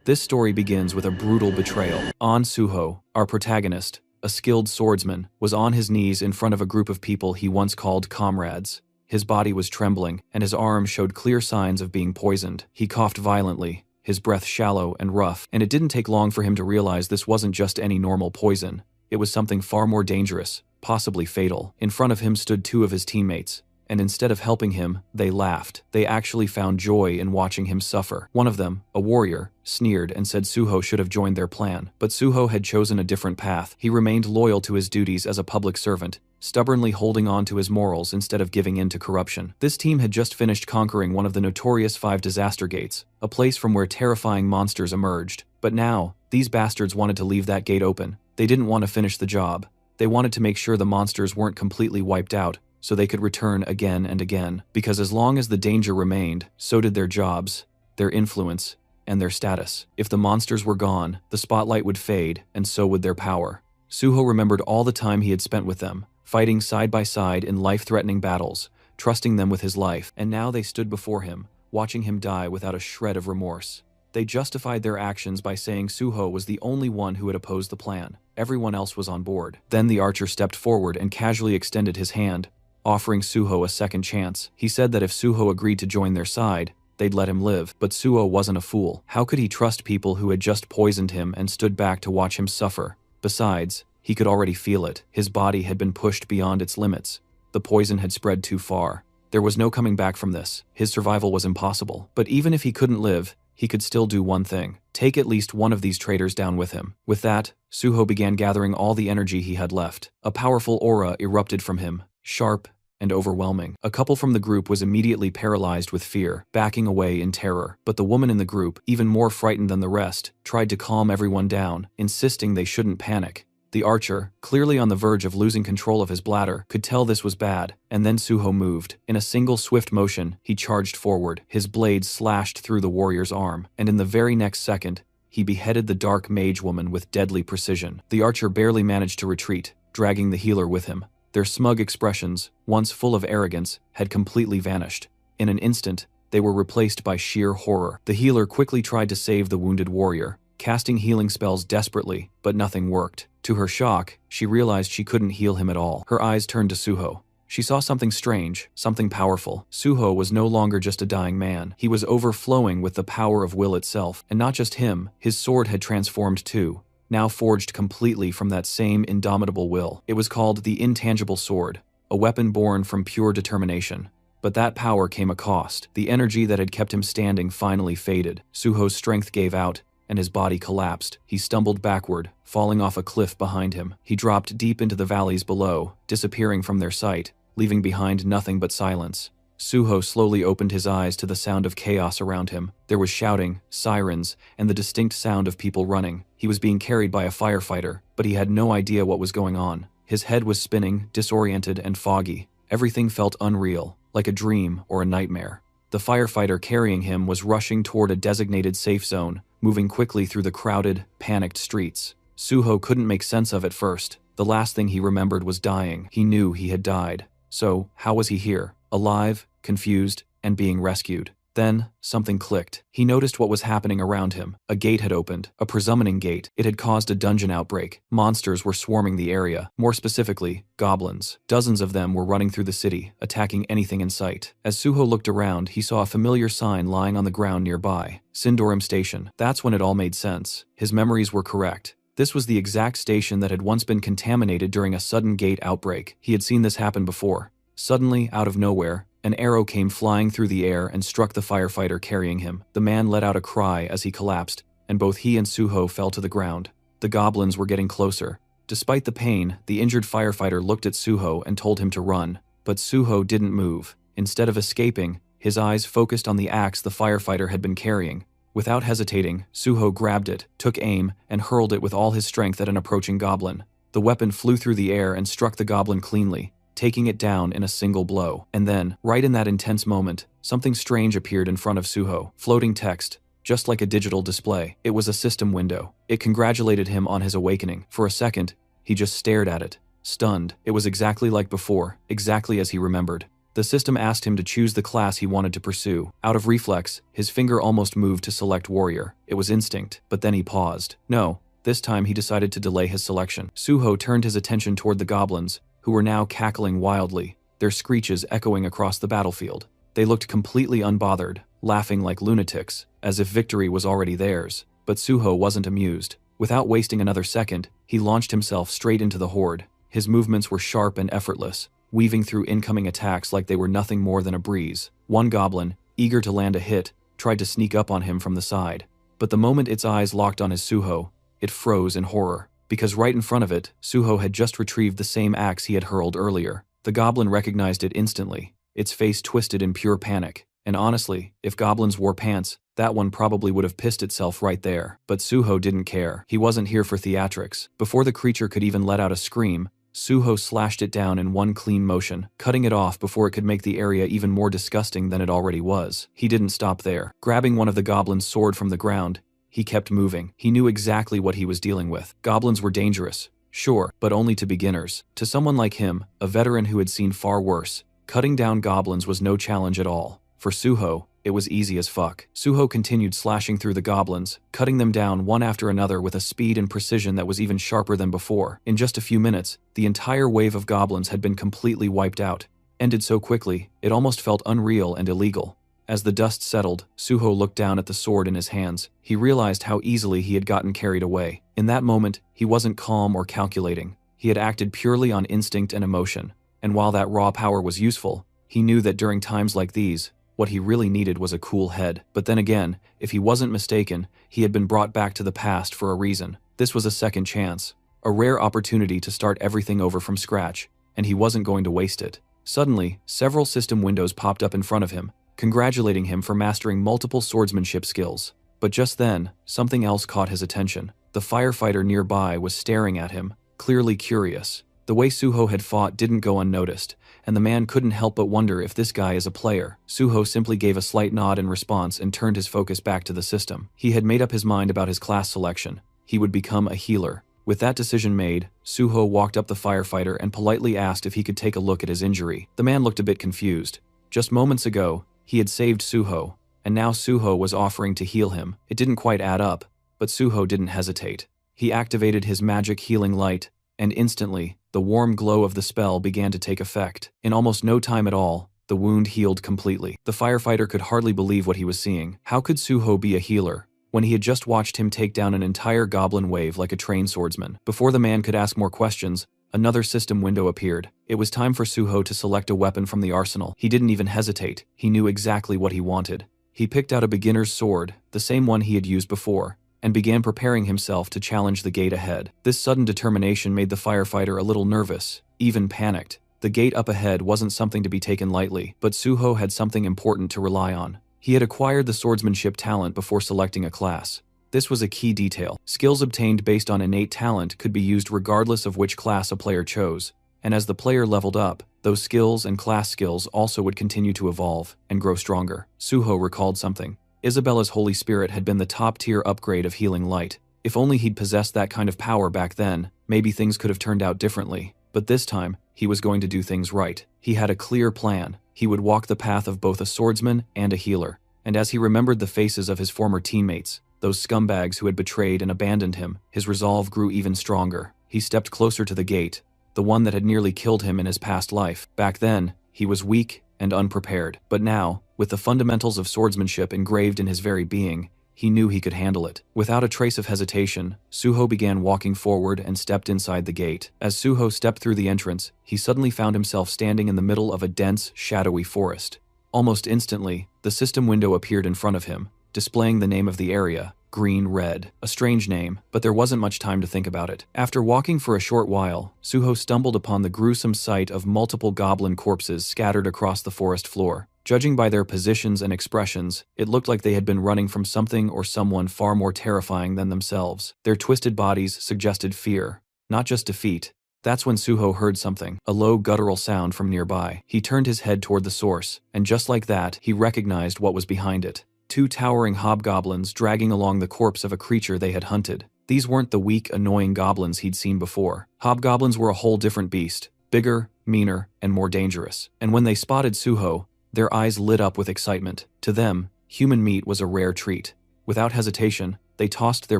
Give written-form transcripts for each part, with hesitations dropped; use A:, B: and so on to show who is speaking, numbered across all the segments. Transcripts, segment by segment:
A: This story begins with a brutal betrayal. An Suho, our protagonist, a skilled swordsman, was on his knees in front of a group of people he once called comrades. His body was trembling, and his arms showed clear signs of being poisoned. He coughed violently, his breath shallow and rough, and it didn't take long for him to realize this wasn't just any normal poison. It was something far more dangerous, possibly fatal. In front of him stood two of his teammates, and instead of helping him, they laughed. They actually found joy in watching him suffer. One of them, a warrior, sneered and said Suho should have joined their plan. But Suho had chosen a different path. He remained loyal to his duties as a public servant, stubbornly holding on to his morals instead of giving in to corruption. This team had just finished conquering one of the notorious 5 disaster gates, a place from where terrifying monsters emerged. But now, these bastards wanted to leave that gate open. They didn't want to finish the job. They wanted to make sure the monsters weren't completely wiped out, so they could return again and again. Because as long as the danger remained, so did their jobs, their influence, and their status. If the monsters were gone, the spotlight would fade, and so would their power. Suho remembered all the time he had spent with them, fighting side by side in life-threatening battles, trusting them with his life, and now they stood before him, watching him die without a shred of remorse. They justified their actions by saying Suho was the only one who had opposed the plan. Everyone else was on board. Then the archer stepped forward and casually extended his hand, offering Suho a second chance. He said that if Suho agreed to join their side, they'd let him live. But Suho wasn't a fool. How could he trust people who had just poisoned him and stood back to watch him suffer? Besides, he could already feel it. His body had been pushed beyond its limits. The poison had spread too far. There was no coming back from this. His survival was impossible. But even if he couldn't live, he could still do one thing: take at least one of these traitors down with him. With that, Suho began gathering all the energy he had left. A powerful aura erupted from him, sharp and overwhelming. A couple from the group was immediately paralyzed with fear, backing away in terror. But the woman in the group, even more frightened than the rest, tried to calm everyone down, insisting they shouldn't panic. The archer, clearly on the verge of losing control of his bladder, could tell this was bad, and then Suho moved. In a single swift motion, he charged forward. His blade slashed through the warrior's arm, and in the very next second, he beheaded the dark mage woman with deadly precision. The archer barely managed to retreat, dragging the healer with him. Their smug expressions, once full of arrogance, had completely vanished. In an instant, they were replaced by sheer horror. The healer quickly tried to save the wounded warrior, casting healing spells desperately, but nothing worked. To her shock, she realized she couldn't heal him at all. Her eyes turned to Suho. She saw something strange, something powerful. Suho was no longer just a dying man. He was overflowing with the power of will itself. And not just him, his sword had transformed too, now forged completely from that same indomitable will. It was called the Intangible Sword, a weapon born from pure determination. But that power came a cost. The energy that had kept him standing finally faded. Suho's strength gave out, and his body collapsed. He stumbled backward, falling off a cliff behind him. He dropped deep into the valleys below, disappearing from their sight, leaving behind nothing but silence. Suho slowly opened his eyes to the sound of chaos around him. There was shouting, sirens, and the distinct sound of people running. He was being carried by a firefighter, but he had no idea what was going on. His head was spinning, disoriented and foggy. Everything felt unreal, like a dream or a nightmare. The firefighter carrying him was rushing toward a designated safe zone, moving quickly through the crowded, panicked streets. Suho couldn't make sense of it first. The last thing he remembered was dying. He knew he had died. So, how was he here? Alive, confused, and being rescued. Then, something clicked. He noticed what was happening around him. A gate had opened, a presummoning gate. It had caused a dungeon outbreak. Monsters were swarming the area. More specifically, goblins. Dozens of them were running through the city, attacking anything in sight. As Suho looked around, he saw a familiar sign lying on the ground nearby. Sindorim Station. That's when it all made sense. His memories were correct. This was the exact station that had once been contaminated during a sudden gate outbreak. He had seen this happen before. Suddenly, out of nowhere, an arrow came flying through the air and struck the firefighter carrying him. The man let out a cry as he collapsed, and both he and Suho fell to the ground. The goblins were getting closer. Despite the pain, the injured firefighter looked at Suho and told him to run. But Suho didn't move. Instead of escaping, his eyes focused on the axe the firefighter had been carrying. Without hesitating, Suho grabbed it, took aim, and hurled it with all his strength at an approaching goblin. The weapon flew through the air and struck the goblin cleanly, taking it down in a single blow. And then, right in that intense moment, something strange appeared in front of Suho. Floating text, just like a digital display. It was a system window. It congratulated him on his awakening. For a second, he just stared at it, stunned. It was exactly like before, exactly as he remembered. The system asked him to choose the class he wanted to pursue. Out of reflex, his finger almost moved to select warrior. It was instinct, but then he paused. No, this time he decided to delay his selection. Suho turned his attention toward the goblins, who were now cackling wildly, their screeches echoing across the battlefield. They looked completely unbothered, laughing like lunatics, as if victory was already theirs. But Suho wasn't amused. Without wasting another second, he launched himself straight into the horde. His movements were sharp and effortless, weaving through incoming attacks like they were nothing more than a breeze. One goblin, eager to land a hit, tried to sneak up on him from the side. But the moment its eyes locked on his Suho, it froze in horror, because right in front of it, Suho had just retrieved the same axe he had hurled earlier. The goblin recognized it instantly, its face twisted in pure panic. And honestly, if goblins wore pants, that one probably would have pissed itself right there. But Suho didn't care. He wasn't here for theatrics. Before the creature could even let out a scream, Suho slashed it down in one clean motion, cutting it off before it could make the area even more disgusting than it already was. He didn't stop there. Grabbing one of the goblin's sword from the ground, he kept moving. He knew exactly what he was dealing with. Goblins were dangerous, sure, but only to beginners. To someone like him, a veteran who had seen far worse, cutting down goblins was no challenge at all. For Suho, it was easy as fuck. Suho continued slashing through the goblins, cutting them down one after another with a speed and precision that was even sharper than before. In just a few minutes, the entire wave of goblins had been completely wiped out. Ended so quickly, it almost felt unreal and illegal. As the dust settled, Suho looked down at the sword in his hands. He realized how easily he had gotten carried away. In that moment, he wasn't calm or calculating. He had acted purely on instinct and emotion. And while that raw power was useful, he knew that during times like these, what he really needed was a cool head. But then again, if he wasn't mistaken, he had been brought back to the past for a reason. This was a second chance, a rare opportunity to start everything over from scratch, and he wasn't going to waste it. Suddenly, several system windows popped up in front of him, congratulating him for mastering multiple swordsmanship skills. But just then, something else caught his attention. The firefighter nearby was staring at him, clearly curious. The way Suho had fought didn't go unnoticed, and the man couldn't help but wonder if this guy is a player. Suho simply gave a slight nod in response and turned his focus back to the system. He had made up his mind about his class selection. He would become a healer. With that decision made, Suho walked up the firefighter and politely asked if he could take a look at his injury. The man looked a bit confused. Just moments ago, he had saved Suho, and now Suho was offering to heal him. It didn't quite add up, but Suho didn't hesitate. He activated his magic healing light, and instantly, the warm glow of the spell began to take effect. In almost no time at all, the wound healed completely. The firefighter could hardly believe what he was seeing. How could Suho be a healer when he had just watched him take down an entire goblin wave like a trained swordsman? Before the man could ask more questions, another system window appeared. It was time for Suho to select a weapon from the arsenal. He didn't even hesitate. He knew exactly what he wanted. He picked out a beginner's sword, the same one he had used before, and began preparing himself to challenge the gate ahead. This sudden determination made the firefighter a little nervous, even panicked. The gate up ahead wasn't something to be taken lightly, but Suho had something important to rely on. He had acquired the swordsmanship talent before selecting a class. This was a key detail. Skills obtained based on innate talent could be used regardless of which class a player chose, and as the player leveled up, those skills and class skills also would continue to evolve and grow stronger. Suho recalled something. Isabella's Holy Spirit had been the top-tier upgrade of healing light. If only he'd possessed that kind of power back then, maybe things could have turned out differently. But this time, he was going to do things right. He had a clear plan. He would walk the path of both a swordsman and a healer. And as he remembered the faces of his former teammates, those scumbags who had betrayed and abandoned him, his resolve grew even stronger. He stepped closer to the gate, the one that had nearly killed him in his past life. Back then, he was weak and unprepared. But now, with the fundamentals of swordsmanship engraved in his very being, he knew he could handle it. Without a trace of hesitation, Suho began walking forward and stepped inside the gate. As Suho stepped through the entrance, he suddenly found himself standing in the middle of a dense, shadowy forest. Almost instantly, the system window appeared in front of him, displaying the name of the area, Green Red. A strange name, but there wasn't much time to think about it. After walking for a short while, Suho stumbled upon the gruesome sight of multiple goblin corpses scattered across the forest floor. Judging by their positions and expressions, it looked like they had been running from something or someone far more terrifying than themselves. Their twisted bodies suggested fear, not just defeat. That's when Suho heard something, a low guttural sound from nearby. He turned his head toward the source, and just like that, he recognized what was behind it. Two towering hobgoblins dragging along the corpse of a creature they had hunted. These weren't the weak, annoying goblins he'd seen before. Hobgoblins were a whole different beast. Bigger, meaner, and more dangerous. And when they spotted Suho, their eyes lit up with excitement. To them, human meat was a rare treat. Without hesitation, they tossed their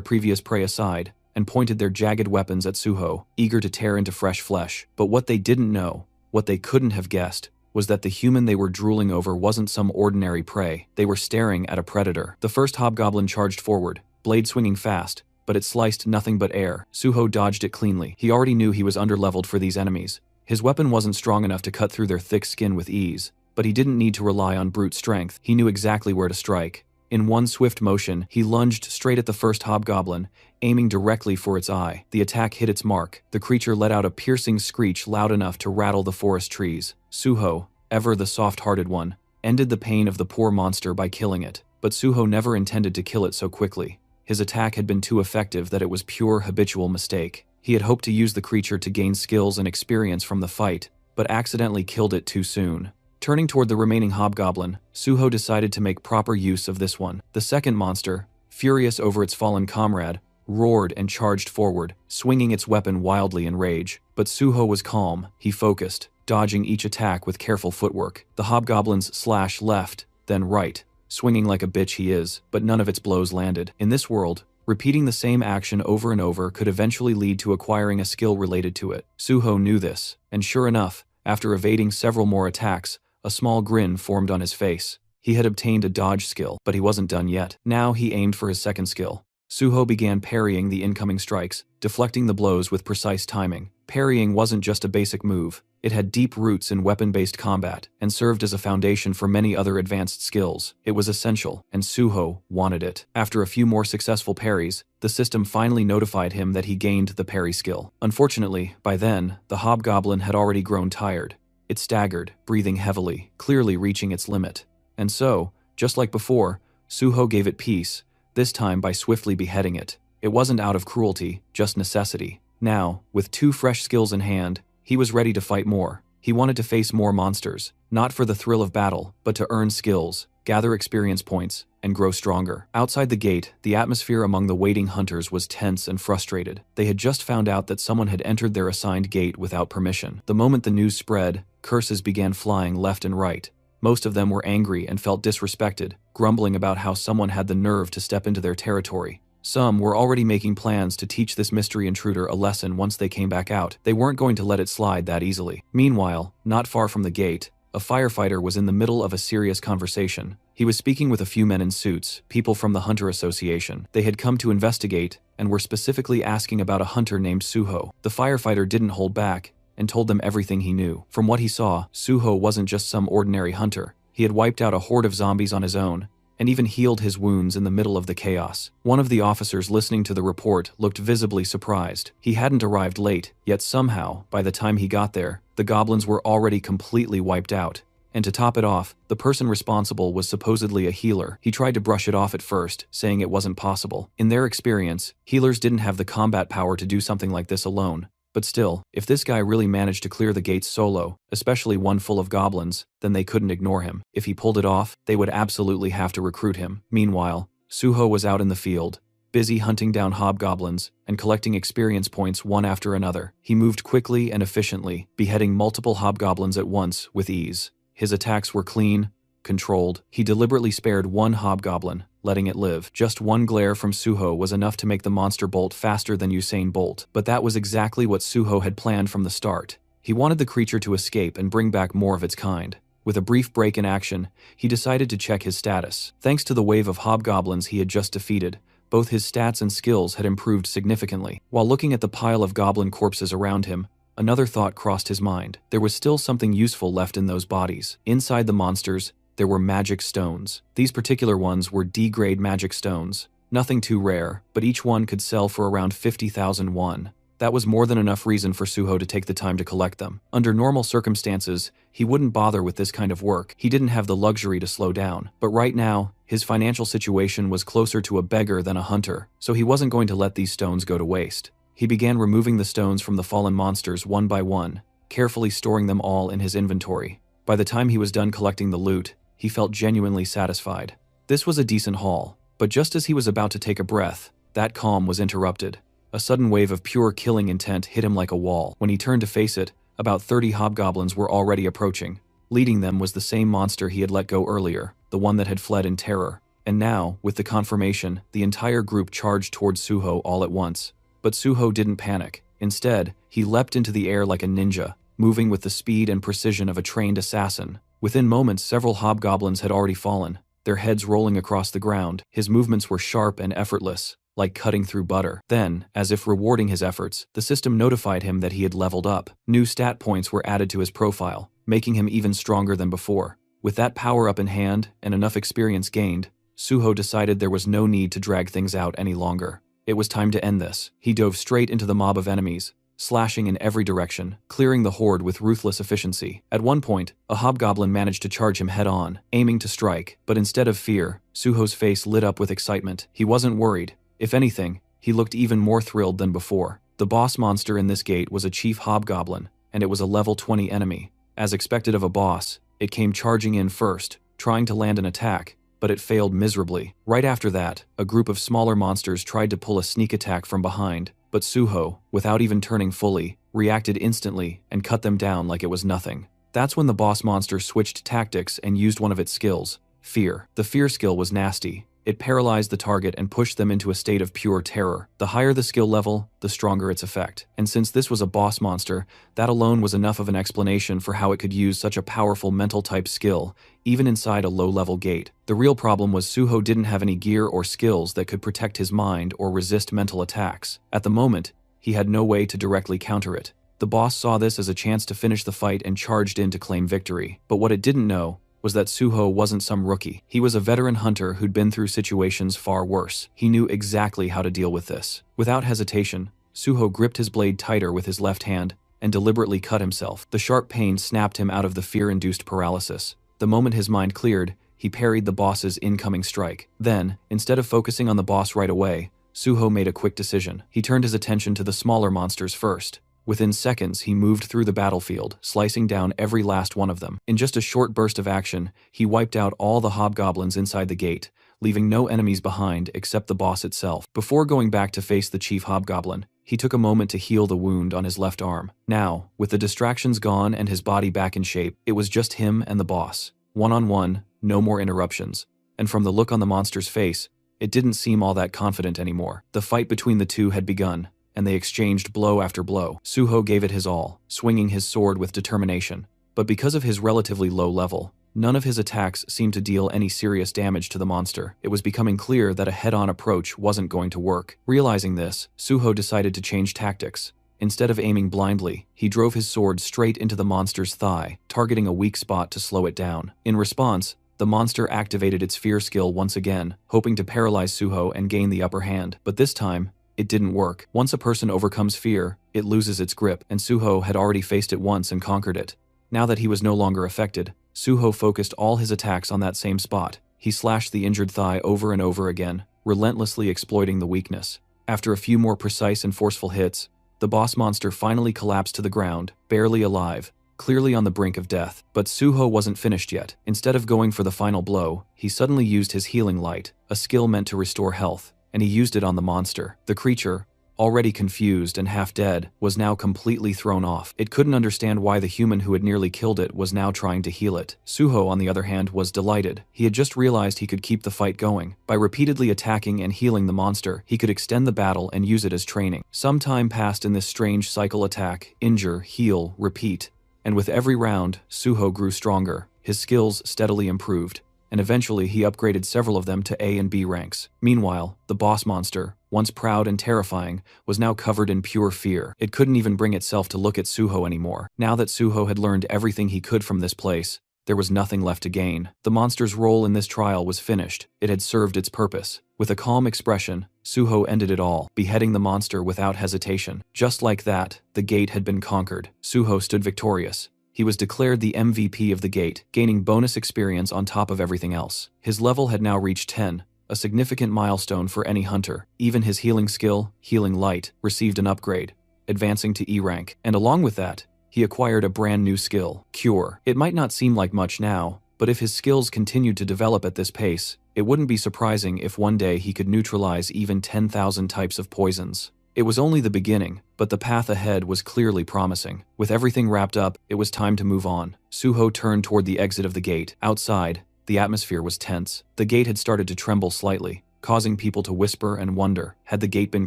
A: previous prey aside and pointed their jagged weapons at Suho, eager to tear into fresh flesh. But what they didn't know, what they couldn't have guessed, was that the human they were drooling over wasn't some ordinary prey. They were staring at a predator. The first hobgoblin charged forward, blade swinging fast, but it sliced nothing but air. Suho dodged it cleanly. He already knew he was underleveled for these enemies. His weapon wasn't strong enough to cut through their thick skin with ease, but he didn't need to rely on brute strength. He knew exactly where to strike. In one swift motion, he lunged straight at the first hobgoblin, aiming directly for its eye. The attack hit its mark. The creature let out a piercing screech loud enough to rattle the forest trees. Suho, ever the soft-hearted one, ended the pain of the poor monster by killing it. But Suho never intended to kill it so quickly. His attack had been too effective that it was pure habitual mistake. He had hoped to use the creature to gain skills and experience from the fight, but accidentally killed it too soon. Turning toward the remaining hobgoblin, Suho decided to make proper use of this one. The second monster, furious over its fallen comrade, roared and charged forward, swinging its weapon wildly in rage. But Suho was calm. He focused, dodging each attack with careful footwork. The hobgoblins slashed left, then right, swinging like a bitch he is, but none of its blows landed. In this world, repeating the same action over and over could eventually lead to acquiring a skill related to it. Suho knew this, and sure enough, after evading several more attacks, a small grin formed on his face. He had obtained a dodge skill, but he wasn't done yet. Now he aimed for his second skill. Suho began parrying the incoming strikes, deflecting the blows with precise timing. Parrying wasn't just a basic move. It had deep roots in weapon-based combat, and served as a foundation for many other advanced skills. It was essential, and Suho wanted it. After a few more successful parries, the system finally notified him that he gained the parry skill. Unfortunately, by then, the hobgoblin had already grown tired. It staggered, breathing heavily, clearly reaching its limit. And so, just like before, Suho gave it peace, this time by swiftly beheading it. It wasn't out of cruelty, just necessity. Now, with 2 fresh skills in hand, he was ready to fight more. He wanted to face more monsters, not for the thrill of battle, but to earn skills, gather experience points, and grow stronger. Outside the gate, the atmosphere among the waiting hunters was tense and frustrated. They had just found out that someone had entered their assigned gate without permission. The moment the news spread, curses began flying left and right. Most of them were angry and felt disrespected, grumbling about how someone had the nerve to step into their territory. Some were already making plans to teach this mystery intruder a lesson once they came back out. They weren't going to let it slide that easily. Meanwhile, not far from the gate, a firefighter was in the middle of a serious conversation. He was speaking with a few men in suits, people from the Hunter Association. They had come to investigate and were specifically asking about a hunter named Suho. The firefighter didn't hold back and told them everything he knew. From what he saw, Suho wasn't just some ordinary hunter. He had wiped out a horde of zombies on his own, and even healed his wounds in the middle of the chaos. One of the officers listening to the report looked visibly surprised. He hadn't arrived late, yet somehow, by the time he got there, the goblins were already completely wiped out. And to top it off, the person responsible was supposedly a healer. He tried to brush it off at first, saying it wasn't possible. In their experience, healers didn't have the combat power to do something like this alone. But still, if this guy really managed to clear the gates solo, especially one full of goblins, then they couldn't ignore him. If he pulled it off, they would absolutely have to recruit him. Meanwhile, Suho was out in the field, busy hunting down hobgoblins and collecting experience points one after another. He moved quickly and efficiently, beheading multiple hobgoblins at once with ease. His attacks were clean, controlled. He deliberately spared one hobgoblin, letting it live. Just one glare from Suho was enough to make the monster bolt faster than Usain Bolt. But that was exactly what Suho had planned from the start. He wanted the creature to escape and bring back more of its kind. With a brief break in action, he decided to check his status. Thanks to the wave of hobgoblins he had just defeated, both his stats and skills had improved significantly. While looking at the pile of goblin corpses around him, another thought crossed his mind. There was still something useful left in those bodies. Inside the monsters, there were magic stones. These particular ones were D-grade magic stones. Nothing too rare, but each one could sell for around 50,000 won. That was more than enough reason for Suho to take the time to collect them. Under normal circumstances, he wouldn't bother with this kind of work. He didn't have the luxury to slow down. But right now, his financial situation was closer to a beggar than a hunter, so he wasn't going to let these stones go to waste. He began removing the stones from the fallen monsters one by one, carefully storing them all in his inventory. By the time he was done collecting the loot, he felt genuinely satisfied. This was a decent haul, but just as he was about to take a breath, that calm was interrupted. A sudden wave of pure killing intent hit him like a wall. When he turned to face it, About 30 hobgoblins were already approaching. Leading them was the same monster he had let go earlier, the one that had fled in terror. And now, with the confirmation, the entire group charged towards Suho all at once. But Suho didn't panic. Instead, he leapt into the air like a ninja, moving with the speed and precision of a trained assassin. Within moments, several hobgoblins had already fallen, their heads rolling across the ground. His movements were sharp and effortless, like cutting through butter. Then, as if rewarding his efforts, the system notified him that he had leveled up. New stat points were added to his profile, making him even stronger than before. With that power-up in hand and enough experience gained, Suho decided there was no need to drag things out any longer. It was time to end this. He dove straight into the mob of enemies, slashing in every direction, clearing the horde with ruthless efficiency. At one point, a hobgoblin managed to charge him head-on, aiming to strike, but instead of fear, Suho's face lit up with excitement. He wasn't worried. If anything, he looked even more thrilled than before. The boss monster in this gate was a chief hobgoblin, and it was a level 20 enemy. As expected of a boss, it came charging in first, trying to land an attack, but it failed miserably. Right after that, a group of smaller monsters tried to pull a sneak attack from behind, but Suho, without even turning fully, reacted instantly and cut them down like it was nothing. That's when the boss monster switched tactics and used one of its skills, fear. The fear skill was nasty. It paralyzed the target and pushed them into a state of pure terror. The higher the skill level, the stronger its effect. And since this was a boss monster, that alone was enough of an explanation for how it could use such a powerful mental-type skill, even inside a low-level gate. The real problem was Suho didn't have any gear or skills that could protect his mind or resist mental attacks. At the moment, he had no way to directly counter it. The boss saw this as a chance to finish the fight and charged in to claim victory. But what it didn't know was that Suho wasn't some rookie. He was a veteran hunter who'd been through situations far worse. He knew exactly how to deal with this. Without hesitation, Suho gripped his blade tighter with his left hand and deliberately cut himself. The sharp pain snapped him out of the fear-induced paralysis. The moment his mind cleared, he parried the boss's incoming strike. Then, instead of focusing on the boss right away, Suho made a quick decision. He turned his attention to the smaller monsters first. Within seconds, he moved through the battlefield, slicing down every last one of them. In just a short burst of action, he wiped out all the hobgoblins inside the gate, leaving no enemies behind except the boss itself. Before going back to face the chief hobgoblin, he took a moment to heal the wound on his left arm. Now, with the distractions gone and his body back in shape, it was just him and the boss. One-on-one, no more interruptions. And from the look on the monster's face, it didn't seem all that confident anymore. The fight between the two had begun, and they exchanged blow after blow. Suho gave it his all, swinging his sword with determination. But because of his relatively low level, none of his attacks seemed to deal any serious damage to the monster. It was becoming clear that a head-on approach wasn't going to work. Realizing this, Suho decided to change tactics. Instead of aiming blindly, he drove his sword straight into the monster's thigh, targeting a weak spot to slow it down. In response, the monster activated its fear skill once again, hoping to paralyze Suho and gain the upper hand. But this time, it didn't work. Once a person overcomes fear, it loses its grip, and Suho had already faced it once and conquered it. Now that he was no longer affected, Suho focused all his attacks on that same spot. He slashed the injured thigh over and over again, relentlessly exploiting the weakness. After a few more precise and forceful hits, the boss monster finally collapsed to the ground, barely alive, clearly on the brink of death. But Suho wasn't finished yet. Instead of going for the final blow, he suddenly used his healing light, a skill meant to restore health, and he used it on the monster. The creature, already confused and half dead, was now completely thrown off. It couldn't understand why the human who had nearly killed it was now trying to heal it. Suho, on the other hand, was delighted. He had just realized he could keep the fight going. By repeatedly attacking and healing the monster, he could extend the battle and use it as training. Some time passed in this strange cycle: attack, injure, heal, repeat. And with every round, Suho grew stronger. His skills steadily improved, and eventually he upgraded several of them to A and B ranks. Meanwhile, the boss monster, once proud and terrifying, was now covered in pure fear. It couldn't even bring itself to look at Suho anymore. Now that Suho had learned everything he could from this place, there was nothing left to gain. The monster's role in this trial was finished. It had served its purpose. With a calm expression, Suho ended it all, beheading the monster without hesitation. Just like that, the gate had been conquered. Suho stood victorious. He was declared the MVP of the gate, gaining bonus experience on top of everything else. His level had now reached 10, a significant milestone for any hunter. Even his healing skill, Healing Light, received an upgrade, advancing to E rank. And along with that, he acquired a brand new skill, Cure. It might not seem like much now, but if his skills continued to develop at this pace, it wouldn't be surprising if one day he could neutralize even 10,000 types of poisons. It was only the beginning, but the path ahead was clearly promising. With everything wrapped up, it was time to move on. Suho turned toward the exit of the gate. Outside, the atmosphere was tense. The gate had started to tremble slightly, causing people to whisper and wonder, had the gate been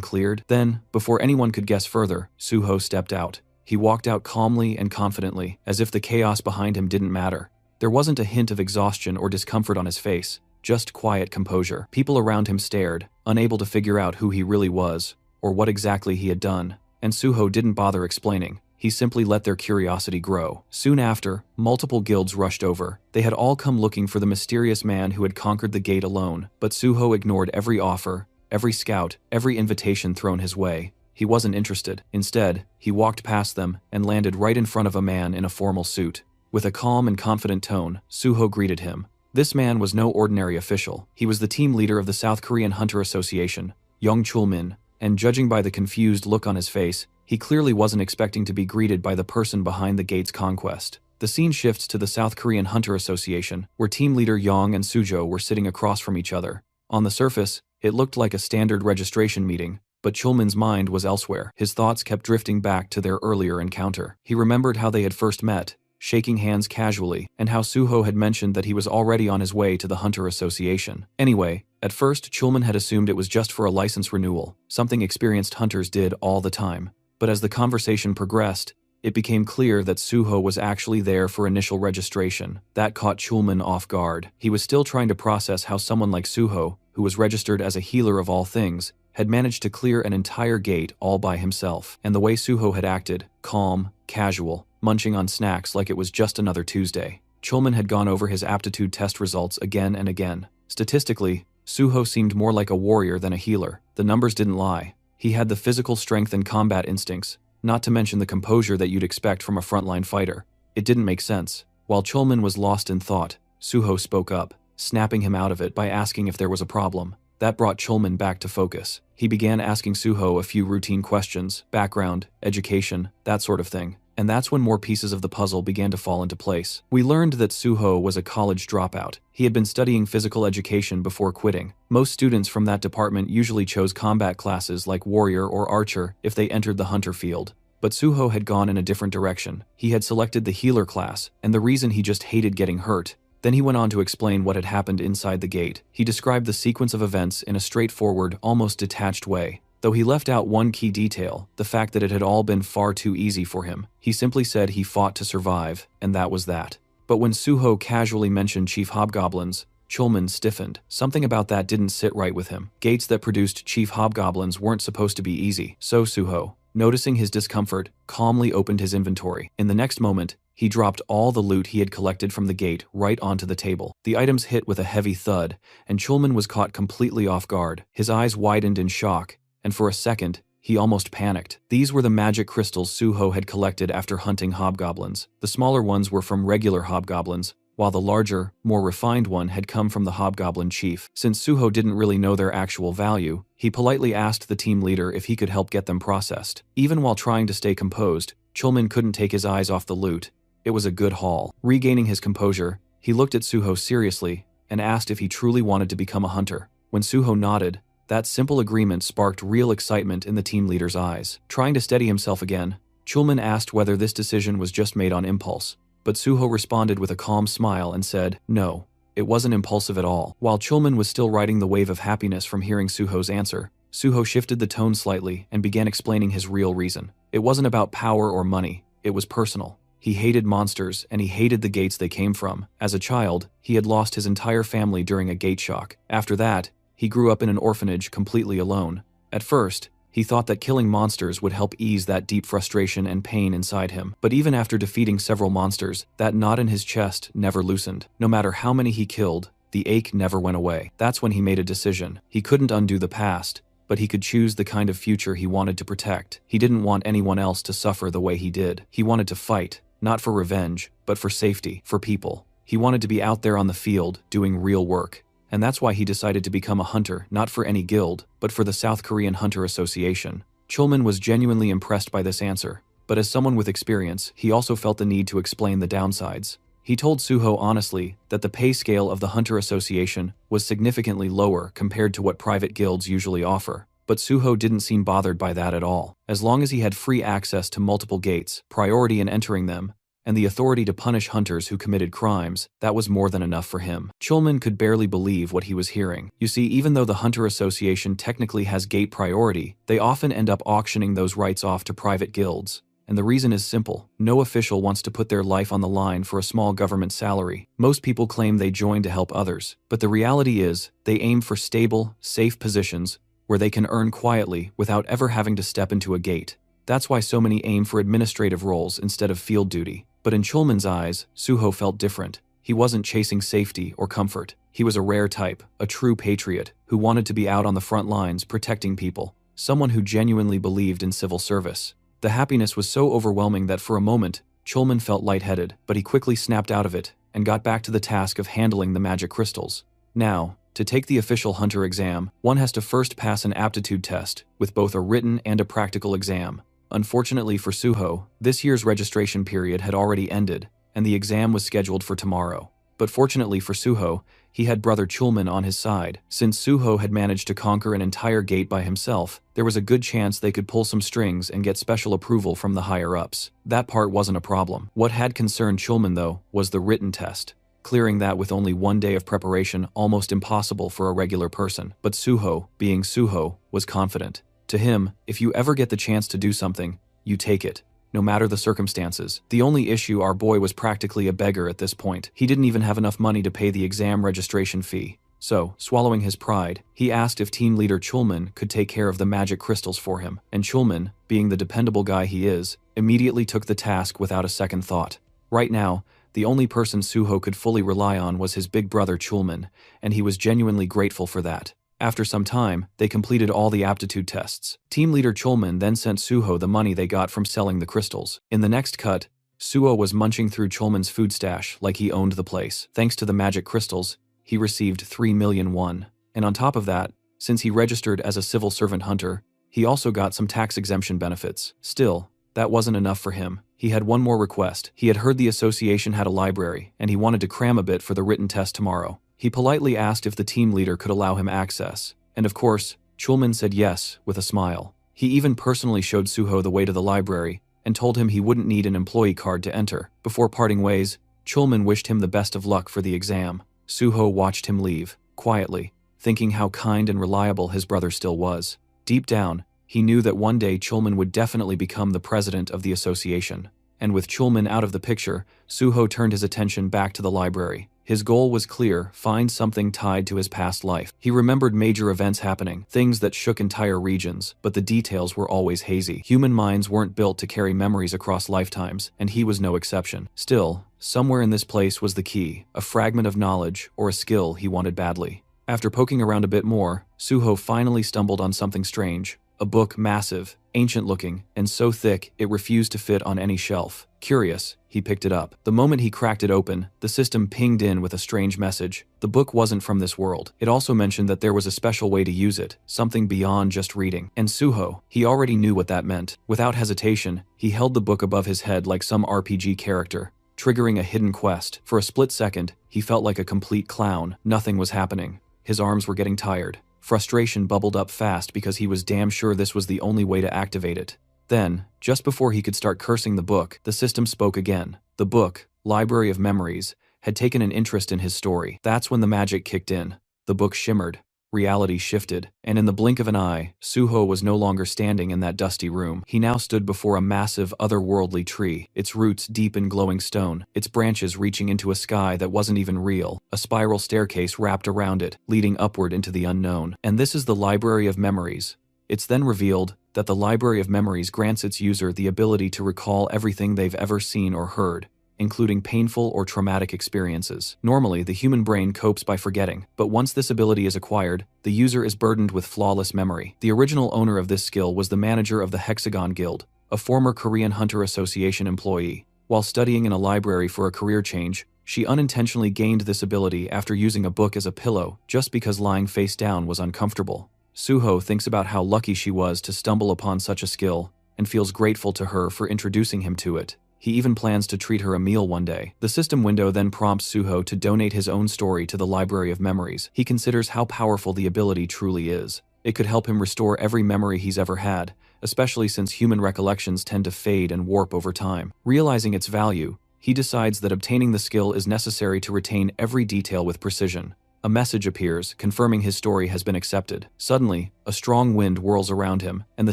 A: cleared? Then, before anyone could guess further, Suho stepped out. He walked out calmly and confidently, as if the chaos behind him didn't matter. There wasn't a hint of exhaustion or discomfort on his face, just quiet composure. People around him stared, unable to figure out who he really was, or what exactly he had done, and Suho didn't bother explaining. He simply let their curiosity grow. Soon after, multiple guilds rushed over. They had all come looking for the mysterious man who had conquered the gate alone, but Suho ignored every offer, every scout, every invitation thrown his way. He wasn't interested. Instead, he walked past them and landed right in front of a man in a formal suit. With a calm and confident tone, Suho greeted him. This man was no ordinary official. He was the team leader of the South Korean Hunter Association, Young Chul-min, and judging by the confused look on his face, he clearly wasn't expecting to be greeted by the person behind the gate's conquest. The scene shifts to the South Korean Hunter Association, where team leader Yang and Sujo were sitting across from each other. On the surface, it looked like a standard registration meeting, but Chulman's mind was elsewhere. His thoughts kept drifting back to their earlier encounter. He remembered how they had first met, shaking hands casually, and how Suho had mentioned that he was already on his way to the Hunter Association. Anyway, at first, Chulman had assumed it was just for a license renewal, something experienced hunters did all the time. But as the conversation progressed, it became clear that Suho was actually there for initial registration. That caught Chulman off guard. He was still trying to process how someone like Suho, who was registered as a healer of all things, had managed to clear an entire gate all by himself. And the way Suho had acted, calm, casual, munching on snacks like it was just another Tuesday. Chulman had gone over his aptitude test results again and again. Statistically, Suho seemed more like a warrior than a healer. The numbers didn't lie. He had the physical strength and combat instincts, not to mention the composure that you'd expect from a frontline fighter. It didn't make sense. While Chulman was lost in thought, Suho spoke up, snapping him out of it by asking if there was a problem. That brought Chulman back to focus. He began asking Suho a few routine questions, background, education, that sort of thing. And that's when more pieces of the puzzle began to fall into place. We learned that Suho was a college dropout. He had been studying physical education before quitting. Most students from that department usually chose combat classes like warrior or archer if they entered the hunter field. But Suho had gone in a different direction. He had selected the healer class, and the reason he just hated getting hurt. Then he went on to explain what had happened inside the gate. He described the sequence of events in a straightforward, almost detached way. Though he left out one key detail, the fact that it had all been far too easy for him. He simply said he fought to survive, and that was that. But when Suho casually mentioned Chief Hobgoblins, Chulman stiffened. Something about that didn't sit right with him. Gates that produced Chief Hobgoblins weren't supposed to be easy. So Suho, noticing his discomfort, calmly opened his inventory. In the next moment, he dropped all the loot he had collected from the gate right onto the table. The items hit with a heavy thud, and Chulman was caught completely off guard. His eyes widened in shock, and for a second, he almost panicked. These were the magic crystals Suho had collected after hunting hobgoblins. The smaller ones were from regular hobgoblins, while the larger, more refined one had come from the hobgoblin chief. Since Suho didn't really know their actual value, he politely asked the team leader if he could help get them processed. Even while trying to stay composed, Chulman couldn't take his eyes off the loot. It was a good haul. Regaining his composure, he looked at Suho seriously and asked if he truly wanted to become a hunter. When Suho nodded, that simple agreement sparked real excitement in the team leader's eyes. Trying to steady himself again, Chulman asked whether this decision was just made on impulse, but Suho responded with a calm smile and said, "No, it wasn't impulsive at all." While Chulman was still riding the wave of happiness from hearing Suho's answer, Suho shifted the tone slightly and began explaining his real reason. It wasn't about power or money, it was personal. He hated monsters, and he hated the gates they came from. As a child, he had lost his entire family during a gate shock. After that, he grew up in an orphanage completely alone. At first, he thought that killing monsters would help ease that deep frustration and pain inside him. But even after defeating several monsters, that knot in his chest never loosened. No matter how many he killed, the ache never went away. That's when he made a decision. He couldn't undo the past, but he could choose the kind of future he wanted to protect. He didn't want anyone else to suffer the way he did. He wanted to fight, not for revenge, but for safety, for people. He wanted to be out there on the field, doing real work. And that's why he decided to become a hunter, not for any guild, but for the South Korean Hunter Association. Chulman was genuinely impressed by this answer, but as someone with experience, he also felt the need to explain the downsides. He told Suho honestly that the pay scale of the Hunter Association was significantly lower compared to what private guilds usually offer. But Suho didn't seem bothered by that at all. As long as he had free access to multiple gates, priority in entering them, and the authority to punish hunters who committed crimes, that was more than enough for him. Chulman could barely believe what he was hearing. You see, even though the Hunter Association technically has gate priority, they often end up auctioning those rights off to private guilds. And the reason is simple. No official wants to put their life on the line for a small government salary. Most people claim they join to help others, but the reality is, they aim for stable, safe positions where they can earn quietly without ever having to step into a gate. That's why so many aim for administrative roles instead of field duty. But in Chulman's eyes, Suho felt different. He wasn't chasing safety or comfort. He was a rare type, a true patriot, who wanted to be out on the front lines protecting people, someone who genuinely believed in civil service. The happiness was so overwhelming that for a moment, Chulman felt lightheaded, but he quickly snapped out of it and got back to the task of handling the magic crystals. Now, to take the official hunter exam, one has to first pass an aptitude test, with both a written and a practical exam. Unfortunately for Suho, this year's registration period had already ended, and the exam was scheduled for tomorrow. But fortunately for Suho, he had brother Chulman on his side. Since Suho had managed to conquer an entire gate by himself, there was a good chance they could pull some strings and get special approval from the higher-ups. That part wasn't a problem. What had concerned Chulman, though, was the written test. Clearing that with only one day of preparation, almost impossible for a regular person. But Suho, being Suho, was confident. To him, if you ever get the chance to do something, you take it, no matter the circumstances. The only issue, our boy was practically a beggar at this point. He didn't even have enough money to pay the exam registration fee. So, swallowing his pride, he asked if team leader Chulman could take care of the magic crystals for him. And Chulman, being the dependable guy he is, immediately took the task without a second thought. Right now, the only person Suho could fully rely on was his big brother Chulman, and he was genuinely grateful for that. After some time, they completed all the aptitude tests. Team leader Chulman then sent Suho the money they got from selling the crystals. In the next cut, Suho was munching through Chulman's food stash like he owned the place. Thanks to the magic crystals, he received 3 million won. And on top of that, since he registered as a civil servant hunter, he also got some tax exemption benefits. Still, that wasn't enough for him. He had one more request. He had heard the association had a library, and he wanted to cram a bit for the written test tomorrow. He politely asked if the team leader could allow him access, and of course, Chulman said yes, with a smile. He even personally showed Suho the way to the library, and told him he wouldn't need an employee card to enter. Before parting ways, Chulman wished him the best of luck for the exam. Suho watched him leave, quietly, thinking how kind and reliable his brother still was. Deep down, he knew that one day Chulman would definitely become the president of the association. And with Chulman out of the picture, Suho turned his attention back to the library. His goal was clear: find something tied to his past life. He remembered major events happening, things that shook entire regions, but the details were always hazy. Human minds weren't built to carry memories across lifetimes, and he was no exception. Still, somewhere in this place was the key, a fragment of knowledge or a skill he wanted badly. After poking around a bit more, Suho finally stumbled on something strange. A book, massive, ancient-looking, and so thick it refused to fit on any shelf. Curious, he picked it up. The moment he cracked it open, the system pinged in with a strange message. The book wasn't from this world. It also mentioned that there was a special way to use it, something beyond just reading. And Suho, he already knew what that meant. Without hesitation, he held the book above his head like some RPG character, triggering a hidden quest. For a split second, he felt like a complete clown. Nothing was happening. His arms were getting tired. Frustration bubbled up fast because he was damn sure this was the only way to activate it. Then, just before he could start cursing the book, the system spoke again. The book, Library of Memories, had taken an interest in his story. That's when the magic kicked in. The book shimmered. Reality shifted, and in the blink of an eye, Suho was no longer standing in that dusty room. He now stood before a massive, otherworldly tree, its roots deep in glowing stone, its branches reaching into a sky that wasn't even real, a spiral staircase wrapped around it, leading upward into the unknown. And this is the Library of Memories. It's then revealed that the Library of Memories grants its user the ability to recall everything they've ever seen or heard, including painful or traumatic experiences. Normally, the human brain copes by forgetting, but once this ability is acquired, the user is burdened with flawless memory. The original owner of this skill was the manager of the Hexagon Guild, a former Korean Hunter Association employee. While studying in a library for a career change, she unintentionally gained this ability after using a book as a pillow just because lying face down was uncomfortable. Suho thinks about how lucky she was to stumble upon such a skill, and feels grateful to her for introducing him to it. He even plans to treat her a meal one day. The system window then prompts Suho to donate his own story to the Library of Memories. He considers how powerful the ability truly is. It could help him restore every memory he's ever had, especially since human recollections tend to fade and warp over time. Realizing its value, he decides that obtaining the skill is necessary to retain every detail with precision. A message appears, confirming his story has been accepted. Suddenly, a strong wind whirls around him, and the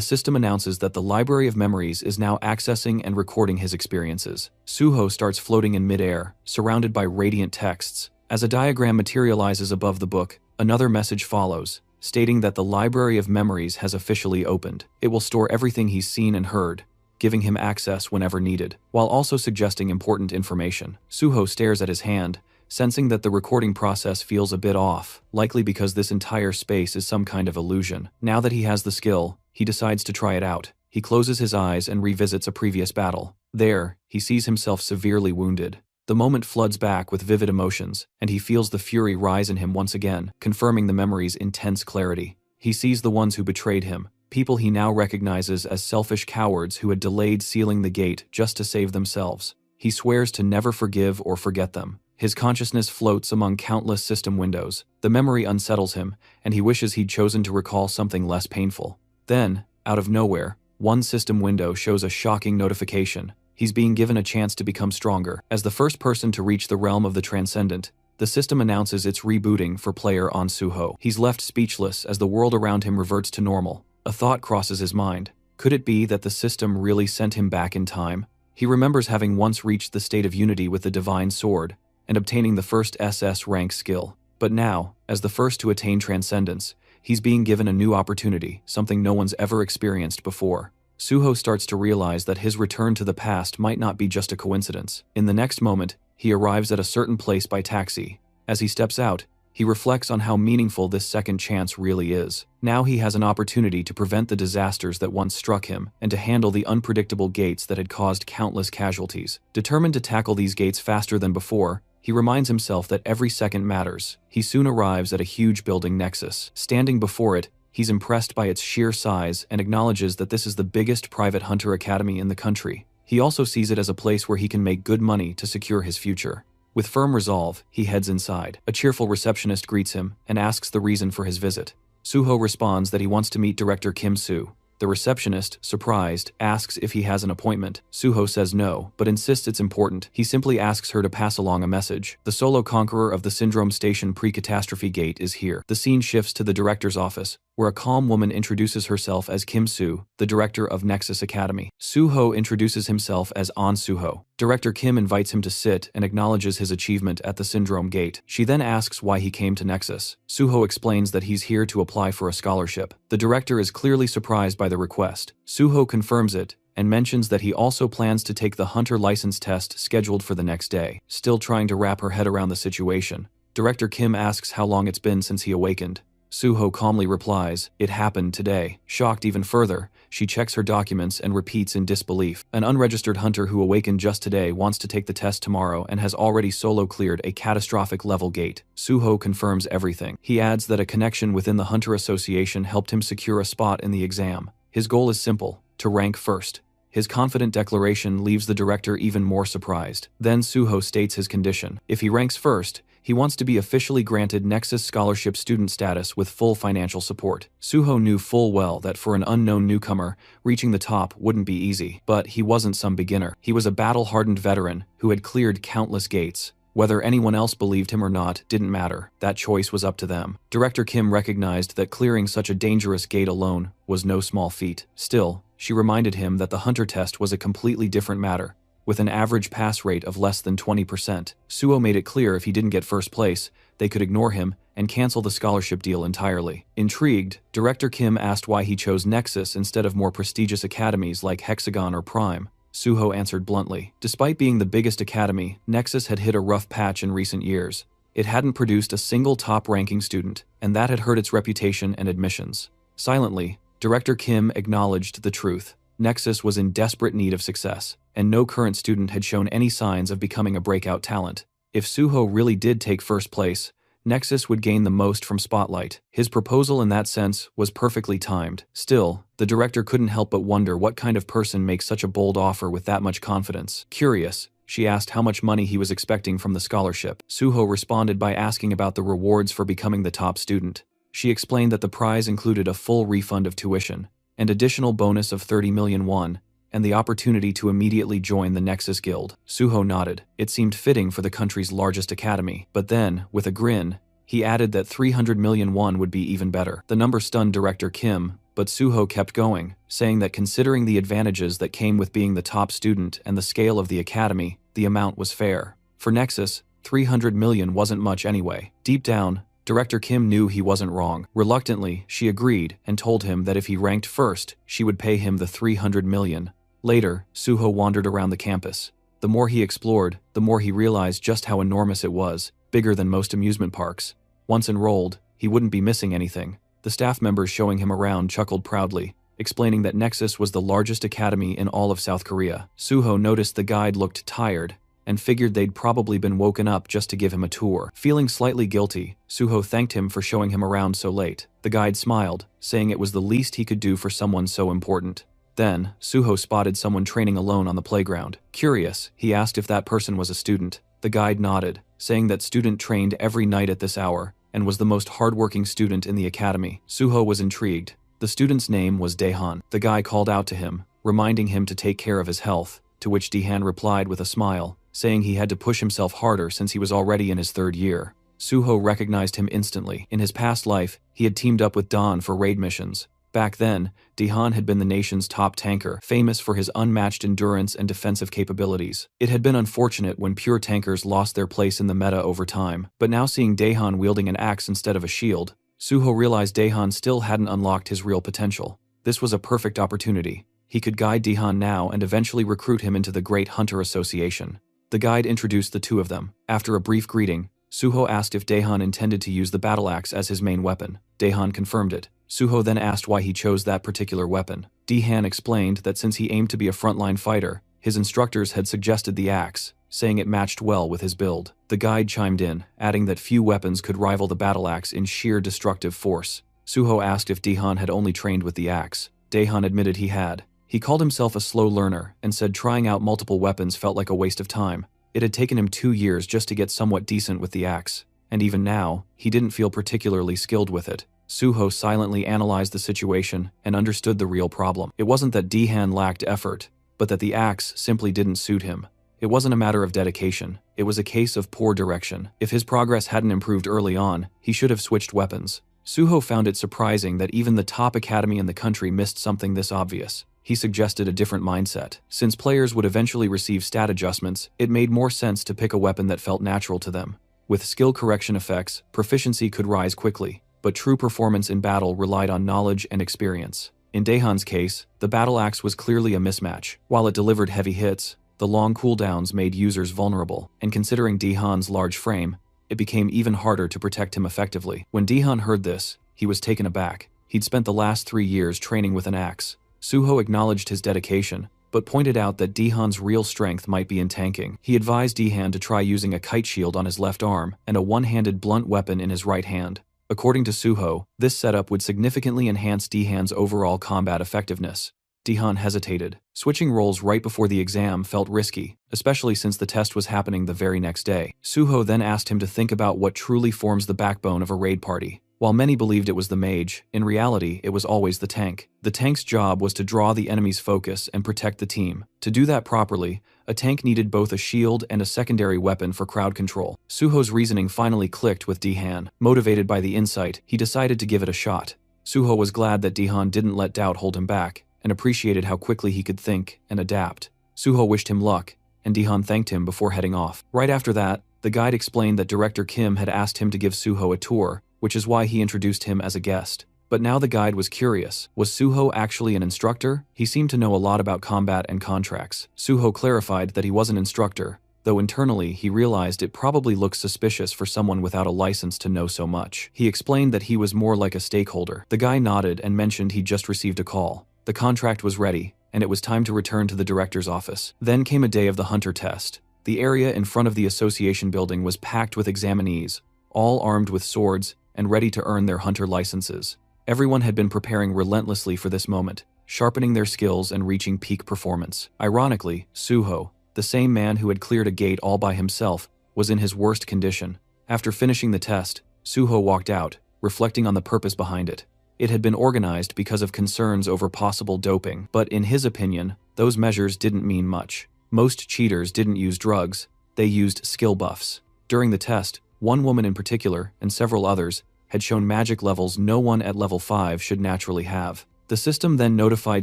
A: system announces that the Library of Memories is now accessing and recording his experiences. Suho starts floating in midair, surrounded by radiant texts. As a diagram materializes above the book, another message follows, stating that the Library of Memories has officially opened. It will store everything he's seen and heard, giving him access whenever needed, while also suggesting important information. Suho stares at his hand, sensing that the recording process feels a bit off, likely because this entire space is some kind of illusion. Now that he has the skill, he decides to try it out. He closes his eyes and revisits a previous battle. There, he sees himself severely wounded. The moment floods back with vivid emotions, and he feels the fury rise in him once again, confirming the memory's intense clarity. He sees the ones who betrayed him, people he now recognizes as selfish cowards who had delayed sealing the gate just to save themselves. He swears to never forgive or forget them. His consciousness floats among countless system windows. The memory unsettles him, and he wishes he'd chosen to recall something less painful. Then, out of nowhere, one system window shows a shocking notification. He's being given a chance to become stronger. As the first person to reach the realm of the transcendent, the system announces it's rebooting for player On Suho. He's left speechless as the world around him reverts to normal. A thought crosses his mind. Could it be that the system really sent him back in time? He remembers having once reached the state of unity with the divine sword, and obtaining the first SS rank skill. But now, as the first to attain transcendence, he's being given a new opportunity, something no one's ever experienced before. Suho starts to realize that his return to the past might not be just a coincidence. In the next moment, he arrives at a certain place by taxi. As he steps out, he reflects on how meaningful this second chance really is. Now he has an opportunity to prevent the disasters that once struck him, and to handle the unpredictable gates that had caused countless casualties. Determined to tackle these gates faster than before, he reminds himself that every second matters. He soon arrives at a huge building nexus. Standing before it, he's impressed by its sheer size and acknowledges that this is the biggest private hunter academy in the country. He also sees it as a place where he can make good money to secure his future. With firm resolve, he heads inside. A cheerful receptionist greets him and asks the reason for his visit. Suho responds that he wants to meet Director Kim Soo. The receptionist, surprised, asks if he has an appointment. Suho says no, but insists it's important. He simply asks her to pass along a message. The solo conqueror of the Syndrome Station pre-catastrophe gate is here. The scene shifts to the director's office, where a calm woman introduces herself as Kim Soo, the director of Nexus Academy. Suho introduces himself as On Suho. Director Kim invites him to sit and acknowledges his achievement at the Syndrome Gate. She then asks why he came to Nexus. Suho explains that he's here to apply for a scholarship. The director is clearly surprised by the request. Suho confirms it and mentions that he also plans to take the hunter license test scheduled for the next day. Still trying to wrap her head around the situation, Director Kim asks how long it's been since he awakened. Suho calmly replies, "It happened today." Shocked even further, she checks her documents and repeats in disbelief. An unregistered hunter who awakened just today wants to take the test tomorrow and has already solo cleared a catastrophic level gate. Suho confirms everything. He adds that a connection within the Hunter Association helped him secure a spot in the exam. His goal is simple: to rank first. His confident declaration leaves the director even more surprised. Then Suho states his condition. If he ranks first, he wants to be officially granted Nexus Scholarship student status with full financial support. Suho knew full well that for an unknown newcomer, reaching the top wouldn't be easy. But he wasn't some beginner. He was a battle-hardened veteran who had cleared countless gates. Whether anyone else believed him or not didn't matter. That choice was up to them. Director Kim recognized that clearing such a dangerous gate alone was no small feat. Still, she reminded him that the hunter test was a completely different matter. With an average pass rate of less than 20%, Suho made it clear if he didn't get first place, they could ignore him and cancel the scholarship deal entirely. Intrigued, Director Kim asked why he chose Nexus instead of more prestigious academies like Hexagon or Prime. Suho answered bluntly. Despite being the biggest academy, Nexus had hit a rough patch in recent years. It hadn't produced a single top-ranking student, and that had hurt its reputation and admissions. Silently, Director Kim acknowledged the truth. Nexus was in desperate need of success, and no current student had shown any signs of becoming a breakout talent. If Suho really did take first place, Nexus would gain the most from Spotlight. His proposal in that sense was perfectly timed. Still, the director couldn't help but wonder what kind of person makes such a bold offer with that much confidence. Curious, she asked how much money he was expecting from the scholarship. Suho responded by asking about the rewards for becoming the top student. She explained that the prize included a full refund of tuition, an additional bonus of 30 million won, and the opportunity to immediately join the Nexus Guild. Suho nodded. It seemed fitting for the country's largest academy. But then, with a grin, he added that 300 million won would be even better. The number stunned Director Kim, but Suho kept going, saying that considering the advantages that came with being the top student and the scale of the academy, the amount was fair. For Nexus, 300 million wasn't much anyway. Deep down, Director Kim knew he wasn't wrong. Reluctantly, she agreed and told him that if he ranked first, she would pay him the 300 million. Later, Suho wandered around the campus. The more he explored, the more he realized just how enormous it was, bigger than most amusement parks. Once enrolled, he wouldn't be missing anything. The staff members showing him around chuckled proudly, explaining that Nexus was the largest academy in all of South Korea. Suho noticed the guide looked tired, and figured they'd probably been woken up just to give him a tour. Feeling slightly guilty, Suho thanked him for showing him around so late. The guide smiled, saying it was the least he could do for someone so important. Then, Suho spotted someone training alone on the playground. Curious, he asked if that person was a student. The guide nodded, saying that student trained every night at this hour, and was the most hardworking student in the academy. Suho was intrigued. The student's name was Daehan. The guy called out to him, reminding him to take care of his health, to which Daehan replied with a smile, saying he had to push himself harder since he was already in his 3rd year. Suho recognized him instantly. In his past life, he had teamed up with Don for raid missions. Back then, Daehan had been the nation's top tanker, famous for his unmatched endurance and defensive capabilities. It had been unfortunate when pure tankers lost their place in the meta over time, but now seeing Daehan wielding an axe instead of a shield, Suho realized Daehan still hadn't unlocked his real potential. This was a perfect opportunity. He could guide Daehan now and eventually recruit him into the Great Hunter Association. The guide introduced the two of them. After a brief greeting, Suho asked if Daehan intended to use the battle axe as his main weapon. Daehan confirmed it. Suho then asked why he chose that particular weapon. Daehan explained that since he aimed to be a frontline fighter, his instructors had suggested the axe, saying it matched well with his build. The guide chimed in, adding that few weapons could rival the battle axe in sheer destructive force. Suho asked if Daehan had only trained with the axe. Daehan admitted he had. He called himself a slow learner and said trying out multiple weapons felt like a waste of time. It had taken him 2 years just to get somewhat decent with the axe, and even now, he didn't feel particularly skilled with it. Suho silently analyzed the situation and understood the real problem. It wasn't that Daehan lacked effort, but that the axe simply didn't suit him. It wasn't a matter of dedication, it was a case of poor direction. If his progress hadn't improved early on, he should have switched weapons. Suho found it surprising that even the top academy in the country missed something this obvious. He suggested a different mindset. Since players would eventually receive stat adjustments, it made more sense to pick a weapon that felt natural to them. With skill correction effects, proficiency could rise quickly, but true performance in battle relied on knowledge and experience. In Daehan's case, the battle axe was clearly a mismatch. While it delivered heavy hits, the long cooldowns made users vulnerable, and considering Daehan's large frame, it became even harder to protect him effectively. When Daehan heard this, he was taken aback. He'd spent the last 3 years training with an axe. Suho acknowledged his dedication, but pointed out that Daehan's real strength might be in tanking. He advised Daehan to try using a kite shield on his left arm and a one-handed blunt weapon in his right hand. According to Suho, this setup would significantly enhance Daehan's overall combat effectiveness. Daehan hesitated. Switching roles right before the exam felt risky, especially since the test was happening the very next day. Suho then asked him to think about what truly forms the backbone of a raid party. While many believed it was the mage, in reality it was always the tank. The tank's job was to draw the enemy's focus and protect the team. To do that properly, a tank needed both a shield and a secondary weapon for crowd control. Suho's reasoning finally clicked with Daehan. Motivated by the insight, he decided to give it a shot. Suho was glad that Daehan didn't let doubt hold him back, and appreciated how quickly he could think and adapt. Suho wished him luck, and Daehan thanked him before heading off. Right after that, the guide explained that Director Kim had asked him to give Suho a tour, which is why he introduced him as a guest. But now the guide was curious. Was Suho actually an instructor? He seemed to know a lot about combat and contracts. Suho clarified that he was an instructor, though internally he realized it probably looked suspicious for someone without a license to know so much. He explained that he was more like a stakeholder. The guy nodded and mentioned he'd just received a call. The contract was ready, and it was time to return to the director's office. Then came a day of the hunter test. The area in front of the association building was packed with examinees, all armed with swords and ready to earn their hunter licenses. Everyone had been preparing relentlessly for this moment, sharpening their skills and reaching peak performance. Ironically, Suho, the same man who had cleared a gate all by himself, was in his worst condition. After finishing the test, Suho walked out, reflecting on the purpose behind it. It had been organized because of concerns over possible doping, but in his opinion, those measures didn't mean much. Most cheaters didn't use drugs, they used skill buffs. During the test, one woman in particular, and several others, had shown magic levels no one at level 5 should naturally have. The system then notified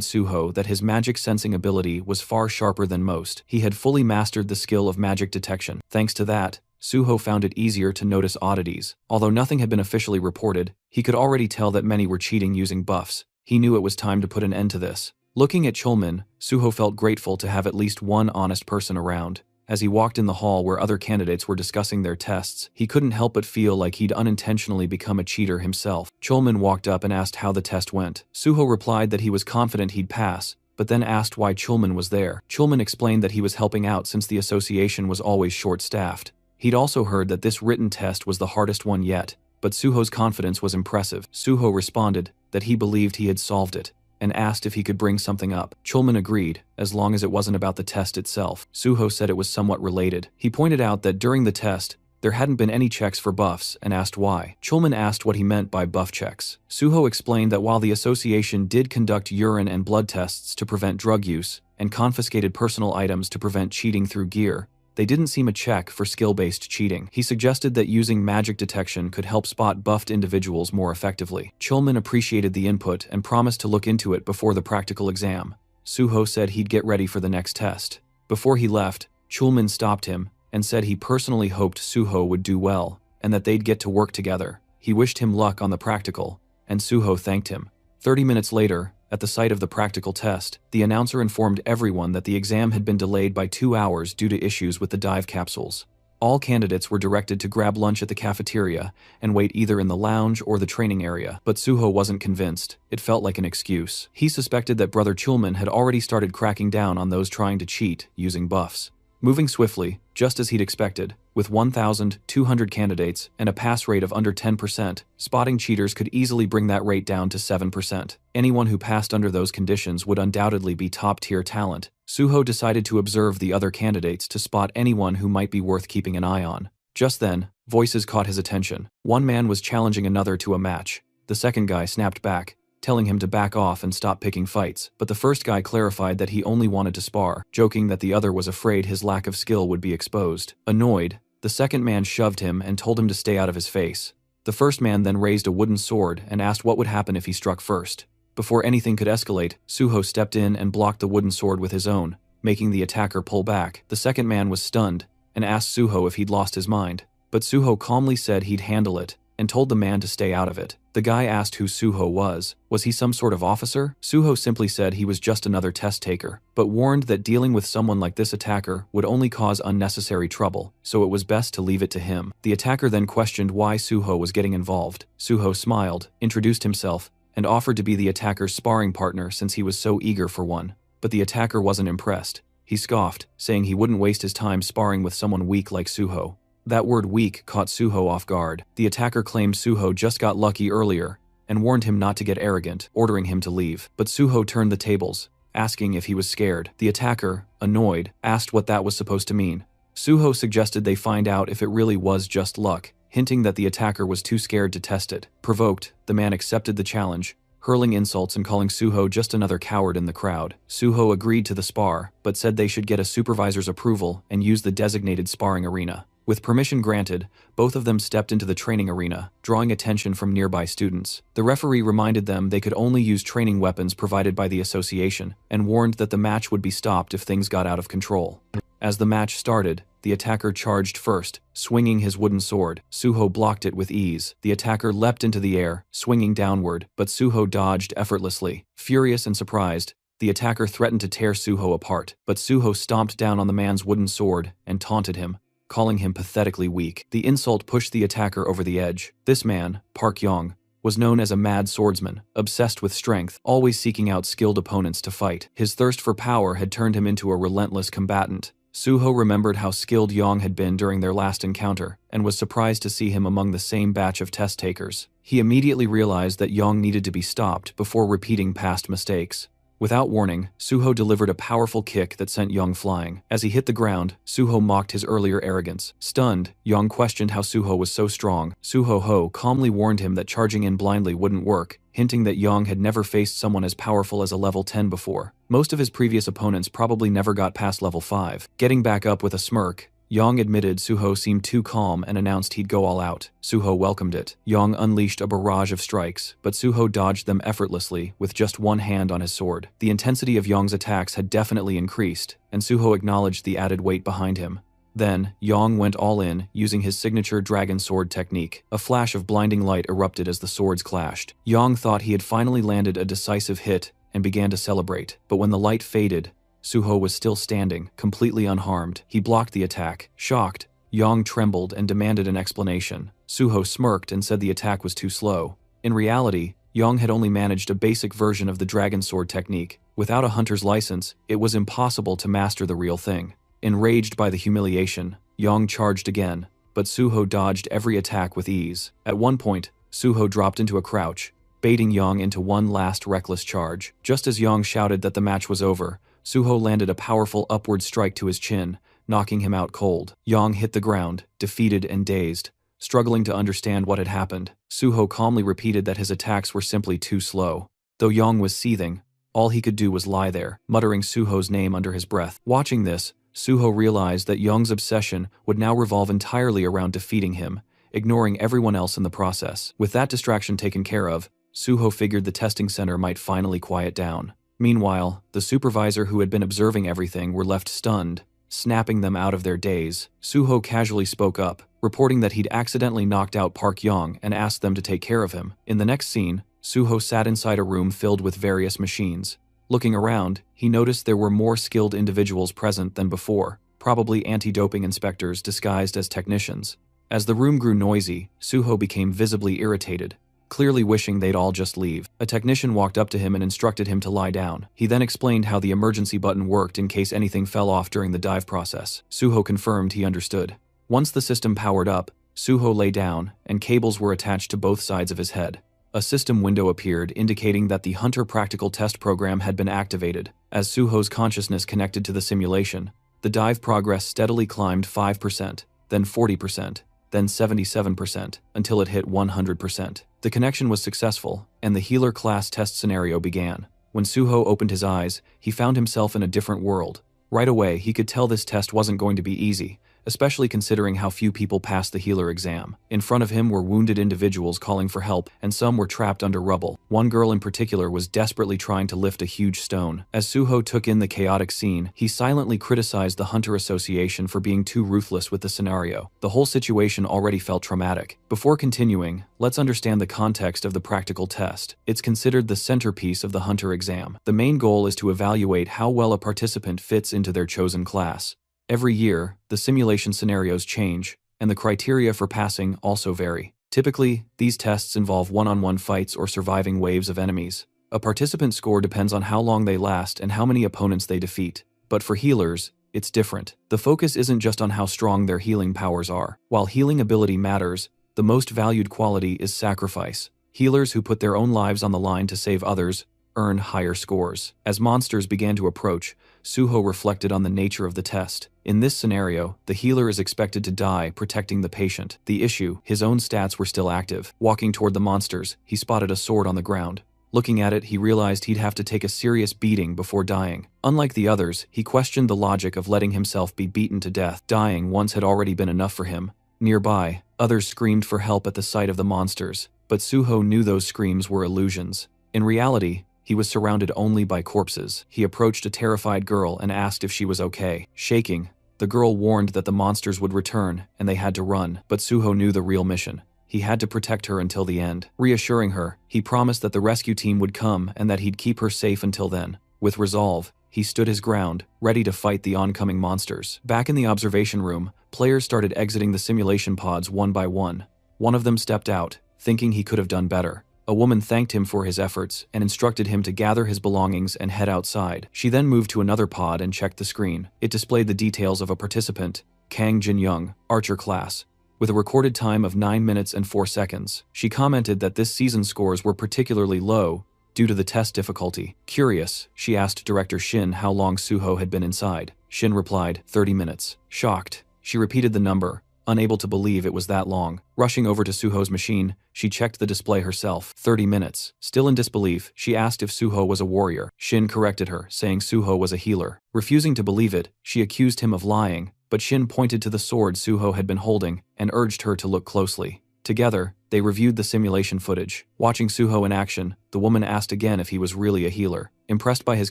A: Suho that his magic sensing ability was far sharper than most. He had fully mastered the skill of magic detection. Thanks to that, Suho found it easier to notice oddities. Although nothing had been officially reported, he could already tell that many were cheating using buffs. He knew it was time to put an end to this. Looking at Chulmin, Suho felt grateful to have at least one honest person around. As he walked in the hall where other candidates were discussing their tests, he couldn't help but feel like he'd unintentionally become a cheater himself. Chulmin walked up and asked how the test went. Suho replied that he was confident he'd pass, but then asked why Chulmin was there. Chulmin explained that he was helping out since the association was always short-staffed. He'd also heard that this written test was the hardest one yet, but Suho's confidence was impressive. Suho responded that he believed he had solved it, and asked if he could bring something up. Chulmin agreed, as long as it wasn't about the test itself. Suho said it was somewhat related. He pointed out that during the test, there hadn't been any checks for buffs and asked why. Chulmin asked what he meant by buff checks. Suho explained that while the association did conduct urine and blood tests to prevent drug use, and confiscated personal items to prevent cheating through gear, they didn't seem a check for skill-based cheating. He suggested that using magic detection could help spot buffed individuals more effectively. Chulmin appreciated the input and promised to look into it before the practical exam. Suho said he'd get ready for the next test. Before he left, Chulmin stopped him and said he personally hoped Suho would do well and that they'd get to work together. He wished him luck on the practical, and Suho thanked him. 30 minutes later, at the site of the practical test, the announcer informed everyone that the exam had been delayed by 2 hours due to issues with the dive capsules. All candidates were directed to grab lunch at the cafeteria and wait either in the lounge or the training area, but Suho wasn't convinced. It felt like an excuse. He suspected that Brother Chulmin had already started cracking down on those trying to cheat using buffs. Moving swiftly, just as he'd expected, with 1,200 candidates and a pass rate of under 10%, spotting cheaters could easily bring that rate down to 7%. Anyone who passed under those conditions would undoubtedly be top-tier talent. Suho decided to observe the other candidates to spot anyone who might be worth keeping an eye on. Just then, voices caught his attention. One man was challenging another to a match. The second guy snapped back, telling him to back off and stop picking fights, but the first guy clarified that he only wanted to spar, joking that the other was afraid his lack of skill would be exposed. Annoyed, the second man shoved him and told him to stay out of his face. The first man then raised a wooden sword and asked what would happen if he struck first. Before anything could escalate, Suho stepped in and blocked the wooden sword with his own, making the attacker pull back. The second man was stunned and asked Suho if he'd lost his mind, but Suho calmly said he'd handle it and told the man to stay out of it. The guy asked who Suho was. Was he some sort of officer? Suho simply said he was just another test taker, but warned that dealing with someone like this attacker would only cause unnecessary trouble, so it was best to leave it to him. The attacker then questioned why Suho was getting involved. Suho smiled, introduced himself, and offered to be the attacker's sparring partner since he was so eager for one. But the attacker wasn't impressed. He scoffed, saying he wouldn't waste his time sparring with someone weak like Suho. That word weak caught Suho off guard. The attacker claimed Suho just got lucky earlier and warned him not to get arrogant, ordering him to leave. But Suho turned the tables, asking if he was scared. The attacker, annoyed, asked what that was supposed to mean. Suho suggested they find out if it really was just luck, hinting that the attacker was too scared to test it. Provoked, the man accepted the challenge, hurling insults and calling Suho just another coward in the crowd. Suho agreed to the spar, but said they should get a supervisor's approval and use the designated sparring arena. With permission granted, both of them stepped into the training arena, drawing attention from nearby students. The referee reminded them they could only use training weapons provided by the association, and warned that the match would be stopped if things got out of control. As the match started, the attacker charged first, swinging his wooden sword. Suho blocked it with ease. The attacker leapt into the air, swinging downward, but Suho dodged effortlessly. Furious and surprised, the attacker threatened to tear Suho apart, but Suho stomped down on the man's wooden sword and taunted him, calling him pathetically weak. The insult pushed the attacker over the edge. This man, Park Yong, was known as a mad swordsman, obsessed with strength, always seeking out skilled opponents to fight. His thirst for power had turned him into a relentless combatant. Suho remembered how skilled Yong had been during their last encounter, and was surprised to see him among the same batch of test takers. He immediately realized that Yong needed to be stopped before repeating past mistakes. Without warning, Suho delivered a powerful kick that sent Young flying. As he hit the ground, Suho mocked his earlier arrogance. Stunned, Young questioned how Suho was so strong. Suho calmly warned him that charging in blindly wouldn't work, hinting that Young had never faced someone as powerful as a level 10 before. Most of his previous opponents probably never got past level 5. Getting back up with a smirk, Young admitted Suho seemed too calm and announced he'd go all out. Suho welcomed it. Young unleashed a barrage of strikes, but Suho dodged them effortlessly with just one hand on his sword. The intensity of Young's attacks had definitely increased, and Suho acknowledged the added weight behind him. Then, Young went all in, using his signature dragon sword technique. A flash of blinding light erupted as the swords clashed. Young thought he had finally landed a decisive hit and began to celebrate, but when the light faded, Suho was still standing, completely unharmed. He blocked the attack. Shocked, Young trembled and demanded an explanation. Suho smirked and said the attack was too slow. In reality, Young had only managed a basic version of the dragon sword technique. Without a hunter's license, it was impossible to master the real thing. Enraged by the humiliation, Young charged again, but Suho dodged every attack with ease. At one point, Suho dropped into a crouch, baiting Young into one last reckless charge. Just as Young shouted that the match was over, Suho landed a powerful upward strike to his chin, knocking him out cold. Young hit the ground, defeated and dazed, struggling to understand what had happened. Suho calmly repeated that his attacks were simply too slow. Though Young was seething, all he could do was lie there, muttering Suho's name under his breath. Watching this, Suho realized that Young's obsession would now revolve entirely around defeating him, ignoring everyone else in the process. With that distraction taken care of, Suho figured the testing center might finally quiet down. Meanwhile, the supervisor who had been observing everything were left stunned, snapping them out of their daze. Suho casually spoke up, reporting that he'd accidentally knocked out Park Young and asked them to take care of him. In the next scene, Suho sat inside a room filled with various machines. Looking around, he noticed there were more skilled individuals present than before, probably anti-doping inspectors disguised as technicians. As the room grew noisy, Suho became visibly irritated, clearly wishing they'd all just leave. A technician walked up to him and instructed him to lie down. He then explained how the emergency button worked in case anything fell off during the dive process. Suho confirmed he understood. Once the system powered up, Suho lay down, and cables were attached to both sides of his head. A system window appeared indicating that the Hunter Practical Test program had been activated. As Suho's consciousness connected to the simulation, the dive progress steadily climbed 5%, then 40%, then 77%, until it hit 100%. The connection was successful, and the healer class test scenario began. When Suho opened his eyes, he found himself in a different world. Right away, he could tell this test wasn't going to be easy, especially considering how few people passed the healer exam. In front of him were wounded individuals calling for help, and some were trapped under rubble. One girl in particular was desperately trying to lift a huge stone. As Suho took in the chaotic scene, he silently criticized the Hunter Association for being too ruthless with the scenario. The whole situation already felt traumatic. Before continuing, let's understand the context of the practical test. It's considered the centerpiece of the Hunter exam. The main goal is to evaluate how well a participant fits into their chosen class. Every year, the simulation scenarios change, and the criteria for passing also vary. Typically, these tests involve one-on-one fights or surviving waves of enemies. A participant's score depends on how long they last and how many opponents they defeat. But for healers, it's different. The focus isn't just on how strong their healing powers are. While healing ability matters, the most valued quality is sacrifice. Healers who put their own lives on the line to save others earn higher scores. As monsters began to approach, Suho reflected on the nature of the test. In this scenario, the healer is expected to die protecting the patient. The issue, his own stats were still active. Walking toward the monsters, he spotted a sword on the ground. Looking at it, he realized he'd have to take a serious beating before dying. Unlike the others, he questioned the logic of letting himself be beaten to death. Dying once had already been enough for him. Nearby, others screamed for help at the sight of the monsters, but Suho knew those screams were illusions. In reality, he was surrounded only by corpses. He approached a terrified girl and asked if she was okay. Shaking, the girl warned that the monsters would return and they had to run, but Suho knew the real mission. He had to protect her until the end. Reassuring her, he promised that the rescue team would come and that he'd keep her safe until then. With resolve, he stood his ground, ready to fight the oncoming monsters. Back in the observation room, players started exiting the simulation pods one by one. One of them stepped out, thinking he could have done better. A woman thanked him for his efforts and instructed him to gather his belongings and head outside. She then moved to another pod and checked the screen. It displayed the details of a participant, Kang Jin-young, Archer class, with a recorded time of 9 minutes and 4 seconds. She commented that this season's scores were particularly low due to the test difficulty. Curious, she asked Director Shin how long Suho had been inside. Shin replied, 30 minutes. Shocked, she repeated the number, unable to believe it was that long. Rushing over to Suho's machine, she checked the display herself. 30 minutes. Still in disbelief, she asked if Suho was a warrior. Shin corrected her, saying Suho was a healer. Refusing to believe it, she accused him of lying, but Shin pointed to the sword Suho had been holding and urged her to look closely. Together, they reviewed the simulation footage. Watching Suho in action, the woman asked again if he was really a healer. Impressed by his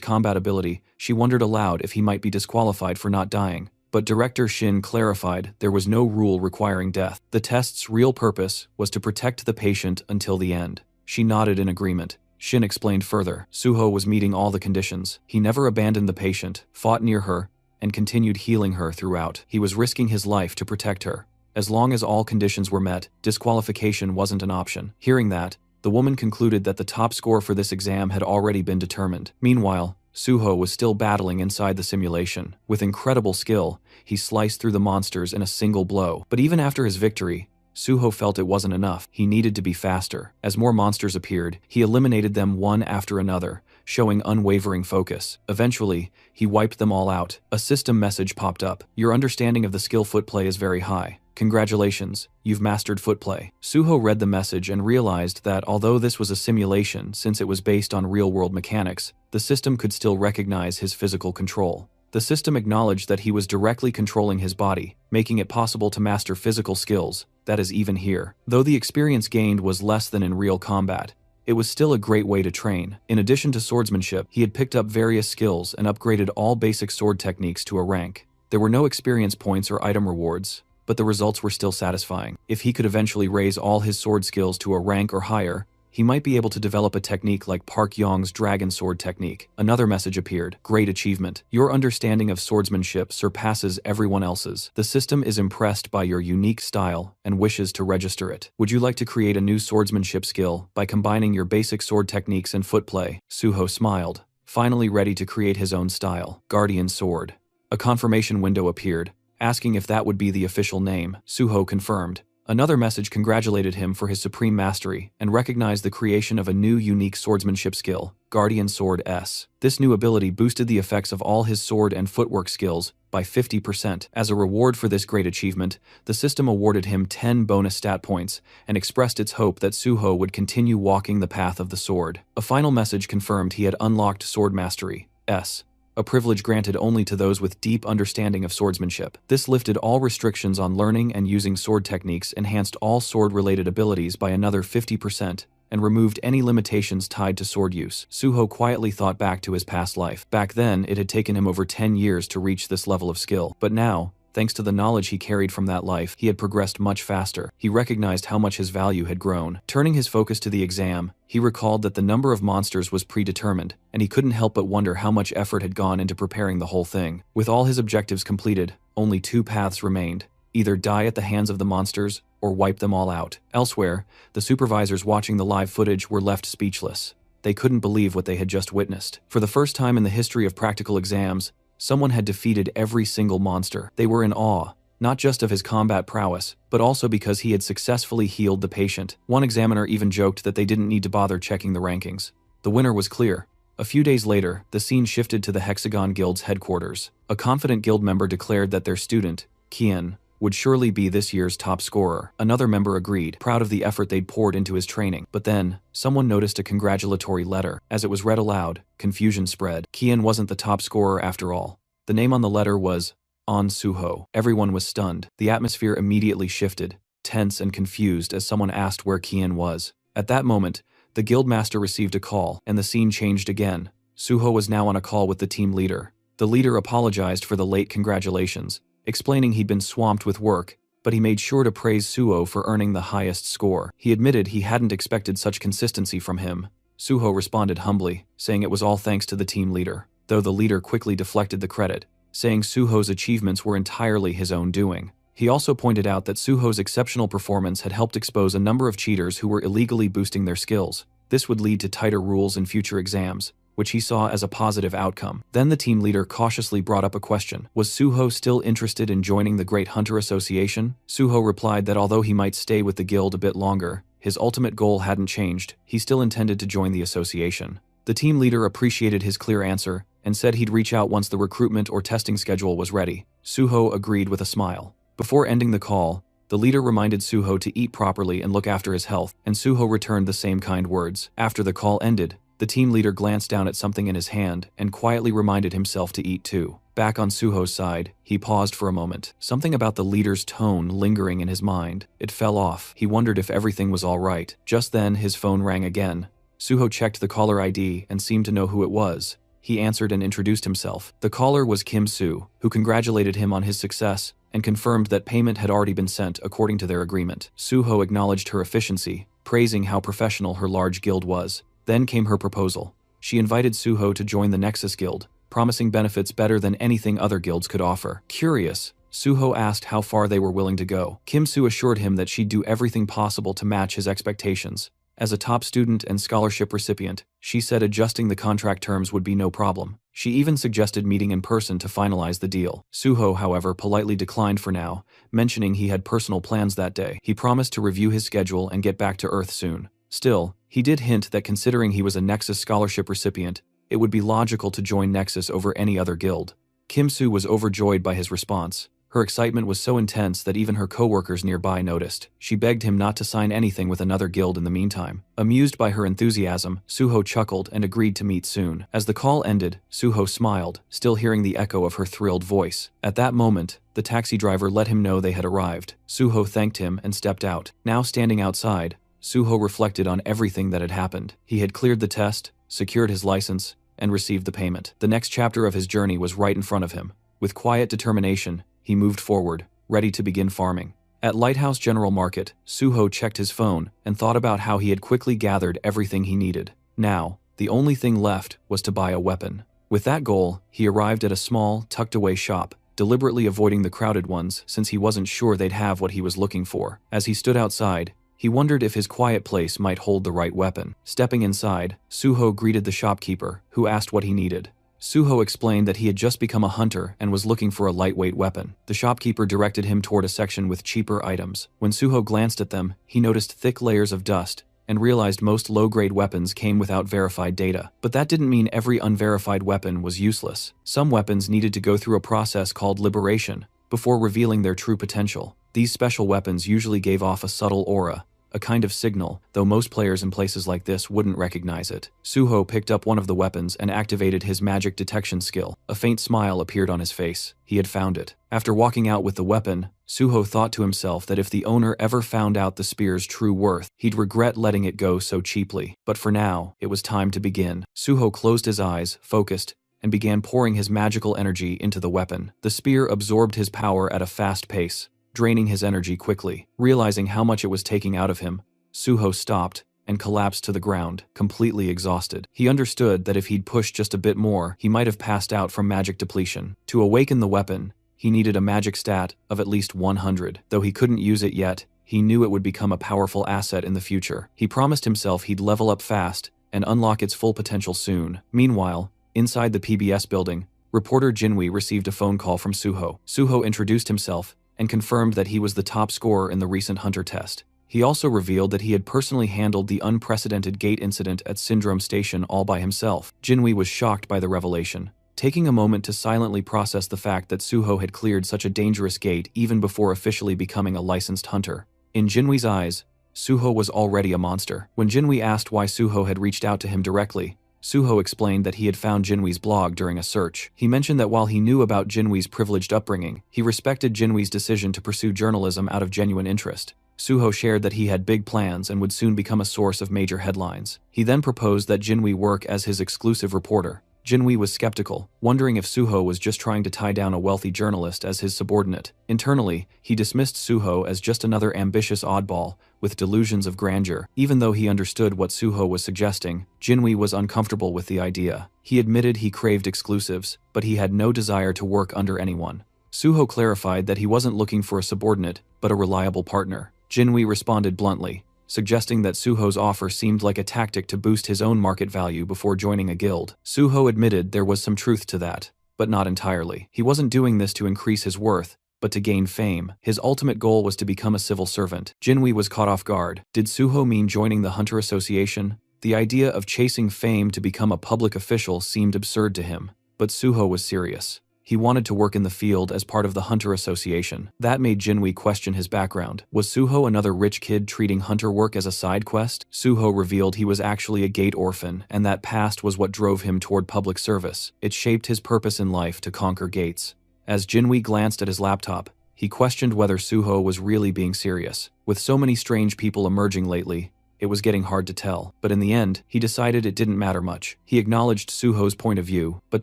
A: combat ability, she wondered aloud if he might be disqualified for not dying. But Director Shin clarified there was no rule requiring death. The test's real purpose was to protect the patient until the end. She nodded in agreement. Shin explained further. Suho was meeting all the conditions. He never abandoned the patient, fought near her, and continued healing her throughout. He was risking his life to protect her. As long as all conditions were met, disqualification wasn't an option. Hearing that, the woman concluded that the top score for this exam had already been determined. Meanwhile, Suho was still battling inside the simulation. With incredible skill, he sliced through the monsters in a single blow. But even after his victory, Suho felt it wasn't enough. He needed to be faster. As more monsters appeared, he eliminated them one after another, showing unwavering focus. Eventually, he wiped them all out. A system message popped up. Your understanding of the skill footplay is very high. Congratulations, you've mastered footplay. Suho read the message and realized that although this was a simulation since it was based on real-world mechanics, the system could still recognize his physical control. The system acknowledged that he was directly controlling his body, making it possible to master physical skills, that is even here. Though the experience gained was less than in real combat, it was still a great way to train. In addition to swordsmanship, he had picked up various skills and upgraded all basic sword techniques to a rank. There were no experience points or item rewards, but the results were still satisfying. If he could eventually raise all his sword skills to a rank or higher, he might be able to develop a technique like Park Yong's dragon sword technique. Another message appeared. Great achievement. Your understanding of swordsmanship surpasses everyone else's. The system is impressed by your unique style and wishes to register it. Would you like to create a new swordsmanship skill by combining your basic sword techniques and footplay? Suho smiled, finally ready to create his own style. Guardian sword. A confirmation window appeared, asking if that would be the official name. Suho confirmed. Another message congratulated him for his supreme mastery and recognized the creation of a new unique swordsmanship skill, Guardian Sword S. This new ability boosted the effects of all his sword and footwork skills by 50%. As a reward for this great achievement, the system awarded him 10 bonus stat points and expressed its hope that Suho would continue walking the path of the sword. A final message confirmed he had unlocked Sword Mastery S, a privilege granted only to those with deep understanding of swordsmanship. This lifted all restrictions on learning and using sword techniques, enhanced all sword-related abilities by another 50%, and removed any limitations tied to sword use. Suho quietly thought back to his past life. Back then, it had taken him over 10 years to reach this level of skill. But now, thanks to the knowledge he carried from that life, he had progressed much faster. He recognized how much his value had grown. Turning his focus to the exam, he recalled that the number of monsters was predetermined, and he couldn't help but wonder how much effort had gone into preparing the whole thing. With all his objectives completed, only 2 paths remained. Either die at the hands of the monsters, or wipe them all out. Elsewhere, the supervisors watching the live footage were left speechless. They couldn't believe what they had just witnessed. For the first time in the history of practical exams, someone had defeated every single monster. They were in awe, not just of his combat prowess, but also because he had successfully healed the patient. One examiner even joked that they didn't need to bother checking the rankings. The winner was clear. A few days later, the scene shifted to the Hexagon Guild's headquarters. A confident guild member declared that their student, Kian, would surely be this year's top scorer. Another member agreed, proud of the effort they'd poured into his training. But then, someone noticed a congratulatory letter. As it was read aloud, confusion spread. Kian wasn't the top scorer after all. The name on the letter was On Suho. Everyone was stunned. The atmosphere immediately shifted, tense and confused as someone asked where Kian was. At that moment, the guildmaster received a call, and the scene changed again. Suho was now on a call with the team leader. The leader apologized for the late congratulations, explaining he'd been swamped with work, but he made sure to praise Suho for earning the highest score. He admitted he hadn't expected such consistency from him. Suho responded humbly, saying it was all thanks to the team leader, though the leader quickly deflected the credit, saying Suho's achievements were entirely his own doing. He also pointed out that Suho's exceptional performance had helped expose a number of cheaters who were illegally boosting their skills. This would lead to tighter rules in future exams, which he saw as a positive outcome. Then the team leader cautiously brought up a question. Was Suho still interested in joining the Great Hunter Association? Suho replied that although he might stay with the guild a bit longer, his ultimate goal hadn't changed, he still intended to join the association. The team leader appreciated his clear answer and said he'd reach out once the recruitment or testing schedule was ready. Suho agreed with a smile. Before ending the call, the leader reminded Suho to eat properly and look after his health, and Suho returned the same kind words. After the call ended, the team leader glanced down at something in his hand and quietly reminded himself to eat too. Back on Suho's side, he paused for a moment, something about the leader's tone lingering in his mind. It fell off. He wondered if everything was all right. Just then, his phone rang again. Suho checked the caller ID and seemed to know who it was. He answered and introduced himself. The caller was Kim Soo, who congratulated him on his success and confirmed that payment had already been sent according to their agreement. Suho acknowledged her efficiency, praising how professional her large guild was. Then came her proposal. She invited Suho to join the Nexus Guild, promising benefits better than anything other guilds could offer. Curious, Suho asked how far they were willing to go. Kim Soo assured him that she'd do everything possible to match his expectations. As a top student and scholarship recipient, she said adjusting the contract terms would be no problem. She even suggested meeting in person to finalize the deal. Suho, however, politely declined for now, mentioning he had personal plans that day. He promised to review his schedule and get back to Earth soon. Still, he did hint that considering he was a Nexus scholarship recipient, it would be logical to join Nexus over any other guild. Kim Soo was overjoyed by his response. Her excitement was so intense that even her co-workers nearby noticed. She begged him not to sign anything with another guild in the meantime. Amused by her enthusiasm, Suho chuckled and agreed to meet soon. As the call ended, Suho smiled, still hearing the echo of her thrilled voice. At that moment, the taxi driver let him know they had arrived. Suho thanked him and stepped out. Now standing outside, Suho reflected on everything that had happened. He had cleared the test, secured his license, and received the payment. The next chapter of his journey was right in front of him. With quiet determination, he moved forward, ready to begin farming. At Lighthouse General Market, Suho checked his phone and thought about how he had quickly gathered everything he needed. Now, the only thing left was to buy a weapon. With that goal, he arrived at a small, tucked-away shop, deliberately avoiding the crowded ones since he wasn't sure they'd have what he was looking for. As he stood outside, he wondered if his quiet place might hold the right weapon. Stepping inside, Suho greeted the shopkeeper, who asked what he needed. Suho explained that he had just become a hunter and was looking for a lightweight weapon. The shopkeeper directed him toward a section with cheaper items. When Suho glanced at them, he noticed thick layers of dust and realized most low-grade weapons came without verified data. But that didn't mean every unverified weapon was useless. Some weapons needed to go through a process called liberation before revealing their true potential. These special weapons usually gave off a subtle aura, a kind of signal, though most players in places like this wouldn't recognize it. Suho picked up one of the weapons and activated his magic detection skill. A faint smile appeared on his face. He had found it. After walking out with the weapon, Suho thought to himself that if the owner ever found out the spear's true worth, he'd regret letting it go so cheaply. But for now, it was time to begin. Suho closed his eyes, focused, and began pouring his magical energy into the weapon. The spear absorbed his power at a fast pace, draining his energy quickly. Realizing how much it was taking out of him, Suho stopped and collapsed to the ground, completely exhausted. He understood that if he'd pushed just a bit more, he might have passed out from magic depletion. To awaken the weapon, he needed a magic stat of at least 100. Though he couldn't use it yet, he knew it would become a powerful asset in the future. He promised himself he'd level up fast and unlock its full potential soon. Meanwhile, inside the PBS building, reporter Jinwi received a phone call from Suho. Suho introduced himself and confirmed that he was the top scorer in the recent Hunter test. He also revealed that he had personally handled the unprecedented gate incident at Syndrome Station all by himself. Jinwi was shocked by the revelation, taking a moment to silently process the fact that Suho had cleared such a dangerous gate even before officially becoming a licensed hunter. In Jinwi's eyes, Suho was already a monster. When Jinwi asked why Suho had reached out to him directly, Suho explained that he had found Jinwi's blog during a search. He mentioned that while he knew about Jinwi's privileged upbringing, he respected Jinwi's decision to pursue journalism out of genuine interest. Suho shared that he had big plans and would soon become a source of major headlines. He then proposed that Jinwi work as his exclusive reporter. Jinwi was skeptical, wondering if Suho was just trying to tie down a wealthy journalist as his subordinate. Internally, he dismissed Suho as just another ambitious oddball with delusions of grandeur. Even though he understood what Suho was suggesting, Jinwi was uncomfortable with the idea. He admitted he craved exclusives, but he had no desire to work under anyone. Suho clarified that he wasn't looking for a subordinate, but a reliable partner. Jinwi responded bluntly, suggesting that Suho's offer seemed like a tactic to boost his own market value before joining a guild. Suho admitted there was some truth to that, but not entirely. He wasn't doing this to increase his worth, but to gain fame. His ultimate goal was to become a civil servant. Jinwei was caught off guard. Did Suho mean joining the Hunter Association? The idea of chasing fame to become a public official seemed absurd to him, but Suho was serious. He wanted to work in the field as part of the Hunter Association. That made Jinwei question his background. Was Suho another rich kid treating hunter work as a side quest? Suho revealed he was actually a gate orphan, and that past was what drove him toward public service. It shaped his purpose in life to conquer gates. As Jinwei glanced at his laptop, he questioned whether Suho was really being serious. With so many strange people emerging lately, it was getting hard to tell, but in the end, he decided it didn't matter much. He acknowledged Suho's point of view, but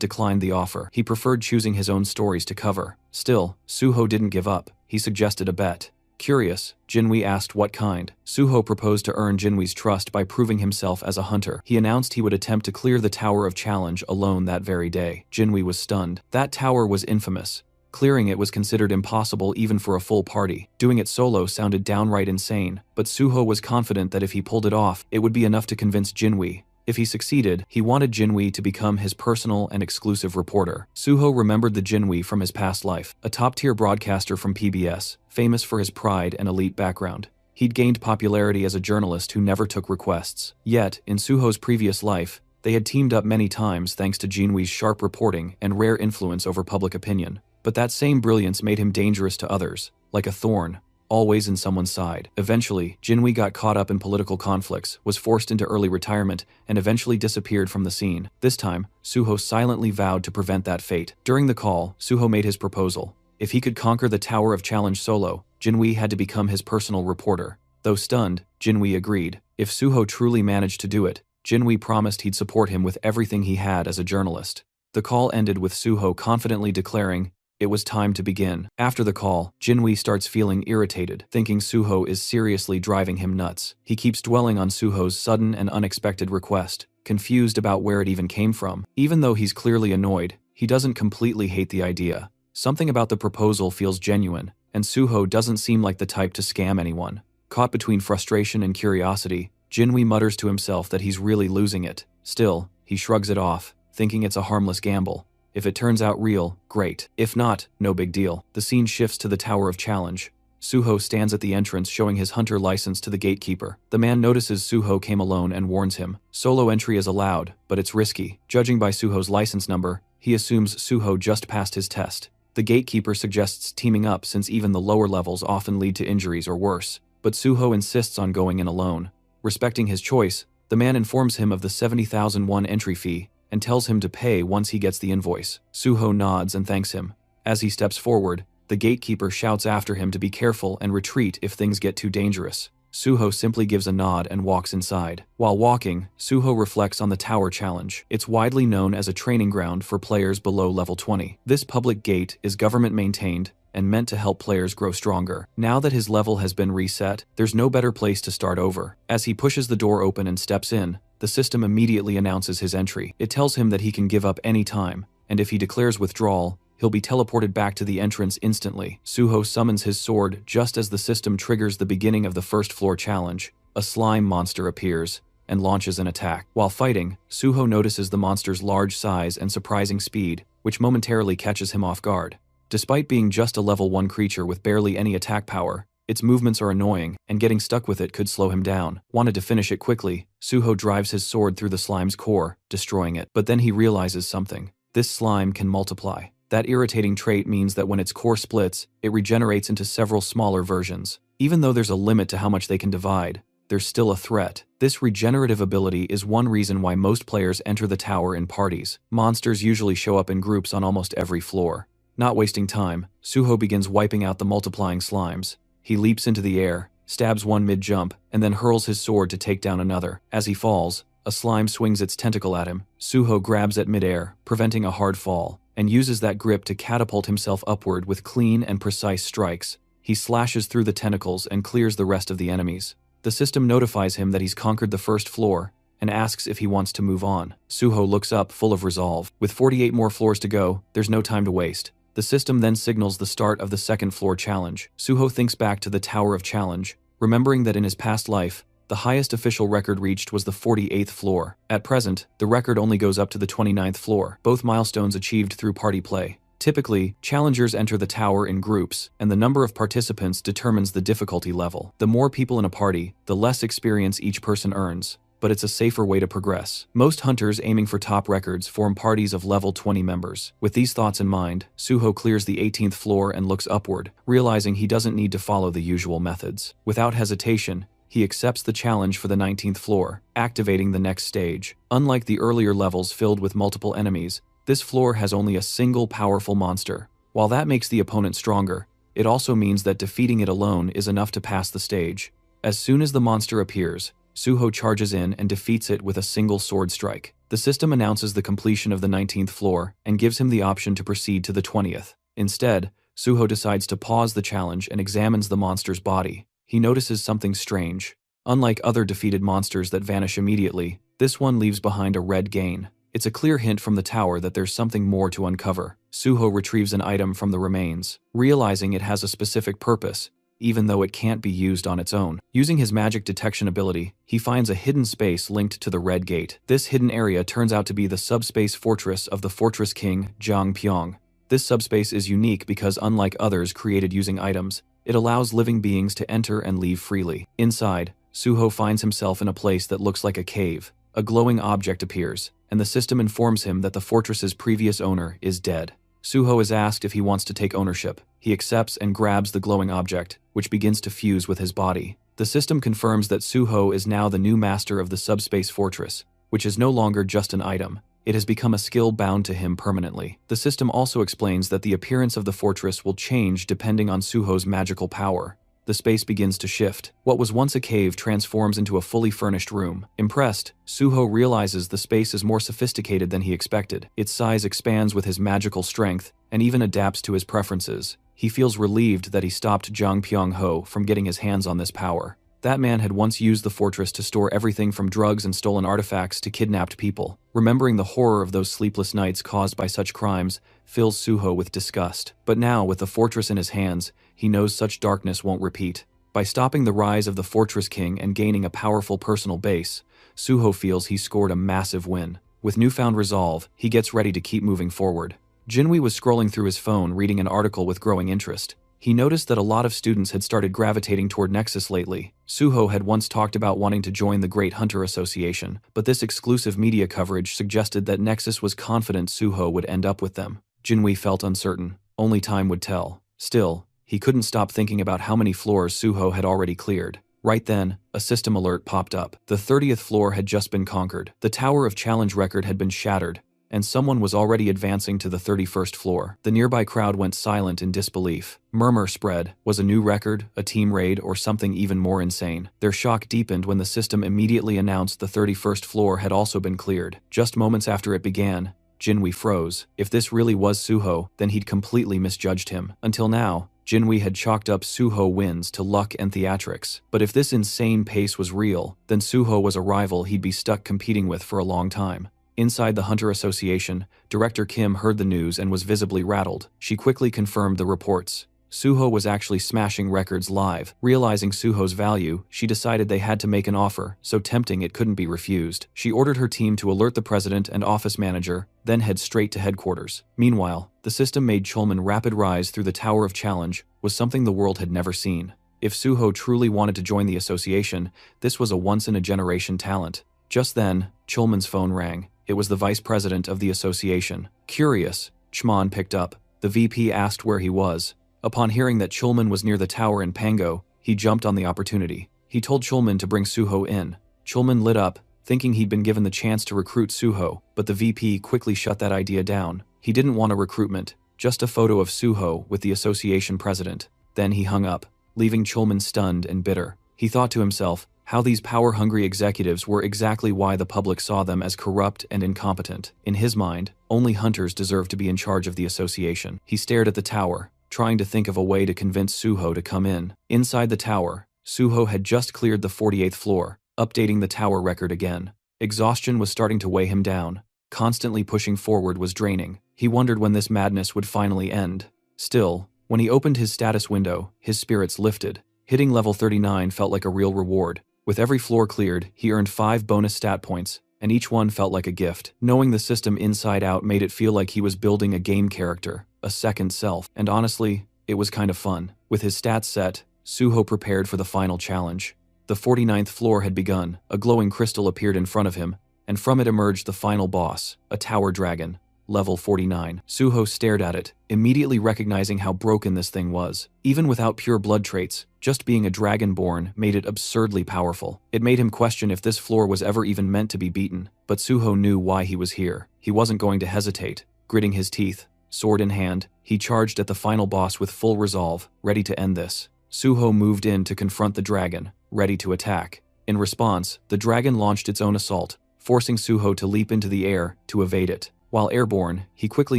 A: declined the offer. He preferred choosing his own stories to cover. Still, Suho didn't give up. He suggested a bet. Curious, Jinwei asked what kind. Suho proposed to earn Jinwei's trust by proving himself as a hunter. He announced he would attempt to clear the Tower of Challenge alone that very day. Jinwei was stunned. That tower was infamous. Clearing it was considered impossible even for a full party. Doing it solo sounded downright insane, but Suho was confident that if he pulled it off, it would be enough to convince Jinwei. If he succeeded, he wanted Jinwei to become his personal and exclusive reporter. Suho remembered the Jinwei from his past life, a top-tier broadcaster from PBS, famous for his pride and elite background. He'd gained popularity as a journalist who never took requests. Yet, in Suho's previous life, they had teamed up many times thanks to Jinwei's sharp reporting and rare influence over public opinion. But that same brilliance made him dangerous to others, like a thorn, always in someone's side. Eventually, Jinwei got caught up in political conflicts, was forced into early retirement, and eventually disappeared from the scene. This time, Suho silently vowed to prevent that fate. During the call, Suho made his proposal. If he could conquer the Tower of Challenge solo, Jinwei had to become his personal reporter. Though stunned, Jinwei agreed. If Suho truly managed to do it, Jinwei promised he'd support him with everything he had as a journalist. The call ended with Suho confidently declaring, it was time to begin. After the call, Jinwei starts feeling irritated, thinking Suho is seriously driving him nuts. He keeps dwelling on Suho's sudden and unexpected request, confused about where it even came from. Even though he's clearly annoyed, he doesn't completely hate the idea. Something about the proposal feels genuine, and Suho doesn't seem like the type to scam anyone. Caught between frustration and curiosity, Jinwei mutters to himself that he's really losing it. Still, he shrugs it off, thinking it's a harmless gamble. If it turns out real, great. If not, no big deal. The scene shifts to the Tower of Challenge. Suho stands at the entrance showing his hunter license to the gatekeeper. The man notices Suho came alone and warns him. Solo entry is allowed, but it's risky. Judging by Suho's license number, he assumes Suho just passed his test. The gatekeeper suggests teaming up since even the lower levels often lead to injuries or worse. But Suho insists on going in alone. Respecting his choice, the man informs him of the 70,001 entry fee, and tells him to pay once he gets the invoice. Suho nods and thanks him. As he steps forward, the gatekeeper shouts after him to be careful and retreat if things get too dangerous. Suho simply gives a nod and walks inside. While walking, Suho reflects on the Tower Challenge. It's widely known as a training ground for players below level 20. This public gate is government-maintained and meant to help players grow stronger. Now that his level has been reset, there's no better place to start over. As he pushes the door open and steps in, the system immediately announces his entry. It tells him that he can give up any time, and if he declares withdrawal, he'll be teleported back to the entrance instantly. Suho summons his sword just as the system triggers the beginning of the first floor challenge. A slime monster appears and launches an attack. While fighting, Suho notices the monster's large size and surprising speed, which momentarily catches him off guard. Despite being just a level 1 creature with barely any attack power, its movements are annoying, and getting stuck with it could slow him down. Wanted to finish it quickly, Suho drives his sword through the slime's core, destroying it. But then he realizes something. This slime can multiply. That irritating trait means that when its core splits, it regenerates into several smaller versions. Even though there's a limit to how much they can divide, there's still a threat. This regenerative ability is one reason why most players enter the tower in parties. Monsters usually show up in groups on almost every floor. Not wasting time, Suho begins wiping out the multiplying slimes. He leaps into the air, stabs one mid-jump, and then hurls his sword to take down another. As he falls, a slime swings its tentacle at him. Suho grabs at mid-air, preventing a hard fall, and uses that grip to catapult himself upward with clean and precise strikes. He slashes through the tentacles and clears the rest of the enemies. The system notifies him that he's conquered the first floor, and asks if he wants to move on. Suho looks up, full of resolve. With 48 more floors to go, there's no time to waste. The system then signals the start of the second floor challenge. Suho thinks back to the Tower of Challenge, remembering that in his past life, the highest official record reached was the 48th floor. At present, the record only goes up to the 29th floor, both milestones achieved through party play. Typically, challengers enter the tower in groups, and the number of participants determines the difficulty level. The more people in a party, the less experience each person earns, but it's a safer way to progress. Most hunters aiming for top records form parties of level 20 members. With these thoughts in mind, Suho clears the 18th floor and looks upward, realizing he doesn't need to follow the usual methods. Without hesitation, he accepts the challenge for the 19th floor, activating the next stage. Unlike the earlier levels filled with multiple enemies, this floor has only a single powerful monster. While that makes the opponent stronger, it also means that defeating it alone is enough to pass the stage. As soon as the monster appears, Suho charges in and defeats it with a single sword strike. The system announces the completion of the 19th floor and gives him the option to proceed to the 20th. Instead, Suho decides to pause the challenge and examines the monster's body. He notices something strange. Unlike other defeated monsters that vanish immediately, this one leaves behind a red gain. It's a clear hint from the tower that there's something more to uncover. Suho retrieves an item from the remains, realizing it has a specific purpose, even though it can't be used on its own. Using his magic detection ability, he finds a hidden space linked to the Red Gate. This hidden area turns out to be the subspace fortress of the Fortress King, Jiang Pyong. This subspace is unique because unlike others created using items, it allows living beings to enter and leave freely. Inside, Suho finds himself in a place that looks like a cave. A glowing object appears, and the system informs him that the fortress's previous owner is dead. Suho is asked if he wants to take ownership. He accepts and grabs the glowing object, which begins to fuse with his body. The system confirms that Suho is now the new master of the subspace fortress, which is no longer just an item. It has become a skill bound to him permanently. The system also explains that the appearance of the fortress will change depending on Suho's magical power. The space begins to shift. What was once a cave transforms into a fully furnished room. Impressed, Suho realizes the space is more sophisticated than he expected. Its size expands with his magical strength, and even adapts to his preferences. He feels relieved that he stopped Jiang Pyong-ho from getting his hands on this power. That man had once used the fortress to store everything from drugs and stolen artifacts to kidnapped people. Remembering the horror of those sleepless nights caused by such crimes fills Suho with disgust. But now, with the fortress in his hands, he knows such darkness won't repeat. By stopping the rise of the Fortress King and gaining a powerful personal base, Suho feels he scored a massive win. With newfound resolve, he gets ready to keep moving forward. Jinwi was scrolling through his phone reading an article with growing interest. He noticed that a lot of students had started gravitating toward Nexus lately. Suho had once talked about wanting to join the Great Hunter Association, but this exclusive media coverage suggested that Nexus was confident Suho would end up with them. Jinwi felt uncertain. Only time would tell. Still, he couldn't stop thinking about how many floors Suho had already cleared. Right then, a system alert popped up. The 30th floor had just been conquered. The Tower of Challenge record had been shattered, and someone was already advancing to the 31st floor. The nearby crowd went silent in disbelief. Murmur spread. Was a new record, a team raid, or something even more insane? Their shock deepened when the system immediately announced the 31st floor had also been cleared. Just moments after it began, Jinwi froze. If this really was Suho, then he'd completely misjudged him. Until now, Jinwi had chalked up Suho wins to luck and theatrics. But if this insane pace was real, then Suho was a rival he'd be stuck competing with for a long time. Inside the Hunter Association, Director Kim heard the news and was visibly rattled. She quickly confirmed the reports. Suho was actually smashing records live. Realizing Suho's value, she decided they had to make an offer, so tempting it couldn't be refused. She ordered her team to alert the president and office manager, then head straight to headquarters. Meanwhile, the system made Chulman rapid rise through the Tower of Challenge was something the world had never seen. If Suho truly wanted to join the association, this was a once-in-a-generation talent. Just then, Chulman's phone rang. It was the vice president of the association. Curious, Chman picked up. The VP asked where he was. Upon hearing that Chulman was near the tower in Pango, he jumped on the opportunity. He told Chulman to bring Suho in. Chulman lit up, thinking he'd been given the chance to recruit Suho, but the VP quickly shut that idea down. He didn't want a recruitment, just a photo of Suho with the association president. Then he hung up, leaving Chulman stunned and bitter. He thought to himself, how these power-hungry executives were exactly why the public saw them as corrupt and incompetent. In his mind, only hunters deserved to be in charge of the association. He stared at the tower, trying to think of a way to convince Suho to come in. Inside the tower, Suho had just cleared the 48th floor, updating the tower record again. Exhaustion was starting to weigh him down. Constantly pushing forward was draining. He wondered when this madness would finally end. Still, when he opened his status window, his spirits lifted. Hitting level 39 felt like a real reward. With every floor cleared, he earned 5 bonus stat points, and each one felt like a gift. Knowing the system inside out made it feel like he was building a game character, a second self, and honestly, it was kind of fun. With his stats set, Suho prepared for the final challenge. The 49th floor had begun, a glowing crystal appeared in front of him, and from it emerged the final boss, a tower dragon, level 49. Suho stared at it, immediately recognizing how broken this thing was. Even without pure blood traits, just being a dragonborn made it absurdly powerful. It made him question if this floor was ever even meant to be beaten, but Suho knew why he was here. He wasn't going to hesitate. Gritting his teeth, sword in hand, he charged at the final boss with full resolve, ready to end this. Suho moved in to confront the dragon, ready to attack. In response, the dragon launched its own assault, forcing Suho to leap into the air to evade it. While airborne, he quickly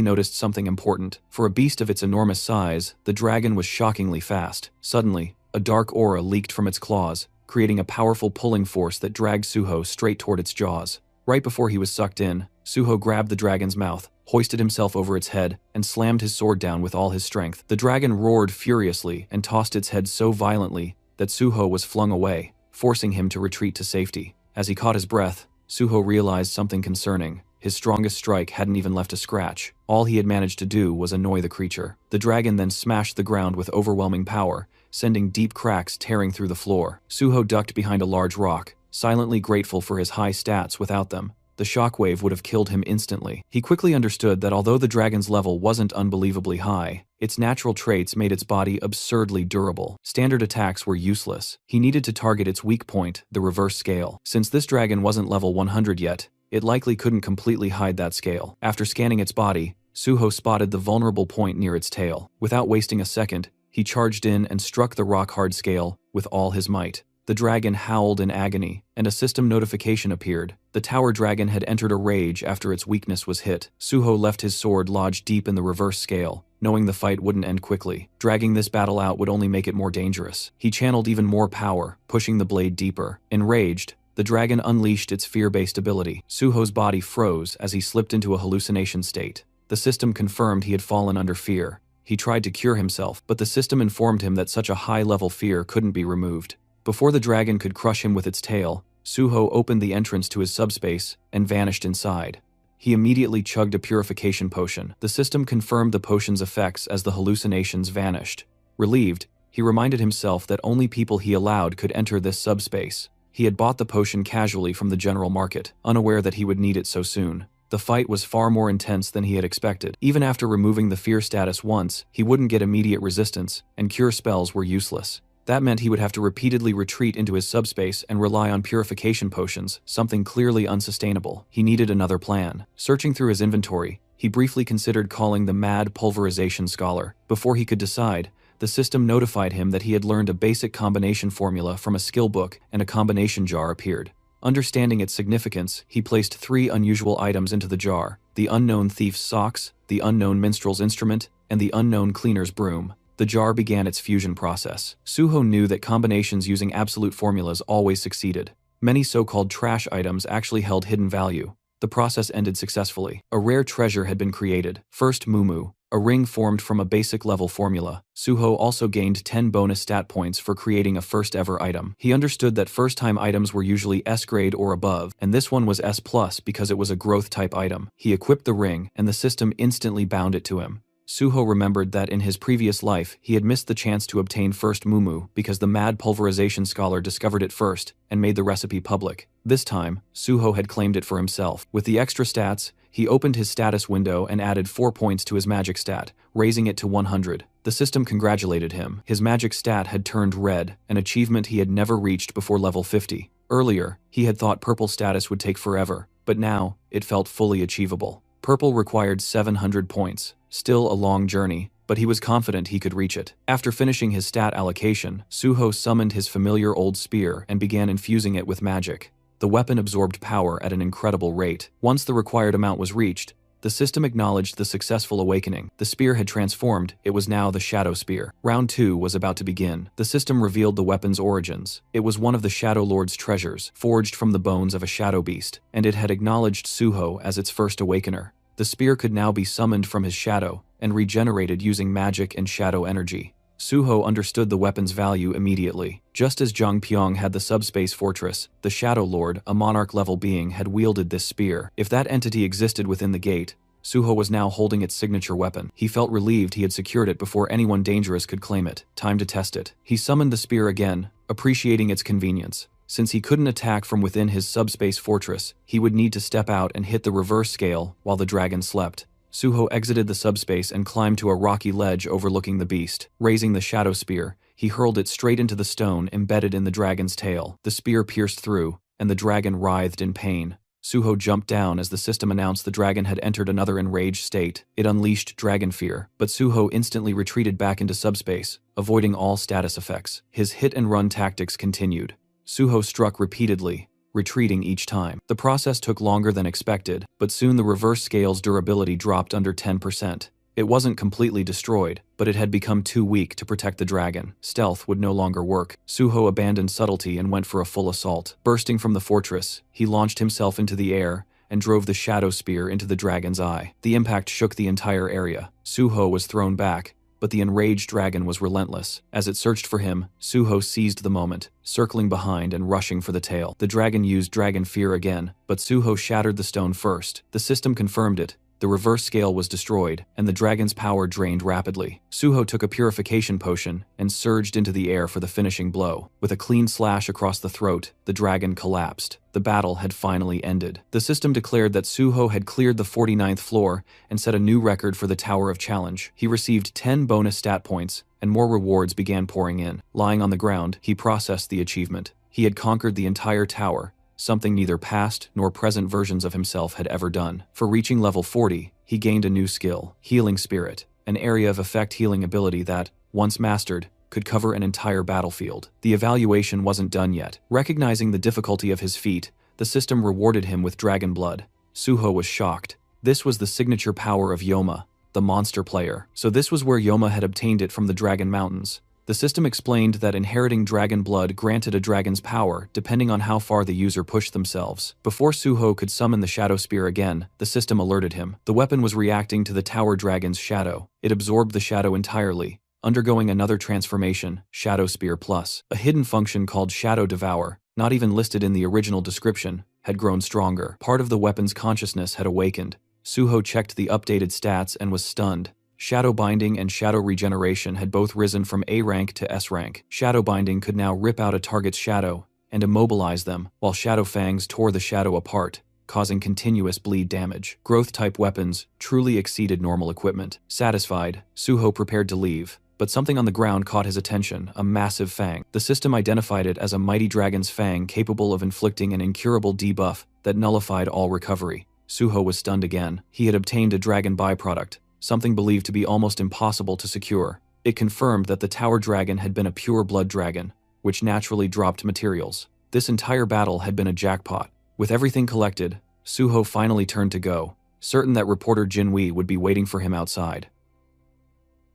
A: noticed something important. For a beast of its enormous size, the dragon was shockingly fast. Suddenly, a dark aura leaked from its claws, creating a powerful pulling force that dragged Suho straight toward its jaws. Right before he was sucked in, Suho grabbed the dragon's mouth, hoisted himself over its head, and slammed his sword down with all his strength. The dragon roared furiously and tossed its head so violently that Suho was flung away, forcing him to retreat to safety. As he caught his breath, Suho realized something concerning. His strongest strike hadn't even left a scratch. All he had managed to do was annoy the creature. The dragon then smashed the ground with overwhelming power, sending deep cracks tearing through the floor. Suho ducked behind a large rock, silently grateful for his high stats. Without them, the shockwave would have killed him instantly. He quickly understood that although the dragon's level wasn't unbelievably high, its natural traits made its body absurdly durable. Standard attacks were useless. He needed to target its weak point, the reverse scale. Since this dragon wasn't level 100 yet, it likely couldn't completely hide that scale. After scanning its body, Suho spotted the vulnerable point near its tail. Without wasting a second, he charged in and struck the rock-hard scale with all his might. The dragon howled in agony, and a system notification appeared. The tower dragon had entered a rage after its weakness was hit. Suho left his sword lodged deep in the reverse scale, knowing the fight wouldn't end quickly. Dragging this battle out would only make it more dangerous. He channeled even more power, pushing the blade deeper. Enraged, the dragon unleashed its fear-based ability. Suho's body froze as he slipped into a hallucination state. The system confirmed he had fallen under fear. He tried to cure himself, but the system informed him that such a high-level fear couldn't be removed. Before the dragon could crush him with its tail, Suho opened the entrance to his subspace and vanished inside. He immediately chugged a purification potion. The system confirmed the potion's effects as the hallucinations vanished. Relieved, he reminded himself that only people he allowed could enter this subspace. He had bought the potion casually from the general market, unaware that he would need it so soon. The fight was far more intense than he had expected. Even after removing the fear status once, he wouldn't get immediate resistance, and cure spells were useless. That meant he would have to repeatedly retreat into his subspace and rely on purification potions, something clearly unsustainable. He needed another plan. Searching through his inventory, he briefly considered calling the mad pulverization scholar. Before he could decide, the system notified him that he had learned a basic combination formula from a skill book, and a combination jar appeared. Understanding its significance, he placed 3 unusual items into the jar: the unknown thief's socks, the unknown minstrel's instrument, and the unknown cleaner's broom. The jar began its fusion process. Suho knew that combinations using absolute formulas always succeeded. Many so-called trash items actually held hidden value. The process ended successfully. A rare treasure had been created. First Mumu, a ring formed from a basic level formula. Suho also gained 10 bonus stat points for creating a first-ever item. He understood that first-time items were usually S grade or above, and this one was S+ because it was a growth-type item. He equipped the ring, and the system instantly bound it to him. Suho remembered that in his previous life, he had missed the chance to obtain first Mumu because the mad pulverization scholar discovered it first and made the recipe public. This time, Suho had claimed it for himself. With the extra stats, he opened his status window and added 4 points to his magic stat, raising it to 100. The system congratulated him. His magic stat had turned red, an achievement he had never reached before level 50. Earlier, he had thought purple status would take forever, but now, it felt fully achievable. Purple required 700 points. Still a long journey, but he was confident he could reach it. After finishing his stat allocation, Suho summoned his familiar old spear and began infusing it with magic. The weapon absorbed power at an incredible rate. Once the required amount was reached, the system acknowledged the successful awakening. The spear had transformed, it was now the Shadow Spear. Round 2 was about to begin. The system revealed the weapon's origins. It was one of the Shadow Lord's treasures, forged from the bones of a shadow beast, and it had acknowledged Suho as its first awakener. The spear could now be summoned from his shadow and regenerated using magic and shadow energy. Suho understood the weapon's value immediately. Just as Zhang Pyong had the subspace fortress, the Shadow Lord, a monarch-level being, had wielded this spear. If that entity existed within the gate, Suho was now holding its signature weapon. He felt relieved he had secured it before anyone dangerous could claim it. Time to test it. He summoned the spear again, appreciating its convenience. Since he couldn't attack from within his subspace fortress, he would need to step out and hit the reverse scale while the dragon slept. Suho exited the subspace and climbed to a rocky ledge overlooking the beast. Raising the shadow spear, he hurled it straight into the stone embedded in the dragon's tail. The spear pierced through, and the dragon writhed in pain. Suho jumped down as the system announced the dragon had entered another enraged state. It unleashed dragon fear, but Suho instantly retreated back into subspace, avoiding all status effects. His hit-and-run tactics continued. Suho struck repeatedly, retreating each time. The process took longer than expected, but soon the reverse scale's durability dropped under 10%. It wasn't completely destroyed, but it had become too weak to protect the dragon. Stealth would no longer work. Suho abandoned subtlety and went for a full assault. Bursting from the fortress, he launched himself into the air and drove the shadow spear into the dragon's eye. The impact shook the entire area. Suho was thrown back, but the enraged dragon was relentless. As it searched for him, Suho seized the moment, circling behind and rushing for the tail. The dragon used dragon fear again, but Suho shattered the stone first. The system confirmed it. The reverse scale was destroyed, and the dragon's power drained rapidly. Suho took a purification potion and surged into the air for the finishing blow. With a clean slash across the throat, the dragon collapsed. The battle had finally ended. The system declared that Suho had cleared the 49th floor and set a new record for the Tower of Challenge. He received 10 bonus stat points, and more rewards began pouring in. Lying on the ground, he processed the achievement. He had conquered the entire tower, something neither past nor present versions of himself had ever done. For reaching level 40, he gained a new skill, Healing Spirit, an area of effect healing ability that, once mastered, could cover an entire battlefield. The evaluation wasn't done yet. Recognizing the difficulty of his feat, the system rewarded him with dragon blood. Suho was shocked. This was the signature power of Yoma, the monster player. So this was where Yoma had obtained it from the Dragon Mountains. The system explained that inheriting dragon blood granted a dragon's power depending on how far the user pushed themselves. Before Suho could summon the shadow spear again, the system alerted him. The weapon was reacting to the tower dragon's shadow. It absorbed the shadow entirely, undergoing another transformation, Shadow Spear Plus. A hidden function called Shadow Devour, not even listed in the original description, had grown stronger. Part of the weapon's consciousness had awakened. Suho checked the updated stats and was stunned. Shadow Binding and Shadow Regeneration had both risen from A rank to S rank. Shadow Binding could now rip out a target's shadow and immobilize them, while Shadow Fangs tore the shadow apart, causing continuous bleed damage. Growth-type weapons truly exceeded normal equipment. Satisfied, Suho prepared to leave, but something on the ground caught his attention, a massive fang. The system identified it as a mighty dragon's fang capable of inflicting an incurable debuff that nullified all recovery. Suho was stunned again. He had obtained a dragon byproduct, something believed to be almost impossible to secure. It confirmed that the tower dragon had been a pure blood dragon, which naturally dropped materials. This entire battle had been a jackpot. With everything collected, Suho finally turned to go, certain that reporter Jinwei would be waiting for him outside.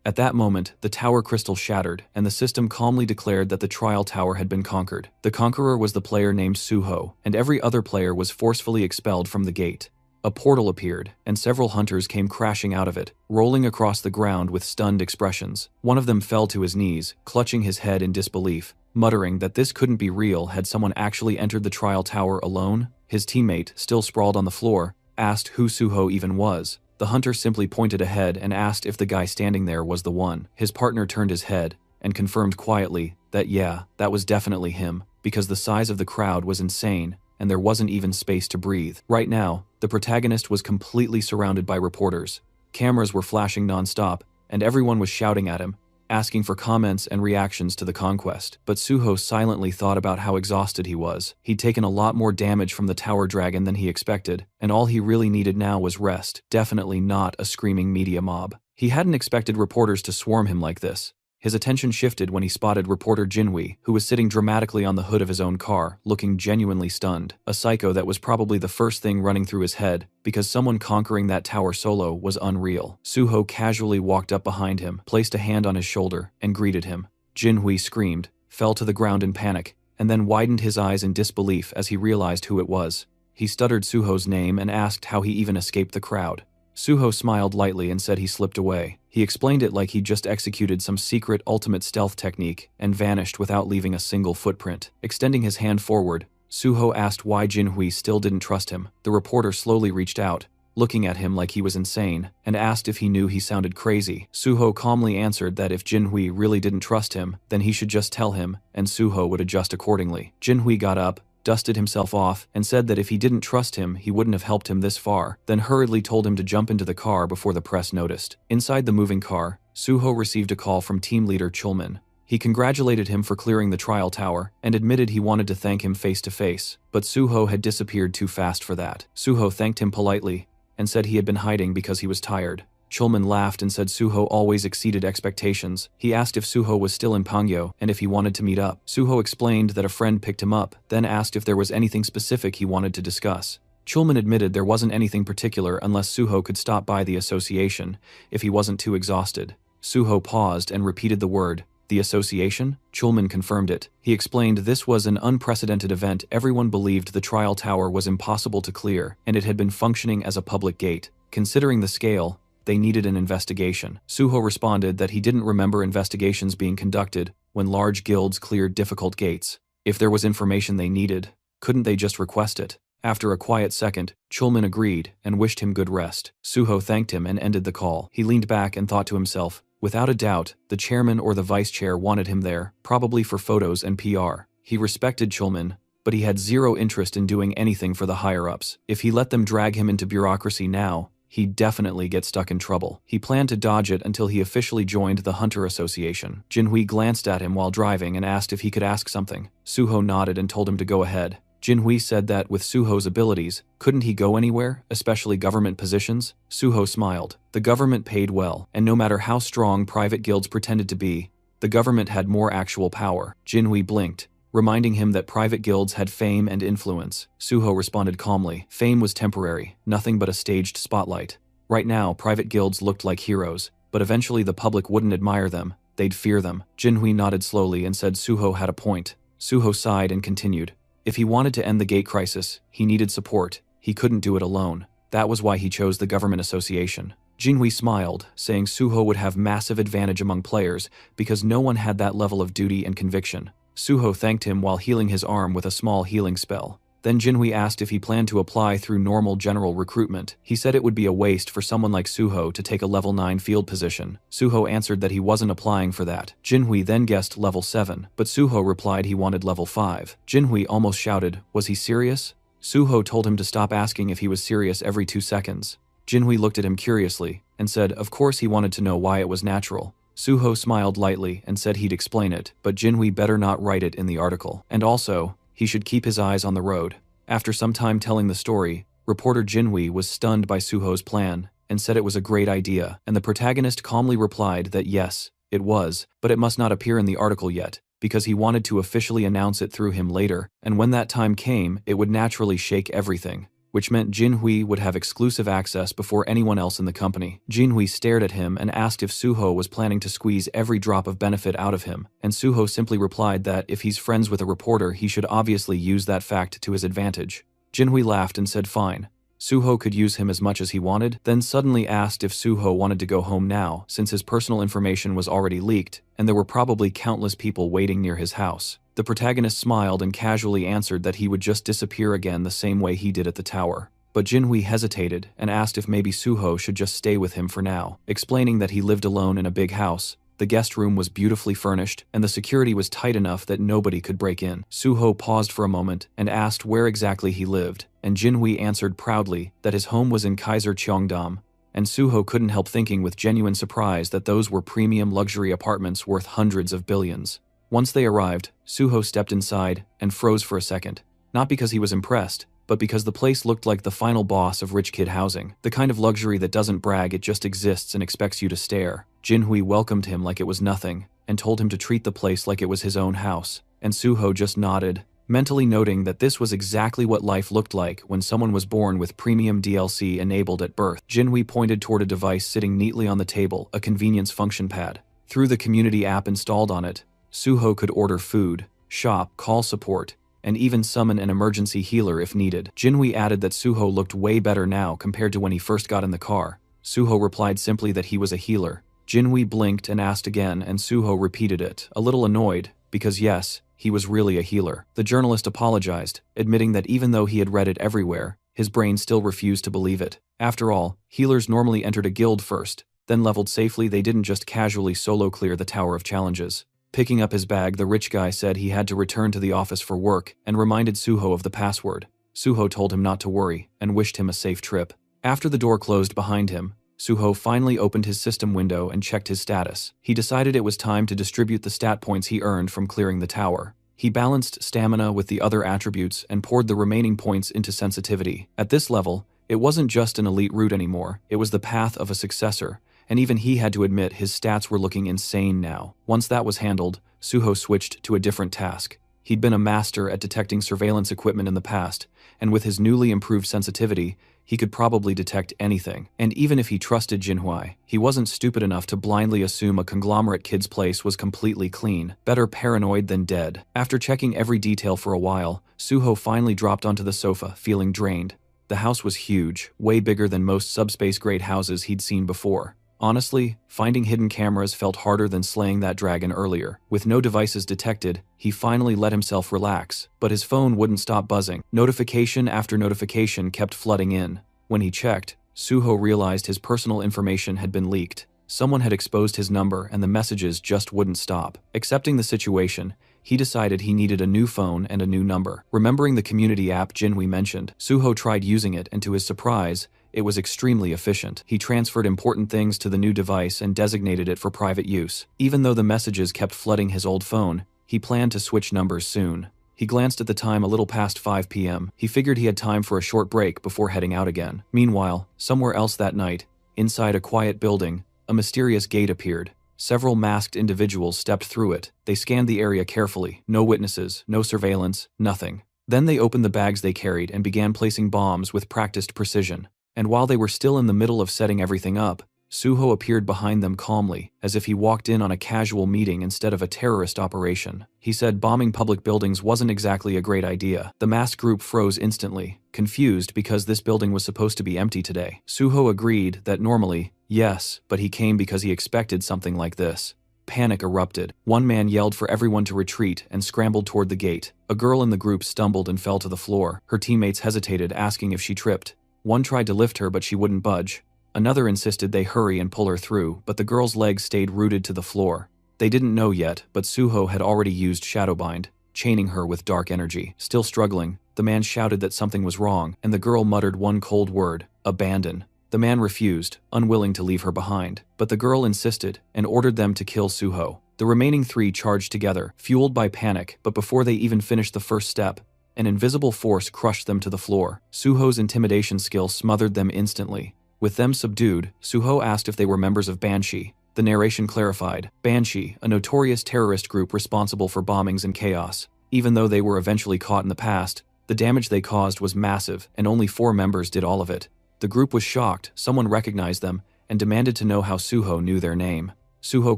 A: At that moment, the tower crystal shattered, and the system calmly declared that the trial tower had been conquered. The conqueror was the player named Suho, and every other player was forcefully expelled from the gate. A portal appeared, and several hunters came crashing out of it, rolling across the ground with stunned expressions. One of them fell to his knees, clutching his head in disbelief, muttering that this couldn't be real. Had someone actually entered the trial tower alone? His teammate, still sprawled on the floor, asked who Suho even was. The hunter simply pointed ahead and asked if the guy standing there was the one. His partner turned his head and confirmed quietly that yeah, that was definitely him, because the size of the crowd was insane, and there wasn't even space to breathe. Right now, the protagonist was completely surrounded by reporters. Cameras were flashing non-stop, and everyone was shouting at him, asking for comments and reactions to the conquest. But Suho silently thought about how exhausted he was. He'd taken a lot more damage from the tower dragon than he expected, and all he really needed now was rest, definitely not a screaming media mob. He hadn't expected reporters to swarm him like this. His attention shifted when he spotted reporter Jinwei, who was sitting dramatically on the hood of his own car, looking genuinely stunned. A psycho that was probably the first thing running through his head, because someone conquering that tower solo was unreal. Suho casually walked up behind him, placed a hand on his shoulder, and greeted him. Jinwei screamed, fell to the ground in panic, and then widened his eyes in disbelief as he realized who it was. He stuttered Suho's name and asked how he even escaped the crowd. Suho smiled lightly and said he slipped away. He explained it like he'd just executed some secret ultimate stealth technique and vanished without leaving a single footprint. Extending his hand forward, Suho asked why Jinhui still didn't trust him. The reporter slowly reached out, looking at him like he was insane, and asked if he knew he sounded crazy. Suho calmly answered that if Jinhui really didn't trust him, then he should just tell him, and Suho would adjust accordingly. Jinhui got up, dusted himself off, and said that if he didn't trust him, he wouldn't have helped him this far, then hurriedly told him to jump into the car before the press noticed. Inside the moving car, Suho received a call from team leader Chulman. He congratulated him for clearing the trial tower, and admitted he wanted to thank him face to face, but Suho had disappeared too fast for that. Suho thanked him politely, and said he had been hiding because he was tired. Chulman laughed and said Suho always exceeded expectations. He asked if Suho was still in Pangyo and if he wanted to meet up. Suho explained that a friend picked him up, then asked if there was anything specific he wanted to discuss. Chulman admitted there wasn't anything particular unless Suho could stop by the association, if he wasn't too exhausted. Suho paused and repeated the word, "The association?" Chulman confirmed it. He explained this was an unprecedented event. Everyone believed the trial tower was impossible to clear, and it had been functioning as a public gate. Considering the scale, they needed an investigation. Suho responded that he didn't remember investigations being conducted when large guilds cleared difficult gates. If there was information they needed, couldn't they just request it? After a quiet second, Chulman agreed and wished him good rest. Suho thanked him and ended the call. He leaned back and thought to himself, without a doubt, the chairman or the vice chair wanted him there, probably for photos and PR. He respected Chulman, but he had zero interest in doing anything for the higher-ups. If he let them drag him into bureaucracy now, he'd definitely get stuck in trouble. He planned to dodge it until he officially joined the Hunter Association. Jinhui glanced at him while driving and asked if he could ask something. Suho nodded and told him to go ahead. Jinhui said that with Suho's abilities, couldn't he go anywhere, especially government positions? Suho smiled. The government paid well, and no matter how strong private guilds pretended to be, the government had more actual power. Jinhui blinked, reminding him that private guilds had fame and influence. Suho responded calmly. Fame was temporary, nothing but a staged spotlight. Right now, private guilds looked like heroes, but eventually the public wouldn't admire them, they'd fear them. Jinhui nodded slowly and said Suho had a point. Suho sighed and continued. If he wanted to end the gate crisis, he needed support. He couldn't do it alone. That was why he chose the government association. Jinhui smiled, saying Suho would have massive advantage among players because no one had that level of duty and conviction. Suho thanked him while healing his arm with a small healing spell. Then Jinhui asked if he planned to apply through normal general recruitment. He said it would be a waste for someone like Suho to take a level 9 field position. Suho answered that he wasn't applying for that. Jinhui then guessed level 7, but Suho replied he wanted level 5. Jinhui almost shouted, was he serious? Suho told him to stop asking if he was serious every 2 seconds. Jinhui looked at him curiously and said of course he wanted to know why it was natural. Suho smiled lightly and said he'd explain it, but Jinhui better not write it in the article. And also, he should keep his eyes on the road. After some time telling the story, reporter Jinhui was stunned by Suho's plan and said it was a great idea, and the protagonist calmly replied that yes, it was, but it must not appear in the article yet, because he wanted to officially announce it through him later, and when that time came, it would naturally shake everything, which meant Jinhui would have exclusive access before anyone else in the company. Jinhui stared at him and asked if Suho was planning to squeeze every drop of benefit out of him, and Suho simply replied that if he's friends with a reporter he should obviously use that fact to his advantage. Jinhui laughed and said fine. Suho could use him as much as he wanted, then suddenly asked if Suho wanted to go home now, since his personal information was already leaked, and there were probably countless people waiting near his house. The protagonist smiled and casually answered that he would just disappear again the same way he did at the tower. But Jinhui hesitated and asked if maybe Suho should just stay with him for now, explaining that he lived alone in a big house. The guest room was beautifully furnished, and the security was tight enough that nobody could break in. Suho paused for a moment and asked where exactly he lived, and Jinhui answered proudly that his home was in Kaiser Cheongdam, and Suho couldn't help thinking with genuine surprise that those were premium luxury apartments worth hundreds of billions. Once they arrived, Suho stepped inside and froze for a second, not because he was impressed, but because the place looked like the final boss of rich kid housing, the kind of luxury that doesn't brag, it just exists and expects you to stare. Jinhui welcomed him like it was nothing, and told him to treat the place like it was his own house, and Suho just nodded, mentally noting that this was exactly what life looked like when someone was born with premium DLC enabled at birth. Jinhui pointed toward a device sitting neatly on the table, a convenience function pad. Through the community app installed on it, Suho could order food, shop, call support, and even summon an emergency healer if needed. Jinhui added that Suho looked way better now compared to when he first got in the car. Suho replied simply that he was a healer. Jinhui blinked and asked again, and Suho repeated it, a little annoyed, because yes, he was really a healer. The journalist apologized, admitting that even though he had read it everywhere, his brain still refused to believe it. After all, healers normally entered a guild first, then leveled safely. They didn't just casually solo clear the Tower of Challenges. Picking up his bag, the rich guy said he had to return to the office for work and reminded Suho of the password. Suho told him not to worry and wished him a safe trip. After the door closed behind him, Suho finally opened his system window and checked his status. He decided it was time to distribute the stat points he earned from clearing the tower. He balanced stamina with the other attributes and poured the remaining points into sensitivity. At this level, it wasn't just an elite route anymore, it was the path of a successor, and even he had to admit his stats were looking insane now. Once that was handled, Suho switched to a different task. He'd been a master at detecting surveillance equipment in the past, and with his newly improved sensitivity, he could probably detect anything. And even if he trusted Jinhui, he wasn't stupid enough to blindly assume a conglomerate kid's place was completely clean. Better paranoid than dead. After checking every detail for a while, Suho finally dropped onto the sofa, feeling drained. The house was huge, way bigger than most subspace-grade houses he'd seen before. Honestly, finding hidden cameras felt harder than slaying that dragon earlier. With no devices detected, he finally let himself relax, but his phone wouldn't stop buzzing. Notification after notification kept flooding in. When he checked, Suho realized his personal information had been leaked. Someone had exposed his number and the messages just wouldn't stop. Accepting the situation, he decided he needed a new phone and a new number. Remembering the community app Jinhui mentioned, Suho tried using it, and to his surprise, it was extremely efficient. He transferred important things to the new device and designated it for private use. Even though the messages kept flooding his old phone, he planned to switch numbers soon. He glanced at the time, a little past 5 p.m. He figured he had time for a short break before heading out again. Meanwhile, somewhere else that night, inside a quiet building, a mysterious gate appeared. Several masked individuals stepped through it. They scanned the area carefully. No witnesses, no surveillance, nothing. Then they opened the bags they carried and began placing bombs with practiced precision. And while they were still in the middle of setting everything up, Suho appeared behind them calmly, as if he walked in on a casual meeting instead of a terrorist operation. He said bombing public buildings wasn't exactly a great idea. The masked group froze instantly, confused because this building was supposed to be empty today. Suho agreed that normally, yes, but he came because he expected something like this. Panic erupted. One man yelled for everyone to retreat and scrambled toward the gate. A girl in the group stumbled and fell to the floor. Her teammates hesitated, asking if she tripped. One tried to lift her, but she wouldn't budge. Another insisted they hurry and pull her through, but the girl's legs stayed rooted to the floor. They didn't know yet, but Suho had already used Shadowbind, chaining her with dark energy. Still struggling, the man shouted that something was wrong, and the girl muttered one cold word: abandon. The man refused, unwilling to leave her behind, but the girl insisted and ordered them to kill Suho. The remaining 3 charged together, fueled by panic, but before they even finished the first step, an invisible force crushed them to the floor. Suho's intimidation skill smothered them instantly. With them subdued, Suho asked if they were members of Banshee. The narration clarified, Banshee, a notorious terrorist group responsible for bombings and chaos. Even though they were eventually caught in the past, the damage they caused was massive, and only 4 members did all of it. The group was shocked, someone recognized them, and demanded to know how Suho knew their name. Suho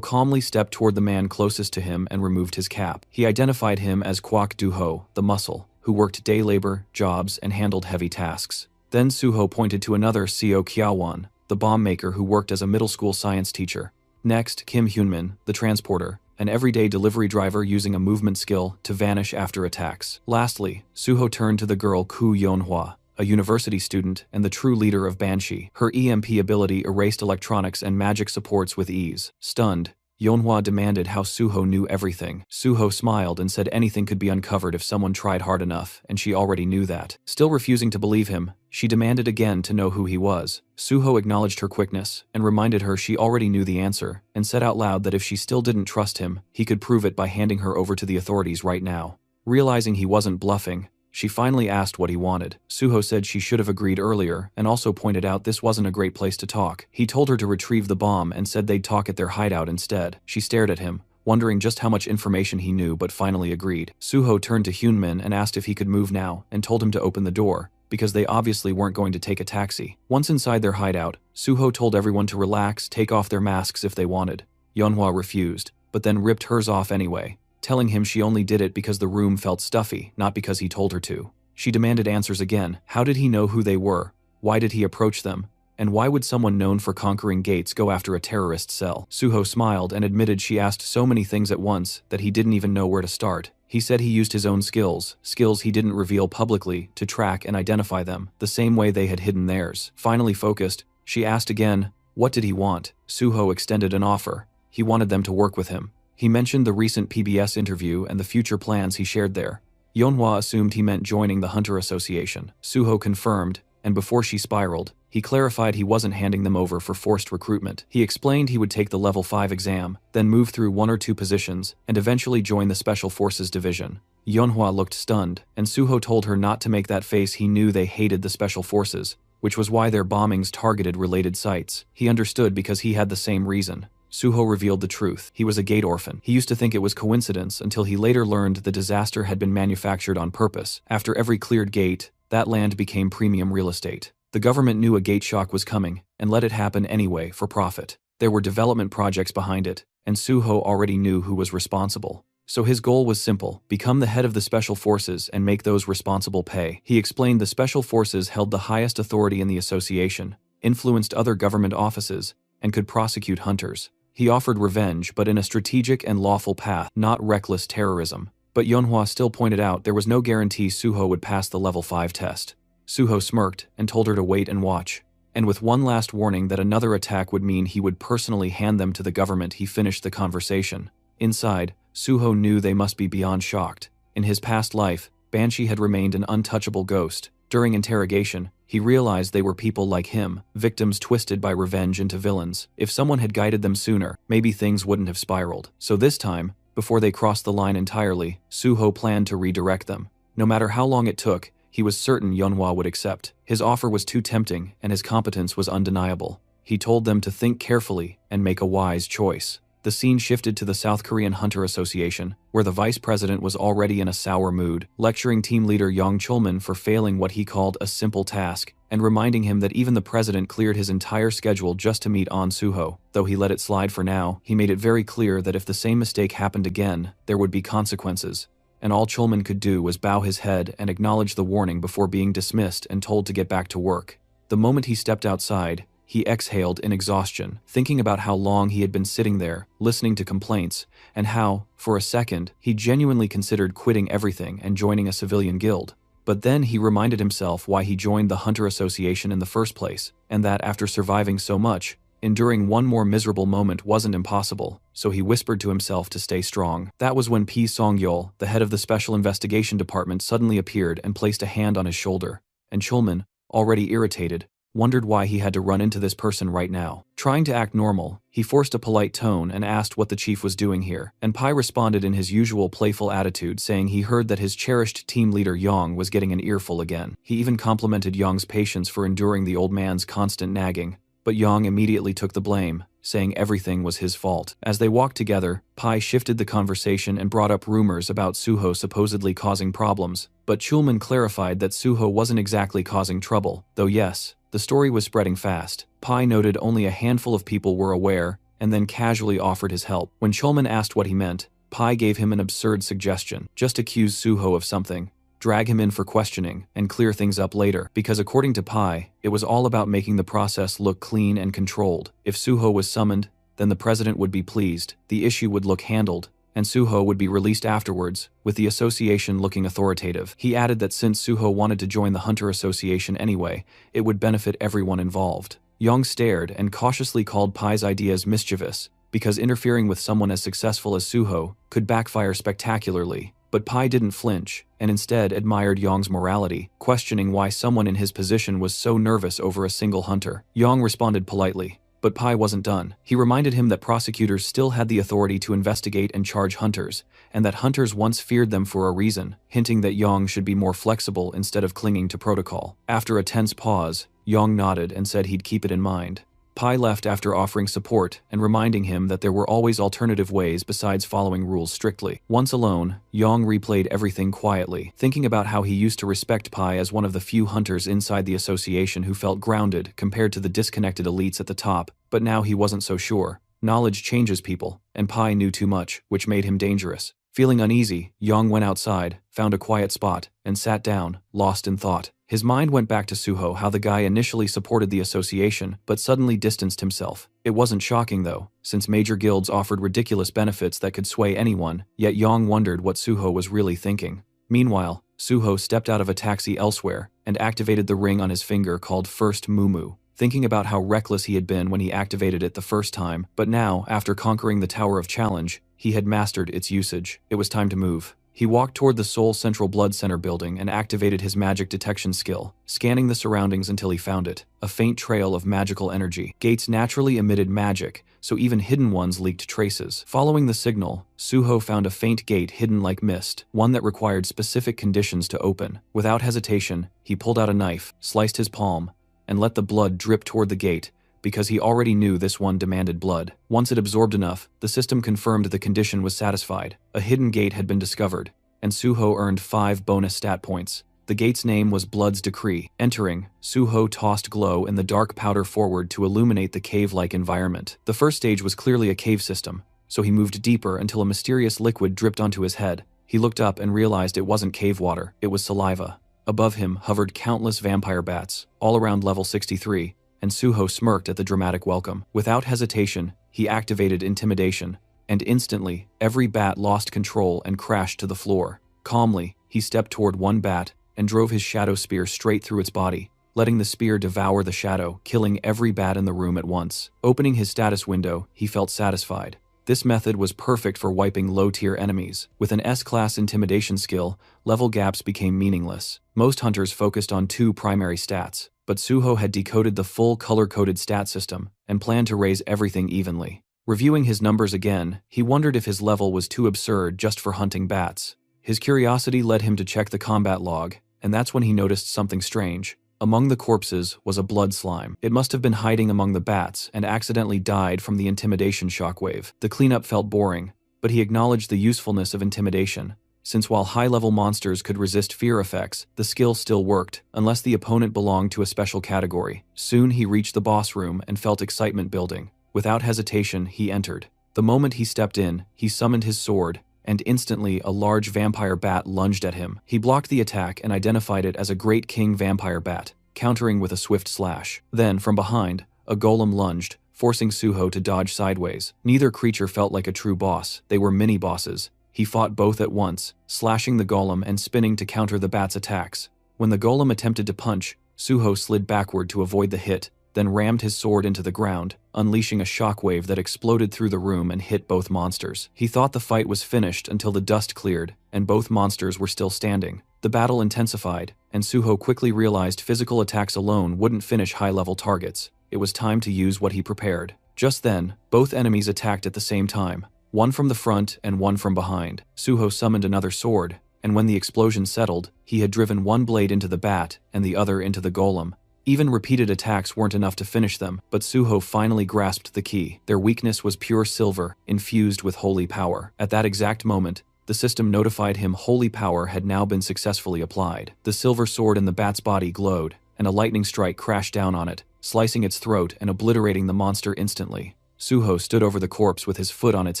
A: calmly stepped toward the man closest to him and removed his cap. He identified him as Kwak Duho, the muscle, who worked day labor, jobs, and handled heavy tasks. Then Suho pointed to another Seo Kiawan, the bomb maker who worked as a middle school science teacher. Next, Kim Hyunmin, the transporter, an everyday delivery driver using a movement skill to vanish after attacks. Lastly, Suho turned to the girl Ku Yeonhwa, a university student and the true leader of Banshee. Her EMP ability erased electronics and magic supports with ease. Stunned, Yeonhwa demanded how Suho knew everything. Suho smiled and said anything could be uncovered if someone tried hard enough, and she already knew that. Still refusing to believe him, she demanded again to know who he was. Suho acknowledged her quickness and reminded her she already knew the answer, and said out loud that if she still didn't trust him, he could prove it by handing her over to the authorities right now. Realizing he wasn't bluffing, she finally asked what he wanted. Suho said she should have agreed earlier, and also pointed out this wasn't a great place to talk. He told her to retrieve the bomb and said they'd talk at their hideout instead. She stared at him, wondering just how much information he knew, but finally agreed. Suho turned to Hyunmin and asked if he could move now, and told him to open the door, because they obviously weren't going to take a taxi. Once inside their hideout, Suho told everyone to relax, take off their masks if they wanted. Yeonhwa refused, but then ripped hers off anyway, telling him she only did it because the room felt stuffy, not because he told her to. She demanded answers again. How did he know who they were? Why did he approach them? And why would someone known for conquering gates go after a terrorist cell? Suho smiled and admitted she asked so many things at once that he didn't even know where to start. He said he used his own skills he didn't reveal publicly, to track and identify them, the same way they had hidden theirs. Finally focused, she asked again, what did he want? Suho extended an offer. He wanted them to work with him. He mentioned the recent PBS interview and the future plans he shared there. Yeonhwa assumed he meant joining the Hunter Association. Suho confirmed, and before she spiraled, he clarified he wasn't handing them over for forced recruitment. He explained he would take the level 5 exam, then move through 1 or 2 positions, and eventually join the Special Forces Division. Yeonhwa looked stunned, and Suho told her not to make that face. He knew they hated the Special Forces, which was why their bombings targeted related sites. He understood because he had the same reason. Suho revealed the truth. He was a gate orphan. He used to think it was coincidence until he later learned the disaster had been manufactured on purpose. After every cleared gate, that land became premium real estate. The government knew a gate shock was coming and let it happen anyway for profit. There were development projects behind it, and Suho already knew who was responsible. So his goal was simple: become the head of the Special Forces and make those responsible pay. He explained the Special Forces held the highest authority in the association, influenced other government offices, and could prosecute hunters. He offered revenge, but in a strategic and lawful path, not reckless terrorism. But Yeonhwa still pointed out there was no guarantee Suho would pass the level 5 test. Suho smirked and told her to wait and watch. And with one last warning that another attack would mean he would personally hand them to the government, he finished the conversation. Inside, Suho knew they must be beyond shocked. In his past life, Banshee had remained an untouchable ghost. During interrogation, he realized they were people like him, victims twisted by revenge into villains. If someone had guided them sooner, maybe things wouldn't have spiraled. So this time, before they crossed the line entirely, Suho planned to redirect them. No matter how long it took, he was certain Yeonhwa would accept. His offer was too tempting, and his competence was undeniable. He told them to think carefully and make a wise choice. The scene shifted to the South Korean Hunter Association, where the vice president was already in a sour mood, lecturing team leader Yang Chulman for failing what he called a simple task, and reminding him that even the president cleared his entire schedule just to meet Ahn Suho. Though he let it slide for now, he made it very clear that if the same mistake happened again, there would be consequences. And all Chulman could do was bow his head and acknowledge the warning before being dismissed and told to get back to work. The moment he stepped outside, he exhaled in exhaustion, thinking about how long he had been sitting there, listening to complaints, and how, for a second, he genuinely considered quitting everything and joining a civilian guild. But then he reminded himself why he joined the Hunter Association in the first place, and that after surviving so much, enduring one more miserable moment wasn't impossible, so he whispered to himself to stay strong. That was when P. Song-yeol, the head of the Special Investigation Department, suddenly appeared and placed a hand on his shoulder, and Chulman, already irritated, wondered why he had to run into this person right now. Trying to act normal, he forced a polite tone and asked what the chief was doing here, and Pai responded in his usual playful attitude, saying he heard that his cherished team leader Yang was getting an earful again. He even complimented Yang's patience for enduring the old man's constant nagging, but Yang immediately took the blame, saying everything was his fault. As they walked together, Pai shifted the conversation and brought up rumors about Suho supposedly causing problems, but Chulman clarified that Suho wasn't exactly causing trouble, though yes, the story was spreading fast. Pai noted only a handful of people were aware, and then casually offered his help. When Chulman asked what he meant, Pai gave him an absurd suggestion: just accuse Suho of something, drag him in for questioning, and clear things up later, because according to Pai, it was all about making the process look clean and controlled. If Suho was summoned, then the president would be pleased, the issue would look handled, and Suho would be released afterwards, with the association looking authoritative. He added that since Suho wanted to join the Hunter Association anyway, it would benefit everyone involved. Yang stared and cautiously called Pai's ideas mischievous, because interfering with someone as successful as Suho could backfire spectacularly. But Pai didn't flinch, and instead admired Yang's morality, questioning why someone in his position was so nervous over a single hunter. Yang responded politely, but Pai wasn't done. He reminded him that prosecutors still had the authority to investigate and charge hunters, and that hunters once feared them for a reason, hinting that Yang should be more flexible instead of clinging to protocol. After a tense pause, Yang nodded and said he'd keep it in mind. Pai left after offering support and reminding him that there were always alternative ways besides following rules strictly. Once alone, Yang replayed everything quietly, thinking about how he used to respect Pai as one of the few hunters inside the association who felt grounded compared to the disconnected elites at the top, but now he wasn't so sure. Knowledge changes people, and Pai knew too much, which made him dangerous. Feeling uneasy, Yang went outside, found a quiet spot, and sat down, lost in thought. His mind went back to Suho, how the guy initially supported the association, but suddenly distanced himself. It wasn't shocking though, since major guilds offered ridiculous benefits that could sway anyone, yet Yang wondered what Suho was really thinking. Meanwhile, Suho stepped out of a taxi elsewhere and activated the ring on his finger called First Mumu, thinking about how reckless he had been when he activated it the first time, but now, after conquering the Tower of Challenge, he had mastered its usage. It was time to move. He walked toward the Seoul Central Blood Center building and activated his magic detection skill, scanning the surroundings until he found it, a faint trail of magical energy. Gates naturally emitted magic, so even hidden ones leaked traces. Following the signal, Suho found a faint gate hidden like mist, one that required specific conditions to open. Without hesitation, he pulled out a knife, sliced his palm, and let the blood drip toward the gate, because he already knew this one demanded blood. Once it absorbed enough, the system confirmed the condition was satisfied. A hidden gate had been discovered, and Suho earned 5 bonus stat points. The gate's name was Blood's Decree. Entering, Suho tossed glow in the dark powder forward to illuminate the cave-like environment. The first stage was clearly a cave system, so he moved deeper until a mysterious liquid dripped onto his head. He looked up and realized it wasn't cave water, it was saliva. Above him hovered countless vampire bats, all around level 63, and Suho smirked at the dramatic welcome. Without hesitation, he activated Intimidation, and instantly, every bat lost control and crashed to the floor. Calmly, he stepped toward one bat and drove his shadow spear straight through its body, letting the spear devour the shadow, killing every bat in the room at once. Opening his status window, he felt satisfied. This method was perfect for wiping low-tier enemies. With an S-class intimidation skill, level gaps became meaningless. Most hunters focused on 2 primary stats, but Suho had decoded the full color-coded stat system and planned to raise everything evenly. Reviewing his numbers again, he wondered if his level was too absurd just for hunting bats. His curiosity led him to check the combat log, and that's when he noticed something strange. Among the corpses was a blood slime. It must have been hiding among the bats and accidentally died from the intimidation shockwave. The cleanup felt boring, but he acknowledged the usefulness of intimidation, since while high-level monsters could resist fear effects, the skill still worked, unless the opponent belonged to a special category. Soon he reached the boss room and felt excitement building. Without hesitation, he entered. The moment he stepped in, he summoned his sword, and instantly a large vampire bat lunged at him. He blocked the attack and identified it as a Great King vampire bat, countering with a swift slash. Then, from behind, a golem lunged, forcing Suho to dodge sideways. Neither creature felt like a true boss, they were mini-bosses. He fought both at once, slashing the golem and spinning to counter the bat's attacks. When the golem attempted to punch, Suho slid backward to avoid the hit, then rammed his sword into the ground, unleashing a shockwave that exploded through the room and hit both monsters. He thought the fight was finished until the dust cleared, and both monsters were still standing. The battle intensified, and Suho quickly realized physical attacks alone wouldn't finish high-level targets. It was time to use what he prepared. Just then, both enemies attacked at the same time. One from the front and one from behind. Suho summoned another sword, and when the explosion settled, he had driven one blade into the bat and the other into the golem. Even repeated attacks weren't enough to finish them, but Suho finally grasped the key. Their weakness was pure silver, infused with holy power. At that exact moment, the system notified him holy power had now been successfully applied. The silver sword in the bat's body glowed, and a lightning strike crashed down on it, slicing its throat and obliterating the monster instantly. Suho stood over the corpse with his foot on its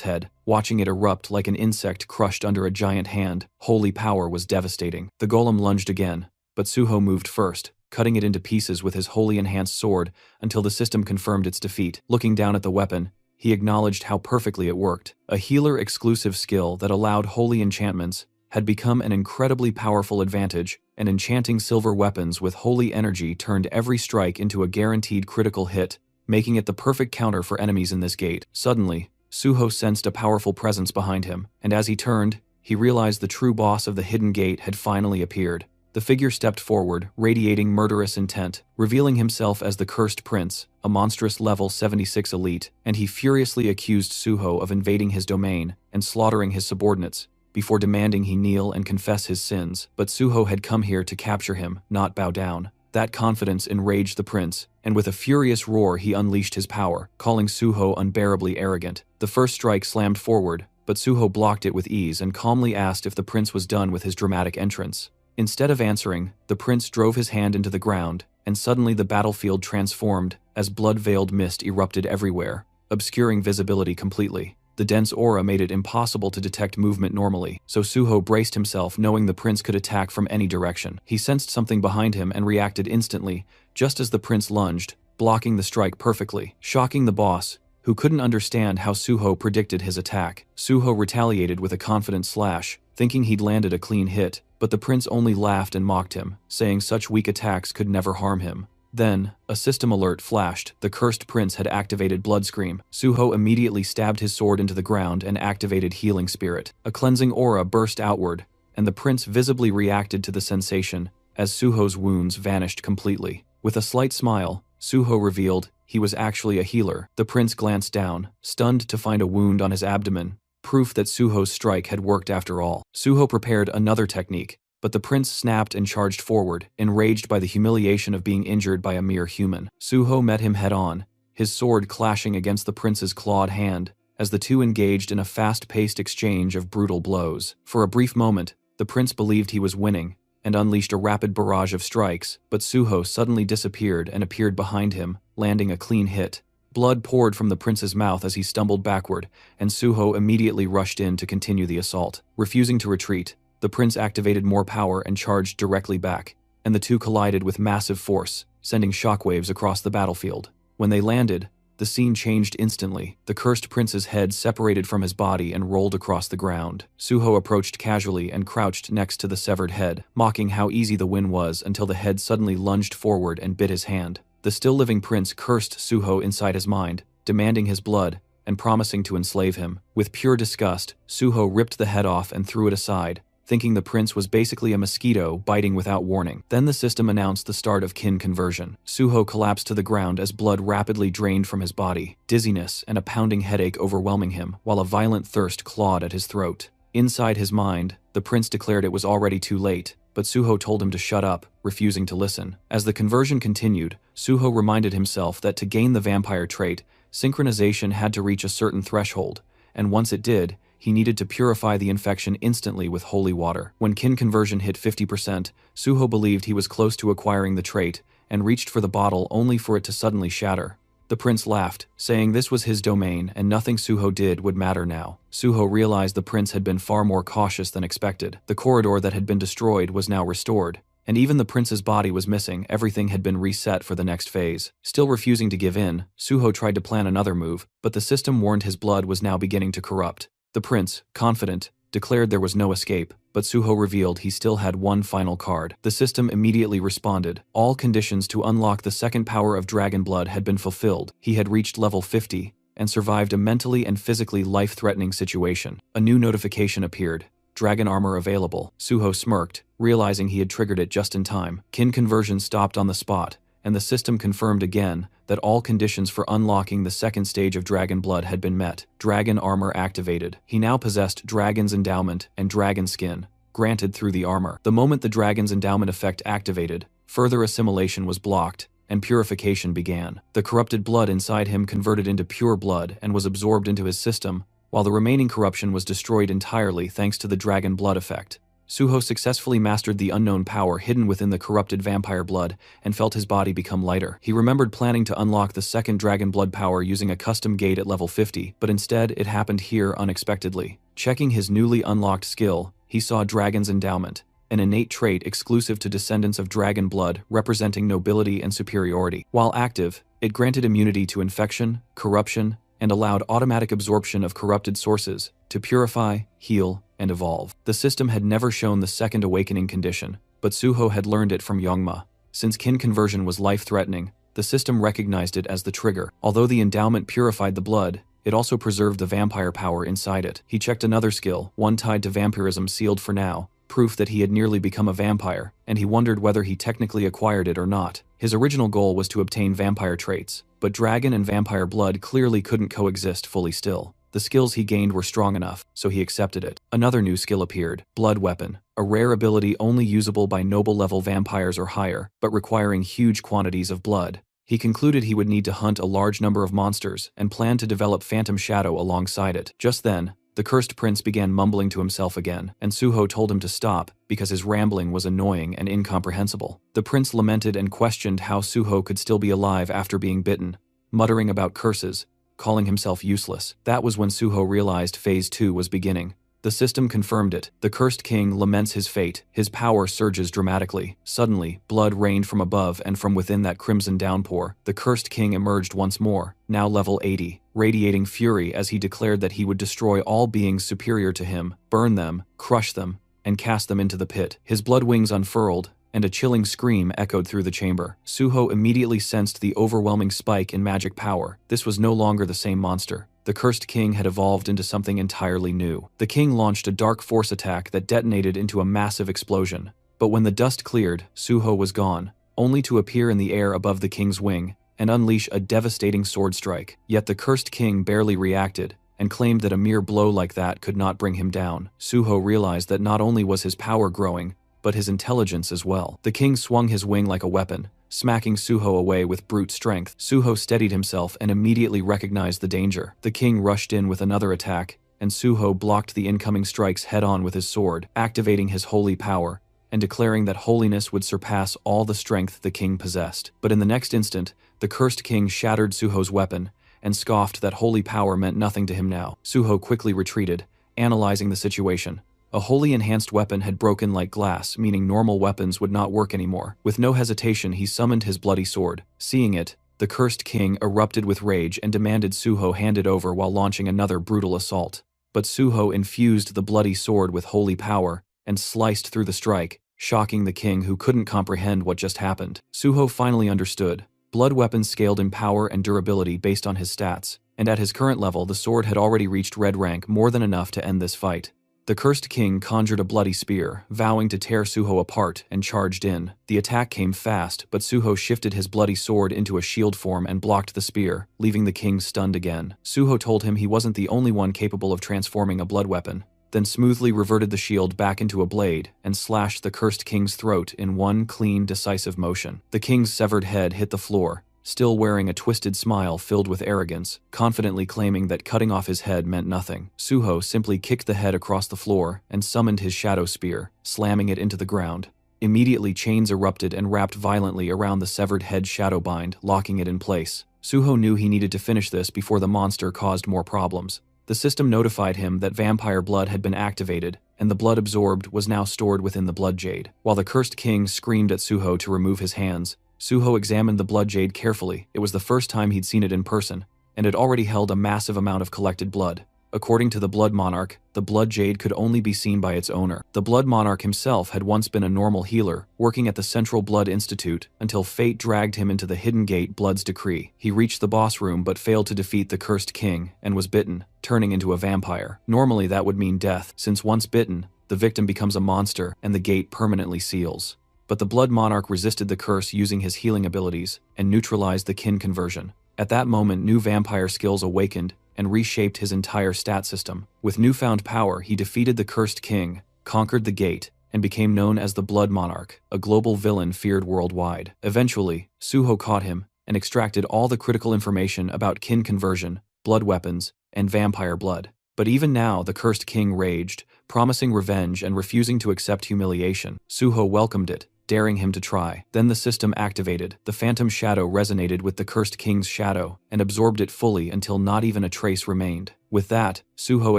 A: head, watching it erupt like an insect crushed under a giant hand. Holy power was devastating. The golem lunged again, but Suho moved first, cutting it into pieces with his wholly enhanced sword until the system confirmed its defeat. Looking down at the weapon, he acknowledged how perfectly it worked. A healer-exclusive skill that allowed holy enchantments had become an incredibly powerful advantage, and enchanting silver weapons with holy energy turned every strike into a guaranteed critical hit, making it the perfect counter for enemies in this gate. Suddenly, Suho sensed a powerful presence behind him, and as he turned, he realized the true boss of the hidden gate had finally appeared. The figure stepped forward, radiating murderous intent, revealing himself as the Cursed Prince, a monstrous level 76 elite, and he furiously accused Suho of invading his domain and slaughtering his subordinates, before demanding he kneel and confess his sins. But Suho had come here to capture him, not bow down. That confidence enraged the prince, and with a furious roar he unleashed his power, calling Suho unbearably arrogant. The first strike slammed forward, but Suho blocked it with ease and calmly asked if the prince was done with his dramatic entrance. Instead of answering, the prince drove his hand into the ground, and suddenly the battlefield transformed as blood-veiled mist erupted everywhere, obscuring visibility completely. The dense aura made it impossible to detect movement normally, so Suho braced himself knowing the prince could attack from any direction. He sensed something behind him and reacted instantly, just as the prince lunged, blocking the strike perfectly, shocking the boss, who couldn't understand how Suho predicted his attack. Suho retaliated with a confident slash, thinking he'd landed a clean hit, but the prince only laughed and mocked him, saying such weak attacks could never harm him. Then, a system alert flashed. The cursed prince had activated Blood Scream. Suho immediately stabbed his sword into the ground and activated Healing Spirit. A cleansing aura burst outward, and the prince visibly reacted to the sensation as Suho's wounds vanished completely. With a slight smile, Suho revealed he was actually a healer. The prince glanced down, stunned to find a wound on his abdomen, proof that Suho's strike had worked after all. Suho prepared another technique, but the prince snapped and charged forward, enraged by the humiliation of being injured by a mere human. Suho met him head-on, his sword clashing against the prince's clawed hand, as the two engaged in a fast-paced exchange of brutal blows. For a brief moment, the prince believed he was winning, and unleashed a rapid barrage of strikes, but Suho suddenly disappeared and appeared behind him, landing a clean hit. Blood poured from the prince's mouth as he stumbled backward, and Suho immediately rushed in to continue the assault. Refusing to retreat, the prince activated more power and charged directly back, and the two collided with massive force, sending shockwaves across the battlefield. When they landed, the scene changed instantly. The cursed prince's head separated from his body and rolled across the ground. Suho approached casually and crouched next to the severed head, mocking how easy the win was until the head suddenly lunged forward and bit his hand. The still-living prince cursed Suho inside his mind, demanding his blood and promising to enslave him. With pure disgust, Suho ripped the head off and threw it aside, thinking the prince was basically a mosquito biting without warning. Then the system announced the start of kin conversion. Suho collapsed to the ground as blood rapidly drained from his body, dizziness and a pounding headache overwhelming him, while a violent thirst clawed at his throat. Inside his mind, the prince declared it was already too late, but Suho told him to shut up, refusing to listen. As the conversion continued, Suho reminded himself that to gain the vampire trait, synchronization had to reach a certain threshold, and once it did, he needed to purify the infection instantly with holy water. When kin conversion hit 50%, Suho believed he was close to acquiring the trait and reached for the bottle only for it to suddenly shatter. The prince laughed, saying this was his domain and nothing Suho did would matter now. Suho realized the prince had been far more cautious than expected. The corridor that had been destroyed was now restored, and even the prince's body was missing. Everything had been reset for the next phase. Still refusing to give in, Suho tried to plan another move, but the system warned his blood was now beginning to corrupt. The prince, confident, declared there was no escape, but Suho revealed he still had one final card. The system immediately responded. All conditions to unlock the second power of dragon blood had been fulfilled. He had reached level 50 and survived a mentally and physically life-threatening situation. A new notification appeared. Dragon armor available. Suho smirked, realizing he had triggered it just in time. Kin conversion stopped on the spot, and the system confirmed again that all conditions for unlocking the second stage of dragon blood had been met. Dragon armor activated. He now possessed Dragon's Endowment and Dragon Skin, granted through the armor. The moment the Dragon's Endowment effect activated, further assimilation was blocked, and purification began. The corrupted blood inside him converted into pure blood and was absorbed into his system, while the remaining corruption was destroyed entirely thanks to the dragon blood effect. Suho successfully mastered the unknown power hidden within the corrupted vampire blood and felt his body become lighter. He remembered planning to unlock the second dragon blood power using a custom gate at level 50, but instead it happened here unexpectedly. Checking his newly unlocked skill, he saw Dragon's Endowment, an innate trait exclusive to descendants of dragon blood representing nobility and superiority. While active, it granted immunity to infection, corruption, and allowed automatic absorption of corrupted sources to purify, heal, and evolve. The system had never shown the second awakening condition, but Suho had learned it from Youngma. Since kin conversion was life-threatening, the system recognized it as the trigger. Although the endowment purified the blood, it also preserved the vampire power inside it. He checked another skill, one tied to vampirism sealed for now, proof that he had nearly become a vampire, and he wondered whether he technically acquired it or not. His original goal was to obtain vampire traits, but dragon and vampire blood clearly couldn't coexist fully still. The skills he gained were strong enough, so he accepted it. Another new skill appeared, Blood Weapon, a rare ability only usable by noble-level vampires or higher, but requiring huge quantities of blood. He concluded he would need to hunt a large number of monsters and planned to develop Phantom Shadow alongside it. Just then, the cursed prince began mumbling to himself again, and Suho told him to stop because his rambling was annoying and incomprehensible. The prince lamented and questioned how Suho could still be alive after being bitten, muttering about curses, calling himself useless. That was when Suho realized Phase 2 was beginning. The system confirmed it. The cursed king laments his fate. His power surges dramatically. Suddenly, blood rained from above, and from within that crimson downpour, the cursed king emerged once more, now level 80, radiating fury as he declared that he would destroy all beings superior to him, burn them, crush them, and cast them into the pit. His blood wings unfurled, and a chilling scream echoed through the chamber. Suho immediately sensed the overwhelming spike in magic power. This was no longer the same monster. The cursed king had evolved into something entirely new. The king launched a dark force attack that detonated into a massive explosion. But when the dust cleared, Suho was gone, only to appear in the air above the king's wing and unleash a devastating sword strike. Yet the cursed king barely reacted and claimed that a mere blow like that could not bring him down. Suho realized that not only was his power growing, but his intelligence as well. The king swung his wing like a weapon, smacking Suho away with brute strength. Suho steadied himself and immediately recognized the danger. The king rushed in with another attack, and Suho blocked the incoming strikes head-on with his sword, activating his holy power and declaring that holiness would surpass all the strength the king possessed. But in the next instant, the cursed king shattered Suho's weapon and scoffed that holy power meant nothing to him now. Suho quickly retreated, analyzing the situation. A wholly enhanced weapon had broken like glass, meaning normal weapons would not work anymore. With no hesitation, he summoned his bloody sword. Seeing it, the cursed king erupted with rage and demanded Suho hand it over while launching another brutal assault. But Suho infused the bloody sword with holy power and sliced through the strike, shocking the king, who couldn't comprehend what just happened. Suho finally understood. Blood weapons scaled in power and durability based on his stats, and at his current level, the sword had already reached red rank, more than enough to end this fight. The cursed king conjured a bloody spear, vowing to tear Suho apart, and charged in. The attack came fast, but Suho shifted his bloody sword into a shield form and blocked the spear, leaving the king stunned again. Suho told him he wasn't the only one capable of transforming a blood weapon, then smoothly reverted the shield back into a blade and slashed the cursed king's throat in one clean, decisive motion. The king's severed head hit the floor, still wearing a twisted smile filled with arrogance, confidently claiming that cutting off his head meant nothing. Suho simply kicked the head across the floor and summoned his shadow spear, slamming it into the ground. Immediately, chains erupted and wrapped violently around the severed head shadowbind, locking it in place. Suho knew he needed to finish this before the monster caused more problems. The system notified him that vampire blood had been activated, and the blood absorbed was now stored within the blood jade. While the cursed king screamed at Suho to remove his hands, Suho examined the blood jade carefully. It was the first time he'd seen it in person, and it already held a massive amount of collected blood. According to the Blood Monarch, the blood jade could only be seen by its owner. The Blood Monarch himself had once been a normal healer, working at the Central Blood Institute, until fate dragged him into the Hidden Gate Blood's decree. He reached the boss room but failed to defeat the cursed king, and was bitten, turning into a vampire. Normally that would mean death, since once bitten, the victim becomes a monster, and the gate permanently seals. But the Blood Monarch resisted the curse using his healing abilities, and neutralized the kin conversion. At that moment, new vampire skills awakened, and reshaped his entire stat system. With newfound power, he defeated the cursed king, conquered the gate, and became known as the Blood Monarch, a global villain feared worldwide. Eventually, Suho caught him and extracted all the critical information about kin conversion, blood weapons, and vampire blood. But even now, the cursed king raged, promising revenge and refusing to accept humiliation. Suho welcomed it, daring him to try. Then the system activated. The phantom shadow resonated with the cursed king's shadow and absorbed it fully until not even a trace remained. With that, Suho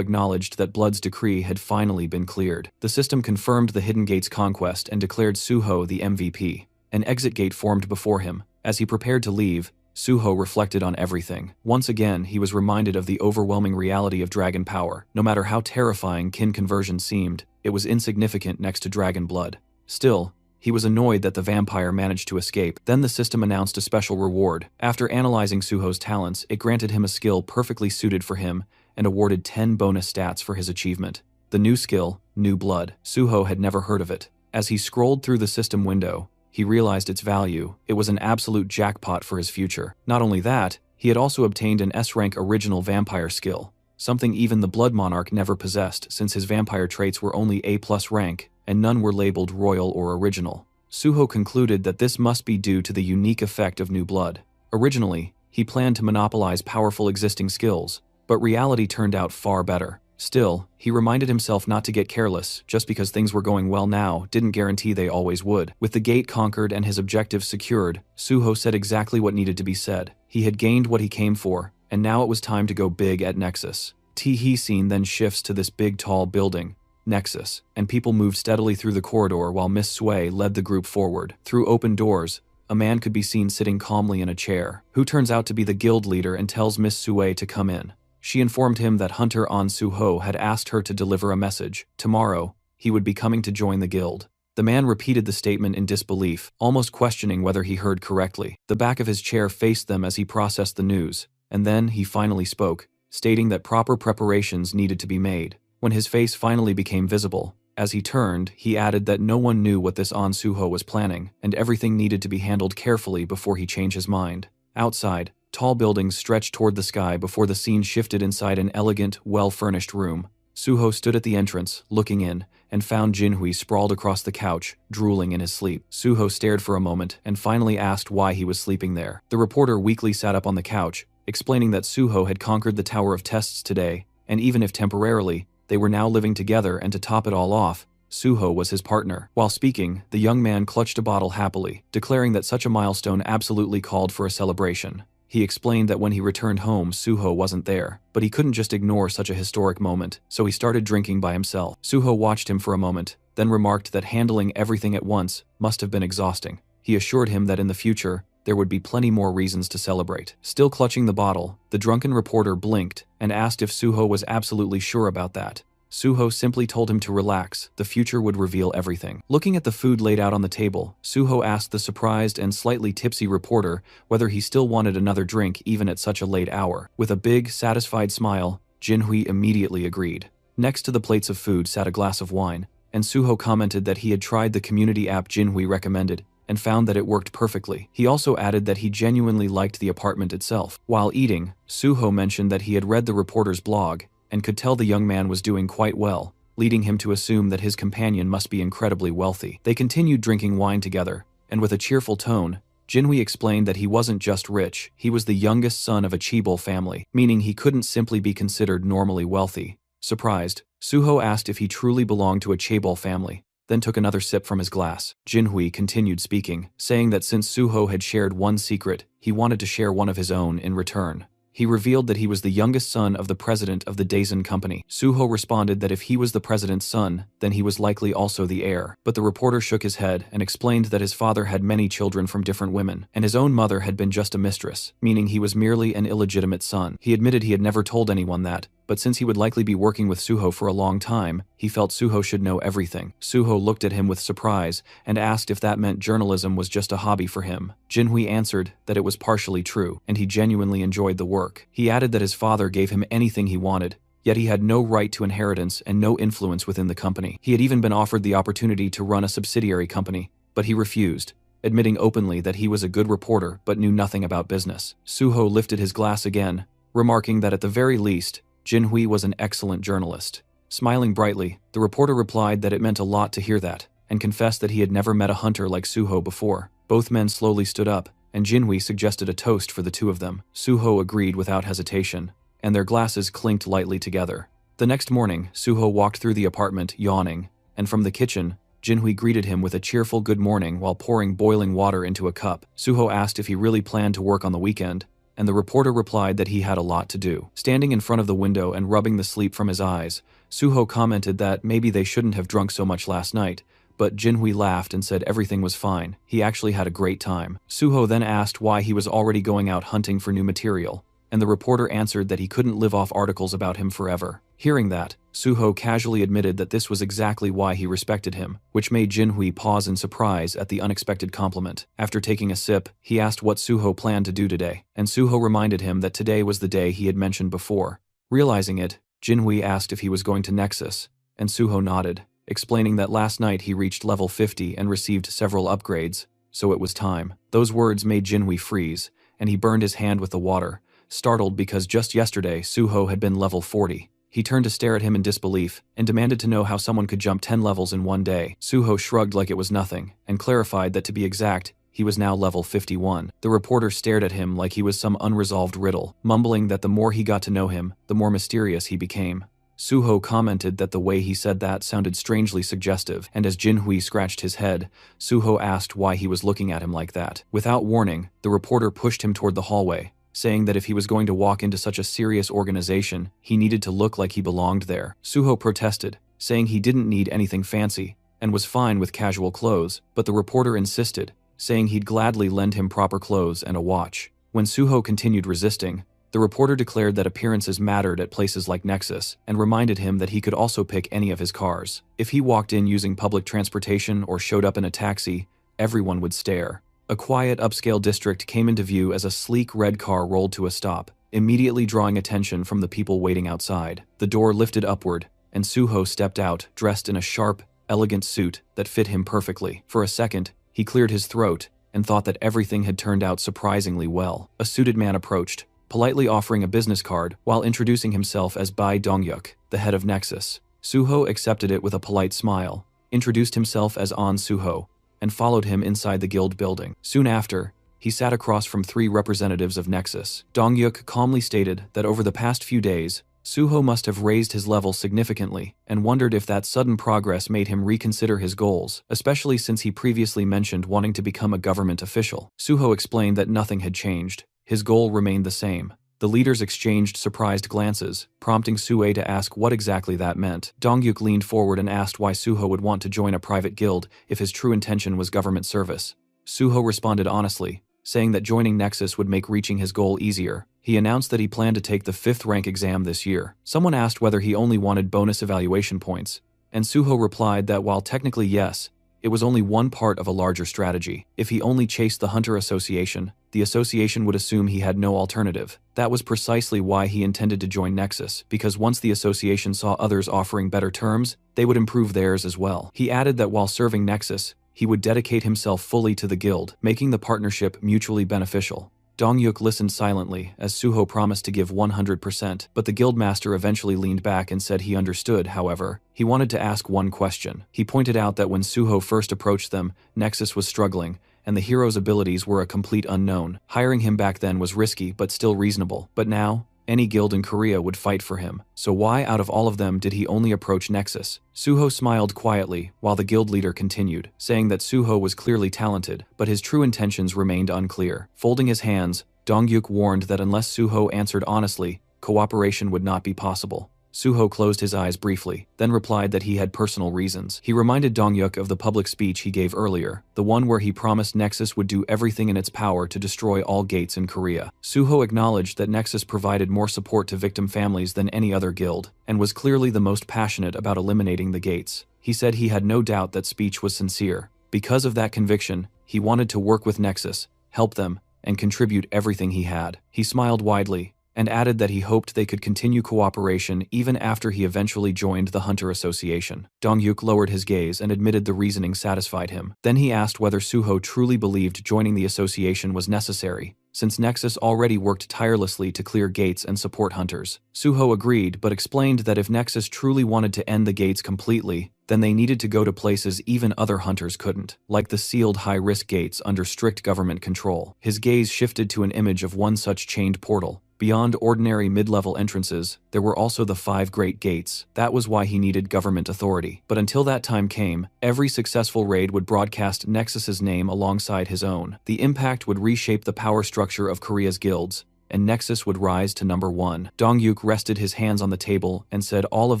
A: acknowledged that Blood's decree had finally been cleared. The system confirmed the Hidden Gate's conquest and declared Suho the MVP. An exit gate formed before him. As he prepared to leave, Suho reflected on everything. Once again, he was reminded of the overwhelming reality of dragon power. No matter how terrifying kin conversion seemed, it was insignificant next to dragon blood. Still, he was annoyed that the vampire managed to escape. Then the system announced a special reward. After analyzing Suho's talents, it granted him a skill perfectly suited for him and awarded 10 bonus stats for his achievement. The new skill, New Blood. Suho had never heard of it. As he scrolled through the system window, he realized its value. It was an absolute jackpot for his future. Not only that, he had also obtained an S-rank original vampire skill, something even the Blood Monarch never possessed, since his vampire traits were only A+ rank, and none were labeled royal or original. Suho concluded that this must be due to the unique effect of new blood. Originally, he planned to monopolize powerful existing skills, but reality turned out far better. Still, he reminded himself not to get careless. Just because things were going well now didn't guarantee they always would. With the gate conquered and his objectives secured, Suho said exactly what needed to be said. He had gained what he came for, and now it was time to go big at Nexus. He scene then shifts to this big tall building, Nexus, and people moved steadily through the corridor while Miss Sui led the group forward. Through open doors, a man could be seen sitting calmly in a chair, who turns out to be the guild leader and tells Miss Sui to come in. She informed him that Hunter An Suho had asked her to deliver a message. Tomorrow, he would be coming to join the guild. The man repeated the statement in disbelief, almost questioning whether he heard correctly. The back of his chair faced them as he processed the news, and then he finally spoke, stating that proper preparations needed to be made. When his face finally became visible, as he turned, he added that no one knew what this An Suho was planning, and everything needed to be handled carefully before he changed his mind. Outside, tall buildings stretched toward the sky before the scene shifted inside an elegant, well-furnished room. Suho stood at the entrance, looking in, and found Jinhui sprawled across the couch, drooling in his sleep. Suho stared for a moment and finally asked why he was sleeping there. The reporter weakly sat up on the couch, explaining that Suho had conquered the Tower of Tests today, and even if temporarily, they were now living together, and to top it all off, Suho was his partner. While speaking, the young man clutched a bottle happily, declaring that such a milestone absolutely called for a celebration. He explained that when he returned home, Suho wasn't there, but he couldn't just ignore such a historic moment, so he started drinking by himself. Suho watched him for a moment, then remarked that handling everything at once must have been exhausting. He assured him that in the future, there would be plenty more reasons to celebrate. Still clutching the bottle, the drunken reporter blinked and asked if Suho was absolutely sure about that. Suho simply told him to relax, the future would reveal everything. Looking at the food laid out on the table, Suho asked the surprised and slightly tipsy reporter whether he still wanted another drink even at such a late hour. With a big, satisfied smile, Jinhui immediately agreed. Next to the plates of food sat a glass of wine, and Suho commented that he had tried the community app Jinhui recommended and found that it worked perfectly. He also added that he genuinely liked the apartment itself. While eating, Suho mentioned that he had read the reporter's blog and could tell the young man was doing quite well, leading him to assume that his companion must be incredibly wealthy. They continued drinking wine together, and with a cheerful tone, Jinhui explained that he wasn't just rich, he was the youngest son of a Chaebol family, meaning he couldn't simply be considered normally wealthy. Surprised, Suho asked if he truly belonged to a Chaebol family, then took another sip from his glass. Jinhui continued speaking, saying that since Suho had shared one secret, he wanted to share one of his own in return. He revealed that he was the youngest son of the president of the Daisen company. Suho responded that if he was the president's son, then he was likely also the heir. But the reporter shook his head and explained that his father had many children from different women, and his own mother had been just a mistress, meaning he was merely an illegitimate son. He admitted he had never told anyone that, but since he would likely be working with Suho for a long time, he felt Suho should know everything. Suho looked at him with surprise and asked if that meant journalism was just a hobby for him. Jinhui answered that it was partially true, and he genuinely enjoyed the work. He added that his father gave him anything he wanted, yet he had no right to inheritance and no influence within the company. He had even been offered the opportunity to run a subsidiary company, but he refused, admitting openly that he was a good reporter but knew nothing about business. Suho lifted his glass again, remarking that at the very least, Jinhui was an excellent journalist. Smiling brightly, the reporter replied that it meant a lot to hear that, and confessed that he had never met a hunter like Suho before. Both men slowly stood up, and Jinhui suggested a toast for the two of them. Suho agreed without hesitation, and their glasses clinked lightly together. The next morning, Suho walked through the apartment, yawning, and from the kitchen, Jinhui greeted him with a cheerful good morning while pouring boiling water into a cup. Suho asked if he really planned to work on the weekend, and the reporter replied that he had a lot to do. Standing in front of the window and rubbing the sleep from his eyes, Suho commented that maybe they shouldn't have drunk so much last night, but Jinhui laughed and said everything was fine. He actually had a great time. Suho then asked why he was already going out hunting for new material, and the reporter answered that he couldn't live off articles about him forever. Hearing that, Suho casually admitted that this was exactly why he respected him, which made Jinhui pause in surprise at the unexpected compliment. After taking a sip, he asked what Suho planned to do today, and Suho reminded him that today was the day he had mentioned before. Realizing it, Jinhui asked if he was going to Nexus, and Suho nodded, explaining that last night he reached level 50 and received several upgrades, so it was time. Those words made Jinhui freeze, and he burned his hand with the water, startled because just yesterday Suho had been level 40. He turned to stare at him in disbelief, and demanded to know how someone could jump 10 levels in one day. Suho shrugged like it was nothing, and clarified that to be exact, he was now level 51. The reporter stared at him like he was some unresolved riddle, mumbling that the more he got to know him, the more mysterious he became. Suho commented that the way he said that sounded strangely suggestive, and as Jinhui scratched his head, Suho asked why he was looking at him like that. Without warning, the reporter pushed him toward the hallway, saying that if he was going to walk into such a serious organization, he needed to look like he belonged there. Suho protested, saying he didn't need anything fancy and was fine with casual clothes, but the reporter insisted, saying he'd gladly lend him proper clothes and a watch. When Suho continued resisting, the reporter declared that appearances mattered at places like Nexus and reminded him that he could also pick any of his cars. If he walked in using public transportation or showed up in a taxi, everyone would stare. A quiet upscale district came into view as a sleek red car rolled to a stop, immediately drawing attention from the people waiting outside. The door lifted upward, and Suho stepped out, dressed in a sharp, elegant suit that fit him perfectly. For a second, he cleared his throat and thought that everything had turned out surprisingly well. A suited man approached, politely offering a business card while introducing himself as Bai Dongyuk, the head of Nexus. Suho accepted it with a polite smile, introduced himself as An Suho, and followed him inside the guild building. Soon after, he sat across from 3 representatives of Nexus. Dongyuk calmly stated that over the past few days, Suho must have raised his level significantly and wondered if that sudden progress made him reconsider his goals, especially since he previously mentioned wanting to become a government official. Suho explained that nothing had changed. His goal remained the same. The leaders exchanged surprised glances, prompting Sue to ask what exactly that meant. Dongyuk leaned forward and asked why Suho would want to join a private guild if his true intention was government service. Suho responded honestly, saying that joining Nexus would make reaching his goal easier. He announced that he planned to take the 5th rank exam this year. Someone asked whether he only wanted bonus evaluation points, and Suho replied that while technically yes, it was only one part of a larger strategy. If he only chased the Hunter Association, the association would assume he had no alternative. That was precisely why he intended to join Nexus, because once the association saw others offering better terms, they would improve theirs as well. He added that while serving Nexus, he would dedicate himself fully to the guild, making the partnership mutually beneficial. Dongyuk listened silently as Suho promised to give 100%, but the guildmaster eventually leaned back and said he understood. However, he wanted to ask one question. He pointed out that when Suho first approached them, Nexus was struggling, and the hero's abilities were a complete unknown. Hiring him back then was risky but still reasonable. But now, any guild in Korea would fight for him. So why out of all of them did he only approach Nexus? Suho smiled quietly while the guild leader continued, saying that Suho was clearly talented, but his true intentions remained unclear. Folding his hands, Dongyuk warned that unless Suho answered honestly, cooperation would not be possible. Suho closed his eyes briefly, then replied that he had personal reasons. He reminded Dongyuk of the public speech he gave earlier, the one where he promised Nexus would do everything in its power to destroy all gates in Korea. Suho acknowledged that Nexus provided more support to victim families than any other guild, and was clearly the most passionate about eliminating the gates. He said he had no doubt that speech was sincere. Because of that conviction, he wanted to work with Nexus, help them, and contribute everything he had. He smiled widely, and added that he hoped they could continue cooperation even after he eventually joined the Hunter Association. Dongyuk lowered his gaze and admitted the reasoning satisfied him. Then he asked whether Suho truly believed joining the association was necessary, since Nexus already worked tirelessly to clear gates and support hunters. Suho agreed, but explained that if Nexus truly wanted to end the gates completely, then they needed to go to places even other hunters couldn't, like the sealed high-risk gates under strict government control. His gaze shifted to an image of one such chained portal. Beyond ordinary mid-level entrances, there were also the 5 Great Gates. That was why he needed government authority. But until that time came, every successful raid would broadcast Nexus's name alongside his own. The impact would reshape the power structure of Korea's guilds, and Nexus would rise to number 1. Dongyuk rested his hands on the table and said all of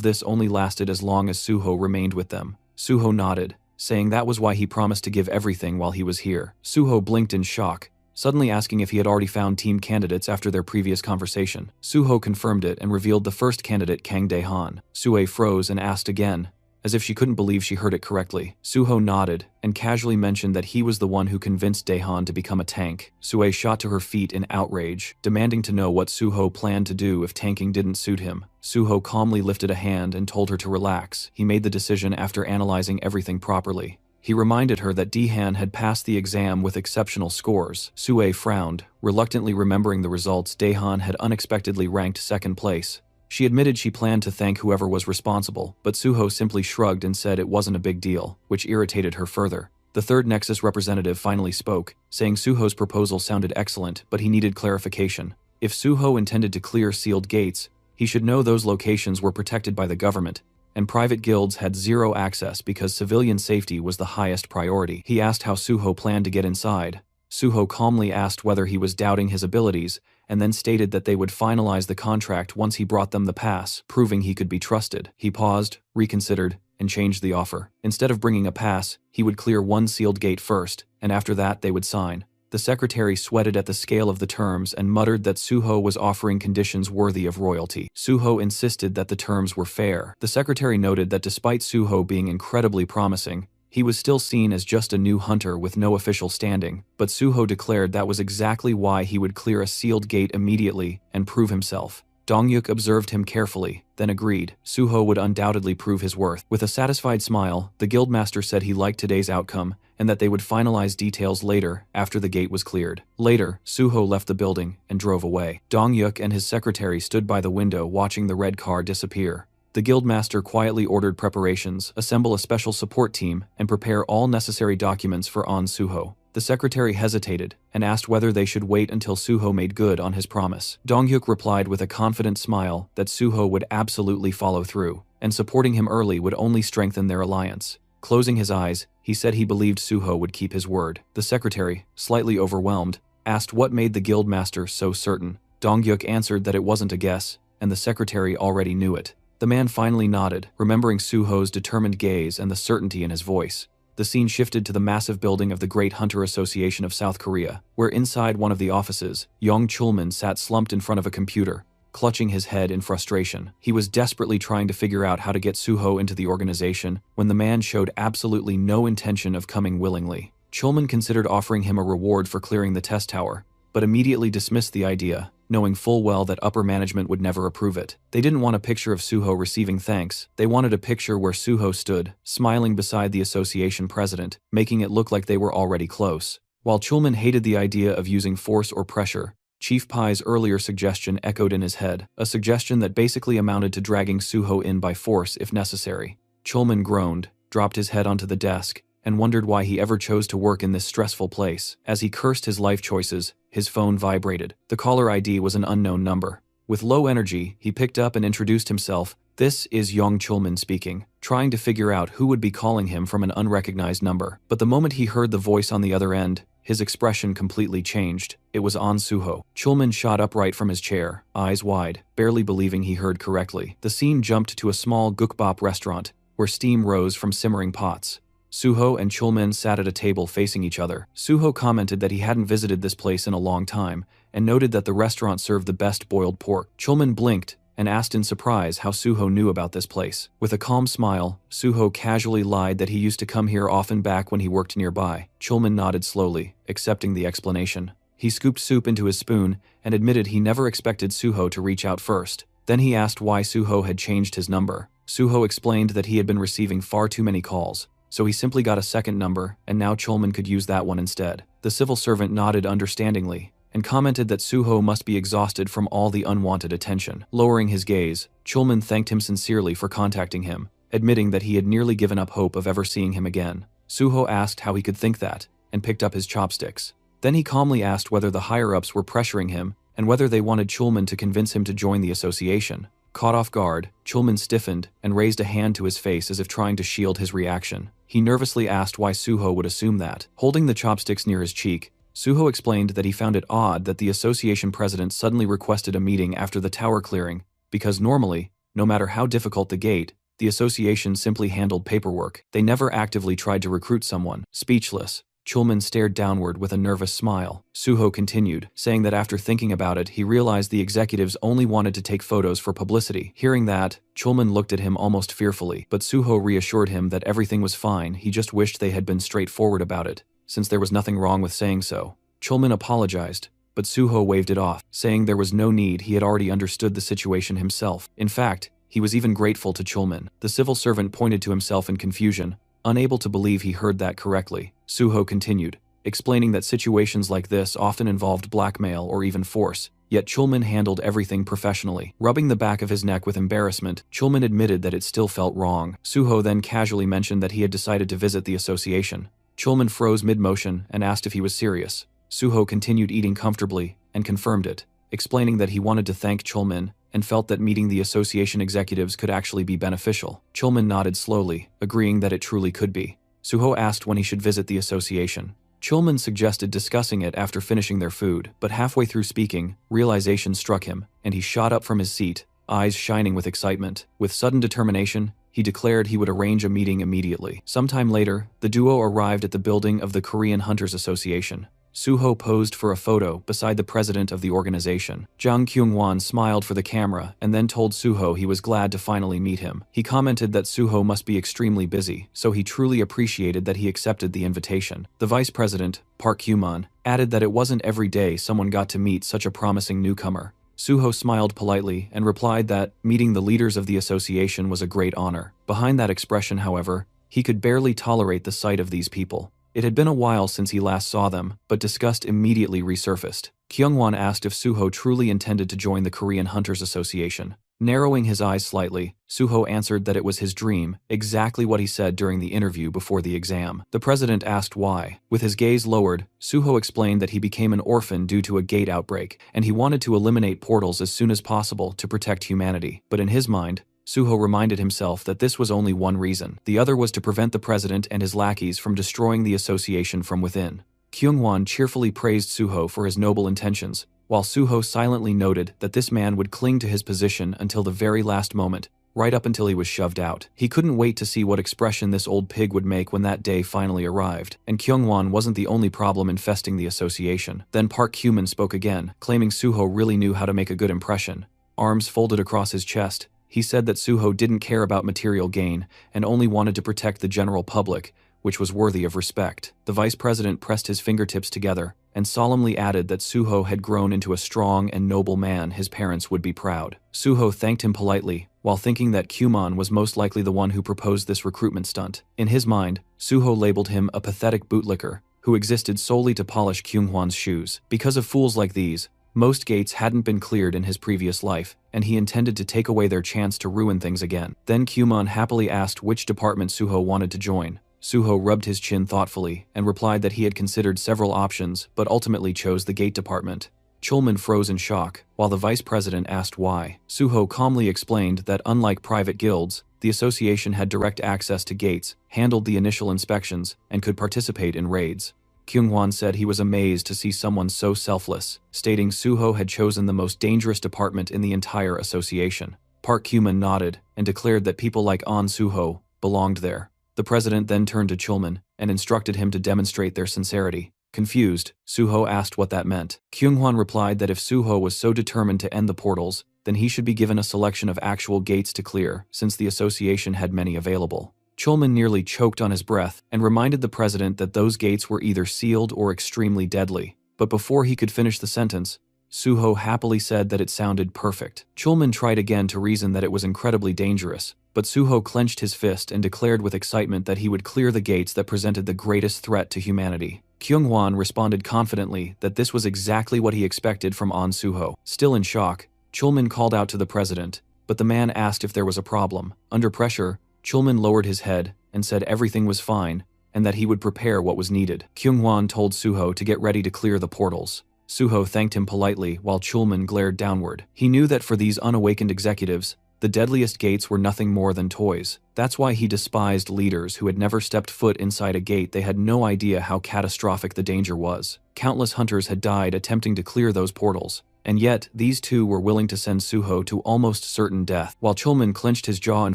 A: this only lasted as long as Suho remained with them. Suho nodded, saying that was why he promised to give everything while he was here. Suho blinked in shock, suddenly asking if he had already found team candidates after their previous conversation. Suho confirmed it and revealed the first candidate, Kang Dae-han. Sue froze and asked again, as if she couldn't believe she heard it correctly. Suho nodded and casually mentioned that he was the one who convinced Dae-han to become a tank. Sue shot to her feet in outrage, demanding to know what Suho planned to do if tanking didn't suit him. Suho calmly lifted a hand and told her to relax. He made the decision after analyzing everything properly. He reminded her that Dae-han had passed the exam with exceptional scores. Sue frowned, reluctantly remembering the results. Dae-han had unexpectedly ranked 2nd place. She admitted she planned to thank whoever was responsible, but Suho simply shrugged and said it wasn't a big deal, which irritated her further. The 3rd Nexus representative finally spoke, saying Suho's proposal sounded excellent, but he needed clarification. If Suho intended to clear sealed gates, he should know those locations were protected by the government, and private guilds had zero access because civilian safety was the highest priority. He asked how Suho planned to get inside. Suho calmly asked whether he was doubting his abilities, and then stated that they would finalize the contract once he brought them the pass, proving he could be trusted. He paused, reconsidered, and changed the offer. Instead of bringing a pass, he would clear one sealed gate first, and after that they would sign. The secretary sweated at the scale of the terms and muttered that Suho was offering conditions worthy of royalty. Suho insisted that the terms were fair. The secretary noted that despite Suho being incredibly promising, he was still seen as just a new hunter with no official standing, but Suho declared that was exactly why he would clear a sealed gate immediately and prove himself. Dongyuk observed him carefully, then agreed. Suho would undoubtedly prove his worth. With a satisfied smile, the guildmaster said he liked today's outcome and that they would finalize details later after the gate was cleared. Later, Suho left the building and drove away. Dongyuk and his secretary stood by the window watching the red car disappear. The guildmaster quietly ordered preparations, assemble a special support team, and prepare all necessary documents for An Suho. The secretary hesitated and asked whether they should wait until Suho made good on his promise. Dongyuk replied with a confident smile that Suho would absolutely follow through, and supporting him early would only strengthen their alliance. Closing his eyes, he said he believed Suho would keep his word. The secretary, slightly overwhelmed, asked what made the guildmaster so certain. Dongyuk answered that it wasn't a guess, and the secretary already knew it. The man finally nodded, remembering Suho's determined gaze and the certainty in his voice. The scene shifted to the massive building of the Great Hunter Association of South Korea, where inside one of the offices, Yong Chulman sat slumped in front of a computer, clutching his head in frustration. He was desperately trying to figure out how to get Suho into the organization when the man showed absolutely no intention of coming willingly. Chulman considered offering him a reward for clearing the test tower, but immediately dismissed the idea, knowing full well that upper management would never approve it. They didn't want a picture of Suho receiving thanks. They wanted a picture where Suho stood, smiling beside the association president, making it look like they were already close. While Chulman hated the idea of using force or pressure, Chief Pai's earlier suggestion echoed in his head, a suggestion that basically amounted to dragging Suho in by force if necessary. Chulman groaned, dropped his head onto the desk, and wondered why he ever chose to work in this stressful place. As he cursed his life choices, his phone vibrated. The caller ID was an unknown number. With low energy, he picked up and introduced himself. "This is Yong Chulman speaking," trying to figure out who would be calling him from an unrecognized number. But the moment he heard the voice on the other end, his expression completely changed. It was An Suho. Chulman shot upright from his chair, eyes wide, barely believing he heard correctly. The scene jumped to a small gukbap restaurant, where steam rose from simmering pots. Suho and Chulman sat at a table facing each other. Suho commented that he hadn't visited this place in a long time, and noted that the restaurant served the best boiled pork. Chulman blinked and asked in surprise how Suho knew about this place. With a calm smile, Suho casually lied that he used to come here often back when he worked nearby. Chulman nodded slowly, accepting the explanation. He scooped soup into his spoon and admitted he never expected Suho to reach out first. Then he asked why Suho had changed his number. Suho explained that he had been receiving far too many calls, so he simply got a second number, and now Chulman could use that one instead. The civil servant nodded understandingly, and commented that Suho must be exhausted from all the unwanted attention. Lowering his gaze, Chulman thanked him sincerely for contacting him, admitting that he had nearly given up hope of ever seeing him again. Suho asked how he could think that, and picked up his chopsticks. Then he calmly asked whether the higher-ups were pressuring him, and whether they wanted Chulman to convince him to join the association. Caught off guard, Chulman stiffened and raised a hand to his face as if trying to shield his reaction. He nervously asked why Suho would assume that. Holding the chopsticks near his cheek, Suho explained that he found it odd that the association president suddenly requested a meeting after the tower clearing, because normally, no matter how difficult the gate, the association simply handled paperwork. They never actively tried to recruit someone. Speechless, Chulman stared downward with a nervous smile. Suho continued, saying that after thinking about it, he realized the executives only wanted to take photos for publicity. Hearing that, Chulman looked at him almost fearfully, but Suho reassured him that everything was fine. He just wished they had been straightforward about it, since there was nothing wrong with saying so. Chulman apologized, but Suho waved it off, saying there was no need. He had already understood the situation himself. In fact, he was even grateful to Chulman. The civil servant pointed to himself in confusion, unable to believe he heard that correctly. Suho continued, explaining that situations like this often involved blackmail or even force, yet Chulman handled everything professionally. Rubbing the back of his neck with embarrassment, Chulman admitted that it still felt wrong. Suho then casually mentioned that he had decided to visit the association. Chulman froze mid-motion and asked if he was serious. Suho continued eating comfortably and confirmed it, explaining that he wanted to thank Chulman and felt that meeting the association executives could actually be beneficial. Chulman nodded slowly, agreeing that it truly could be. Suho asked when he should visit the association. Chulman suggested discussing it after finishing their food, but halfway through speaking, realization struck him, and he shot up from his seat, eyes shining with excitement. With sudden determination, he declared he would arrange a meeting immediately. Sometime later, the duo arrived at the building of the Korean Hunters Association. Suho posed for a photo beside the president of the organization. Jang Kyung-won smiled for the camera and then told Suho he was glad to finally meet him. He commented that Suho must be extremely busy, so he truly appreciated that he accepted the invitation. The vice president, Park Kyuman, added that it wasn't every day someone got to meet such a promising newcomer. Suho smiled politely and replied that meeting the leaders of the association was a great honor. Behind that expression, however, he could barely tolerate the sight of these people. It had been a while since he last saw them, but disgust immediately resurfaced. Kyungwon asked if Suho truly intended to join the Korean Hunters Association. Narrowing his eyes slightly, Suho answered that it was his dream, exactly what he said during the interview before the exam. The president asked why. With his gaze lowered, Suho explained that he became an orphan due to a gate outbreak, and he wanted to eliminate portals as soon as possible to protect humanity. But in his mind, Suho reminded himself that this was only one reason. The other was to prevent the president and his lackeys from destroying the association from within. Kyungwon cheerfully praised Suho for his noble intentions, while Suho silently noted that this man would cling to his position until the very last moment, right up until he was shoved out. He couldn't wait to see what expression this old pig would make when that day finally arrived. And Kyungwon wasn't the only problem infesting the association. Then Park Kyuman spoke again, claiming Suho really knew how to make a good impression. Arms folded across his chest, he said that Suho didn't care about material gain and only wanted to protect the general public, which was worthy of respect. The vice president pressed his fingertips together and solemnly added that Suho had grown into a strong and noble man his parents would be proud. Suho thanked him politely, while thinking that Kyuman was most likely the one who proposed this recruitment stunt. In his mind, Suho labeled him a pathetic bootlicker who existed solely to polish Kyunghwan's shoes. Because of fools like these, most gates hadn't been cleared in his previous life, and he intended to take away their chance to ruin things again. Then Kyuman happily asked which department Suho wanted to join. Suho rubbed his chin thoughtfully and replied that he had considered several options but ultimately chose the gate department. Chulman froze in shock, while the vice president asked why. Suho calmly explained that unlike private guilds, the association had direct access to gates, handled the initial inspections, and could participate in raids. Kyunghwan said he was amazed to see someone so selfless, stating Suho had chosen the most dangerous department in the entire association. Park Kyuman nodded and declared that people like An Suho belonged there. The president then turned to Chulman and instructed him to demonstrate their sincerity. Confused, Suho asked what that meant. Kyunghwan replied that if Suho was so determined to end the portals, then he should be given a selection of actual gates to clear, since the association had many available. Chulman nearly choked on his breath and reminded the president that those gates were either sealed or extremely deadly. But before he could finish the sentence, Suho happily said that it sounded perfect. Chulman tried again to reason that it was incredibly dangerous, but Suho clenched his fist and declared with excitement that he would clear the gates that presented the greatest threat to humanity. Kyunghwan responded confidently that this was exactly what he expected from An Suho. Still in shock, Chulman called out to the president, but the man asked if there was a problem. Under pressure, Chulman lowered his head and said everything was fine and that he would prepare what was needed. Kyunghwan told Suho to get ready to clear the portals. Suho thanked him politely while Chulman glared downward. He knew that for these unawakened executives, the deadliest gates were nothing more than toys. That's why he despised leaders who had never stepped foot inside a gate. They had no idea how catastrophic the danger was. Countless hunters had died attempting to clear those portals, and yet these two were willing to send Suho to almost certain death. While Chulman clenched his jaw in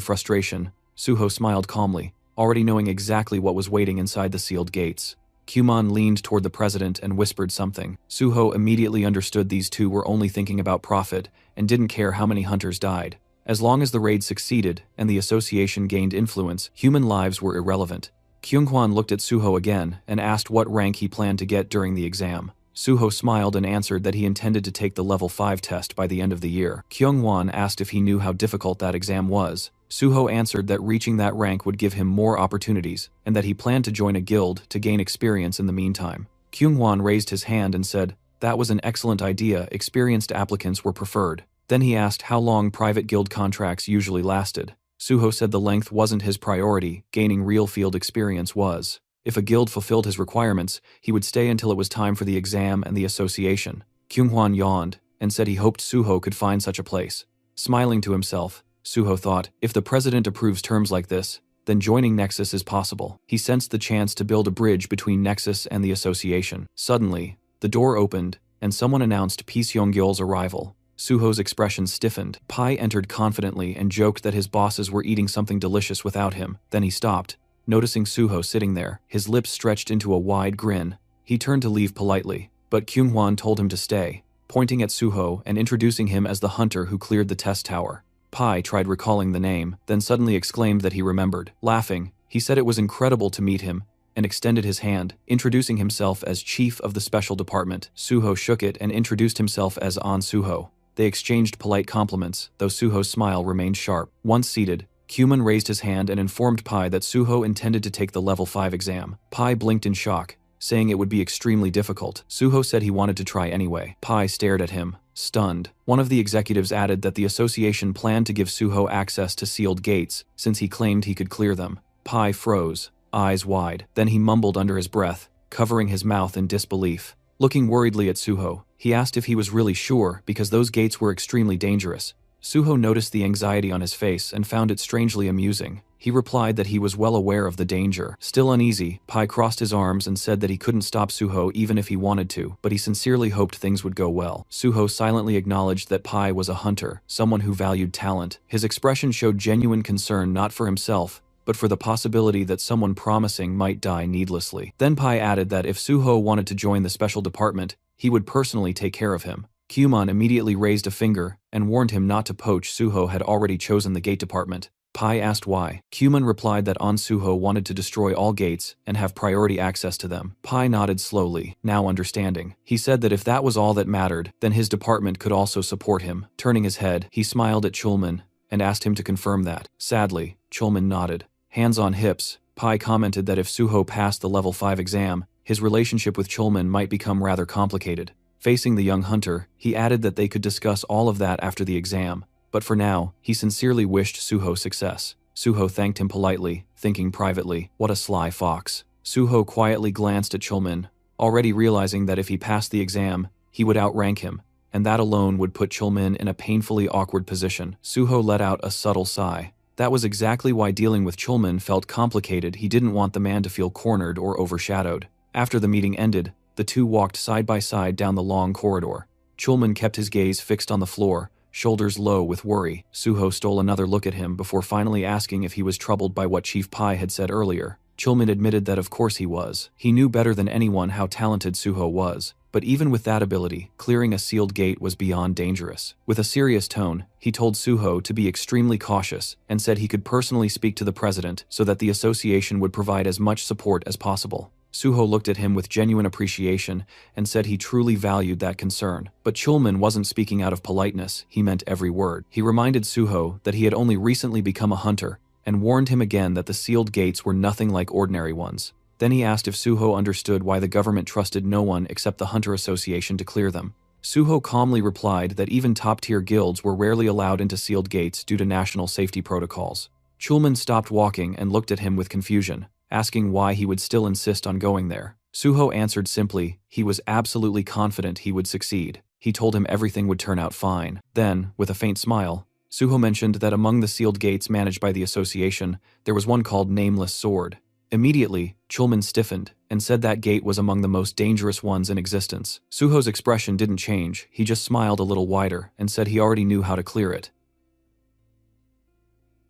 A: frustration, Suho smiled calmly, already knowing exactly what was waiting inside the sealed gates. Kyuman leaned toward the president and whispered something. Suho immediately understood these two were only thinking about profit and didn't care how many hunters died. As long as the raid succeeded and the association gained influence, human lives were irrelevant. Kyunghwan looked at Suho again and asked what rank he planned to get during the exam. Suho smiled and answered that he intended to take the level 5 test by the end of the year. Kyunghwan asked if he knew how difficult that exam was. Suho answered that reaching that rank would give him more opportunities, and that he planned to join a guild to gain experience in the meantime. Kyunghwan raised his hand and said, "That was an excellent idea, experienced applicants were preferred." Then he asked how long private guild contracts usually lasted. Suho said the length wasn't his priority, gaining real field experience was. If a guild fulfilled his requirements, he would stay until it was time for the exam and the association. Kyunghwan yawned and said he hoped Suho could find such a place. Smiling to himself, Suho thought, if the president approves terms like this, then joining Nexus is possible. He sensed the chance to build a bridge between Nexus and the association. Suddenly, the door opened, and someone announced Pi Seong-gyeol's arrival. Suho's expression stiffened. Pi entered confidently and joked that his bosses were eating something delicious without him. Then he stopped, noticing Suho sitting there, his lips stretched into a wide grin. He turned to leave politely, but Kyung-hwan told him to stay, pointing at Suho and introducing him as the hunter who cleared the test tower. Pi tried recalling the name, then suddenly exclaimed that he remembered. Laughing, he said it was incredible to meet him, and extended his hand, introducing himself as chief of the special department. Suho shook it and introduced himself as An Suho. They exchanged polite compliments, though Suho's smile remained sharp. Once seated, Kyuman raised his hand and informed Pi that Suho intended to take the level 5 exam. Pi blinked in shock, saying it would be extremely difficult. Suho said he wanted to try anyway. Pi stared at him, stunned. One of the executives added that the association planned to give Suho access to sealed gates, since he claimed he could clear them. Pi froze, eyes wide. Then he mumbled under his breath, covering his mouth in disbelief. Looking worriedly at Suho, he asked if he was really sure because those gates were extremely dangerous. Suho noticed the anxiety on his face and found it strangely amusing. He replied that he was well aware of the danger. Still uneasy, Pi crossed his arms and said that he couldn't stop Suho even if he wanted to, but he sincerely hoped things would go well. Suho silently acknowledged that Pi was a hunter, someone who valued talent. His expression showed genuine concern not for himself, but for the possibility that someone promising might die needlessly. Then Pi added that if Suho wanted to join the special department, he would personally take care of him. Kyuman immediately raised a finger and warned him not to poach. Suho had already chosen the gate department. Pi asked why. Kyuman replied that An Suho wanted to destroy all gates and have priority access to them. Pi nodded slowly, now understanding. He said that if that was all that mattered, then his department could also support him. Turning his head, he smiled at Chulman and asked him to confirm that. Sadly, Chulman nodded. Hands on hips, Pi commented that if Suho passed the level 5 exam, his relationship with Chulman might become rather complicated. Facing the young hunter, he added that they could discuss all of that after the exam, but for now, he sincerely wished Suho success. Suho thanked him politely, thinking privately, what a sly fox. Suho quietly glanced at Chulman, already realizing that if he passed the exam, he would outrank him, and that alone would put Chulman in a painfully awkward position. Suho let out a subtle sigh. That was exactly why dealing with Chulman felt complicated. He didn't want the man to feel cornered or overshadowed. After the meeting ended, the two walked side by side down the long corridor. Chulman kept his gaze fixed on the floor, shoulders low with worry. Suho stole another look at him before finally asking if he was troubled by what Chief Pi had said earlier. Chulman admitted that of course he was. He knew better than anyone how talented Suho was. But even with that ability, clearing a sealed gate was beyond dangerous. With a serious tone, he told Suho to be extremely cautious and said he could personally speak to the president so that the association would provide as much support as possible. Suho looked at him with genuine appreciation and said he truly valued that concern. But Chulman wasn't speaking out of politeness, he meant every word. He reminded Suho that he had only recently become a hunter and warned him again that the sealed gates were nothing like ordinary ones. Then he asked if Suho understood why the government trusted no one except the Hunter Association to clear them. Suho calmly replied that even top-tier guilds were rarely allowed into sealed gates due to national safety protocols. Chulman stopped walking and looked at him with confusion, asking why he would still insist on going there. Suho answered simply, he was absolutely confident he would succeed. He told him everything would turn out fine. Then, with a faint smile, Suho mentioned that among the sealed gates managed by the association, there was one called Nameless Sword. Immediately, Chulman stiffened and said that gate was among the most dangerous ones in existence. Suho's expression didn't change, he just smiled a little wider and said he already knew how to clear it.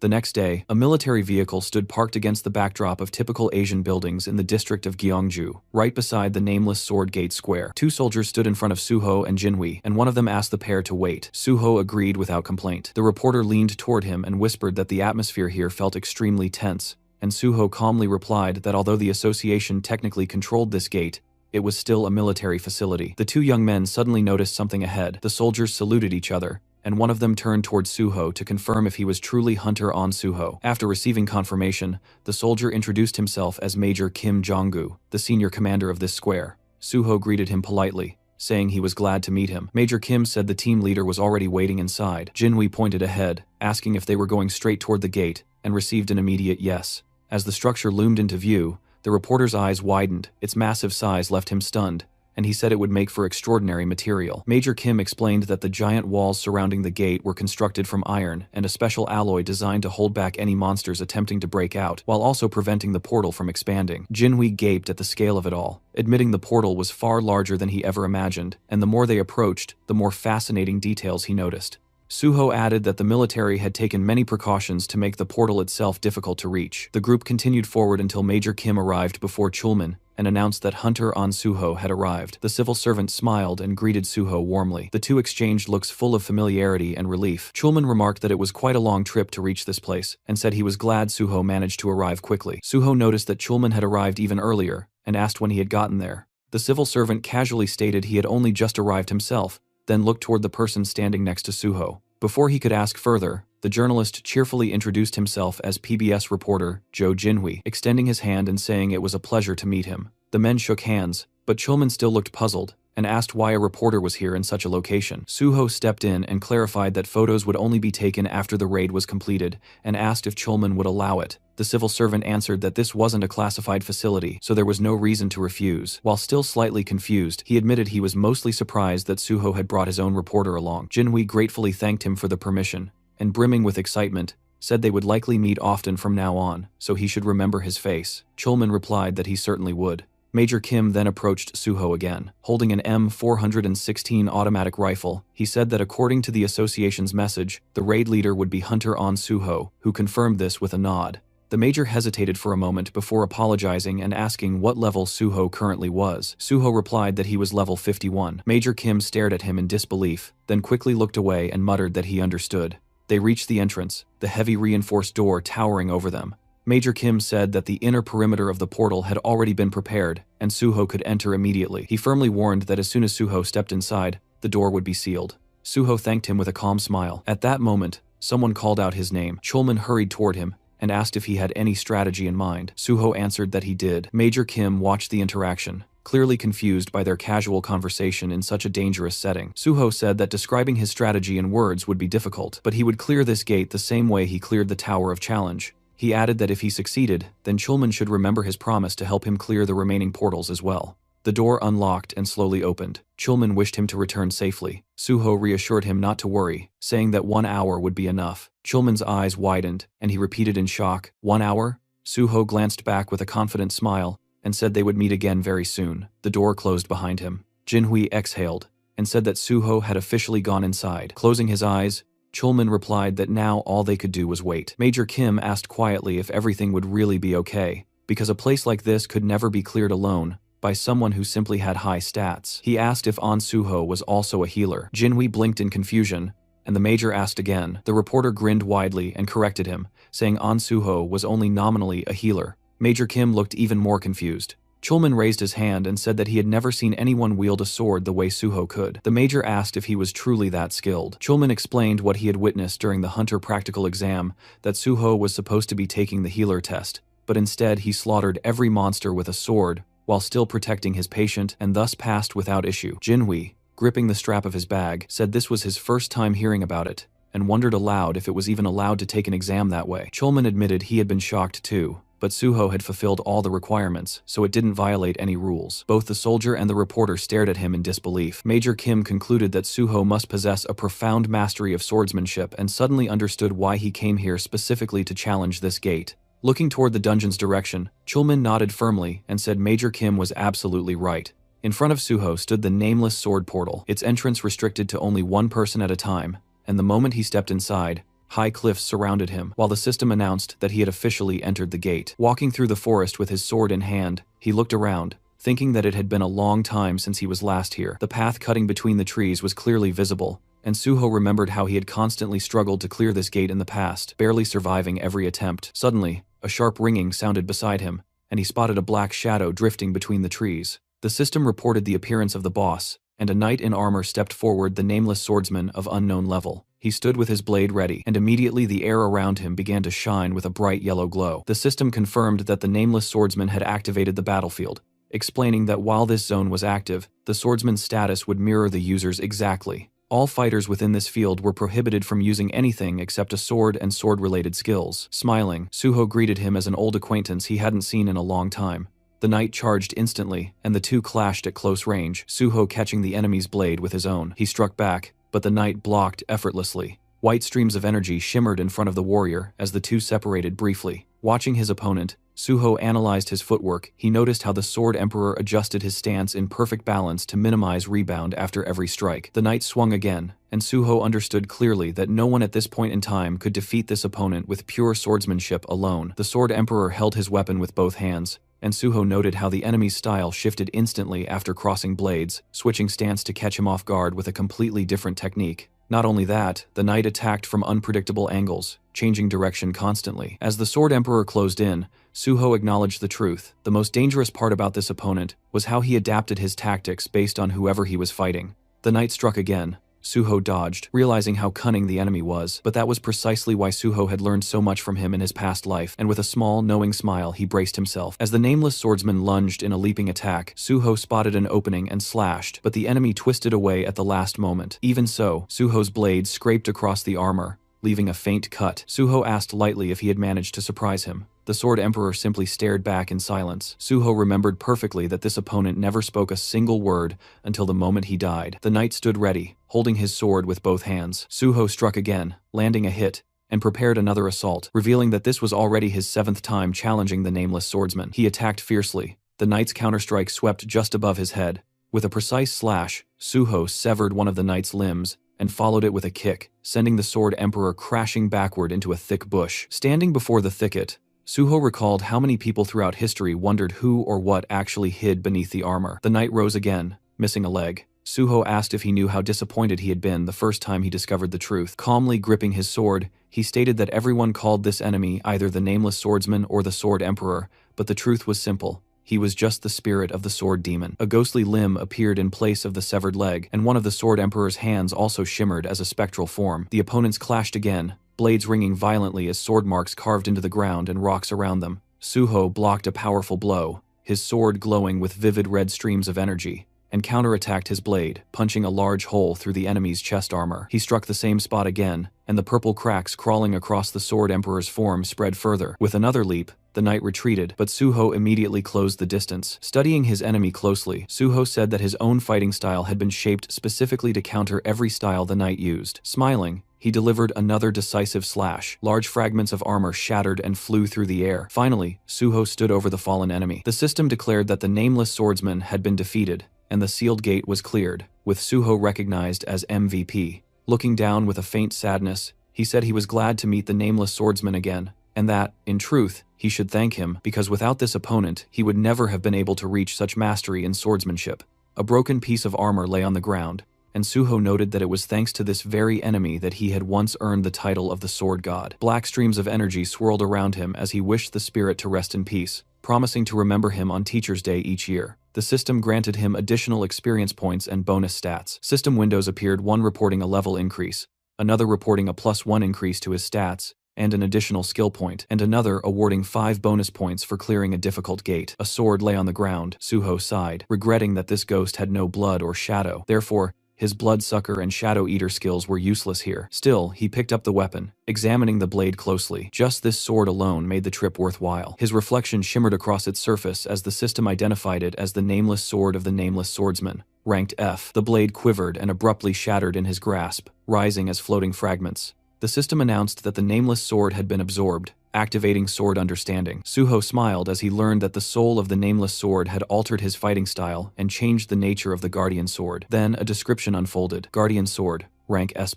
A: The next day, a military vehicle stood parked against the backdrop of typical Asian buildings in the district of Gyeongju, right beside the Nameless Sword Gate Square. Two soldiers stood in front of Suho and Jinhui, and one of them asked the pair to wait. Suho agreed without complaint. The reporter leaned toward him and whispered that the atmosphere here felt extremely tense, and Suho calmly replied that although the association technically controlled this gate, it was still a military facility. The two young men suddenly noticed something ahead. The soldiers saluted each other, and one of them turned toward Suho to confirm if he was truly Hunter An Suho. After receiving confirmation, the soldier introduced himself as Major Kim Jong-gu, the senior commander of this square. Suho greeted him politely, saying he was glad to meet him. Major Kim said the team leader was already waiting inside. Jinhui pointed ahead, asking if they were going straight toward the gate, and received an immediate yes. As the structure loomed into view, the reporter's eyes widened. Its massive size left him stunned, and he said it would make for extraordinary material. Major Kim explained that the giant walls surrounding the gate were constructed from iron and a special alloy designed to hold back any monsters attempting to break out, while also preventing the portal from expanding. Jinhui gaped at the scale of it all, admitting the portal was far larger than he ever imagined, and the more they approached, the more fascinating details he noticed. Suho added that the military had taken many precautions to make the portal itself difficult to reach. The group continued forward until Major Kim arrived before Chulman and announced that Hunter on Suho had arrived. The civil servant smiled and greeted Suho warmly. The two exchanged looks full of familiarity and relief. Chulman remarked that it was quite a long trip to reach this place, and said he was glad Suho managed to arrive quickly. Suho noticed that Chulman had arrived even earlier, and asked when he had gotten there. The civil servant casually stated he had only just arrived himself, then looked toward the person standing next to Suho. Before he could ask further, the journalist cheerfully introduced himself as PBS reporter Joe Jinhui, extending his hand and saying it was a pleasure to meet him. The men shook hands, but Chulman still looked puzzled, and asked why a reporter was here in such a location. Suho stepped in and clarified that photos would only be taken after the raid was completed, and asked if Chulman would allow it. The civil servant answered that this wasn't a classified facility, so there was no reason to refuse. While still slightly confused, he admitted he was mostly surprised that Suho had brought his own reporter along. Jinhui gratefully thanked him for the permission, and brimming with excitement, said they would likely meet often from now on, so he should remember his face. Chulman replied that he certainly would. Major Kim then approached Suho again. Holding an M416 automatic rifle, he said that according to the association's message, the raid leader would be Hunter on Suho, who confirmed this with a nod. The major hesitated for a moment before apologizing and asking what level Suho currently was. Suho replied that he was level 51. Major Kim stared at him in disbelief, then quickly looked away and muttered that he understood. They reached the entrance, the heavy reinforced door towering over them. Major Kim said that the inner perimeter of the portal had already been prepared, and Suho could enter immediately. He firmly warned that as soon as Suho stepped inside, the door would be sealed. Suho thanked him with a calm smile. At that moment, someone called out his name. Chulman hurried toward him and asked if he had any strategy in mind. Suho answered that he did. Major Kim watched the interaction, clearly confused by their casual conversation in such a dangerous setting. Suho said that describing his strategy in words would be difficult, but he would clear this gate the same way he cleared the Tower of Challenge. He added that if he succeeded, then Chulman should remember his promise to help him clear the remaining portals as well. The door unlocked and slowly opened. Chulman wished him to return safely. Suho reassured him not to worry, saying that 1 hour would be enough. Chulman's eyes widened, and he repeated in shock, 1 hour? Suho glanced back with a confident smile, and said they would meet again very soon. The door closed behind him. Jinhui exhaled, and said that Suho had officially gone inside. Closing his eyes, Chulman replied that now all they could do was wait. Major Kim asked quietly if everything would really be okay, because a place like this could never be cleared alone by someone who simply had high stats. He asked if An Suho was also a healer. Jinhui blinked in confusion, and the major asked again. The reporter grinned widely and corrected him, saying An Suho was only nominally a healer. Major Kim looked even more confused. Chulman raised his hand and said that he had never seen anyone wield a sword the way Suho could. The major asked if he was truly that skilled. Chulman explained what he had witnessed during the Hunter practical exam, that Suho was supposed to be taking the healer test, but instead he slaughtered every monster with a sword, while still protecting his patient, and thus passed without issue. Jinhui, gripping the strap of his bag, said this was his first time hearing about it, and wondered aloud if it was even allowed to take an exam that way. Chulman admitted he had been shocked too, but Suho had fulfilled all the requirements, so it didn't violate any rules. Both the soldier and the reporter stared at him in disbelief. Major Kim concluded that Suho must possess a profound mastery of swordsmanship and suddenly understood why he came here specifically to challenge this gate. Looking toward the dungeon's direction, Chulman nodded firmly and said Major Kim was absolutely right. In front of Suho stood the nameless sword portal, its entrance restricted to only one person at a time, and the moment he stepped inside, high cliffs surrounded him, while the system announced that he had officially entered the gate. Walking through the forest with his sword in hand, he looked around, thinking that it had been a long time since he was last here. The path cutting between the trees was clearly visible, and Suho remembered how he had constantly struggled to clear this gate in the past, barely surviving every attempt. Suddenly, a sharp ringing sounded beside him, and he spotted a black shadow drifting between the trees. The system reported the appearance of the boss, and a knight in armor stepped forward, the nameless swordsman of unknown level. He stood with his blade ready, and immediately the air around him began to shine with a bright yellow glow. The system confirmed that the nameless swordsman had activated the battlefield, explaining that while this zone was active, the swordsman's status would mirror the user's exactly. All fighters within this field were prohibited from using anything except a sword and sword-related skills. Smiling, Suho greeted him as an old acquaintance he hadn't seen in a long time, The knight charged instantly, and the two clashed at close range, Suho catching the enemy's blade with his own. He struck back, but the knight blocked effortlessly. White streams of energy shimmered in front of the warrior as the two separated briefly. Watching his opponent, Suho analyzed his footwork. He noticed how the Sword Emperor adjusted his stance in perfect balance to minimize rebound after every strike. The knight swung again, and Suho understood clearly that no one at this point in time could defeat this opponent with pure swordsmanship alone. The Sword Emperor held his weapon with both hands, and Suho noted how the enemy's style shifted instantly after crossing blades, switching stance to catch him off guard with a completely different technique. Not only that, the knight attacked from unpredictable angles, changing direction constantly. As the Sword Emperor closed in, Suho acknowledged the truth. The most dangerous part about this opponent was how he adapted his tactics based on whoever he was fighting. The knight struck again. Suho dodged, realizing how cunning the enemy was, but that was precisely why Suho had learned so much from him in his past life, and with a small, knowing smile he braced himself. As the nameless swordsman lunged in a leaping attack, Suho spotted an opening and slashed, but the enemy twisted away at the last moment. Even so, Suho's blade scraped across the armor, leaving a faint cut. Suho asked lightly if he had managed to surprise him. The Sword Emperor simply stared back in silence. Suho remembered perfectly that this opponent never spoke a single word until the moment he died. The knight stood ready, holding his sword with both hands. Suho struck again, landing a hit, and prepared another assault, revealing that this was already his 7th time challenging the nameless swordsman. He attacked fiercely. The knight's counterstrike swept just above his head. With a precise slash, Suho severed one of the knight's limbs and followed it with a kick, sending the Sword Emperor crashing backward into a thick bush. Standing before the thicket, Suho recalled how many people throughout history wondered who or what actually hid beneath the armor. The knight rose again, missing a leg. Suho asked if he knew how disappointed he had been the first time he discovered the truth. Calmly gripping his sword, he stated that everyone called this enemy either the Nameless Swordsman or the Sword Emperor, but the truth was simple. He was just the spirit of the sword demon. A ghostly limb appeared in place of the severed leg, and one of the Sword Emperor's hands also shimmered as a spectral form. The opponents clashed again, blades ringing violently as sword marks carved into the ground and rocks around them. Suho blocked a powerful blow, his sword glowing with vivid red streams of energy, and counterattacked his blade, punching a large hole through the enemy's chest armor. He struck the same spot again, and the purple cracks crawling across the Sword Emperor's form spread further. With another leap, the knight retreated, but Suho immediately closed the distance. Studying his enemy closely, Suho said that his own fighting style had been shaped specifically to counter every style the knight used. Smiling, he delivered another decisive slash. Large fragments of armor shattered and flew through the air. Finally, Suho stood over the fallen enemy. The system declared that the nameless swordsman had been defeated, and the sealed gate was cleared, with Suho recognized as MVP. Looking down with a faint sadness, he said he was glad to meet the nameless swordsman again, and that, in truth, he should thank him, because without this opponent, he would never have been able to reach such mastery in swordsmanship. A broken piece of armor lay on the ground, and Suho noted that it was thanks to this very enemy that he had once earned the title of the Sword God. Black streams of energy swirled around him as he wished the spirit to rest in peace, promising to remember him on Teacher's Day each year. The system granted him additional experience points and bonus stats. System windows appeared, one reporting a level increase, another reporting a +1 increase to his stats, and an additional skill point, and another awarding 5 bonus points for clearing a difficult gate. A sword lay on the ground. Suho sighed, regretting that this ghost had no blood or shadow. Therefore, his bloodsucker and shadow eater skills were useless here. Still, he picked up the weapon, examining the blade closely. Just this sword alone made the trip worthwhile. His reflection shimmered across its surface as the system identified it as the nameless sword of the Nameless Swordsman, ranked F. The blade quivered and abruptly shattered in his grasp, rising as floating fragments. The system announced that the nameless sword had been absorbed, activating sword understanding. Suho smiled as he learned that the soul of the nameless sword had altered his fighting style and changed the nature of the guardian sword. Then a description unfolded. Guardian sword, rank S+.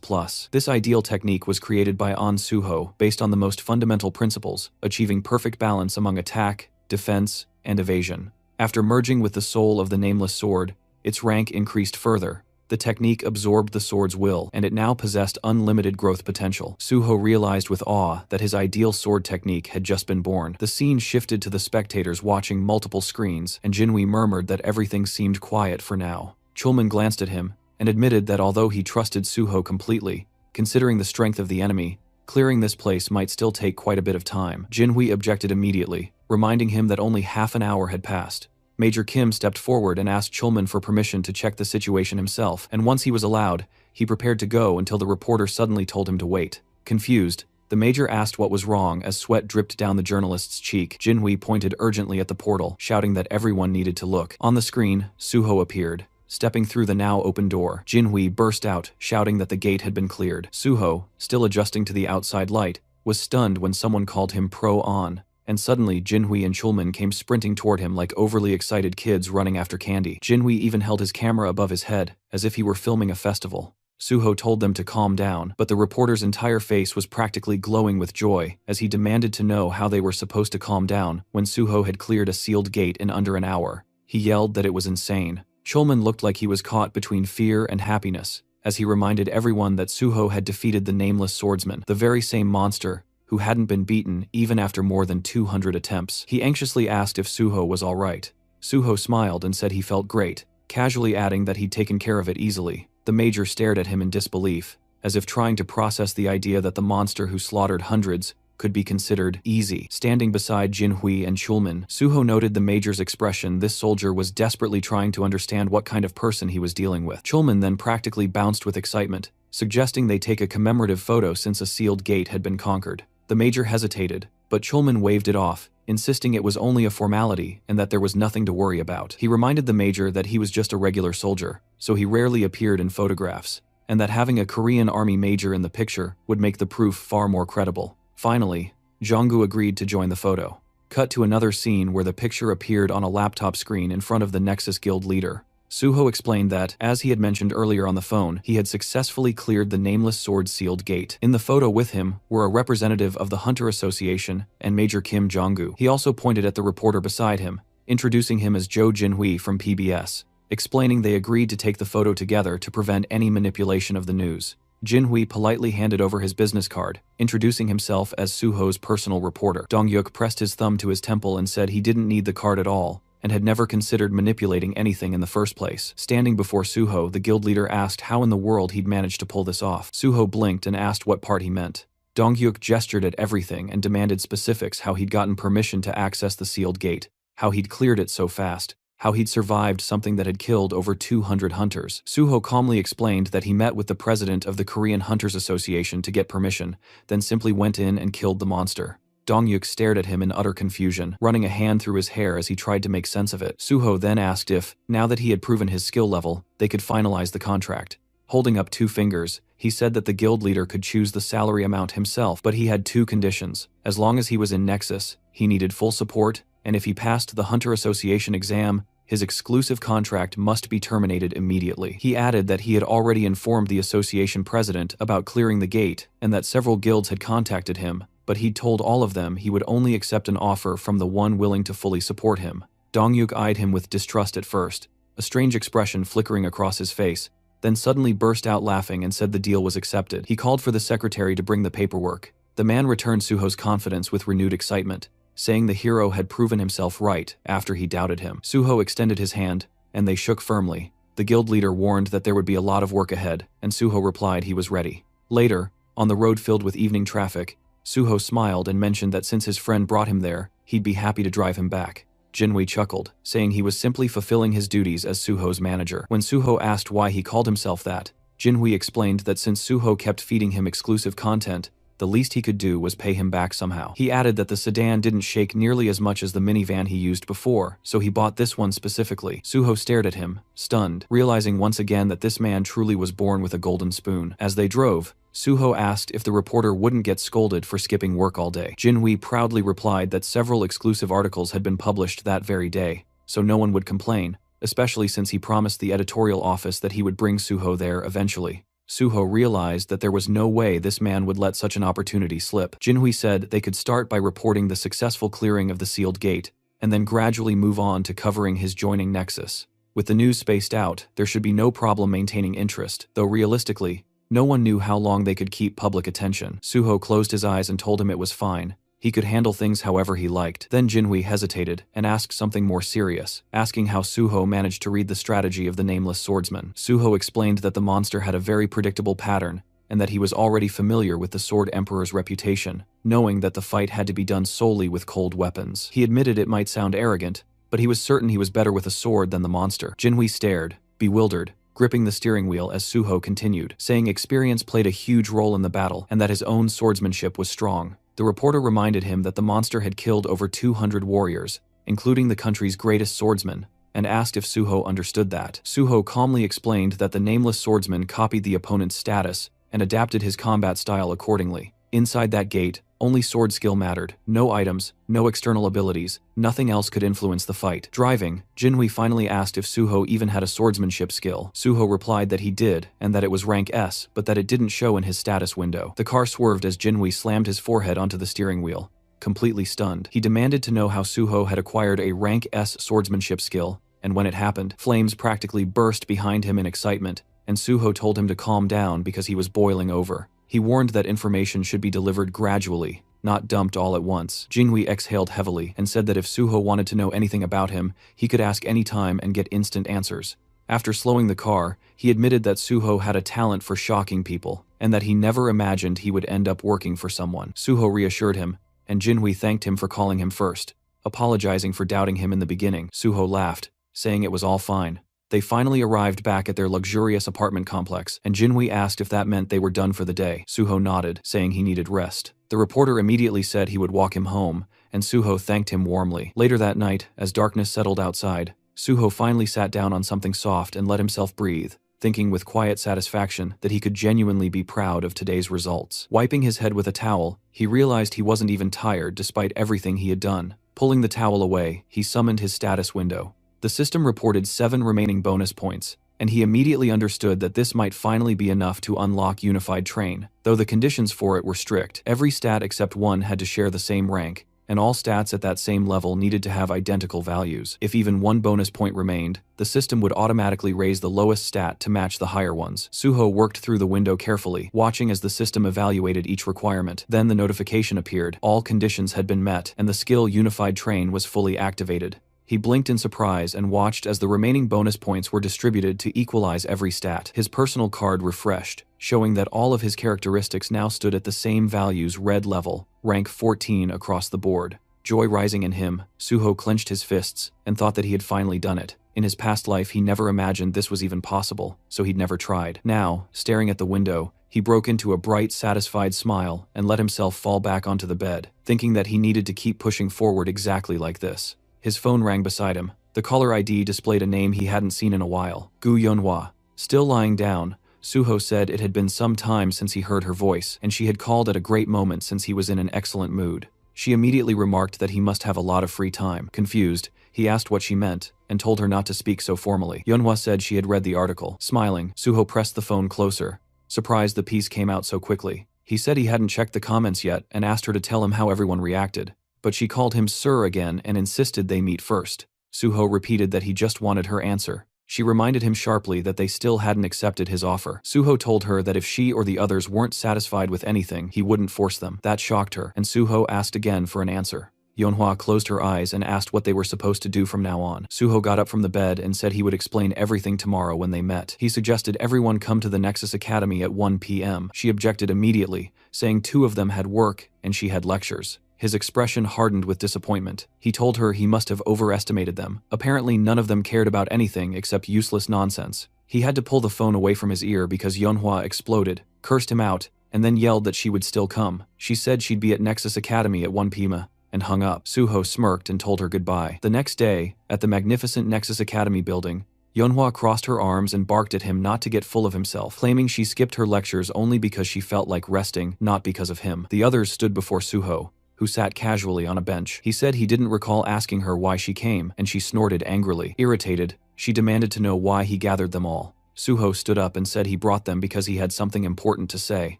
A: This ideal technique was created by An Suho based on the most fundamental principles, achieving perfect balance among attack, defense, and evasion. After merging with the soul of the nameless sword, its rank increased further. The technique absorbed the sword's will, and it now possessed unlimited growth potential. Suho realized with awe that his ideal sword technique had just been born. The scene shifted to the spectators watching multiple screens, and Jinhui murmured that everything seemed quiet for now. Chulman glanced at him, and admitted that although he trusted Suho completely, considering the strength of the enemy, clearing this place might still take quite a bit of time. Jinhui objected immediately, reminding him that only half an hour had passed. Major Kim stepped forward and asked Chulman for permission to check the situation himself, and once he was allowed, he prepared to go until the reporter suddenly told him to wait. Confused, The major asked what was wrong as sweat dripped down the journalist's cheek. Jinhui pointed urgently at the portal, shouting that everyone needed to look. On the screen, Suho appeared. Stepping through the now open door, Jinhui burst out, shouting that the gate had been cleared. Suho, still adjusting to the outside light, was stunned when someone called him Pro-On, and suddenly Jinhui and Chulman came sprinting toward him like overly excited kids running after candy. Jinhui even held his camera above his head, as if he were filming a festival. Suho told them to calm down, but the reporter's entire face was practically glowing with joy as he demanded to know how they were supposed to calm down when Suho had cleared a sealed gate in under an hour. He yelled that it was insane. Chulman looked like he was caught between fear and happiness as he reminded everyone that Suho had defeated the nameless swordsman, the very same monster who hadn't been beaten even after more than 200 attempts. He anxiously asked if Suho was all right. Suho smiled and said he felt great, casually adding that he'd taken care of it easily. The major stared at him in disbelief, as if trying to process the idea that the monster who slaughtered hundreds could be considered easy. Standing beside Jinhui and Chulman, Suho noted the major's expression. This soldier was desperately trying to understand what kind of person he was dealing with. Chulman then practically bounced with excitement, suggesting they take a commemorative photo since a sealed gate had been conquered. The major hesitated, but Chulman waved it off, insisting it was only a formality and that there was nothing to worry about. He reminded the major that he was just a regular soldier, so he rarely appeared in photographs, and that having a Korean army major in the picture would make the proof far more credible. Finally, Jonggu agreed to join the photo. Cut to another scene where the picture appeared on a laptop screen in front of the Nexus Guild leader. Suho explained that, as he had mentioned earlier on the phone, he had successfully cleared the nameless sword sealed gate. In the photo with him were a representative of the Hunter Association and Major Kim Jong-gu. He also pointed at the reporter beside him, introducing him as Jo Jinhui from PBS, explaining they agreed to take the photo together to prevent any manipulation of the news. Jinhui politely handed over his business card, introducing himself as Suho's personal reporter. Dongyuk pressed his thumb to his temple and said he didn't need the card at all, and had never considered manipulating anything in the first place. Standing before Suho, the guild leader asked how in the world he'd managed to pull this off. Suho blinked and asked what part he meant. Dongyuk gestured at everything and demanded specifics: how he'd gotten permission to access the sealed gate, how he'd cleared it so fast, how he'd survived something that had killed over 200 hunters. Suho calmly explained that he met with the president of the Korean Hunters Association to get permission, then simply went in and killed the monster. Dongyuk stared at him in utter confusion, running a hand through his hair as he tried to make sense of it. Suho then asked if, now that he had proven his skill level, they could finalize the contract. Holding up 2 fingers, he said that the guild leader could choose the salary amount himself, but he had 2 conditions. As long as he was in Nexus, he needed full support, and if he passed the Hunter Association exam, his exclusive contract must be terminated immediately. He added that he had already informed the association president about clearing the gate and that several guilds had contacted him, but he'd told all of them he would only accept an offer from the one willing to fully support him. Dongyuk eyed him with distrust at first, a strange expression flickering across his face, then suddenly burst out laughing and said the deal was accepted. He called for the secretary to bring the paperwork. The man returned Suho's confidence with renewed excitement, saying the hero had proven himself right after he doubted him. Suho extended his hand, and they shook firmly. The guild leader warned that there would be a lot of work ahead, and Suho replied he was ready. Later, on the road filled with evening traffic, Suho smiled and mentioned that since his friend brought him there, he'd be happy to drive him back. Jinhui chuckled, saying he was simply fulfilling his duties as Suho's manager. When Suho asked why he called himself that, Jinhui explained that since Suho kept feeding him exclusive content, the least he could do was pay him back somehow. He added that the sedan didn't shake nearly as much as the minivan he used before, so he bought this one specifically. Suho stared at him, stunned, realizing once again that this man truly was born with a golden spoon. As they drove, Suho asked if the reporter wouldn't get scolded for skipping work all day. Jinhui proudly replied that several exclusive articles had been published that very day, so no one would complain, especially since he promised the editorial office that he would bring Suho there eventually. Suho realized that there was no way this man would let such an opportunity slip. Jinhui said they could start by reporting the successful clearing of the sealed gate, and then gradually move on to covering his joining Nexus. With the news spaced out, there should be no problem maintaining interest, though realistically, no one knew how long they could keep public attention. Suho closed his eyes and told him it was fine. He could handle things however he liked. Then Jinhui hesitated and asked something more serious, asking how Suho managed to read the strategy of the nameless swordsman. Suho explained that the monster had a very predictable pattern, and that he was already familiar with the Sword Emperor's reputation, knowing that the fight had to be done solely with cold weapons. He admitted it might sound arrogant, but he was certain he was better with a sword than the monster. Jinhui stared, bewildered, gripping the steering wheel as Suho continued, saying experience played a huge role in the battle and that his own swordsmanship was strong. The reporter reminded him that the monster had killed over 200 warriors, including the country's greatest swordsman, and asked if Suho understood that. Suho calmly explained that the nameless swordsman copied the opponent's status and adapted his combat style accordingly. Inside that gate, only sword skill mattered. No items, no external abilities, nothing else could influence the fight. Driving, Jinhui finally asked if Suho even had a swordsmanship skill. Suho replied that he did, and that it was rank S, but that it didn't show in his status window. The car swerved as Jinhui slammed his forehead onto the steering wheel. Completely stunned, he demanded to know how Suho had acquired a rank S swordsmanship skill, and when it happened, flames practically burst behind him in excitement, and Suho told him to calm down because he was boiling over. He warned that information should be delivered gradually, not dumped all at once. Jinhui exhaled heavily and said that if Suho wanted to know anything about him, he could ask any time and get instant answers. After slowing the car, he admitted that Suho had a talent for shocking people, and that he never imagined he would end up working for someone. Suho reassured him, and Jinhui thanked him for calling him first, apologizing for doubting him in the beginning. Suho laughed, saying it was all fine. They finally arrived back at their luxurious apartment complex, and Jinhui asked if that meant they were done for the day. Suho nodded, saying he needed rest. The reporter immediately said he would walk him home, and Suho thanked him warmly. Later that night, as darkness settled outside, Suho finally sat down on something soft and let himself breathe, thinking with quiet satisfaction that he could genuinely be proud of today's results. Wiping his head with a towel, he realized he wasn't even tired despite everything he had done. Pulling the towel away, he summoned his status window. The system reported 7 remaining bonus points, and he immediately understood that this might finally be enough to unlock Unified Train. Though the conditions for it were strict, every stat except one had to share the same rank, and all stats at that same level needed to have identical values. If even one bonus point remained, the system would automatically raise the lowest stat to match the higher ones. Suho worked through the window carefully, watching as the system evaluated each requirement. Then the notification appeared. All conditions had been met, and the skill Unified Train was fully activated. He blinked in surprise and watched as the remaining bonus points were distributed to equalize every stat. His personal card refreshed, showing that all of his characteristics now stood at the same values red level, rank 14 across the board. Joy rising in him, Suho clenched his fists and thought that he had finally done it. In his past life, he never imagined this was even possible, so he'd never tried. Now, staring at the window, he broke into a bright, satisfied smile and let himself fall back onto the bed, thinking that he needed to keep pushing forward exactly like this. His phone rang beside him. The caller ID displayed a name he hadn't seen in a while. Gu Yonhua. Still lying down, Suho said it had been some time since he heard her voice, and she had called at a great moment since he was in an excellent mood. She immediately remarked that he must have a lot of free time. Confused, he asked what she meant, and told her not to speak so formally. Yonhua said she had read the article. Smiling, Suho pressed the phone closer, surprised the piece came out so quickly. He said he hadn't checked the comments yet and asked her to tell him how everyone reacted. But she called him sir again and insisted they meet first. Suho repeated that he just wanted her answer. She reminded him sharply that they still hadn't accepted his offer. Suho told her that if she or the others weren't satisfied with anything, he wouldn't force them. That shocked her, and Suho asked again for an answer. Yonhua closed her eyes and asked what they were supposed to do from now on. Suho got up from the bed and said he would explain everything tomorrow when they met. He suggested everyone come to the Nexus Academy at 1 p.m. She objected immediately, saying 2 of them had work and she had lectures. His expression hardened with disappointment. He told her he must have overestimated them. Apparently none of them cared about anything except useless nonsense. He had to pull the phone away from his ear because Yonhua exploded, cursed him out, and then yelled that she would still come. She said she'd be at Nexus Academy at 1 p.m. and hung up. Suho smirked and told her goodbye. The next day, at the magnificent Nexus Academy building, Yonhua crossed her arms and barked at him not to get full of himself, claiming she skipped her lectures only because she felt like resting, not because of him. The others stood before Suho, who sat casually on a bench. He said he didn't recall asking her why she came, and she snorted angrily. Irritated, she demanded to know why he gathered them all. Suho stood up and said he brought them because he had something important to say.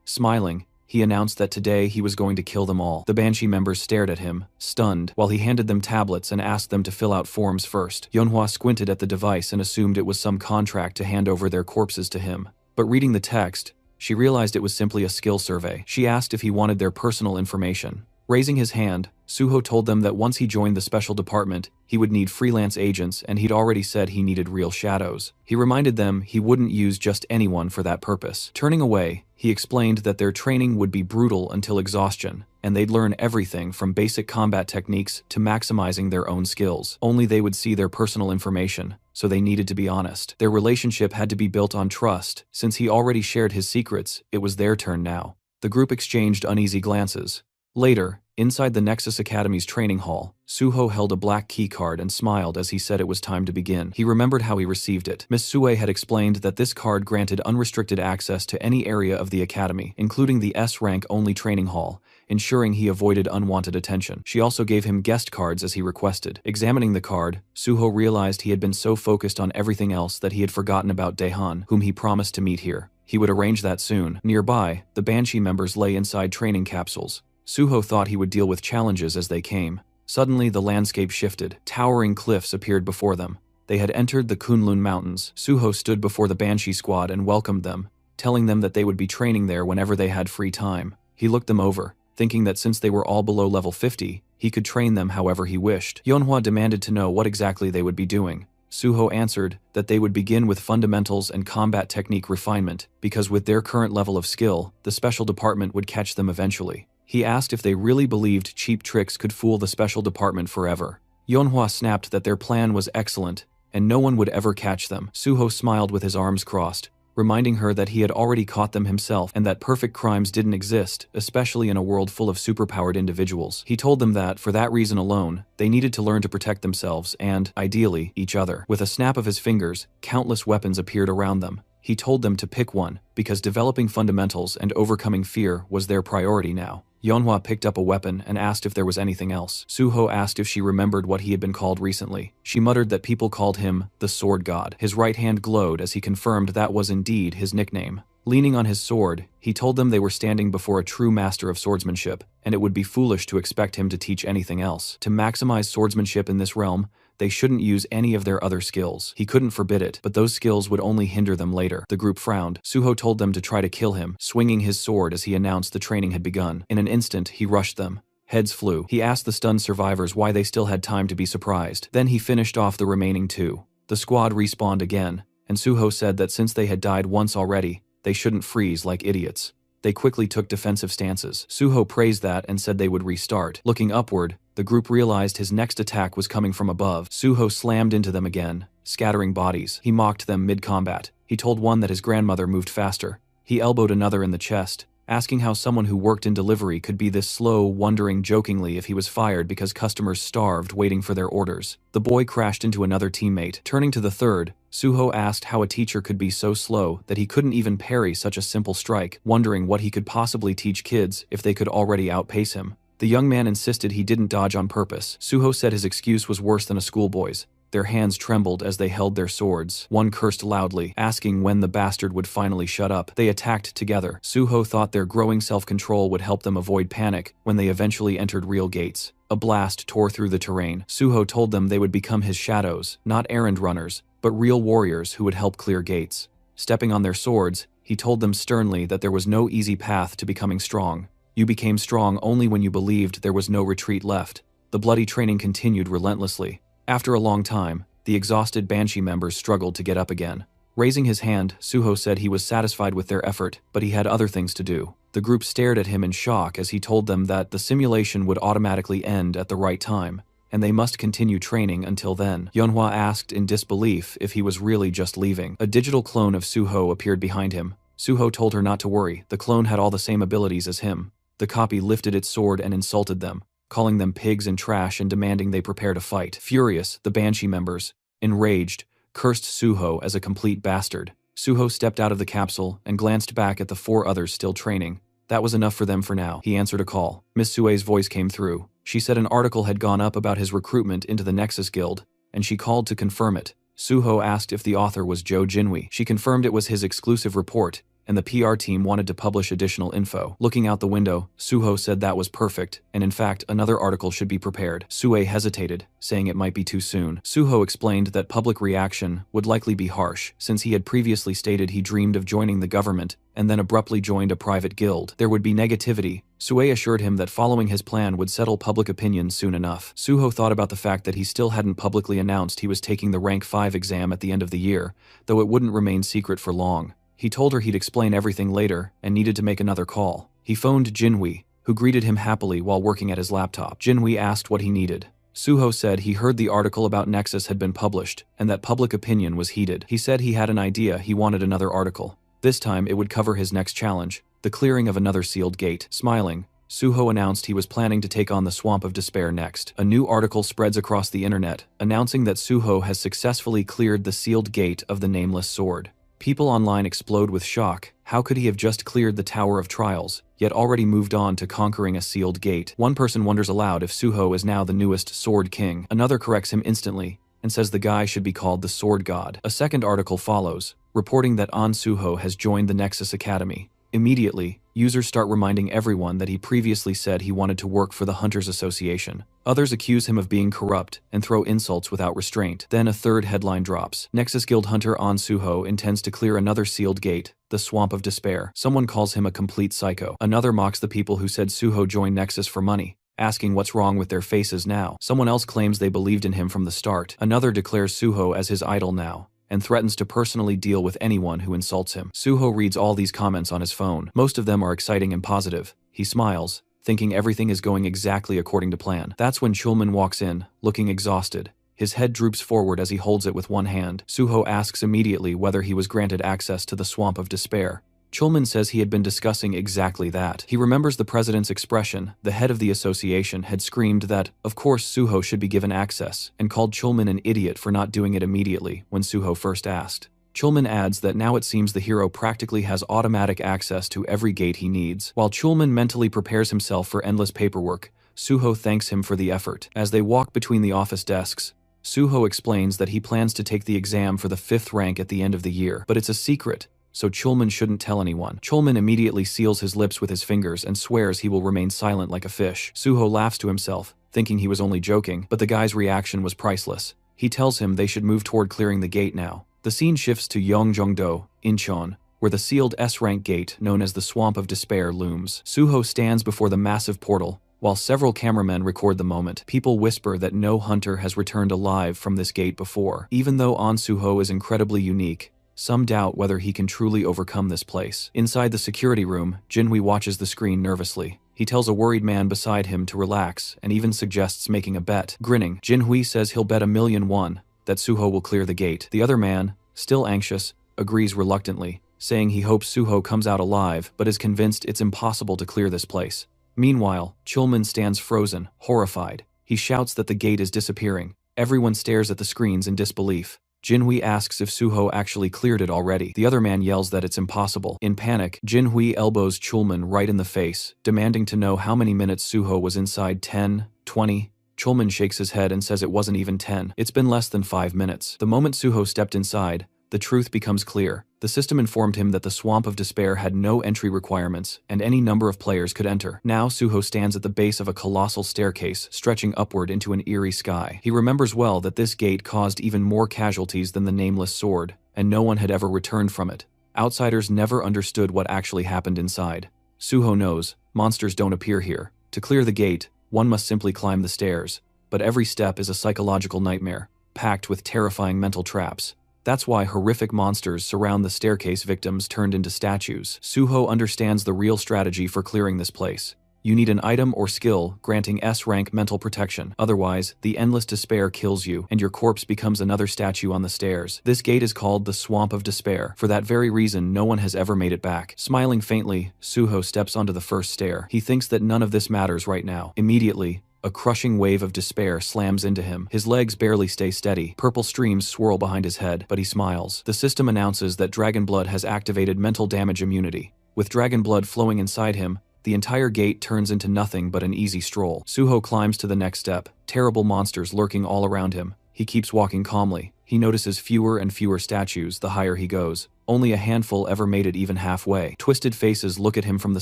A: Smiling, he announced that today he was going to kill them all. The Banshee members stared at him, stunned, while he handed them tablets and asked them to fill out forms first. Yonhua squinted at the device and assumed it was some contract to hand over their corpses to him. But reading the text, she realized it was simply a skill survey. She asked if he wanted their personal information. Raising his hand, Suho told them that once he joined the special department, he would need freelance agents, and he'd already said he needed real shadows. He reminded them he wouldn't use just anyone for that purpose. Turning away, he explained that their training would be brutal until exhaustion, and they'd learn everything from basic combat techniques to maximizing their own skills. Only they would see their personal information, so they needed to be honest. Their relationship had to be built on trust. Since he already shared his secrets, it was their turn now. The group exchanged uneasy glances. Later, inside the Nexus Academy's training hall, Suho held a black key card and smiled as he said it was time to begin. He remembered how he received it. Miss Sue had explained that this card granted unrestricted access to any area of the academy, including the S-rank only training hall, ensuring he avoided unwanted attention. She also gave him guest cards as he requested. Examining the card, Suho realized he had been so focused on everything else that he had forgotten about Daehan, whom he promised to meet here. He would arrange that soon. Nearby, the Banshee members lay inside training capsules. Suho thought he would deal with challenges as they came. Suddenly, the landscape shifted. Towering cliffs appeared before them. They had entered the Kunlun Mountains. Suho stood before the Banshee squad and welcomed them, telling them that they would be training there whenever they had free time. He looked them over, thinking that since they were all below level 50, he could train them however he wished. Yeonhwa demanded to know what exactly they would be doing. Suho answered that they would begin with fundamentals and combat technique refinement, because with their current level of skill, the special department would catch them eventually. He asked if they really believed cheap tricks could fool the special department forever. Yeonhwa snapped that their plan was excellent, and no one would ever catch them. Suho smiled with his arms crossed, reminding her that he had already caught them himself and that perfect crimes didn't exist, especially in a world full of superpowered individuals. He told them that, for that reason alone, they needed to learn to protect themselves and, ideally, each other. With a snap of his fingers, countless weapons appeared around them. He told them to pick one, because developing fundamentals and overcoming fear was their priority now. Yeonhwa picked up a weapon and asked if there was anything else. Suho asked if she remembered what he had been called recently. She muttered that people called him the Sword God. His right hand glowed as he confirmed that was indeed his nickname. Leaning on his sword, he told them they were standing before a true master of swordsmanship, and it would be foolish to expect him to teach anything else. To maximize swordsmanship in this realm, they shouldn't use any of their other skills. He couldn't forbid it, but those skills would only hinder them later. The group frowned. Suho told them to try to kill him, swinging his sword as he announced the training had begun. In an instant, he rushed them. Heads flew. He asked the stunned survivors why they still had time to be surprised. Then he finished off the remaining two. The squad respawned again, and Suho said that since they had died once already, they shouldn't freeze like idiots. They quickly took defensive stances. Suho praised that and said they would restart. Looking upward, the group realized his next attack was coming from above. Suho slammed into them again, scattering bodies. He mocked them mid-combat. He told one that his grandmother moved faster. He elbowed another in the chest, asking how someone who worked in delivery could be this slow, wondering jokingly if he was fired because customers starved waiting for their orders. The boy crashed into another teammate. Turning to the third, Suho asked how a teacher could be so slow that he couldn't even parry such a simple strike, wondering what he could possibly teach kids if they could already outpace him. The young man insisted he didn't dodge on purpose. Suho said his excuse was worse than a schoolboy's. Their hands trembled as they held their swords. One cursed loudly, asking when the bastard would finally shut up. They attacked together. Suho thought their growing self-control would help them avoid panic when they eventually entered real gates. A blast tore through the terrain. Suho told them they would become his shadows, not errand runners, but real warriors who would help clear gates. Stepping on their swords, he told them sternly that there was no easy path to becoming strong. You became strong only when you believed there was no retreat left. The bloody training continued relentlessly. After a long time, the exhausted Banshee members struggled to get up again. Raising his hand, Suho said he was satisfied with their effort, but he had other things to do. The group stared at him in shock as he told them that the simulation would automatically end at the right time, and they must continue training until then. Yeonhwa asked in disbelief if he was really just leaving. A digital clone of Suho appeared behind him. Suho told her not to worry. The clone had all the same abilities as him. The copy lifted its sword and insulted them, calling them pigs and trash and demanding they prepare to fight. Furious, the Banshee members, enraged, cursed Suho as a complete bastard. Suho stepped out of the capsule and glanced back at the four others still training. That was enough for them for now. He answered a call. Miss Sue's voice came through. She said an article had gone up about his recruitment into the Nexus Guild, and she called to confirm it. Suho asked if the author was Jo Jinwi. She confirmed it was his exclusive report, and the PR team wanted to publish additional info. Looking out the window, Suho said that was perfect, and in fact, another article should be prepared. Sue hesitated, saying it might be too soon. Suho explained that public reaction would likely be harsh, since he had previously stated he dreamed of joining the government, and then abruptly joined a private guild. There would be negativity. Sue assured him that following his plan would settle public opinion soon enough. Suho thought about the fact that he still hadn't publicly announced he was taking the Rank 5 exam at the end of the year, though it wouldn't remain secret for long. He told her he'd explain everything later and needed to make another call. He phoned Jinwi, who greeted him happily while working at his laptop. Jinwi asked what he needed. Suho said he heard the article about Nexus had been published, and that public opinion was heated. He said he had an idea, he wanted another article. This time it would cover his next challenge, the clearing of another sealed gate. Smiling, Suho announced he was planning to take on the Swamp of Despair next. A new article spreads across the internet, announcing that Suho has successfully cleared the sealed gate of the Nameless Sword. People online explode with shock. How could he have just cleared the Tower of Trials, yet already moved on to conquering a sealed gate? One person wonders aloud if Suho is now the newest Sword King. Another corrects him instantly, and says the guy should be called the Sword God. A second article follows, reporting that An Suho has joined the Nexus Academy. Immediately, users start reminding everyone that he previously said he wanted to work for the Hunters Association. Others accuse him of being corrupt and throw insults without restraint. Then a third headline drops. Nexus Guild Hunter An Suho intends to clear another sealed gate, the Swamp of Despair. Someone calls him a complete psycho. Another mocks the people who said Suho joined Nexus for money, asking what's wrong with their faces now. Someone else claims they believed in him from the start. Another declares Suho as his idol now, and threatens to personally deal with anyone who insults him. Suho reads all these comments on his phone. Most of them are exciting and positive. He smiles, thinking everything is going exactly according to plan. That's when Chulman walks in, looking exhausted. His head droops forward as he holds it with one hand. Suho asks immediately whether he was granted access to the Swamp of Despair. Chulman says he had been discussing exactly that. He remembers the president's expression. The head of the association had screamed that, of course, Suho should be given access, and called Chulman an idiot for not doing it immediately when Suho first asked. Chulman adds that now it seems the hero practically has automatic access to every gate he needs. While Chulman mentally prepares himself for endless paperwork, Suho thanks him for the effort. As they walk between the office desks, Suho explains that he plans to take the exam for the 5th rank at the end of the year, but it's a secret, so Chulman shouldn't tell anyone. Chulman immediately seals his lips with his fingers and swears he will remain silent like a fish. Suho laughs to himself, thinking he was only joking, but the guy's reaction was priceless. He tells him they should move toward clearing the gate now. The scene shifts to Yongjongdo, Incheon, where the sealed S-rank gate, known as the Swamp of Despair, looms. Suho stands before the massive portal, while several cameramen record the moment. People whisper that no hunter has returned alive from this gate before. Even though An Suho is incredibly unique, some doubt whether he can truly overcome this place. Inside the security room, Jinhui watches the screen nervously. He tells a worried man beside him to relax and even suggests making a bet. Grinning, Jinhui says he'll bet 1,000,000 won that Suho will clear the gate. The other man, still anxious, agrees reluctantly, saying he hopes Suho comes out alive but is convinced it's impossible to clear this place. Meanwhile, Chulman stands frozen, horrified. He shouts that the gate is disappearing. Everyone stares at the screens in disbelief. Jinhui asks if Suho actually cleared it already. The other man yells that it's impossible. In panic, Jinhui elbows Chulman right in the face, demanding to know how many minutes Suho was inside. 10, 20. Chulman shakes his head and says it wasn't even 10. It's been less than 5 minutes. The moment Suho stepped inside, the truth becomes clear. The system informed him that the Swamp of Despair had no entry requirements, and any number of players could enter. Now Suho stands at the base of a colossal staircase, stretching upward into an eerie sky. He remembers well that this gate caused even more casualties than the Nameless Sword, and no one had ever returned from it. Outsiders never understood what actually happened inside. Suho knows, monsters don't appear here. To clear the gate, one must simply climb the stairs, but every step is a psychological nightmare, packed with terrifying mental traps. That's why horrific monsters surround the staircase victims turned into statues. Suho understands the real strategy for clearing this place. You need an item or skill granting S-rank mental protection. Otherwise, the endless despair kills you, and your corpse becomes another statue on the stairs. This gate is called the Swamp of Despair. For that very reason, no one has ever made it back. Smiling faintly, Suho steps onto the first stair. He thinks that none of this matters right now. Immediately, a crushing wave of despair slams into him. His legs barely stay steady. Purple streams swirl behind his head, but he smiles. The system announces that Dragon Blood has activated mental damage immunity. With Dragon Blood flowing inside him, the entire gate turns into nothing but an easy stroll. Suho climbs to the next step, terrible monsters lurking all around him. He keeps walking calmly. He notices fewer and fewer statues the higher he goes. Only a handful ever made it even halfway. Twisted faces look at him from the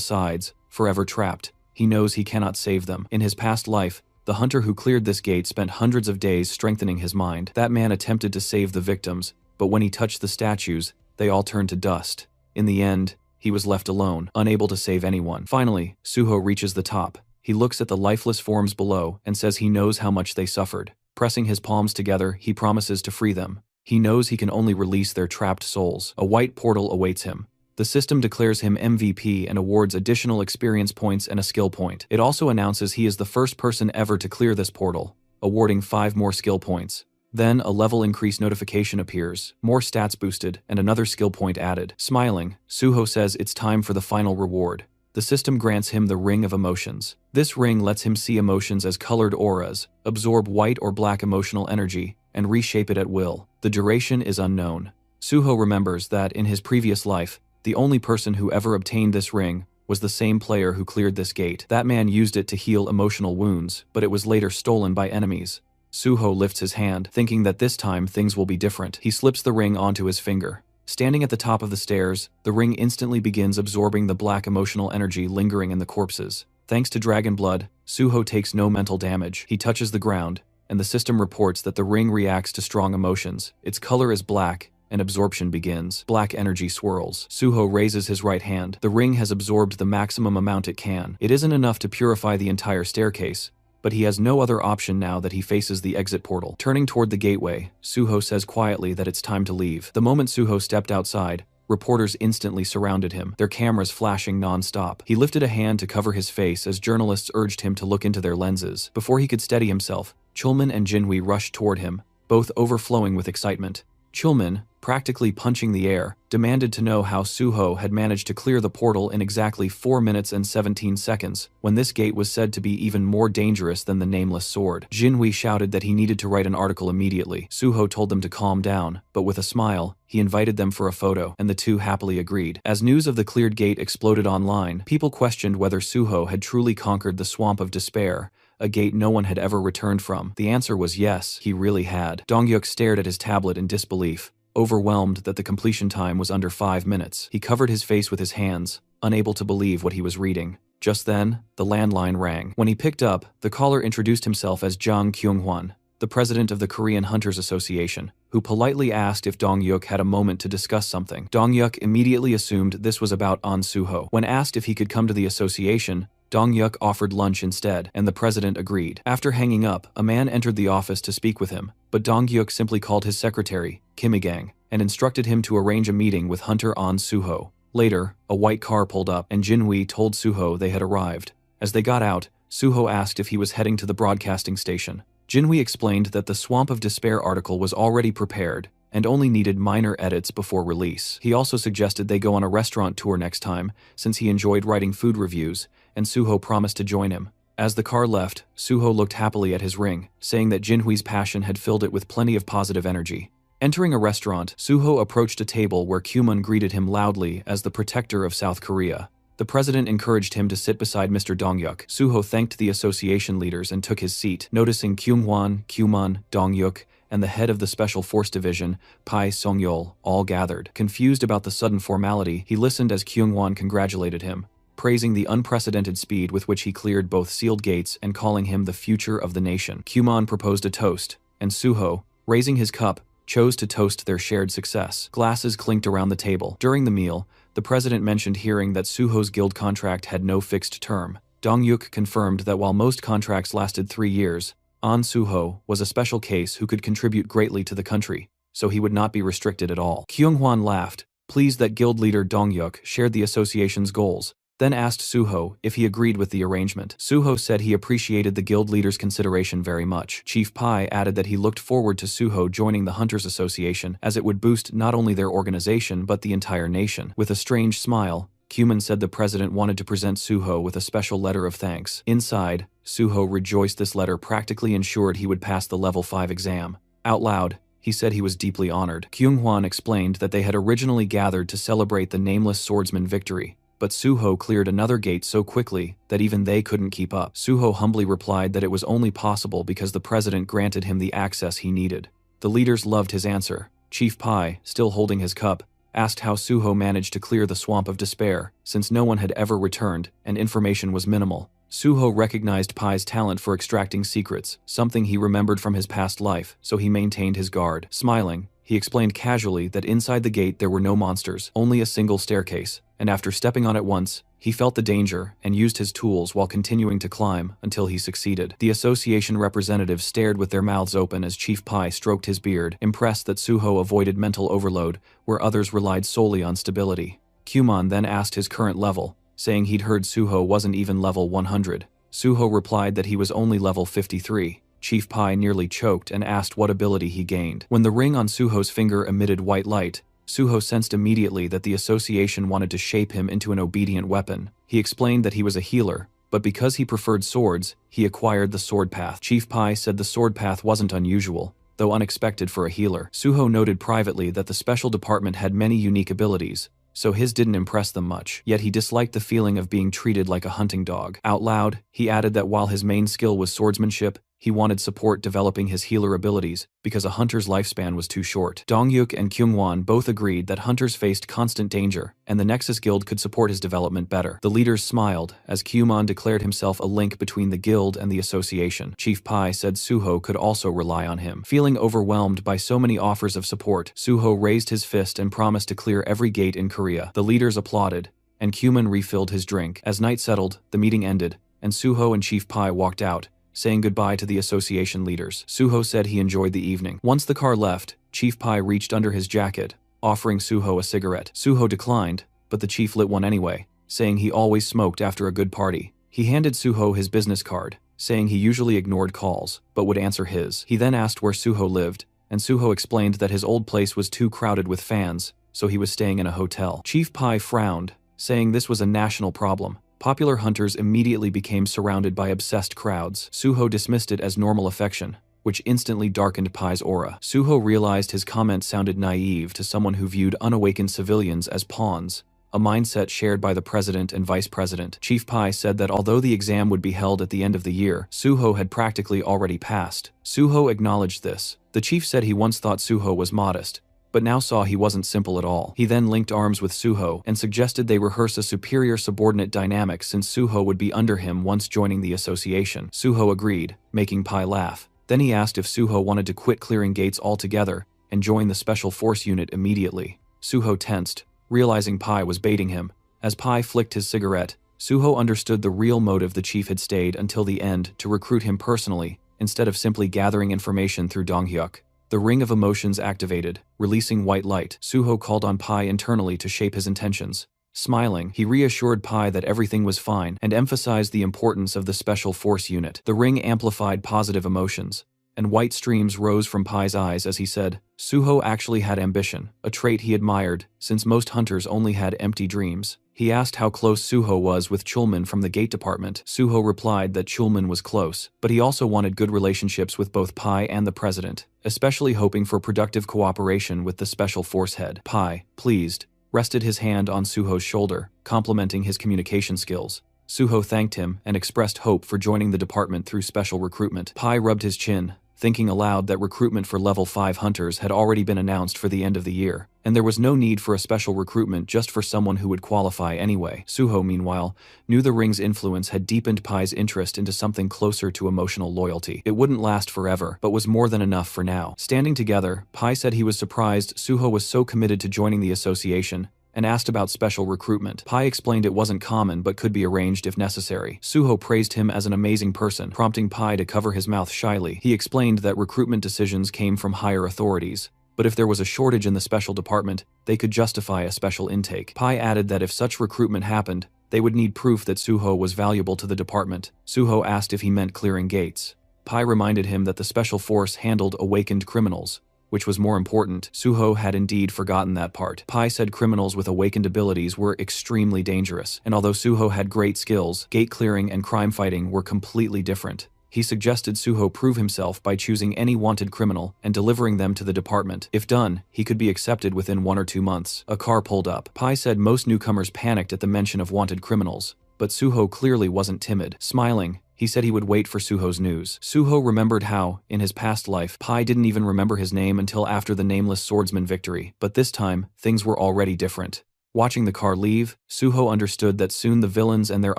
A: sides, forever trapped. He knows he cannot save them. In his past life, the hunter who cleared this gate spent hundreds of days strengthening his mind. That man attempted to save the victims, but when he touched the statues, they all turned to dust. In the end, he was left alone, unable to save anyone. Finally, Suho reaches the top. He looks at the lifeless forms below and says he knows how much they suffered. Pressing his palms together, he promises to free them. He knows he can only release their trapped souls. A white portal awaits him. The system declares him MVP and awards additional experience points and a skill point. It also announces he is the first person ever to clear this portal, awarding 5 more skill points. Then, a level increase notification appears, more stats boosted, and another skill point added. Smiling, Suho says it's time for the final reward. The system grants him the Ring of Emotions. This ring lets him see emotions as colored auras, absorb white or black emotional energy, and reshape it at will. The duration is unknown. Suho remembers that, in his previous life, the only person who ever obtained this ring was the same player who cleared this gate. That man used it to heal emotional wounds, but it was later stolen by enemies. Suho lifts his hand, thinking that this time things will be different. He slips the ring onto his finger. Standing at the top of the stairs, the ring instantly begins absorbing the black emotional energy lingering in the corpses. Thanks to dragon blood, Suho takes no mental damage. He touches the ground, and the system reports that the ring reacts to strong emotions. Its color is black, and absorption begins. Black energy swirls. Suho raises his right hand. The ring has absorbed the maximum amount it can. It isn't enough to purify the entire staircase, but he has no other option now that he faces the exit portal. Turning toward the gateway, Suho says quietly that it's time to leave. The moment Suho stepped outside, reporters instantly surrounded him, their cameras flashing non-stop. He lifted a hand to cover his face as journalists urged him to look into their lenses. Before he could steady himself, Chulman and Jinhui rushed toward him, both overflowing with excitement. Chulman, practically punching the air, demanded to know how Suho had managed to clear the portal in exactly 4 minutes and 17 seconds, when this gate was said to be even more dangerous than the nameless sword. Jinhui shouted that he needed to write an article immediately. Suho told them to calm down, but with a smile, he invited them for a photo, and the two happily agreed. As news of the cleared gate exploded online, people questioned whether Suho had truly conquered the Swamp of Despair, a gate no one had ever returned from. The answer was yes, he really had. Dongyuk stared at his tablet in disbelief, overwhelmed that the completion time was under 5 minutes. He covered his face with his hands, unable to believe what he was reading. Just then, the landline rang. When he picked up, the caller introduced himself as Jang Kyung-hwan, the president of the Korean Hunters Association, who politely asked if Dongyuk had a moment to discuss something. Dongyuk immediately assumed this was about An Suho. When asked if he could come to the association, Dongyuk offered lunch instead, and the president agreed. After hanging up, a man entered the office to speak with him, but Dongyuk simply called his secretary, Kimigang, and instructed him to arrange a meeting with Hunter An Suho. Later, a white car pulled up, and Jinhui told Suho they had arrived. As they got out, Suho asked if he was heading to the broadcasting station. Jinhui explained that the Swamp of Despair article was already prepared, and only needed minor edits before release. He also suggested they go on a restaurant tour next time, since he enjoyed writing food reviews, and Suho promised to join him. As the car left, Suho looked happily at his ring, saying that Jinhui's passion had filled it with plenty of positive energy. Entering a restaurant, Suho approached a table where Kyumun greeted him loudly as the protector of South Korea. The president encouraged him to sit beside Mr. Dongyuk. Suho thanked the association leaders and took his seat, noticing Kyunghwan, Kyumun, Dongyuk, and the head of the Special Force Division, Pai Songyol, all gathered. Confused about the sudden formality, he listened as Kyunghwan congratulated him, praising the unprecedented speed with which he cleared both sealed gates and calling him the future of the nation. Kyumun proposed a toast, and Suho, raising his cup, chose to toast their shared success. Glasses clinked around the table. During the meal, the president mentioned hearing that Suho's guild contract had no fixed term. Dongyuk confirmed that while most contracts lasted 3 years, An Suho was a special case who could contribute greatly to the country, so he would not be restricted at all. Kyunghwan laughed, pleased that guild leader Dongyuk shared the association's goals, then asked Suho if he agreed with the arrangement. Suho said he appreciated the guild leader's consideration very much. Chief Pai added that he looked forward to Suho joining the Hunters Association, as it would boost not only their organization but the entire nation. With a strange smile, Kyumun said the president wanted to present Suho with a special letter of thanks. Inside, Suho rejoiced this letter practically ensured he would pass the level 5 exam. Out loud, he said he was deeply honored. Kyunghwan explained that they had originally gathered to celebrate the nameless swordsman victory, but Suho cleared another gate so quickly that even they couldn't keep up. Suho humbly replied that it was only possible because the president granted him the access he needed. The leaders loved his answer. Chief Pai, still holding his cup, asked how Suho managed to clear the Swamp of Despair, since no one had ever returned and information was minimal. Suho recognized Pai's talent for extracting secrets, something he remembered from his past life, so he maintained his guard. Smiling, he explained casually that inside the gate there were no monsters, only a single staircase, and after stepping on it once, he felt the danger and used his tools while continuing to climb until he succeeded. The association representatives stared with their mouths open as Chief Pai stroked his beard, impressed that Suho avoided mental overload where others relied solely on stability. Kyumun then asked his current level, saying he'd heard Suho wasn't even level 100. Suho replied that he was only level 53. Chief Pai nearly choked and asked what ability he gained. When the ring on Suho's finger emitted white light, Suho sensed immediately that the association wanted to shape him into an obedient weapon. He explained that he was a healer, but because he preferred swords, he acquired the sword path. Chief Pai said the sword path wasn't unusual, though unexpected for a healer. Suho noted privately that the special department had many unique abilities, so his didn't impress them much, yet he disliked the feeling of being treated like a hunting dog. Out loud, he added that while his main skill was swordsmanship, he wanted support developing his healer abilities because a hunter's lifespan was too short. Dongyuk and Kyungwon both agreed that hunters faced constant danger, and the Nexus Guild could support his development better. The leaders smiled as Kyumon declared himself a link between the guild and the association. Chief Pai said Suho could also rely on him. Feeling overwhelmed by so many offers of support, Suho raised his fist and promised to clear every gate in Korea. The leaders applauded, and Kyumon refilled his drink. As night settled, the meeting ended, and Suho and Chief Pai walked out, saying goodbye to the association leaders. Suho said he enjoyed the evening. Once the car left, Chief Pai reached under his jacket, offering Suho a cigarette. Suho declined, but the chief lit one anyway, saying he always smoked after a good party. He handed Suho his business card, saying he usually ignored calls, but would answer his. He then asked where Suho lived, and Suho explained that his old place was too crowded with fans, so he was staying in a hotel. Chief Pai frowned, saying this was a national problem. Popular hunters immediately became surrounded by obsessed crowds. Suho dismissed it as normal affection, which instantly darkened Pai's aura. Suho realized his comment sounded naive to someone who viewed unawakened civilians as pawns, a mindset shared by the president and vice president. Chief Pai said that although the exam would be held at the end of the year, Suho had practically already passed. Suho acknowledged this. The chief said he once thought Suho was modest, but now saw he wasn't simple at all. He then linked arms with Suho and suggested they rehearse a superior subordinate dynamic since Suho would be under him once joining the association. Suho agreed, making Pai laugh. Then he asked if Suho wanted to quit clearing gates altogether and join the special force unit immediately. Suho tensed, realizing Pai was baiting him. As Pai flicked his cigarette, Suho understood the real motive the chief had stayed until the end to recruit him personally, instead of simply gathering information through Donghyuk. The ring of emotions activated, releasing white light. Suho called on Pai internally to shape his intentions. Smiling, he reassured Pai that everything was fine and emphasized the importance of the special force unit. The ring amplified positive emotions, and white streams rose from Pai's eyes as he said, Suho actually had ambition, a trait he admired, since most hunters only had empty dreams. He asked how close Suho was with Chulman from the gate department. Suho replied that Chulman was close, but he also wanted good relationships with both Pai and the president, especially hoping for productive cooperation with the special force head. Pai, pleased, rested his hand on Suho's shoulder, complimenting his communication skills. Suho thanked him and expressed hope for joining the department through special recruitment. Pai rubbed his chin, thinking aloud that recruitment for level 5 hunters had already been announced for the end of the year, and there was no need for a special recruitment just for someone who would qualify anyway. Suho, meanwhile, knew the ring's influence had deepened Pai's interest into something closer to emotional loyalty. It wouldn't last forever, but was more than enough for now. Standing together, Pai said he was surprised Suho was so committed to joining the association, and asked about special recruitment. Pai explained it wasn't common but could be arranged if necessary. Suho praised him as an amazing person, prompting Pai to cover his mouth shyly. He explained that recruitment decisions came from higher authorities, but if there was a shortage in the special department, they could justify a special intake. Pai added that if such recruitment happened, they would need proof that Suho was valuable to the department. Suho asked if he meant clearing gates. Pai reminded him that the special force handled awakened criminals, which was more important. Suho had indeed forgotten that part. Pai said criminals with awakened abilities were extremely dangerous, and although Suho had great skills, gate clearing and crime fighting were completely different. He suggested Suho prove himself by choosing any wanted criminal and delivering them to the department. If done, he could be accepted within 1 or 2 months. A car pulled up. Pai said most newcomers panicked at the mention of wanted criminals, but Suho clearly wasn't timid. Smiling, he said he would wait for Suho's news. Suho remembered how, in his past life, Pai didn't even remember his name until after the nameless swordsman victory, but this time, things were already different. Watching the car leave, Suho understood that soon the villains and their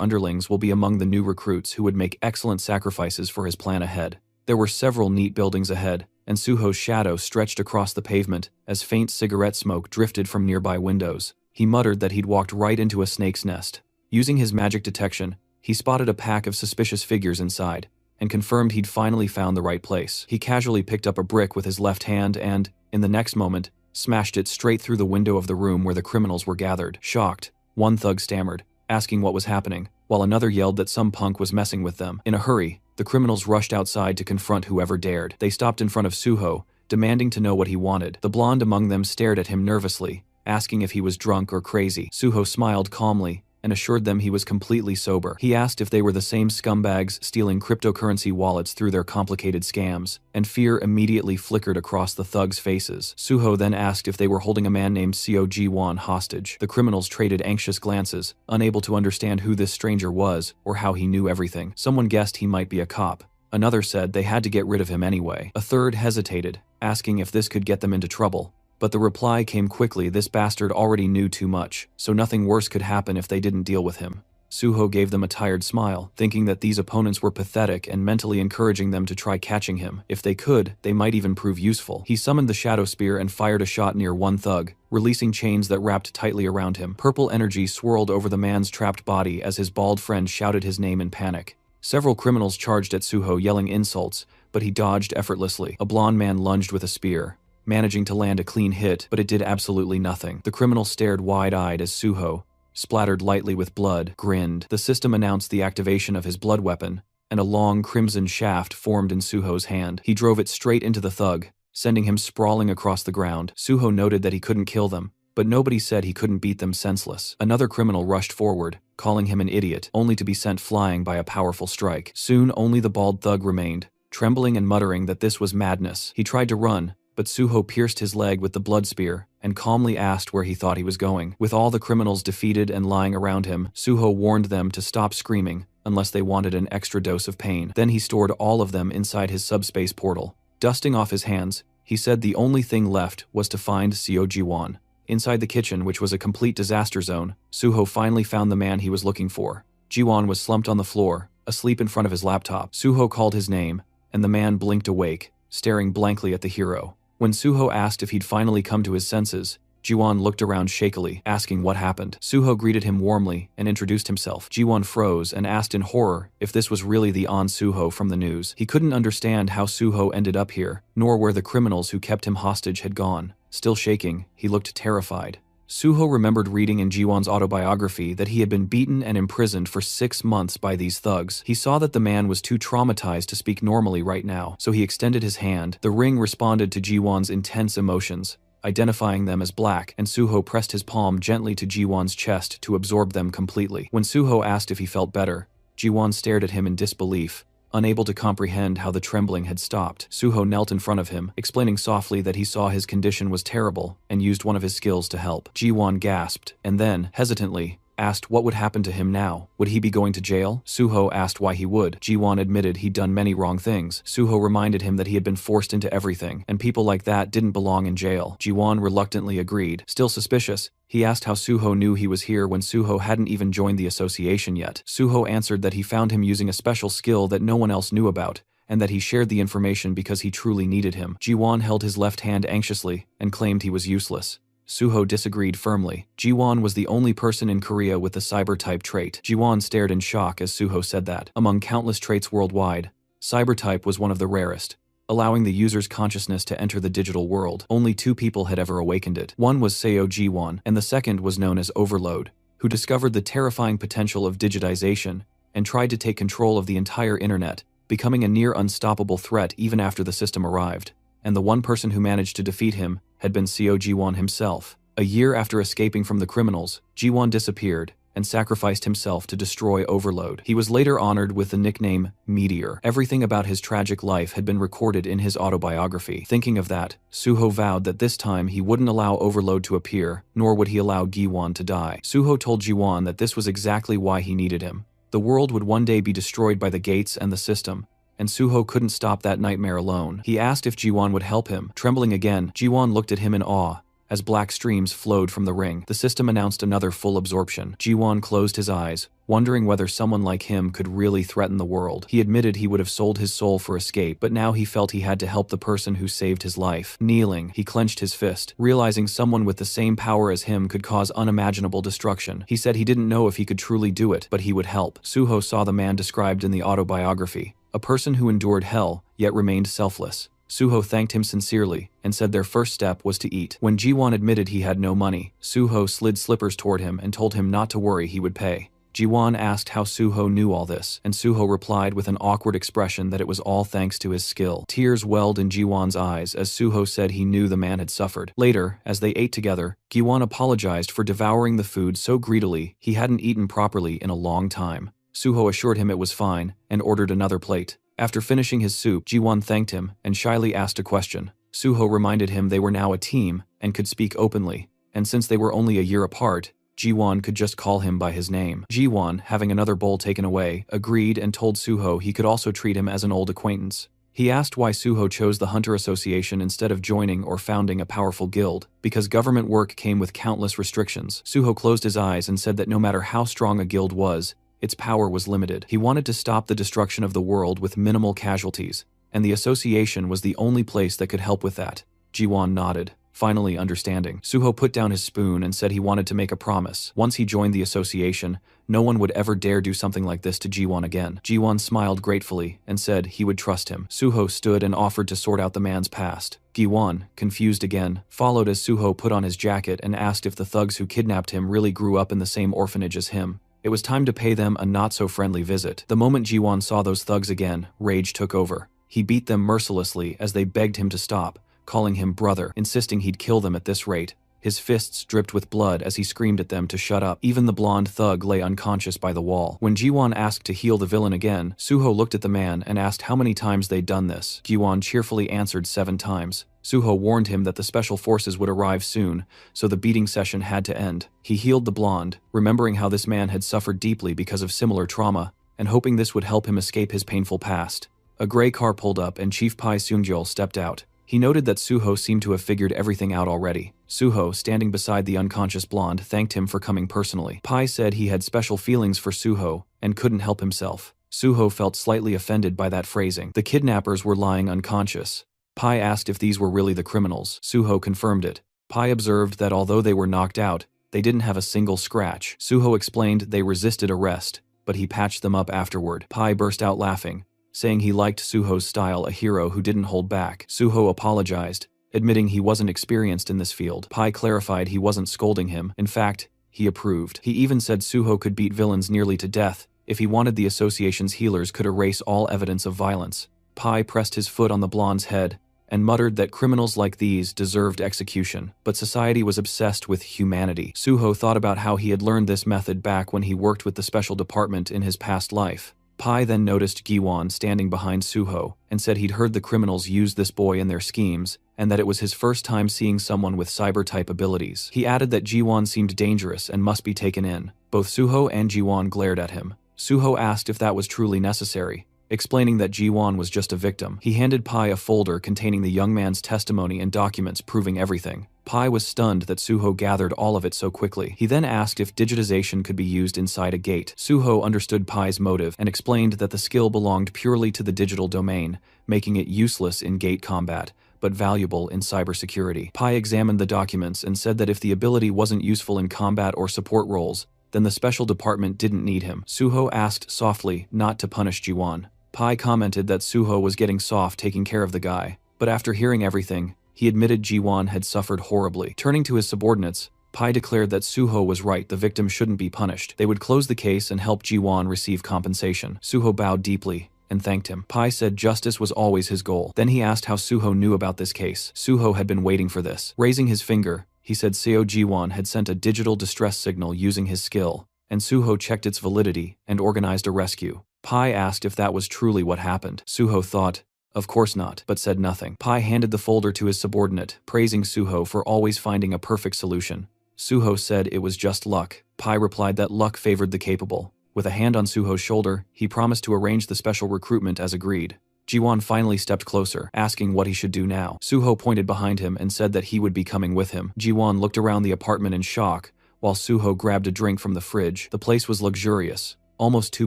A: underlings will be among the new recruits who would make excellent sacrifices for his plan ahead. There were several neat buildings ahead, and Suho's shadow stretched across the pavement as faint cigarette smoke drifted from nearby windows. He muttered that he'd walked right into a snake's nest. Using his magic detection, he spotted a pack of suspicious figures inside, and confirmed he'd finally found the right place. He casually picked up a brick with his left hand and, in the next moment, smashed it straight through the window of the room where the criminals were gathered. Shocked, one thug stammered, asking what was happening, while another yelled that some punk was messing with them. In a hurry, The criminals rushed outside to confront whoever dared. They stopped in front of Suho, demanding to know what he wanted. The blonde among them stared at him nervously, asking if he was drunk or crazy. Suho smiled calmly and assured them he was completely sober. He asked if they were the same scumbags stealing cryptocurrency wallets through their complicated scams, and fear immediately flickered across the thugs' faces. Suho then asked if they were holding a man named Seo Ji-won hostage. The criminals traded anxious glances, unable to understand who this stranger was or how he knew everything. Someone guessed he might be a cop. Another said they had to get rid of him anyway. A third hesitated, asking if this could get them into trouble. But the reply came quickly: this bastard already knew too much, so nothing worse could happen if they didn't deal with him. Suho gave them a tired smile, thinking that these opponents were pathetic and mentally encouraging them to try catching him. If they could, they might even prove useful. He summoned the shadow spear and fired a shot near one thug, releasing chains that wrapped tightly around him. Purple energy swirled over the man's trapped body as his bald friend shouted his name in panic. Several criminals charged at Suho yelling insults, but he dodged effortlessly. A blonde man lunged with a spear, managing to land a clean hit, but it did absolutely nothing. The criminal stared wide-eyed as Suho, splattered lightly with blood, grinned. The system announced the activation of his blood weapon, and a long crimson shaft formed in Suho's hand. He drove it straight into the thug, sending him sprawling across the ground. Suho noted that he couldn't kill them, but nobody said he couldn't beat them senseless. Another criminal rushed forward, calling him an idiot, only to be sent flying by a powerful strike. Soon only the bald thug remained, trembling and muttering that this was madness. He tried to run, but Suho pierced his leg with the blood spear and calmly asked where he thought he was going. With all the criminals defeated and lying around him, Suho warned them to stop screaming unless they wanted an extra dose of pain. Then he stored all of them inside his subspace portal. Dusting off his hands, he said the only thing left was to find Seo Ji-won. Inside the kitchen, which was a complete disaster zone, Suho finally found the man he was looking for. Ji-won was slumped on the floor, asleep in front of his laptop. Suho called his name, and the man blinked awake, staring blankly at the hero. When Suho asked if he'd finally come to his senses, Ji-won looked around shakily, asking what happened. Suho greeted him warmly and introduced himself. Ji-won froze and asked in horror if this was really the An Suho from the news. He couldn't understand how Suho ended up here, nor where the criminals who kept him hostage had gone. Still shaking, he looked terrified. Suho remembered reading in Ji-won's autobiography that he had been beaten and imprisoned for 6 months by these thugs. He saw that the man was too traumatized to speak normally right now, so he extended his hand. The ring responded to Ji-won's intense emotions, identifying them as black, and Suho pressed his palm gently to Ji-won's chest to absorb them completely. When Suho asked if he felt better, Ji-won stared at him in disbelief, unable to comprehend how the trembling had stopped. Suho knelt in front of him, explaining softly that he saw his condition was terrible and used one of his skills to help. Ji-won gasped, and then, hesitantly, asked what would happen to him now. Would he be going to jail? Suho asked why he would. Ji-won admitted he'd done many wrong things. Suho reminded him that he had been forced into everything, and people like that didn't belong in jail. Ji-won reluctantly agreed. Still suspicious, he asked how Suho knew he was here when Suho hadn't even joined the association yet. Suho answered that he found him using a special skill that no one else knew about, and that he shared the information because he truly needed him. Ji-won held his left hand anxiously and claimed he was useless. Suho disagreed firmly. Ji-won was the only person in Korea with the cyber-type trait. Ji-won stared in shock as Suho said that. Among countless traits worldwide, cyber-type was one of the rarest, allowing the user's consciousness to enter the digital world. Only 2 people had ever awakened it. One was Seo Ji-won, and the second was known as Overload, who discovered the terrifying potential of digitization and tried to take control of the entire internet, becoming a near unstoppable threat even after the system arrived. And the one person who managed to defeat him had been Seo Ji-won himself. A year after escaping from the criminals, Ji-won disappeared and sacrificed himself to destroy Overload. He was later honored with the nickname Meteor. Everything about his tragic life had been recorded in his autobiography. Thinking of that, Suho vowed that this time he wouldn't allow Overload to appear, nor would he allow Gi-won to die. Suho told Ji-won that this was exactly why he needed him. The world would one day be destroyed by the gates and the system, and Suho couldn't stop that nightmare alone. He asked if Ji-won would help him. Trembling again, Ji-won looked at him in awe as black streams flowed from the ring. The system announced another full absorption. Ji-won closed his eyes, wondering whether someone like him could really threaten the world. He admitted he would have sold his soul for escape, but now he felt he had to help the person who saved his life. Kneeling, he clenched his fist, realizing someone with the same power as him could cause unimaginable destruction. He said he didn't know if he could truly do it, but he would help. Suho saw the man described in the autobiography, a person who endured hell, yet remained selfless. Suho thanked him sincerely and said their first step was to eat. When Ji-won admitted he had no money, Suho slid slippers toward him and told him not to worry, he would pay. Ji-won asked how Suho knew all this, and Suho replied with an awkward expression that it was all thanks to his skill. Tears welled in Ji-won's eyes as Suho said he knew the man had suffered. Later, as they ate together, Ji-won apologized for devouring the food so greedily he hadn't eaten properly in a long time. Suho assured him it was fine, and ordered another plate. After finishing his soup, Ji-won thanked him, and shyly asked a question. Suho reminded him they were now a team, and could speak openly, and since they were only a year apart, Ji-won could just call him by his name. Ji-won, having another bowl taken away, agreed and told Suho he could also treat him as an old acquaintance. He asked why Suho chose the Hunter Association instead of joining or founding a powerful guild, because government work came with countless restrictions. Suho closed his eyes and said that no matter how strong a guild was, its power was limited. He wanted to stop the destruction of the world with minimal casualties, and the association was the only place that could help with that. Ji-won nodded, finally understanding. Suho put down his spoon and said he wanted to make a promise. Once he joined the association, no one would ever dare do something like this to Ji-won again. Ji-won smiled gratefully and said he would trust him. Suho stood and offered to sort out the man's past. Ji-won, confused again, followed as Suho put on his jacket and asked if the thugs who kidnapped him really grew up in the same orphanage as him. It was time to pay them a not-so-friendly visit. The moment Ji-won saw those thugs again, rage took over. He beat them mercilessly as they begged him to stop, calling him brother, insisting he'd kill them at this rate. His fists dripped with blood as he screamed at them to shut up. Even the blonde thug lay unconscious by the wall. When Ji-won asked to heal the villain again, Suho looked at the man and asked how many times they'd done this. Ji-won cheerfully answered 7 times. Suho warned him that the special forces would arrive soon, so the beating session had to end. He healed the blonde, remembering how this man had suffered deeply because of similar trauma, and hoping this would help him escape his painful past. A gray car pulled up and Chief Pai Seungjol stepped out. He noted that Suho seemed to have figured everything out already. Suho, standing beside the unconscious blonde, thanked him for coming personally. Pai said he had special feelings for Suho and couldn't help himself. Suho felt slightly offended by that phrasing. The kidnappers were lying unconscious. Pai asked if these were really the criminals. Suho confirmed it. Pai observed that although they were knocked out, they didn't have a single scratch. Suho explained they resisted arrest, but he patched them up afterward. Pai burst out laughing, saying he liked Suho's style, a hero who didn't hold back. Suho apologized, admitting he wasn't experienced in this field. Pai clarified he wasn't scolding him. In fact, he approved. He even said Suho could beat villains nearly to death if he wanted. The association's healers could erase all evidence of violence. Pai pressed his foot on the blonde's head and muttered that criminals like these deserved execution, but society was obsessed with humanity. Suho thought about how he had learned this method back when he worked with the special department in his past life. Pai then noticed Ji-won standing behind Suho and said he'd heard the criminals use this boy in their schemes and that it was his first time seeing someone with cyber-type abilities. He added that Ji-won seemed dangerous and must be taken in. Both Suho and Ji-won glared at him. Suho asked if that was truly necessary, explaining that Ji-won was just a victim. He handed Pai a folder containing the young man's testimony and documents proving everything. Pai was stunned that Suho gathered all of it so quickly. He then asked if digitization could be used inside a gate. Suho understood Pai's motive and explained that the skill belonged purely to the digital domain, making it useless in gate combat, but valuable in cybersecurity. Pai examined the documents and said that if the ability wasn't useful in combat or support roles, then the special department didn't need him. Suho asked softly not to punish Ji-won. Pai commented that Suho was getting soft taking care of the guy, but after hearing everything, he admitted Ji-won had suffered horribly. Turning to his subordinates, Pai declared that Suho was right, the victim shouldn't be punished. They would close the case and help Ji-won receive compensation. Suho bowed deeply and thanked him. Pai said justice was always his goal. Then he asked how Suho knew about this case. Suho had been waiting for this. Raising his finger, he said Seo Ji-won had sent a digital distress signal using his skill, and Suho checked its validity and organized a rescue. Pai asked if that was truly what happened. Suho thought, of course not, but said nothing. Pai handed the folder to his subordinate, praising Suho for always finding a perfect solution. Suho said it was just luck. Pai replied that luck favored the capable. With a hand on Suho's shoulder, he promised to arrange the special recruitment as agreed. Ji-won finally stepped closer, asking what he should do now. Suho pointed behind him and said that he would be coming with him. Ji-won looked around the apartment in shock, while Suho grabbed a drink from the fridge. The place was luxurious, almost too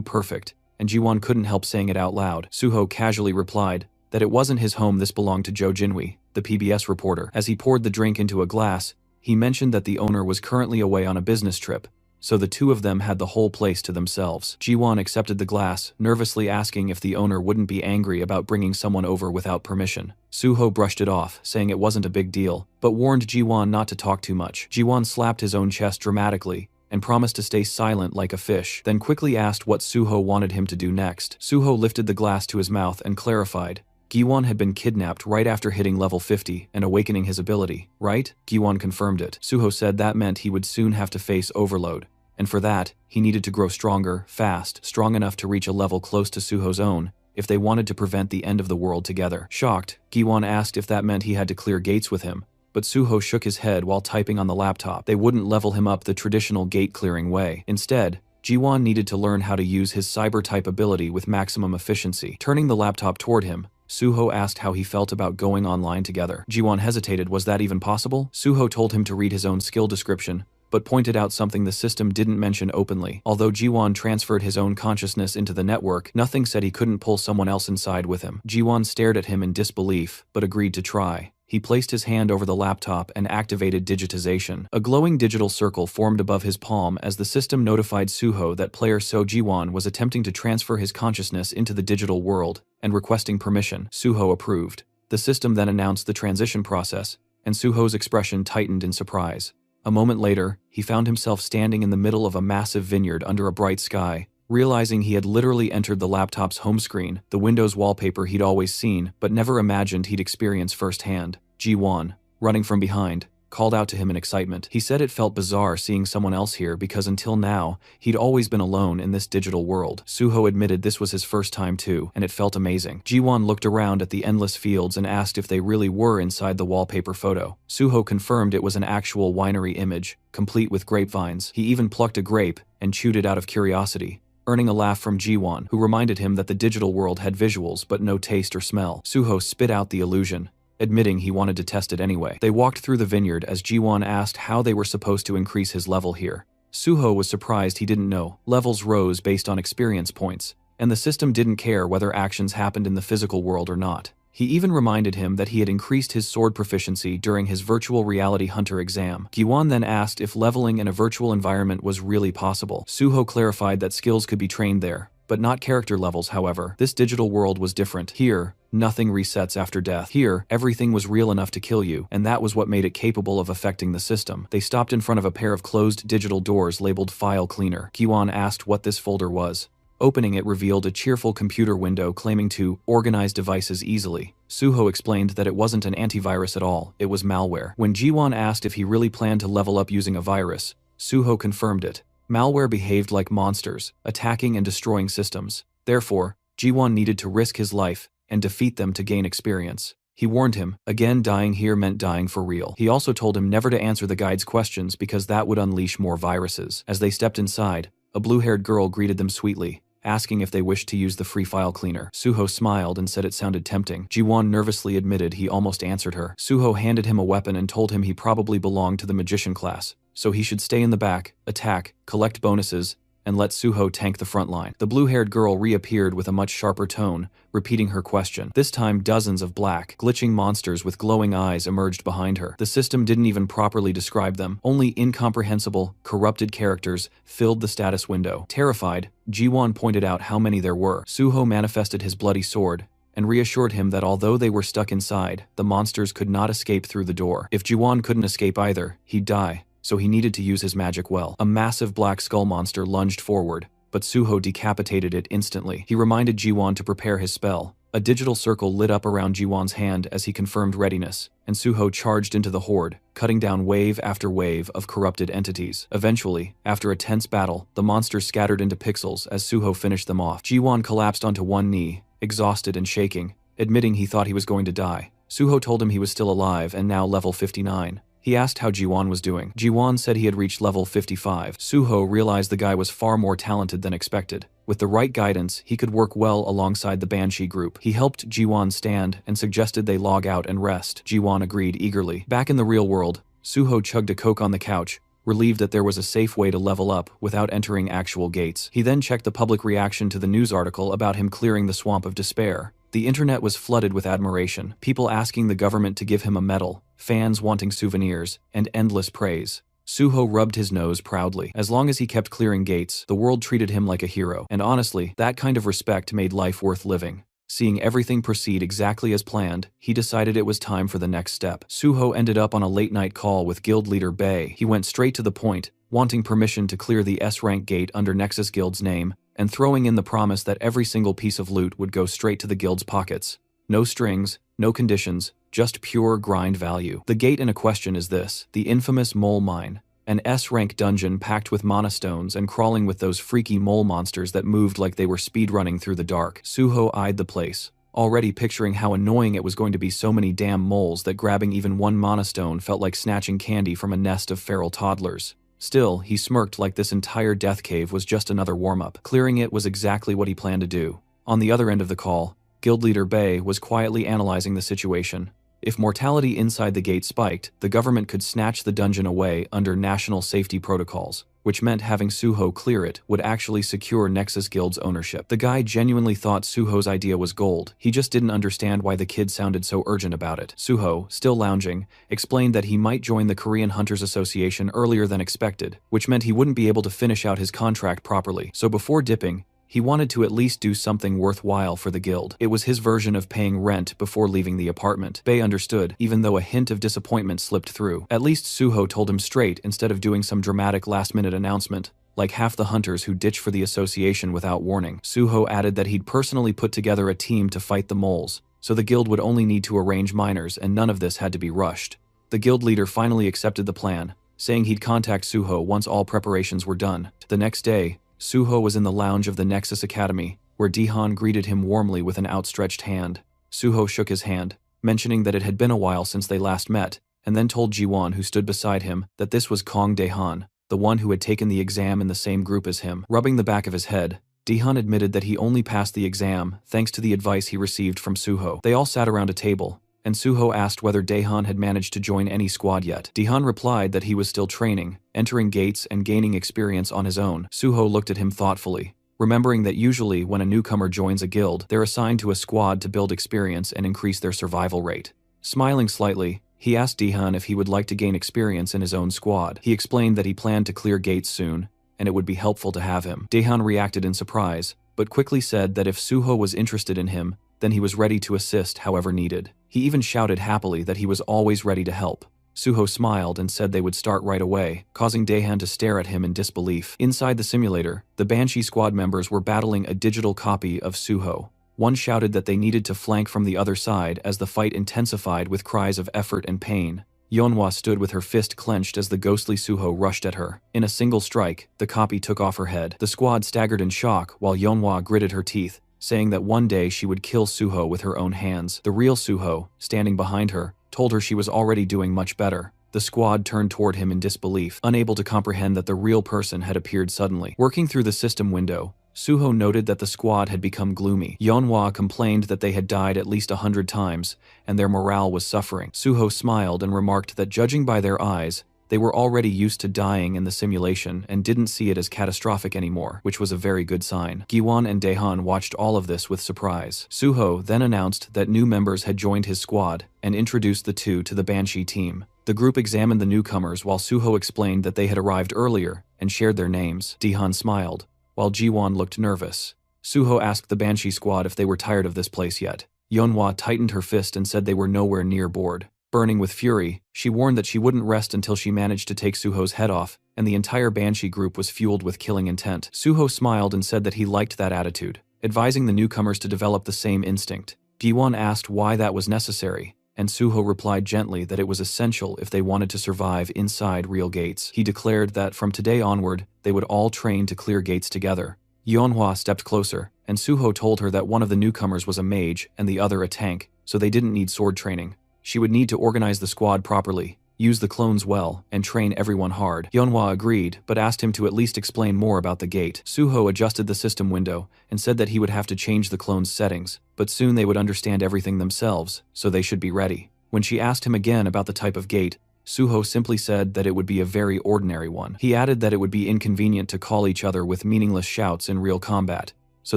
A: perfect, and Ji-won couldn't help saying it out loud. Suho casually replied that it wasn't his home, this belonged to Jo Jinwi, the PBS reporter. As he poured the drink into a glass, he mentioned that the owner was currently away on a business trip, so the two of them had the whole place to themselves. Ji-won accepted the glass, nervously asking if the owner wouldn't be angry about bringing someone over without permission. Suho brushed it off, saying it wasn't a big deal, but warned Ji-won not to talk too much. Ji-won slapped his own chest dramatically and promised to stay silent like a fish, then quickly asked what Suho wanted him to do next. Suho lifted the glass to his mouth and clarified. Giwon had been kidnapped right after hitting level 50 and awakening his ability, right? Giwon confirmed it. Suho said that meant he would soon have to face Overload, and for that, he needed to grow stronger, fast, strong enough to reach a level close to Suho's own, if they wanted to prevent the end of the world together. Shocked, Giwon asked if that meant he had to clear gates with him, but Suho shook his head while typing on the laptop. They wouldn't level him up the traditional gate-clearing way. Instead, Giwon needed to learn how to use his cyber-type ability with maximum efficiency. Turning the laptop toward him, Suho asked how he felt about going online together. Giwon hesitated. Was that even possible? Suho told him to read his own skill description, but pointed out something the system didn't mention openly. Although Giwon transferred his own consciousness into the network, nothing said he couldn't pull someone else inside with him. Giwon stared at him in disbelief, but agreed to try. He placed his hand over the laptop and activated digitization. A glowing digital circle formed above his palm as the system notified Suho that player So Giwon was attempting to transfer his consciousness into the digital world and requesting permission. Suho approved. The system then announced the transition process, and Suho's expression tightened in surprise. A moment later, he found himself standing in the middle of a massive vineyard under a bright sky. Realizing he had literally entered the laptop's home screen, the Windows wallpaper he'd always seen but never imagined he'd experience firsthand. Giwon, running from behind, called out to him in excitement. He said it felt bizarre seeing someone else here because until now, he'd always been alone in this digital world. Suho admitted this was his first time too, and it felt amazing. Giwon looked around at the endless fields and asked if they really were inside the wallpaper photo. Suho confirmed it was an actual winery image, complete with grapevines. He even plucked a grape and chewed it out of curiosity, earning a laugh from Giwon, who reminded him that the digital world had visuals but no taste or smell. Suho spit out the illusion, admitting he wanted to test it anyway. They walked through the vineyard as Giwon asked how they were supposed to increase his level here. Suho was surprised he didn't know. Levels rose based on experience points, and the system didn't care whether actions happened in the physical world or not. He even reminded him that he had increased his sword proficiency during his virtual reality hunter exam. Giwon then asked if leveling in a virtual environment was really possible. Suho clarified that skills could be trained there, but not character levels. However, this digital world was different. Here, nothing resets after death. Here, everything was real enough to kill you, and that was what made it capable of affecting the system. They stopped in front of a pair of closed digital doors labeled File Cleaner. Giwon asked what this folder was. Opening it revealed a cheerful computer window claiming to organize devices easily. Suho explained that it wasn't an antivirus at all, it was malware. When Giwon asked if he really planned to level up using a virus, Suho confirmed it. Malware behaved like monsters, attacking and destroying systems. Therefore, Giwon needed to risk his life and defeat them to gain experience. He warned him, again dying here meant dying for real. He also told him never to answer the guide's questions because that would unleash more viruses. As they stepped inside, a blue-haired girl greeted them sweetly, asking if they wished to use the free file cleaner. Suho smiled and said it sounded tempting. Giwon nervously admitted he almost answered her. Suho handed him a weapon and told him he probably belonged to the magician class, so he should stay in the back, attack, collect bonuses, and let Suho tank the front line. The blue-haired girl reappeared with a much sharper tone, repeating her question. This time dozens of black, glitching monsters with glowing eyes emerged behind her. The system didn't even properly describe them. Only incomprehensible, corrupted characters filled the status window. Terrified, Giwon pointed out how many there were. Suho manifested his bloody sword and reassured him that although they were stuck inside, the monsters could not escape through the door. If Giwon couldn't escape either, he'd die, so he needed to use his magic well. A massive black skull monster lunged forward, but Suho decapitated it instantly. He reminded Giwon to prepare his spell. A digital circle lit up around Jiwon's hand as he confirmed readiness, and Suho charged into the horde, cutting down wave after wave of corrupted entities. Eventually, after a tense battle, the monsters scattered into pixels as Suho finished them off. Giwon collapsed onto one knee, exhausted and shaking, admitting he thought he was going to die. Suho told him he was still alive and now level 59. He asked how Giwon was doing. Giwon said he had reached level 55. Suho realized the guy was far more talented than expected. With the right guidance, he could work well alongside the Banshee group. He helped Giwon stand and suggested they log out and rest. Giwon agreed eagerly. Back in the real world, Suho chugged a Coke on the couch, relieved that there was a safe way to level up without entering actual gates. He then checked the public reaction to the news article about him clearing the swamp of despair. The internet was flooded with admiration, people asking the government to give him a medal, fans wanting souvenirs, and endless praise. Suho rubbed his nose proudly. As long as he kept clearing gates, the world treated him like a hero, and honestly, that kind of respect made life worth living. Seeing everything proceed exactly as planned, he decided it was time for the next step. Suho ended up on a late-night call with guild leader Bei. He went straight to the point, wanting permission to clear the S-rank gate under Nexus Guild's name, and throwing in the promise that every single piece of loot would go straight to the guild's pockets. No strings, no conditions, just pure grind value. The gate in a question is this, the infamous Mole Mine, an S-rank dungeon packed with mana stones and crawling with those freaky mole monsters that moved like they were speedrunning through the dark. Suho eyed the place, already picturing how annoying it was going to be, so many damn moles that grabbing even one mana stone felt like snatching candy from a nest of feral toddlers. Still, he smirked like this entire death cave was just another warm-up. Clearing it was exactly what he planned to do. On the other end of the call, Guild Leader Bei was quietly analyzing the situation. If mortality inside the gate spiked, the government could snatch the dungeon away under national safety protocols, which meant having Suho clear it would actually secure Nexus Guild's ownership. The guy genuinely thought Suho's idea was gold, he just didn't understand why the kid sounded so urgent about it. Suho, still lounging, explained that he might join the Korean Hunters Association earlier than expected, which meant he wouldn't be able to finish out his contract properly. So before dipping, he wanted to at least do something worthwhile for the guild. It was his version of paying rent before leaving the apartment. Bei understood, even though a hint of disappointment slipped through. At least Suho told him straight instead of doing some dramatic last-minute announcement, like half the hunters who ditch for the association without warning. Suho added that he'd personally put together a team to fight the moles, so the guild would only need to arrange miners and none of this had to be rushed. The guild leader finally accepted the plan, saying he'd contact Suho once all preparations were done. The next day, Suho was in the lounge of the Nexus Academy, where Dihan greeted him warmly with an outstretched hand. Suho shook his hand, mentioning that it had been a while since they last met, and then told Jiwon, who stood beside him, that this was Kong Daehan, the one who had taken the exam in the same group as him. Rubbing the back of his head, Dihan admitted that he only passed the exam thanks to the advice he received from Suho. They all sat around a table, and Suho asked whether Daehan had managed to join any squad yet. Daehan replied that he was still training, entering gates and gaining experience on his own. Suho looked at him thoughtfully, remembering that usually when a newcomer joins a guild, they're assigned to a squad to build experience and increase their survival rate. Smiling slightly, he asked Daehan if he would like to gain experience in his own squad. He explained that he planned to clear gates soon, and it would be helpful to have him. Daehan reacted in surprise, but quickly said that if Suho was interested in him, then he was ready to assist however needed. He even shouted happily that he was always ready to help. Suho smiled and said they would start right away, causing Daehan to stare at him in disbelief. Inside the simulator, the Banshee squad members were battling a digital copy of Suho. One shouted that they needed to flank from the other side as the fight intensified with cries of effort and pain. Yeonhwa stood with her fist clenched as the ghostly Suho rushed at her. In a single strike, the copy took off her head. The squad staggered in shock while Yeonhwa gritted her teeth, saying that one day she would kill Suho with her own hands. The real Suho, standing behind her, told her she was already doing much better. The squad turned toward him in disbelief, unable to comprehend that the real person had appeared suddenly. Working through the system window, Suho noted that the squad had become gloomy. Yeonhwa complained that they had died at least 100 times, and their morale was suffering. Suho smiled and remarked that judging by their eyes, they were already used to dying in the simulation and didn't see it as catastrophic anymore, which was a very good sign. Giwon and Daehan watched all of this with surprise. Suho then announced that new members had joined his squad and introduced the two to the Banshee team. The group examined the newcomers while Suho explained that they had arrived earlier and shared their names. Daehan smiled, while Jiwon looked nervous. Suho asked the Banshee squad if they were tired of this place yet. Yeonhwa tightened her fist and said they were nowhere near bored. Burning with fury, she warned that she wouldn't rest until she managed to take Suho's head off, and the entire Banshee group was fueled with killing intent. Suho smiled and said that he liked that attitude, advising the newcomers to develop the same instinct. Giwon asked why that was necessary, and Suho replied gently that it was essential if they wanted to survive inside real gates. He declared that from today onward, they would all train to clear gates together. Yeonhwa stepped closer, and Suho told her that one of the newcomers was a mage and the other a tank, so they didn't need sword training. She would need to organize the squad properly, use the clones well, and train everyone hard. Yeonhwa agreed, but asked him to at least explain more about the gate. Suho adjusted the system window and said that he would have to change the clones' settings, but soon they would understand everything themselves, so they should be ready. When she asked him again about the type of gate, Suho simply said that it would be a very ordinary one. He added that it would be inconvenient to call each other with meaningless shouts in real combat, so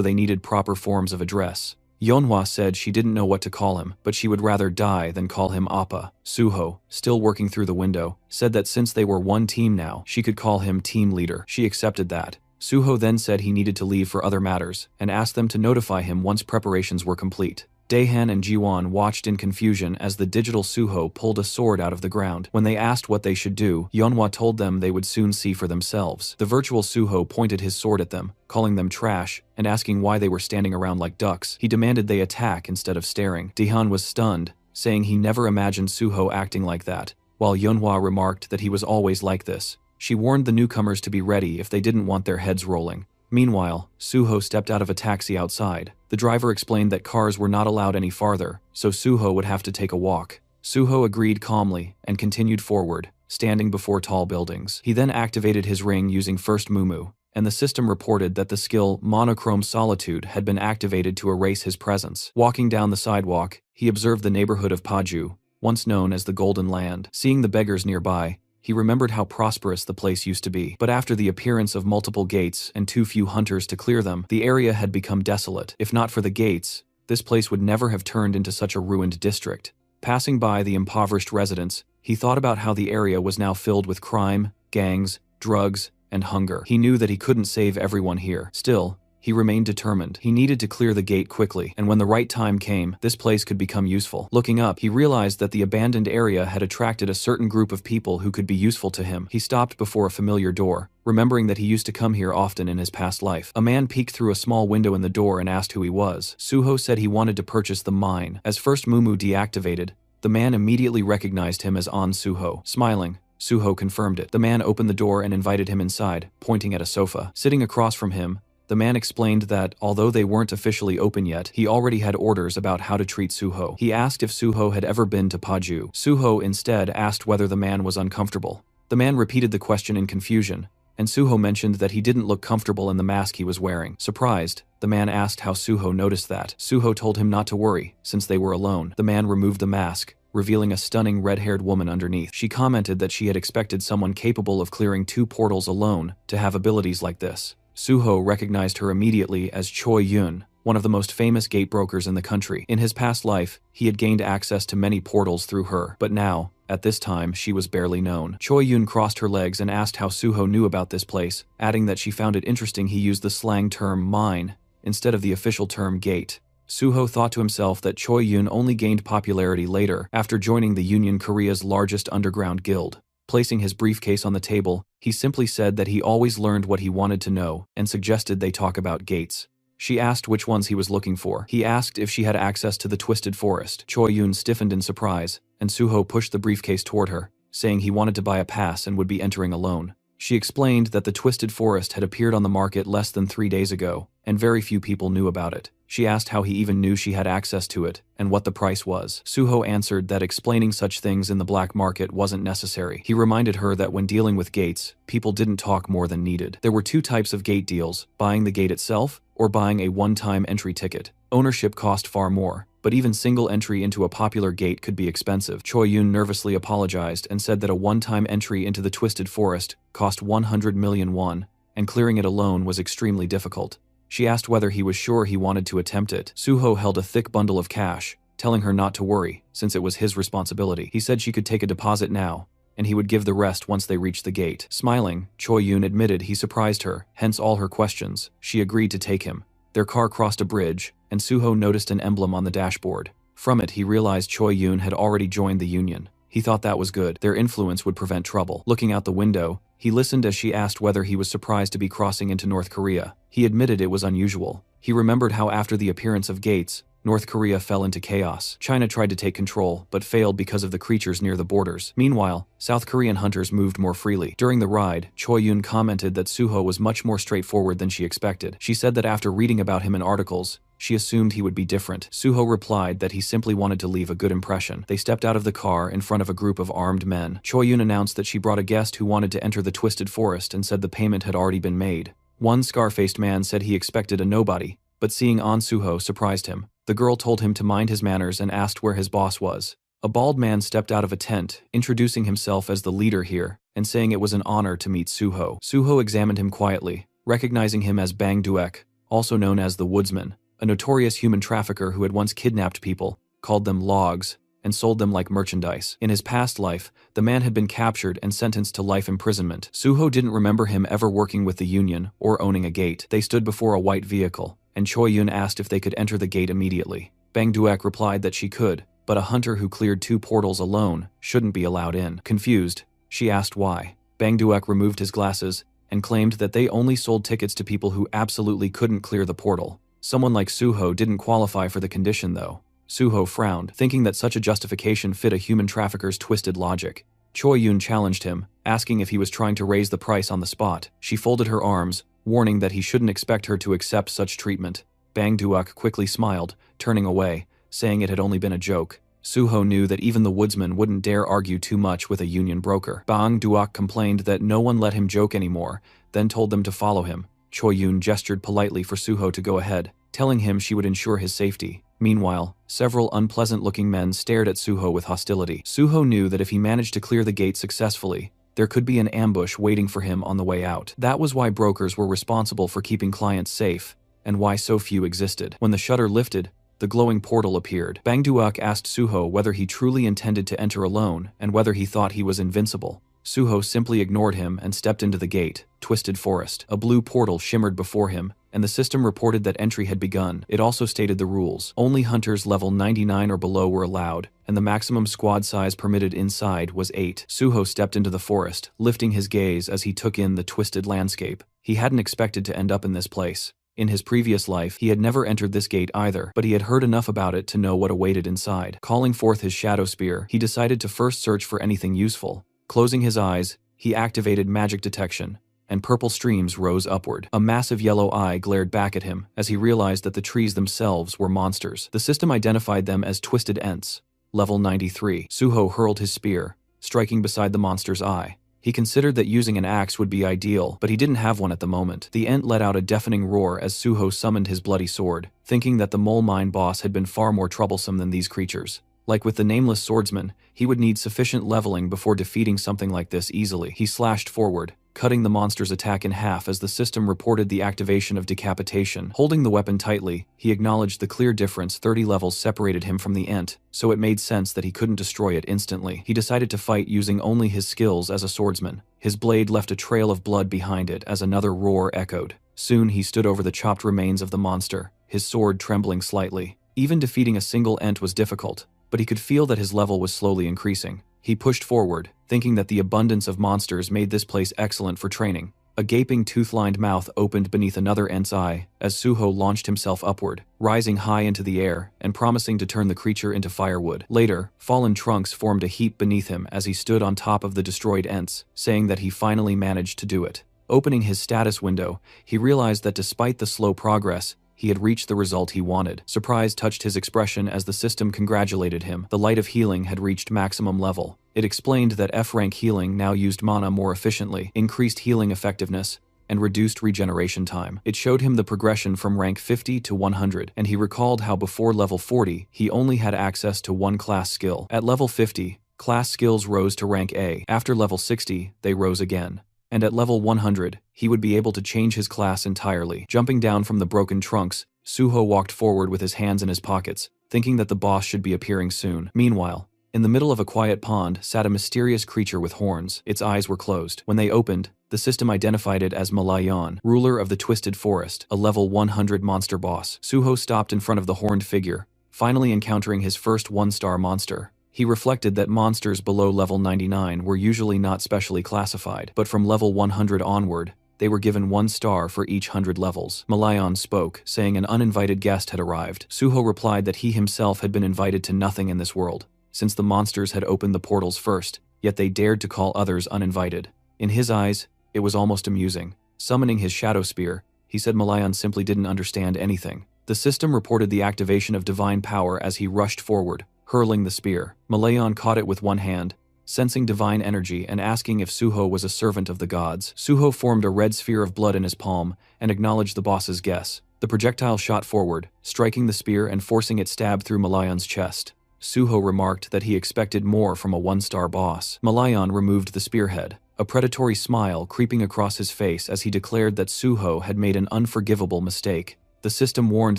A: they needed proper forms of address. Yeonhwa said she didn't know what to call him, but she would rather die than call him Appa. Suho, still working through the window, said that since they were one team now, she could call him team leader. She accepted that. Suho then said he needed to leave for other matters, and asked them to notify him once preparations were complete. Daehan and Jiwon watched in confusion as the digital Suho pulled a sword out of the ground. When they asked what they should do, Yeonhwa told them they would soon see for themselves. The virtual Suho pointed his sword at them, calling them trash, and asking why they were standing around like ducks. He demanded they attack instead of staring. Daehan was stunned, saying he never imagined Suho acting like that, while Yeonhwa remarked that he was always like this. She warned the newcomers to be ready if they didn't want their heads rolling. Meanwhile, Suho stepped out of a taxi outside. The driver explained that cars were not allowed any farther, so Suho would have to take a walk. Suho agreed calmly and continued forward, standing before tall buildings. He then activated his ring using First Mumu, and the system reported that the skill Monochrome Solitude had been activated to erase his presence. Walking down the sidewalk, he observed the neighborhood of Paju, once known as the Golden Land. Seeing the beggars nearby, he remembered how prosperous the place used to be. But after the appearance of multiple gates and too few hunters to clear them, the area had become desolate. If not for the gates, this place would never have turned into such a ruined district. Passing by the impoverished residents, he thought about how the area was now filled with crime, gangs, drugs, and hunger. He knew that he couldn't save everyone here. Still, he remained determined. He needed to clear the gate quickly, and when the right time came, this place could become useful. Looking up, he realized that the abandoned area had attracted a certain group of people who could be useful to him. He stopped before a familiar door, remembering that he used to come here often in his past life. A man peeked through a small window in the door and asked who he was. Suho said he wanted to purchase the mine. As First Mumu deactivated, the man immediately recognized him as An Suho. Smiling, Suho confirmed it. The man opened the door and invited him inside, pointing at a sofa. Sitting across from him, the man explained that, although they weren't officially open yet, he already had orders about how to treat Suho. He asked if Suho had ever been to Paju. Suho instead asked whether the man was uncomfortable. The man repeated the question in confusion, and Suho mentioned that he didn't look comfortable in the mask he was wearing. Surprised, the man asked how Suho noticed that. Suho told him not to worry, since they were alone. The man removed the mask, revealing a stunning red-haired woman underneath. She commented that she had expected someone capable of clearing 2 portals alone to have abilities like this. Suho recognized her immediately as Choi Yun, one of the most famous gate brokers in the country. In his past life, he had gained access to many portals through her, but now, at this time, she was barely known. Choi Yun crossed her legs and asked how Suho knew about this place, adding that she found it interesting he used the slang term mine instead of the official term gate. Suho thought to himself that Choi Yun only gained popularity later after joining the Union Korea's largest underground guild. Placing his briefcase on the table, he simply said that he always learned what he wanted to know and suggested they talk about gates. She asked which ones he was looking for. He asked if she had access to the Twisted Forest. Choi Yun stiffened in surprise, and Suho pushed the briefcase toward her, saying he wanted to buy a pass and would be entering alone. She explained that the Twisted Forest had appeared on the market less than 3 days ago, and very few people knew about it. She asked how he even knew she had access to it, and what the price was. Suho answered that explaining such things in the black market wasn't necessary. He reminded her that when dealing with gates, people didn't talk more than needed. There were 2 types of gate deals, buying the gate itself, or buying a one-time entry ticket. Ownership cost far more, but even single entry into a popular gate could be expensive. Choi Yun nervously apologized and said that a one-time entry into the Twisted Forest cost 100 million won, and clearing it alone was extremely difficult. She asked whether he was sure he wanted to attempt it. Suho held a thick bundle of cash, telling her not to worry, since it was his responsibility. He said she could take a deposit now, and he would give the rest once they reached the gate. Smiling, Choi Yun admitted he surprised her, hence all her questions. She agreed to take him. Their car crossed a bridge, and Suho noticed an emblem on the dashboard. From it, he realized Choi Yun had already joined the Union. He thought that was good. Their influence would prevent trouble. Looking out the window, he listened as she asked whether he was surprised to be crossing into North Korea. He admitted it was unusual. He remembered how after the appearance of gates, North Korea fell into chaos. China tried to take control, but failed because of the creatures near the borders. Meanwhile, South Korean hunters moved more freely. During the ride, Choi Yun commented that Suho was much more straightforward than she expected. She said that after reading about him in articles, she assumed he would be different. Suho replied that he simply wanted to leave a good impression. They stepped out of the car in front of a group of armed men. Choi Yun announced that she brought a guest who wanted to enter the Twisted Forest and said the payment had already been made. One scar-faced man said he expected a nobody, but seeing An Suho surprised him. The girl told him to mind his manners and asked where his boss was. A bald man stepped out of a tent, introducing himself as the leader here, and saying it was an honor to meet Suho. Suho examined him quietly, recognizing him as Bang Duek, also known as the Woodsman, a notorious human trafficker who had once kidnapped people, called them logs, and sold them like merchandise. In his past life, the man had been captured and sentenced to life imprisonment. Suho didn't remember him ever working with the Union or owning a gate. They stood before a white vehicle, and Choi Yun asked if they could enter the gate immediately. Bang Duek replied that she could, but a hunter who cleared 2 portals alone shouldn't be allowed in. Confused, she asked why. Bang Duek removed his glasses and claimed that they only sold tickets to people who absolutely couldn't clear the portal. Someone like Suho didn't qualify for the condition though. Suho frowned, thinking that such a justification fit a human trafficker's twisted logic. Choi Yun challenged him, asking if he was trying to raise the price on the spot. She folded her arms, warning that he shouldn't expect her to accept such treatment. Bang Duek quickly smiled, turning away, saying it had only been a joke. Suho knew that even the woodsman wouldn't dare argue too much with a union broker. Bang Duek complained that no one let him joke anymore, then told them to follow him. Choi Yun gestured politely for Suho to go ahead, telling him she would ensure his safety. Meanwhile, several unpleasant-looking men stared at Suho with hostility. Suho knew that if he managed to clear the gate successfully, there could be an ambush waiting for him on the way out. That was why brokers were responsible for keeping clients safe, and why so few existed. When the shutter lifted, the glowing portal appeared. Bang Duek asked Suho whether he truly intended to enter alone and whether he thought he was invincible. Suho simply ignored him and stepped into the gate, Twisted Forest. A blue portal shimmered before him, and the system reported that entry had begun. It also stated the rules. Only hunters level 99 or below were allowed, and the maximum squad size permitted inside was 8. Suho stepped into the forest, lifting his gaze as he took in the twisted landscape. He hadn't expected to end up in this place. In his previous life, he had never entered this gate either, but he had heard enough about it to know what awaited inside. Calling forth his shadow spear, he decided to first search for anything useful. Closing his eyes, he activated magic detection, and purple streams rose upward. A massive yellow eye glared back at him as he realized that the trees themselves were monsters. The system identified them as Twisted Ents, level 93. Suho hurled his spear, striking beside the monster's eye. He considered that using an axe would be ideal, but he didn't have one at the moment. The Ent let out a deafening roar as Suho summoned his bloody sword, thinking that the mole mine boss had been far more troublesome than these creatures. Like with the nameless swordsman, he would need sufficient leveling before defeating something like this easily. He slashed forward, cutting the monster's attack in half as the system reported the activation of decapitation. Holding the weapon tightly, he acknowledged the clear difference 30 levels separated him from the Ent, so it made sense that he couldn't destroy it instantly. He decided to fight using only his skills as a swordsman. His blade left a trail of blood behind it as another roar echoed. Soon he stood over the chopped remains of the monster, his sword trembling slightly. Even defeating a single Ent was difficult, but he could feel that his level was slowly increasing. He pushed forward, thinking that the abundance of monsters made this place excellent for training. A gaping tooth-lined mouth opened beneath another Ent's eye as Suho launched himself upward, rising high into the air and promising to turn the creature into firewood. Later, fallen trunks formed a heap beneath him as he stood on top of the destroyed Ents, saying that he finally managed to do it. Opening his status window, he realized that despite the slow progress, he had reached the result he wanted. Surprise touched his expression as the system congratulated him. The light of healing had reached maximum level. It explained that F-rank healing now used mana more efficiently, increased healing effectiveness, and reduced regeneration time. It showed him the progression from rank 50 to 100, and he recalled how before level 40, he only had access to one class skill. At level 50, class skills rose to rank A. After level 60, they rose again. And at level 100, he would be able to change his class entirely. Jumping down from the broken trunks, Suho walked forward with his hands in his pockets, thinking that the boss should be appearing soon. Meanwhile, in the middle of a quiet pond sat a mysterious creature with horns. Its eyes were closed. When they opened, the system identified it as Malayan, ruler of the Twisted Forest, a level 100 monster boss. Suho stopped in front of the horned figure, finally encountering his first one-star monster. He reflected that monsters below level 99 were usually not specially classified, but from level 100 onward, they were given 1 star for each 100 levels. Malayan spoke, saying an uninvited guest had arrived. Suho replied that he himself had been invited to nothing in this world, since the monsters had opened the portals first, yet they dared to call others uninvited. In his eyes, it was almost amusing. Summoning his shadow spear, he said Malayan simply didn't understand anything. The system reported the activation of divine power as he rushed forward, hurling the spear. Malayan caught it with one hand, sensing divine energy and asking if Suho was a servant of the gods. Suho formed a red sphere of blood in his palm and acknowledged the boss's guess. The projectile shot forward, striking the spear and forcing it stab through Malayan's chest. Suho remarked that he expected more from a one-star boss. Malayan removed the spearhead, a predatory smile creeping across his face as he declared that Suho had made an unforgivable mistake. The system warned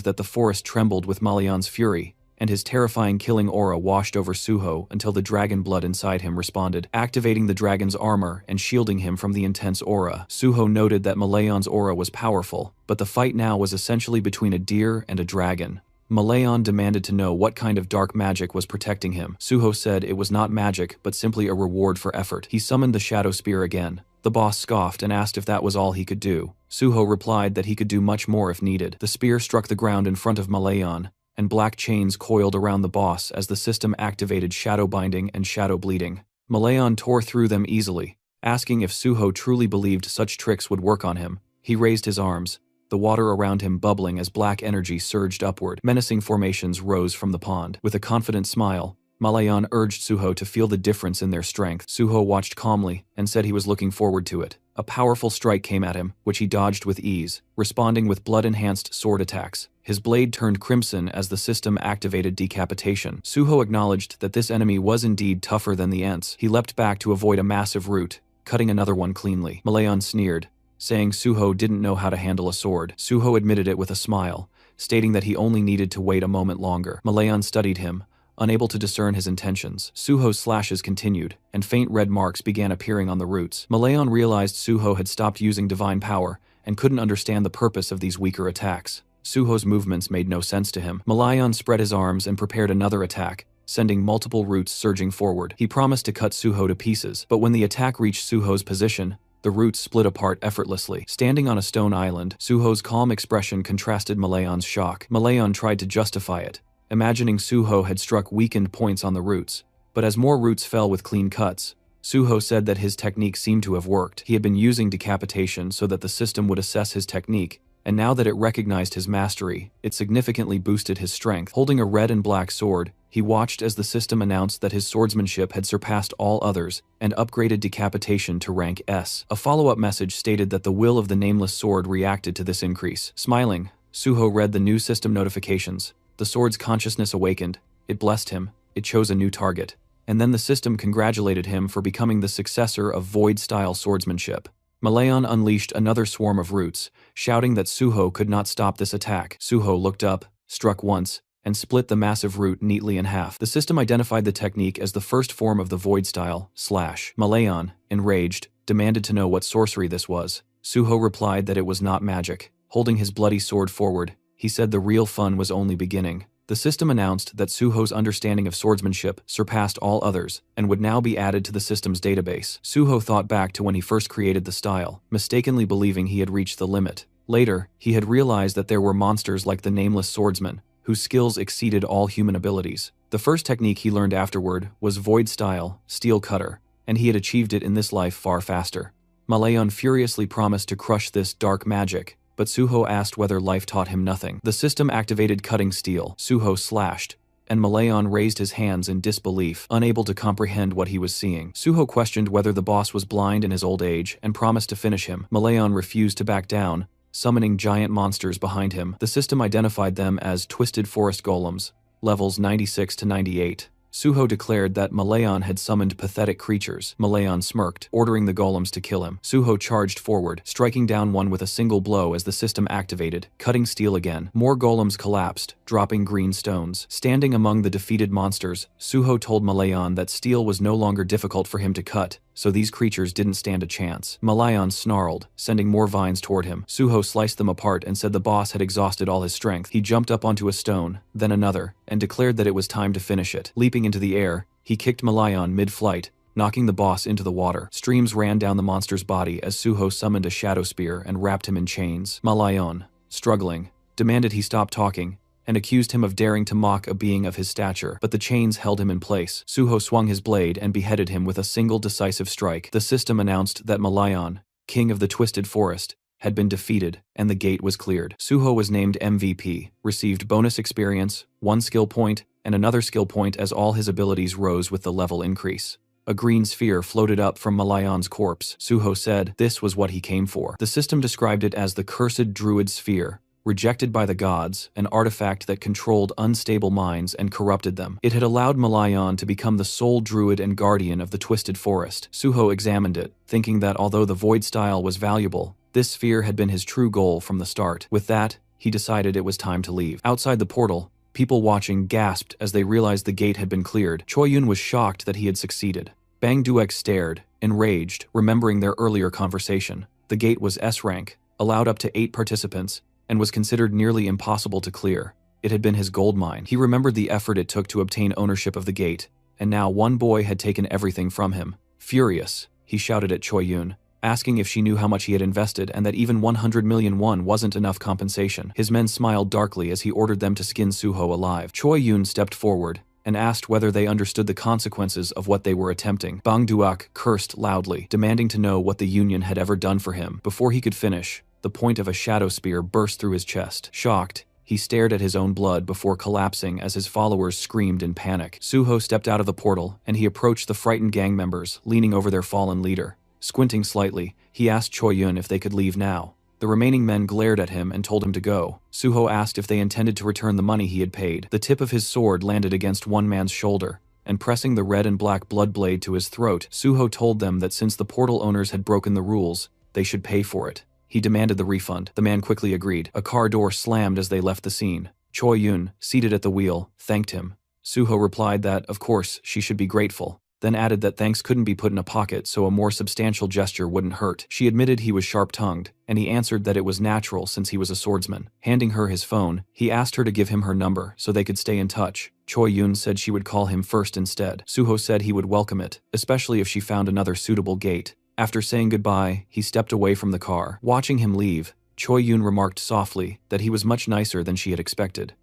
A: that the forest trembled with Malayan's fury, and his terrifying killing aura washed over Suho until the dragon blood inside him responded, activating the dragon's armor and shielding him from the intense aura. Suho noted that Malayan's aura was powerful, but the fight now was essentially between a deer and a dragon. Malayan demanded to know what kind of dark magic was protecting him. Suho said it was not magic, but simply a reward for effort. He summoned the shadow spear again. The boss scoffed and asked if that was all he could do. Suho replied that he could do much more if needed. The spear struck the ground in front of Malayan, and black chains coiled around the boss as the system activated shadow binding and shadow bleeding. Malayan tore through them easily, asking if Suho truly believed such tricks would work on him. He raised his arms, the water around him bubbling as black energy surged upward. Menacing formations rose from the pond. With a confident smile, Malayan urged Suho to feel the difference in their strength. Suho watched calmly and said he was looking forward to it. A powerful strike came at him, which he dodged with ease, responding with blood-enhanced sword attacks. His blade turned crimson as the system activated decapitation. Suho acknowledged that this enemy was indeed tougher than the Ents. He leapt back to avoid a massive root, cutting another one cleanly. Malayan sneered, saying Suho didn't know how to handle a sword. Suho admitted it with a smile, stating that he only needed to wait a moment longer. Malayan studied him, unable to discern his intentions. Suho's slashes continued, and faint red marks began appearing on the roots. Malayan realized Suho had stopped using divine power and couldn't understand the purpose of these weaker attacks. Suho's movements made no sense to him. Malayan spread his arms and prepared another attack, sending multiple roots surging forward. He promised to cut Suho to pieces, but when the attack reached Suho's position, the roots split apart effortlessly. Standing on a stone island, Suho's calm expression contrasted Malayan's shock. Malayan tried to justify it, imagining Suho had struck weakened points on the roots, but as more roots fell with clean cuts, Suho said that his technique seemed to have worked. He had been using decapitation so that the system would assess his technique, and now that it recognized his mastery, it significantly boosted his strength. Holding a red and black sword, he watched as the system announced that his swordsmanship had surpassed all others and upgraded decapitation to rank S. A follow-up message stated that the will of the nameless sword reacted to this increase. Smiling, Suho read the new system notifications. The sword's consciousness awakened, it blessed him, it chose a new target, and then the system congratulated him for becoming the successor of Void-style swordsmanship. Malayan unleashed another swarm of roots, shouting that Suho could not stop this attack. Suho looked up, struck once, and split the massive root neatly in half. The system identified the technique as the first form of the Void-style slash. Malayan, enraged, demanded to know what sorcery this was. Suho replied that it was not magic. Holding his bloody sword forward, he said the real fun was only beginning. The system announced that Suho's understanding of swordsmanship surpassed all others and would now be added to the system's database. Suho thought back to when he first created the style, mistakenly believing he had reached the limit. Later, he had realized that there were monsters like the Nameless Swordsman, whose skills exceeded all human abilities. The first technique he learned afterward was Void-style, Steel Cutter, and he had achieved it in this life far faster. Malayan furiously promised to crush this dark magic, but Suho asked whether life taught him nothing. The system activated cutting steel. Suho slashed, and Malayan raised his hands in disbelief, unable to comprehend what he was seeing. Suho questioned whether the boss was blind in his old age and promised to finish him. Malayan refused to back down, summoning giant monsters behind him. The system identified them as Twisted Forest Golems, levels 96 to 98. Suho declared that Malayan had summoned pathetic creatures. Malayan smirked, ordering the golems to kill him. Suho charged forward, striking down one with a single blow as the system activated, cutting steel again. More golems collapsed, dropping green stones. Standing among the defeated monsters, Suho told Malayan that steel was no longer difficult for him to cut, so these creatures didn't stand a chance. Malayan snarled, sending more vines toward him. Suho sliced them apart and said the boss had exhausted all his strength. He jumped up onto a stone, then another, and declared that it was time to finish it. Leaping into the air, he kicked Malayan mid-flight, knocking the boss into the water. Streams ran down the monster's body as Suho summoned a shadow spear and wrapped him in chains. Malayan, struggling, demanded he stop talking, and accused him of daring to mock a being of his stature, but the chains held him in place. Suho swung his blade and beheaded him with a single decisive strike. The system announced that Malayan, king of the Twisted Forest, had been defeated, and the gate was cleared. Suho was named MVP, received bonus experience, 1 skill point, and another skill point as all his abilities rose with the level increase. A green sphere floated up from Malayan's corpse. Suho said this was what he came for. The system described it as the Cursed Druid Sphere, rejected by the gods, an artifact that controlled unstable minds and corrupted them. It had allowed Malayan to become the sole druid and guardian of the Twisted Forest. Suho examined it, thinking that although the Void style was valuable, this sphere had been his true goal from the start. With that, he decided it was time to leave. Outside the portal, people watching gasped as they realized the gate had been cleared. Choyun was shocked that he had succeeded. Bang Duek stared, enraged, remembering their earlier conversation. The gate was S rank, allowed up to 8 participants, and was considered nearly impossible to clear. It had been his gold mine. He remembered the effort it took to obtain ownership of the gate, and now one boy had taken everything from him. Furious, he shouted at Choi Yun, asking if she knew how much he had invested and that even 100 million won wasn't enough compensation. His men smiled darkly as he ordered them to skin Suho alive. Choi Yun stepped forward and asked whether they understood the consequences of what they were attempting. Bang Duok cursed loudly, demanding to know what the Union had ever done for him. Before he could finish, the point of a shadow spear burst through his chest. Shocked, he stared at his own blood before collapsing as his followers screamed in panic. Suho stepped out of the portal, and he approached the frightened gang members, leaning over their fallen leader. Squinting slightly, he asked Choi Yun if they could leave now. The remaining men glared at him and told him to go. Suho asked if they intended to return the money he had paid. The tip of his sword landed against one man's shoulder, and pressing the red and black blood blade to his throat, Suho told them that since the portal owners had broken the rules, they should pay for it. He demanded the refund. The man quickly agreed. A car door slammed as they left the scene. Choi Yun, seated at the wheel, thanked him. Suho replied that, of course, she should be grateful, then added that thanks couldn't be put in a pocket so a more substantial gesture wouldn't hurt. She admitted he was sharp-tongued, and he answered that it was natural since he was a swordsman. Handing her his phone, he asked her to give him her number so they could stay in touch. Choi Yun said she would call him first instead. Suho said he would welcome it, especially if she found another suitable gate. After saying goodbye, he stepped away from the car. Watching him leave, Choi Yun remarked softly that he was much nicer than she had expected.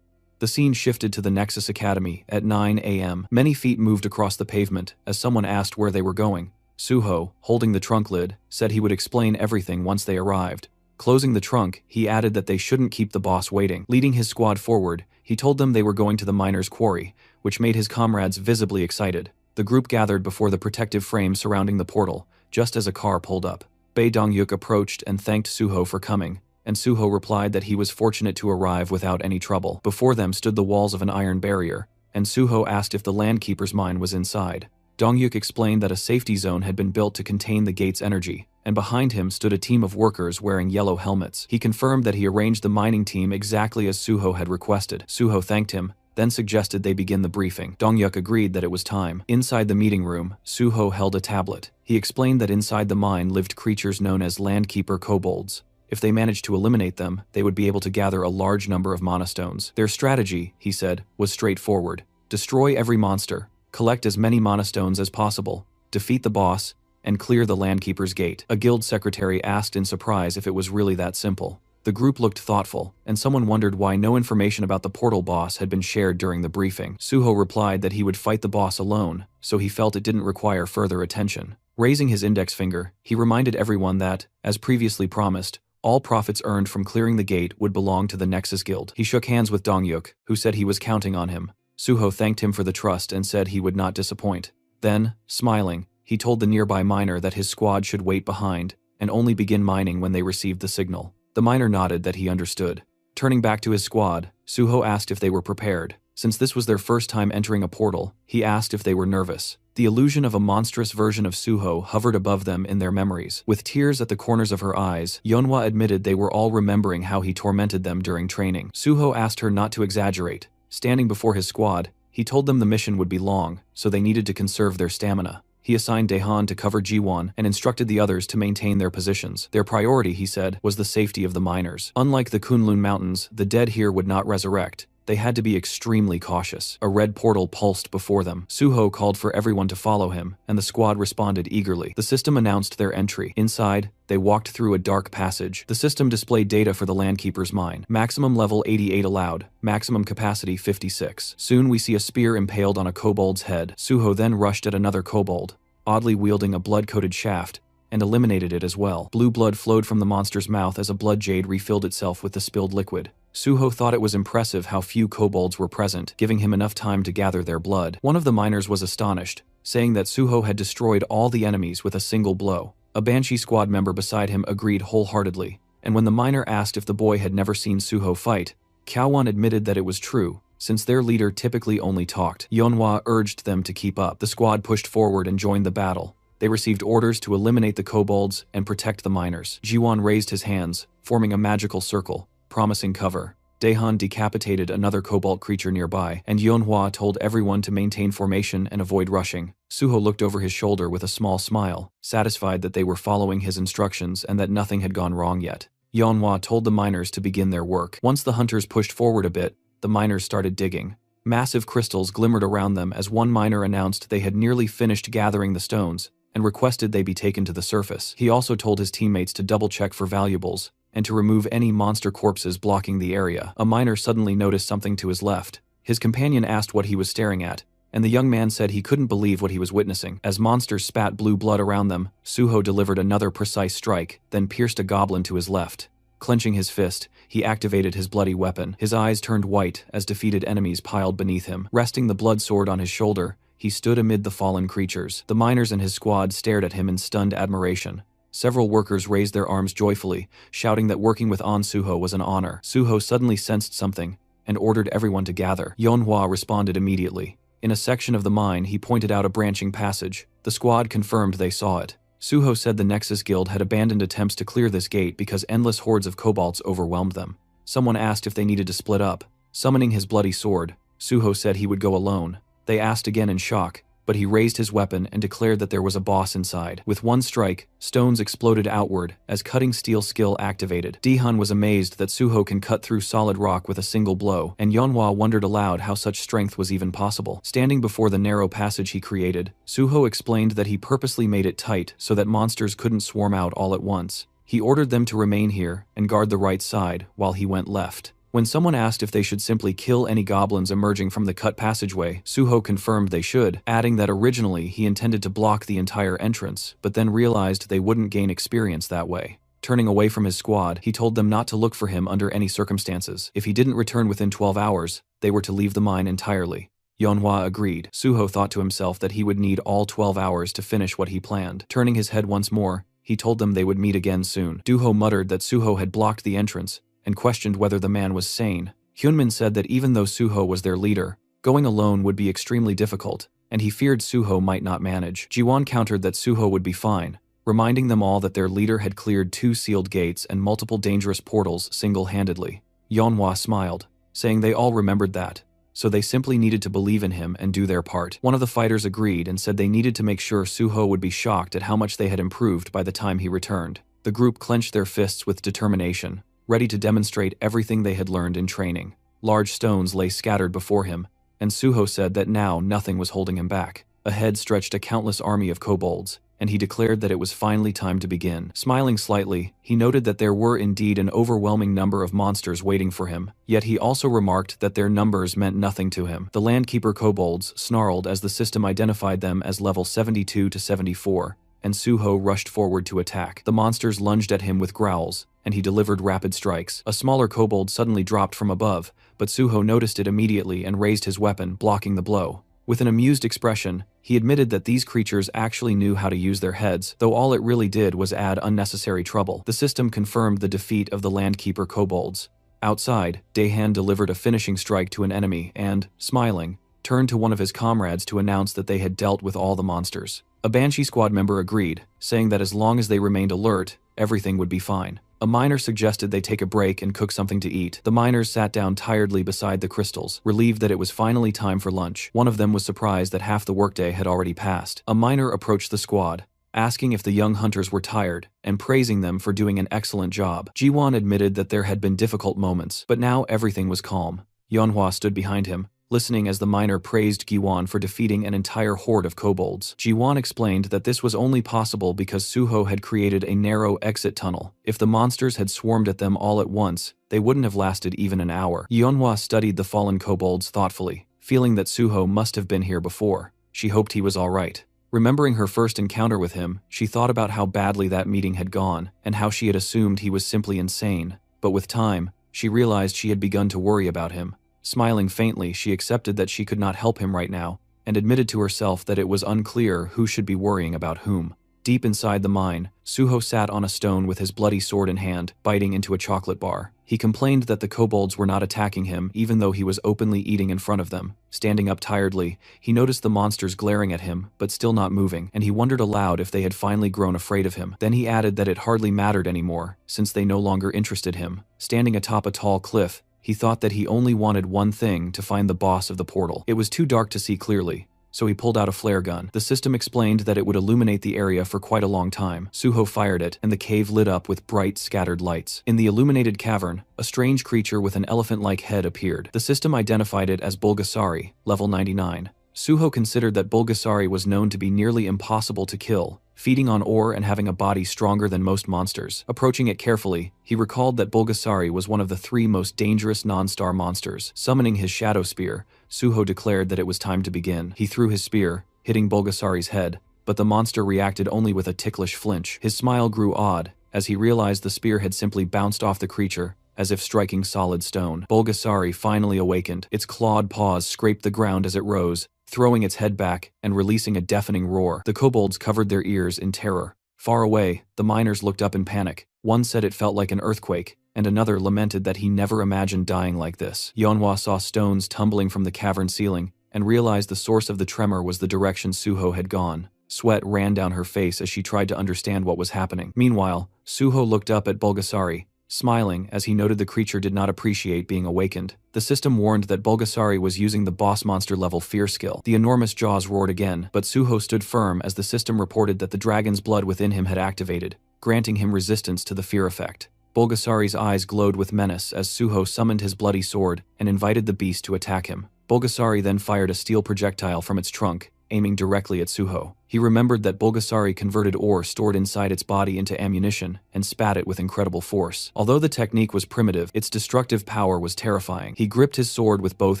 A: The scene shifted to the Nexus Academy at 9 a.m. Many feet moved across the pavement as someone asked where they were going. Suho, holding the trunk lid, said he would explain everything once they arrived. Closing the trunk, he added that they shouldn't keep the boss waiting. Leading his squad forward, he told them they were going to the miner's quarry, which made his comrades visibly excited. The group gathered before the protective frame surrounding the portal, just as a car pulled up. Bae Dongyuk approached and thanked Suho for coming, and Suho replied that he was fortunate to arrive without any trouble. Before them stood the walls of an iron barrier, and Suho asked if the landkeeper's mine was inside. Dongyuk explained that a safety zone had been built to contain the gate's energy, and behind him stood a team of workers wearing yellow helmets. He confirmed that he arranged the mining team exactly as Suho had requested. Suho thanked him, then suggested they begin the briefing. Dongyuk agreed that it was time. Inside the meeting room, Suho held a tablet. He explained that inside the mine lived creatures known as landkeeper kobolds. If they managed to eliminate them, they would be able to gather a large number of monastones. Their strategy, he said, was straightforward. Destroy every monster, collect as many monastones as possible, defeat the boss, and clear the landkeeper's gate. A guild secretary asked in surprise if it was really that simple. The group looked thoughtful, and someone wondered why no information about the portal boss had been shared during the briefing. Suho replied that he would fight the boss alone, so he felt it didn't require further attention. Raising his index finger, he reminded everyone that, as previously promised, all profits earned from clearing the gate would belong to the Nexus Guild. He shook hands with Dongyuk, who said he was counting on him. Suho thanked him for the trust and said he would not disappoint. Then, smiling, he told the nearby miner that his squad should wait behind and only begin mining when they received the signal. The miner nodded that he understood. Turning back to his squad, Suho asked if they were prepared. Since this was their first time entering a portal, he asked if they were nervous. The illusion of a monstrous version of Suho hovered above them in their memories. With tears at the corners of her eyes, Yeonhwa admitted they were all remembering how he tormented them during training. Suho asked her not to exaggerate. Standing before his squad, he told them the mission would be long, so they needed to conserve their stamina. He assigned Daehan to cover Jiwon and instructed the others to maintain their positions. Their priority, he said, was the safety of the miners. Unlike the Kunlun Mountains, the dead here would not resurrect. They had to be extremely cautious. A red portal pulsed before them. Suho called for everyone to follow him, and the squad responded eagerly. The system announced their entry. Inside, they walked through a dark passage. The system displayed data for the landkeeper's mine. Maximum level 88 allowed, maximum capacity 56. Soon we see a spear impaled on a kobold's head. Suho then rushed at another kobold, oddly wielding a blood-coated shaft, and eliminated it as well. Blue blood flowed from the monster's mouth as a blood jade refilled itself with the spilled liquid. Suho thought it was impressive how few kobolds were present, giving him enough time to gather their blood. One of the miners was astonished, saying that Suho had destroyed all the enemies with a single blow. A Banshee squad member beside him agreed wholeheartedly, and when the miner asked if the boy had never seen Suho fight, Kaowon admitted that it was true, since their leader typically only talked. Yeonhwa urged them to keep up. The squad pushed forward and joined the battle. They received orders to eliminate the kobolds and protect the miners. Jiwon raised his hands, forming a magical circle, promising cover. Daehan decapitated another cobalt creature nearby, and Yeonhwa told everyone to maintain formation and avoid rushing. Suho looked over his shoulder with a small smile, satisfied that they were following his instructions and that nothing had gone wrong yet. Manhwa told the miners to begin their work. Once the hunters pushed forward a bit, the miners started digging. Massive crystals glimmered around them as one miner announced they had nearly finished gathering the stones and requested they be taken to the surface. He also told his teammates to double-check for valuables and to remove any monster corpses blocking the area. A miner suddenly noticed something to his left. His companion asked what he was staring at, and the young man said he couldn't believe what he was witnessing. As monsters spat blue blood around them, Suho delivered another precise strike, then pierced a goblin to his left. Clenching his fist, he activated his bloody weapon. His eyes turned white as defeated enemies piled beneath him. Resting the blood sword on his shoulder, he stood amid the fallen creatures. The miners and his squad stared at him in stunned admiration. Several workers raised their arms joyfully, shouting that working with Suho was an honor. Suho suddenly sensed something and ordered everyone to gather. Manhwa responded immediately. In a section of the mine, he pointed out a branching passage. The squad confirmed they saw it. Suho said the Nexus Guild had abandoned attempts to clear this gate because endless hordes of kobolds overwhelmed them. Someone asked if they needed to split up. Summoning his bloody sword, Suho said he would go alone. They asked again in shock, but he raised his weapon and declared that there was a boss inside. With one strike, stones exploded outward as cutting steel skill activated. Dihun was amazed that Suho can cut through solid rock with a single blow, and Manhwa wondered aloud how such strength was even possible. Standing before the narrow passage he created, Suho explained that he purposely made it tight so that monsters couldn't swarm out all at once. He ordered them to remain here and guard the right side while he went left. When someone asked if they should simply kill any goblins emerging from the cut passageway, Suho confirmed they should, adding that originally he intended to block the entire entrance, but then realized they wouldn't gain experience that way. Turning away from his squad, he told them not to look for him under any circumstances. If he didn't return within 12 hours, they were to leave the mine entirely. Manhwa agreed. Suho thought to himself that he would need all 12 hours to finish what he planned. Turning his head once more, he told them they would meet again soon. Duho muttered that Suho had blocked the entrance and questioned whether the man was sane. Hyunmin said that even though Suho was their leader, going alone would be extremely difficult, and he feared Suho might not manage. Jiwon countered that Suho would be fine, reminding them all that their leader had cleared 2 sealed gates and multiple dangerous portals single-handedly. Manhwa smiled, saying they all remembered that, so they simply needed to believe in him and do their part. One of the fighters agreed and said they needed to make sure Suho would be shocked at how much they had improved by the time he returned. The group clenched their fists with determination, ready to demonstrate everything they had learned in training. Large stones lay scattered before him, and Suho said that now nothing was holding him back. Ahead stretched a countless army of kobolds, and he declared that it was finally time to begin. Smiling slightly, he noted that there were indeed an overwhelming number of monsters waiting for him, yet he also remarked that their numbers meant nothing to him. The Landkeeper kobolds snarled as the system identified them as level 72 to 74, and Suho rushed forward to attack. The monsters lunged at him with growls, and he delivered rapid strikes. A smaller kobold suddenly dropped from above, but Suho noticed it immediately and raised his weapon, blocking the blow. With an amused expression, he admitted that these creatures actually knew how to use their heads, though all it really did was add unnecessary trouble. The system confirmed the defeat of the Landkeeper kobolds. Outside, Daehan delivered a finishing strike to an enemy and, smiling, turned to one of his comrades to announce that they had dealt with all the monsters. A Banshee squad member agreed, saying that as long as they remained alert, everything would be fine. A miner suggested they take a break and cook something to eat. The miners sat down tiredly beside the crystals, relieved that it was finally time for lunch. One of them was surprised that half the workday had already passed. A miner approached the squad, asking if the young hunters were tired, and praising them for doing an excellent job. Jiwon admitted that there had been difficult moments, but now everything was calm. Manhwa stood behind him, listening as the miner praised Jiwon for defeating an entire horde of kobolds. Jiwon explained that this was only possible because Suho had created a narrow exit tunnel. If the monsters had swarmed at them all at once, they wouldn't have lasted even an hour. Manhwa studied the fallen kobolds thoughtfully, feeling that Suho must have been here before. She hoped he was alright. Remembering her first encounter with him, she thought about how badly that meeting had gone, and how she had assumed he was simply insane. But with time, she realized she had begun to worry about him. Smiling faintly, she accepted that she could not help him right now, and admitted to herself that it was unclear who should be worrying about whom. Deep inside the mine, Suho sat on a stone with his bloody sword in hand, biting into a chocolate bar. He complained that the kobolds were not attacking him even though he was openly eating in front of them. Standing up tiredly, he noticed the monsters glaring at him, but still not moving, and he wondered aloud if they had finally grown afraid of him. Then he added that it hardly mattered anymore, since they no longer interested him. Standing atop a tall cliff, he thought that he only wanted one thing: to find the boss of the portal. It was too dark to see clearly, so he pulled out a flare gun. The system explained that it would illuminate the area for quite a long time. Suho fired it, and the cave lit up with bright, scattered lights. In the illuminated cavern, a strange creature with an elephant-like head appeared. The system identified it as Bulgasari, level 99. Suho considered that Bulgasari was known to be nearly impossible to kill, feeding on ore and having a body stronger than most monsters. Approaching it carefully, he recalled that Bulgasari was one of the 3 most dangerous non-star monsters. Summoning his shadow spear, Suho declared that it was time to begin. He threw his spear, hitting Bulgasari's head, but the monster reacted only with a ticklish flinch. His smile grew odd, as he realized the spear had simply bounced off the creature, as if striking solid stone. Bulgasari finally awakened. Its clawed paws scraped the ground as it rose, throwing its head back and releasing a deafening roar. The kobolds covered their ears in terror. Far away, the miners looked up in panic. One said it felt like an earthquake, and another lamented that he never imagined dying like this. Manhwa saw stones tumbling from the cavern ceiling, and realized the source of the tremor was the direction Suho had gone. Sweat ran down her face as she tried to understand what was happening. Meanwhile, Suho looked up at Bulgasari, smiling as he noted the creature did not appreciate being awakened. The system warned that Bulgasari was using the boss monster level fear skill. The enormous jaws roared again, but Suho stood firm as the system reported that the dragon's blood within him had activated, granting him resistance to the fear effect. Bulgasari's eyes glowed with menace as Suho summoned his bloody sword and invited the beast to attack him. Bulgasari then fired a steel projectile from its trunk, aiming directly at Suho. He remembered that Bulgasari converted ore stored inside its body into ammunition and spat it with incredible force. Although the technique was primitive, its destructive power was terrifying. He gripped his sword with both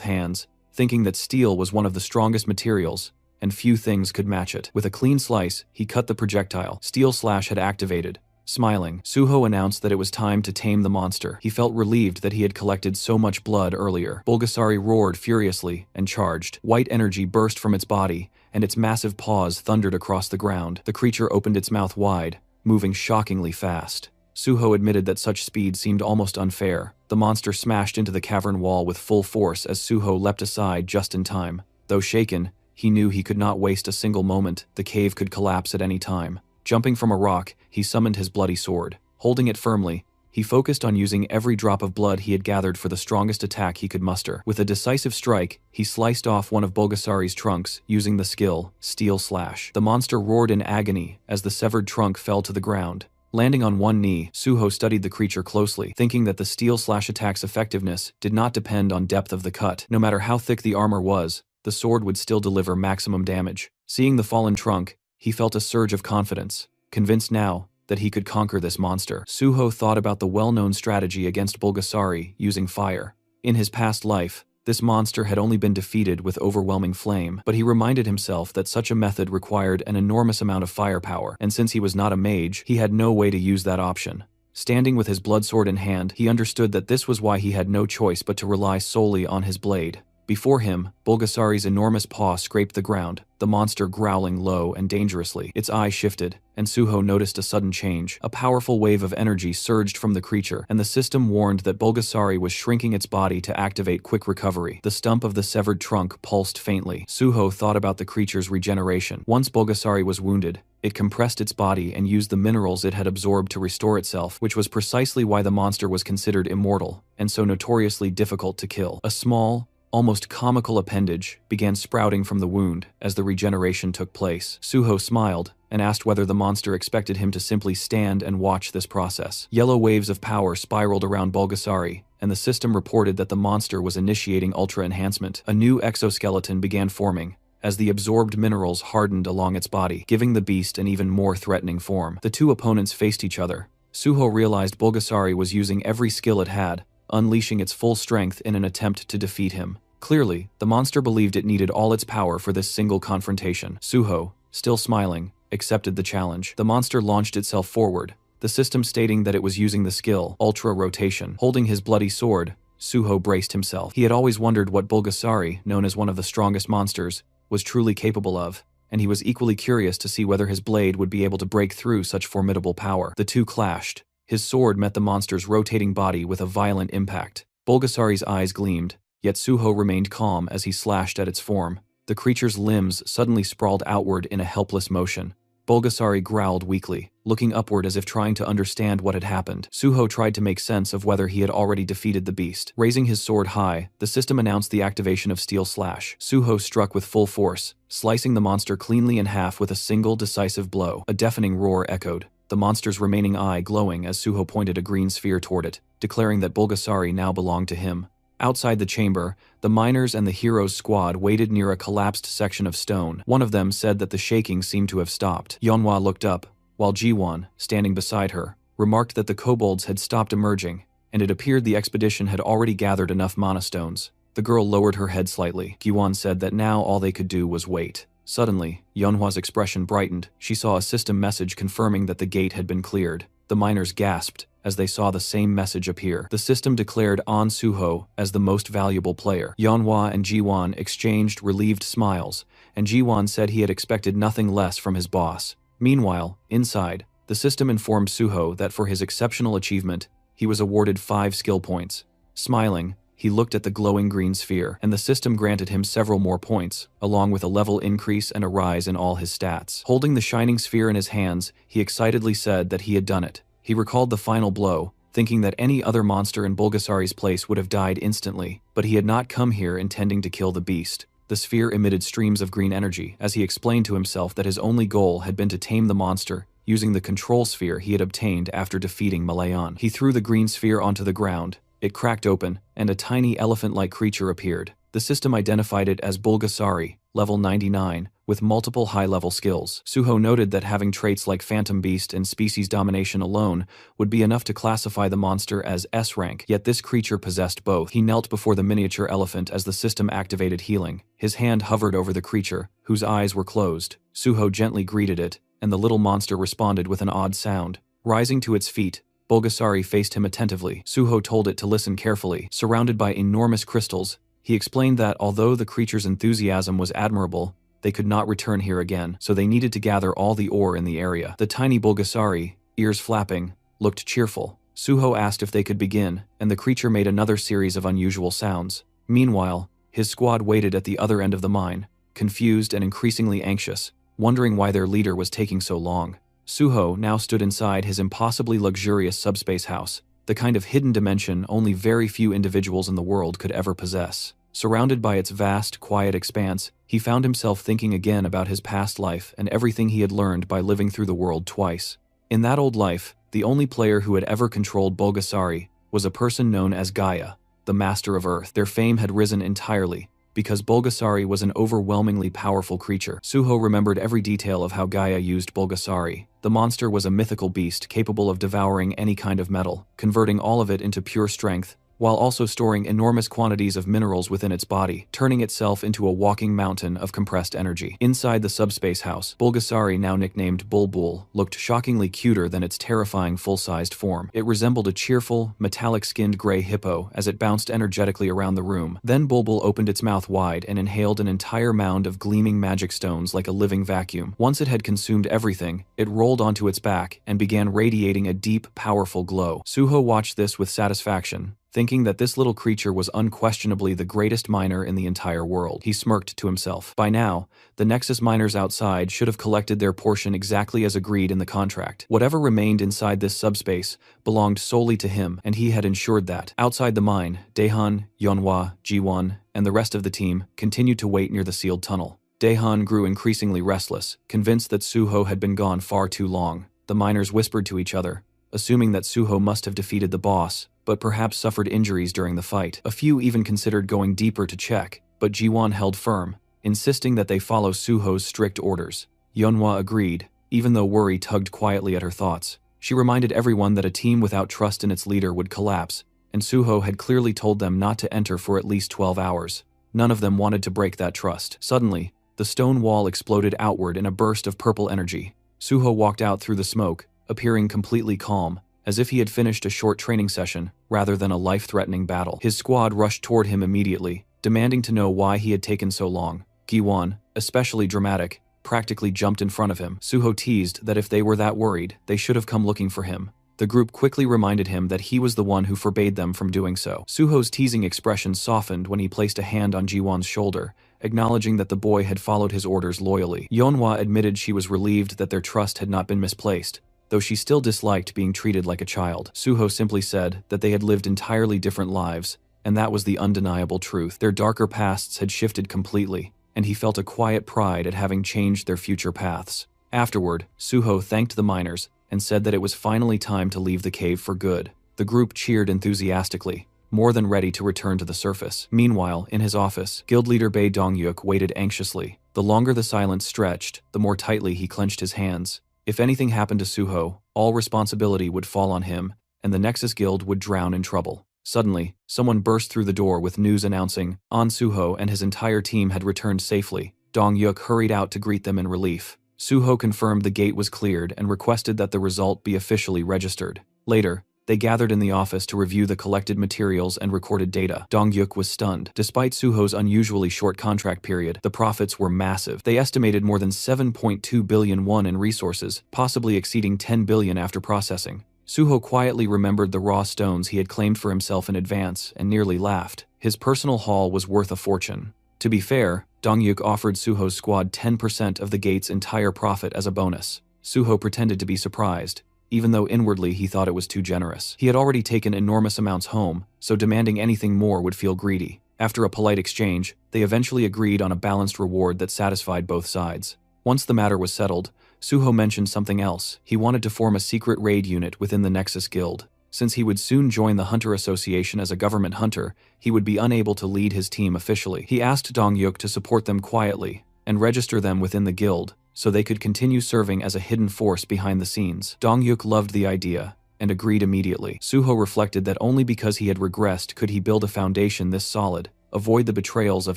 A: hands, thinking that steel was one of the strongest materials, and few things could match it. With a clean slice, he cut the projectile. Steel Slash had activated. Smiling, Suho announced that it was time to tame the monster. He felt relieved that he had collected so much blood earlier. Bulgasari roared furiously and charged. White energy burst from its body, and its massive paws thundered across the ground. The creature opened its mouth wide, moving shockingly fast. Suho admitted that such speed seemed almost unfair. The monster smashed into the cavern wall with full force as Suho leapt aside just in time. Though shaken, he knew he could not waste a single moment. The cave could collapse at any time. Jumping from a rock, he summoned his bloody sword. Holding it firmly, he focused on using every drop of blood he had gathered for the strongest attack he could muster. With a decisive strike, he sliced off one of Bulgasari's trunks, using the skill, Steel Slash. The monster roared in agony as the severed trunk fell to the ground. Landing on one knee, Suho studied the creature closely, thinking that the Steel Slash attack's effectiveness did not depend on depth of the cut. No matter how thick the armor was, the sword would still deliver maximum damage. Seeing the fallen trunk, he felt a surge of confidence, convinced now that he could conquer this monster. Suho thought about the well-known strategy against Bulgasari using fire. In his past life, this monster had only been defeated with overwhelming flame, but he reminded himself that such a method required an enormous amount of firepower, and since he was not a mage, he had no way to use that option. Standing with his bloodsword in hand, he understood that this was why he had no choice but to rely solely on his blade. Before him, Bulgasari's enormous paw scraped the ground, the monster growling low and dangerously. Its eye shifted, and Suho noticed a sudden change. A powerful wave of energy surged from the creature, and the system warned that Bulgasari was shrinking its body to activate quick recovery. The stump of the severed trunk pulsed faintly. Suho thought about the creature's regeneration. Once Bulgasari was wounded, it compressed its body and used the minerals it had absorbed to restore itself, which was precisely why the monster was considered immortal, and so notoriously difficult to kill. A small, almost comical appendage began sprouting from the wound as the regeneration took place. Suho smiled and asked whether the monster expected him to simply stand and watch this process. Yellow waves of power spiraled around Bulgasari, and the system reported that the monster was initiating ultra enhancement. A new exoskeleton began forming as the absorbed minerals hardened along its body, giving the beast an even more threatening form. The two opponents faced each other. Suho realized Bulgasari was using every skill it had, unleashing its full strength in an attempt to defeat him. Clearly, the monster believed it needed all its power for this single confrontation. Suho, still smiling, accepted the challenge. The monster launched itself forward, the system stating that it was using the skill, Ultra Rotation. Holding his bloody sword, Suho braced himself. He had always wondered what Bulgasari, known as one of the strongest monsters, was truly capable of, and he was equally curious to see whether his blade would be able to break through such formidable power. The two clashed. His sword met the monster's rotating body with a violent impact. Bulgasari's eyes gleamed, yet Suho remained calm as he slashed at its form. The creature's limbs suddenly sprawled outward in a helpless motion. Bulgasari growled weakly, looking upward as if trying to understand what had happened. Suho tried to make sense of whether he had already defeated the beast. Raising his sword high, the system announced the activation of Steel Slash. Suho struck with full force, slicing the monster cleanly in half with a single decisive blow. A deafening roar echoed, the monster's remaining eye glowing as Suho pointed a green sphere toward it, declaring that Bulgasari now belonged to him. Outside the chamber, the miners and the hero's squad waited near a collapsed section of stone. One of them said that the shaking seemed to have stopped. Yeonhwa looked up, while Jiwon, standing beside her, remarked that the kobolds had stopped emerging, and it appeared the expedition had already gathered enough mana stones. The girl lowered her head slightly. Jiwon said that now all they could do was wait. Suddenly, Yeonhwa's expression brightened. She saw a system message confirming that the gate had been cleared. The miners gasped as they saw the same message appear. The system declared An Suho as the most valuable player. Yeonhwa and Jiwon exchanged relieved smiles, and Jiwon said he had expected nothing less from his boss. Meanwhile, inside, the system informed Suho that for his exceptional achievement, he was awarded 5 skill points. Smiling, he looked at the glowing green sphere, and the system granted him several more points, along with a level increase and a rise in all his stats. Holding the shining sphere in his hands, he excitedly said that he had done it. He recalled the final blow, thinking that any other monster in Bulgasari's place would have died instantly, but he had not come here intending to kill the beast. The sphere emitted streams of green energy as he explained to himself that his only goal had been to tame the monster using the control sphere he had obtained after defeating Malayan. He threw the green sphere onto the ground. It cracked open, and a tiny elephant-like creature appeared. The system identified it as Bulgasari, level 99, with multiple high-level skills. Suho noted that having traits like Phantom Beast and Species Domination alone would be enough to classify the monster as S-rank, yet this creature possessed both. He knelt before the miniature elephant as the system activated healing. His hand hovered over the creature, whose eyes were closed. Suho gently greeted it, and the little monster responded with an odd sound. Rising to its feet, Bulgasari faced him attentively. Suho told it to listen carefully. Surrounded by enormous crystals, he explained that although the creature's enthusiasm was admirable, they could not return here again, so they needed to gather all the ore in the area. The tiny Bulgasari, ears flapping, looked cheerful. Suho asked if they could begin, and the creature made another series of unusual sounds. Meanwhile, his squad waited at the other end of the mine, confused and increasingly anxious, wondering why their leader was taking so long. Suho now stood inside his impossibly luxurious subspace house, the kind of hidden dimension only very few individuals in the world could ever possess. Surrounded by its vast, quiet expanse, he found himself thinking again about his past life and everything he had learned by living through the world twice. In that old life, the only player who had ever controlled Bulgasari was a person known as Gaia, the Master of Earth. Their fame had risen entirely, because Bulgasari was an overwhelmingly powerful creature. Suho remembered every detail of how Gaia used Bulgasari. The monster was a mythical beast capable of devouring any kind of metal, converting all of it into pure strength, while also storing enormous quantities of minerals within its body, turning itself into a walking mountain of compressed energy. Inside the subspace house, Bulgasari, now nicknamed Bulbul, looked shockingly cuter than its terrifying full-sized form. It resembled a cheerful, metallic-skinned gray hippo as it bounced energetically around the room. Then Bulbul opened its mouth wide and inhaled an entire mound of gleaming magic stones like a living vacuum. Once it had consumed everything, it rolled onto its back and began radiating a deep, powerful glow. Suho watched this with satisfaction, thinking that this little creature was unquestionably the greatest miner in the entire world. He smirked to himself. By now, the Nexus miners outside should have collected their portion exactly as agreed in the contract. Whatever remained inside this subspace belonged solely to him, and he had ensured that. Outside the mine, Daehan, Yeonhwa, Jiwon, and the rest of the team continued to wait near the sealed tunnel. Daehan grew increasingly restless, convinced that Suho had been gone far too long. The miners whispered to each other, assuming that Suho must have defeated the boss, but perhaps suffered injuries during the fight. A few even considered going deeper to check, but Jiwon held firm, insisting that they follow Suho's strict orders. Yeonhwa agreed, even though worry tugged quietly at her thoughts. She reminded everyone that a team without trust in its leader would collapse, and Suho had clearly told them not to enter for at least 12 hours. None of them wanted to break that trust. Suddenly, the stone wall exploded outward in a burst of purple energy. Suho walked out through the smoke, appearing completely calm, as if he had finished a short training session, rather than a life-threatening battle. His squad rushed toward him immediately, demanding to know why he had taken so long. Giwon, especially dramatic, practically jumped in front of him. Suho teased that if they were that worried, they should have come looking for him. The group quickly reminded him that he was the one who forbade them from doing so. Suho's teasing expression softened when he placed a hand on Jiwon's shoulder, acknowledging that the boy had followed his orders loyally. Yeonhwa admitted she was relieved that their trust had not been misplaced, though she still disliked being treated like a child. Suho simply said that they had lived entirely different lives, and that was the undeniable truth. Their darker pasts had shifted completely, and he felt a quiet pride at having changed their future paths. Afterward, Suho thanked the miners and said that it was finally time to leave the cave for good. The group cheered enthusiastically, more than ready to return to the surface. Meanwhile, in his office, guild leader Bae Dong-yuk waited anxiously. The longer the silence stretched, the more tightly he clenched his hands. If anything happened to Suho, all responsibility would fall on him, and the Nexus Guild would drown in trouble. Suddenly, someone burst through the door with news announcing An Suho and his entire team had returned safely. Dong-yuk hurried out to greet them in relief. Suho confirmed the gate was cleared and requested that the result be officially registered. Later, they gathered in the office to review the collected materials and recorded data. Dong-yuk was stunned. Despite Suho's unusually short contract period, the profits were massive. They estimated more than 7.2 billion won in resources, possibly exceeding 10 billion after processing. Suho quietly remembered the raw stones he had claimed for himself in advance and nearly laughed. His personal haul was worth a fortune. To be fair, Dong-yuk offered Suho's squad 10% of the gate's entire profit as a bonus. Suho pretended to be surprised, even though inwardly he thought it was too generous. He had already taken enormous amounts home, so demanding anything more would feel greedy. After a polite exchange, they eventually agreed on a balanced reward that satisfied both sides. Once the matter was settled, Suho mentioned something else. He wanted to form a secret raid unit within the Nexus Guild. Since he would soon join the Hunter Association as a government hunter, he would be unable to lead his team officially. He asked Dong-yuk to support them quietly and register them within the guild, so they could continue serving as a hidden force behind the scenes. Dong-yuk loved the idea and agreed immediately. Suho reflected that only because he had regressed could he build a foundation this solid, avoid the betrayals of